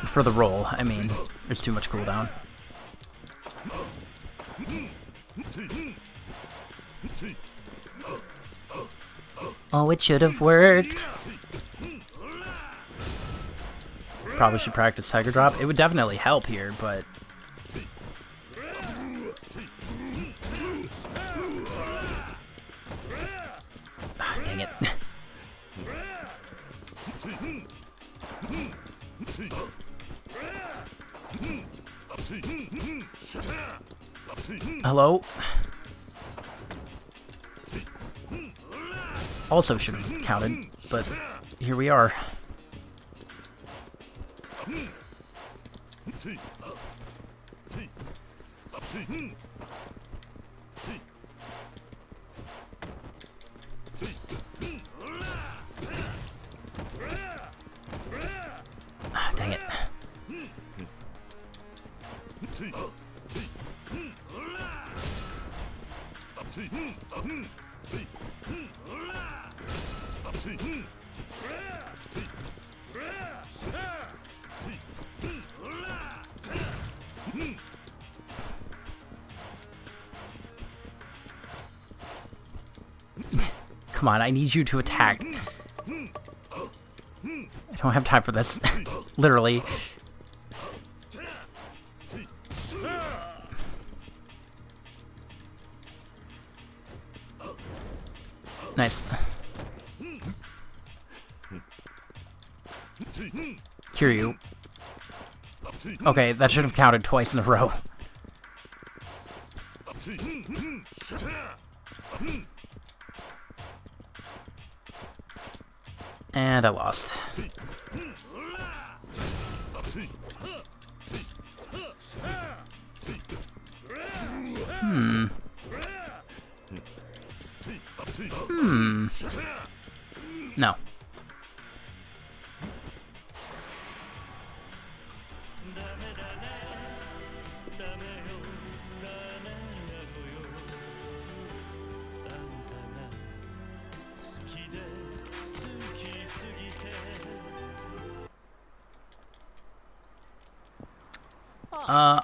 For the roll, I mean, there's too much cooldown. Oh, it should have worked. Probably should practice Tiger Drop. It would definitely help here, but... Ah, dang it. Hello? Also should have counted, but here we are. Ah, dang it. Come on, I need you to attack. I don't have time for this. Literally. Nice. Kiryu. Okay, that should have counted twice in a row. And I lost. No.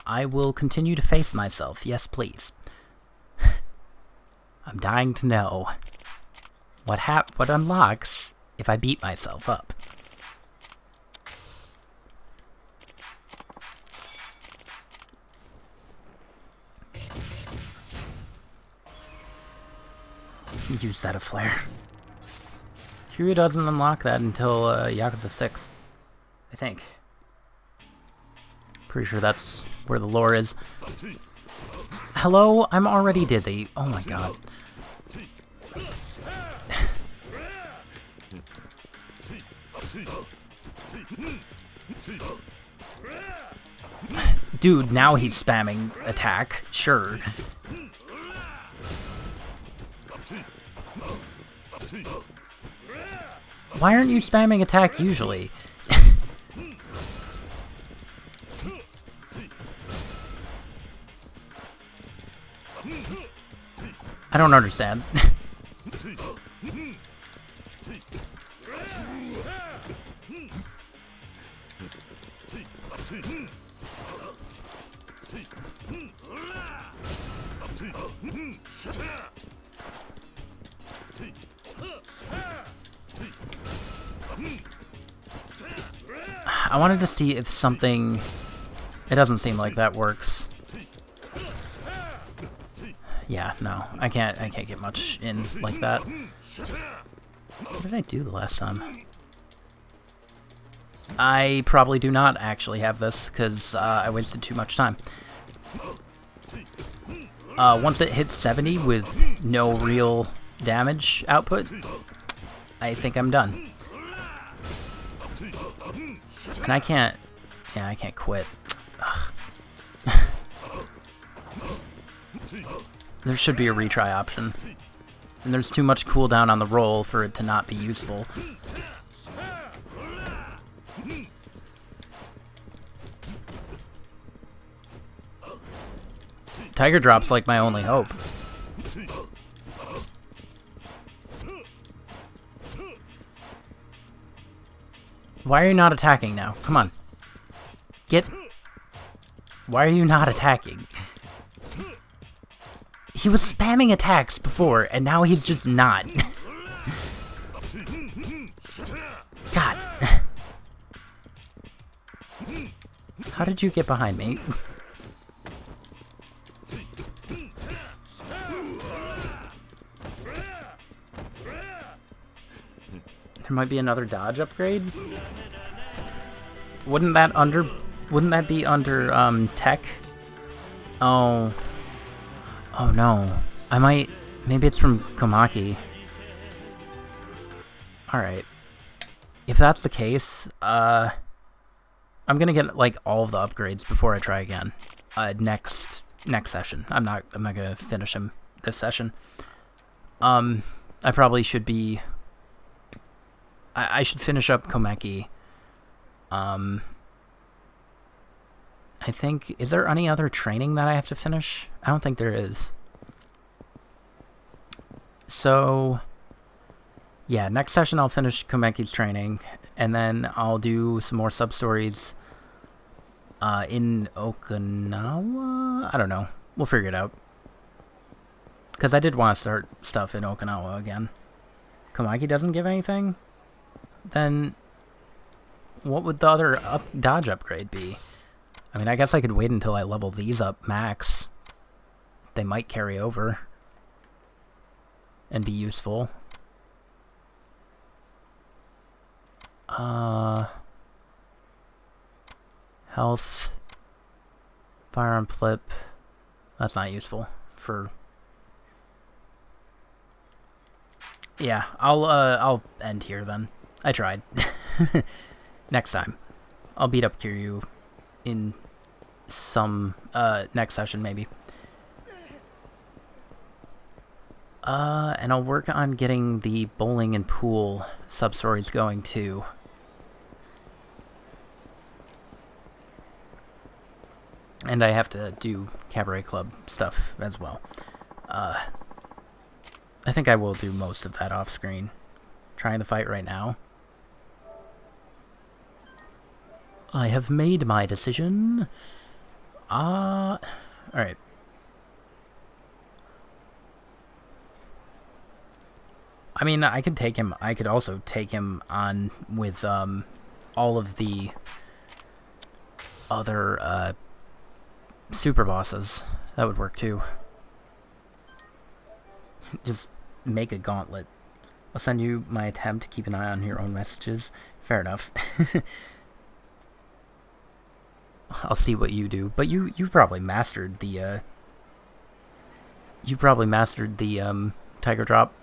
I will continue to face myself. Yes, please. I'm dying to know what unlocks if I beat myself up. Use that of flare. Kiryu doesn't unlock that until Yakuza 6, I think. Pretty sure that's where the lore is. Hello? I'm already dizzy. Oh my god. Dude, now he's spamming attack. Sure. Why aren't you spamming attack usually? I don't understand. I wanted to see if something... It doesn't seem like that works. Yeah, no. I can't get much in like that. What did I do the last time? I probably do not actually have this, because I wasted too much time. Once it hits 70 with no real damage output, I think I'm done. And I can't... Yeah, I can't quit. There should be a retry option. And there's too much cooldown on the roll for it to not be useful. Tiger Drop's like my only hope. Why are you not attacking now? Come on. Get... Why are you not attacking? He was spamming attacks before, and now he's just not. God. How did you get behind me? There might be another dodge upgrade? Wouldn't that be under tech? Oh. Oh no. Maybe it's from Komaki. Alright. If that's the case, I'm gonna get like all of the upgrades before I try again. Next session. I'm not gonna finish him this session. I probably should be... I should finish up Komaki. I think... Is there any other training that I have to finish? I don't think there is. So... Yeah, next session I'll finish Komaki's training, and then I'll do some more sub-stories in Okinawa? I don't know. We'll figure it out. Because I did want to start stuff in Okinawa again. Komaki doesn't give anything? Then what would the other dodge upgrade be? I mean, I guess I could wait until I level these up max. They might carry over and be useful. Health, firearm flip. That's not useful for... Yeah, I'll end here then. I tried. Next time. I'll beat up Kiryu in some, next session maybe. And I'll work on getting the bowling and pool sub-stories going too. And I have to do Cabaret Club stuff as well. I think I will do most of that off-screen. Trying to fight right now. I have made my decision. Alright. I mean, I could take him. I could also take him on with all of the other super bosses. That would work too. Just make a gauntlet. I'll send you my attempt. Keep an eye on your own messages. Fair enough. I'll see what you do. But you've probably mastered the Tiger Drop.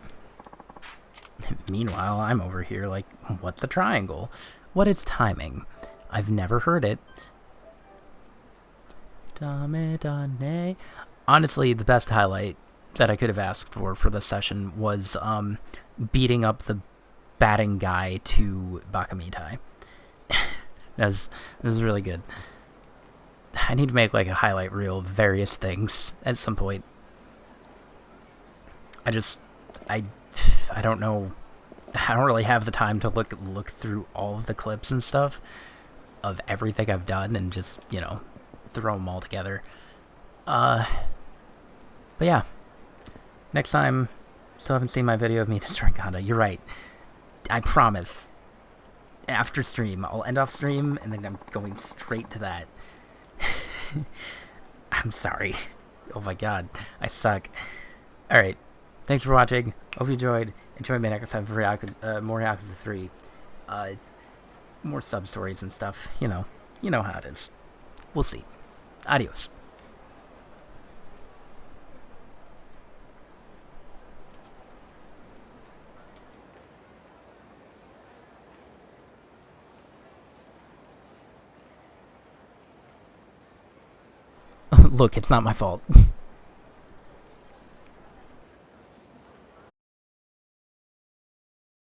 Meanwhile, I'm over here like, what's a triangle? What is timing? I've never heard it. Honestly, the best highlight that I could have asked for this session was beating up the batting guy to Bakamitai. That was really good. I need to make like a highlight reel of various things at some point. I don't know. I don't really have the time to look through all of the clips and stuff of everything I've done and just, you know, throw them all together. But yeah. Next time, still haven't seen my video of me destroying Honda. You're right. I promise. After stream, I'll end off stream and then I'm going straight to that. I'm sorry. Oh my god. I suck. Alright. Thanks for watching. Hope you enjoyed. Enjoy me next time for more Yakuza 3. More sub-stories and stuff. You know how it is. We'll see. Adios. Look, it's not my fault.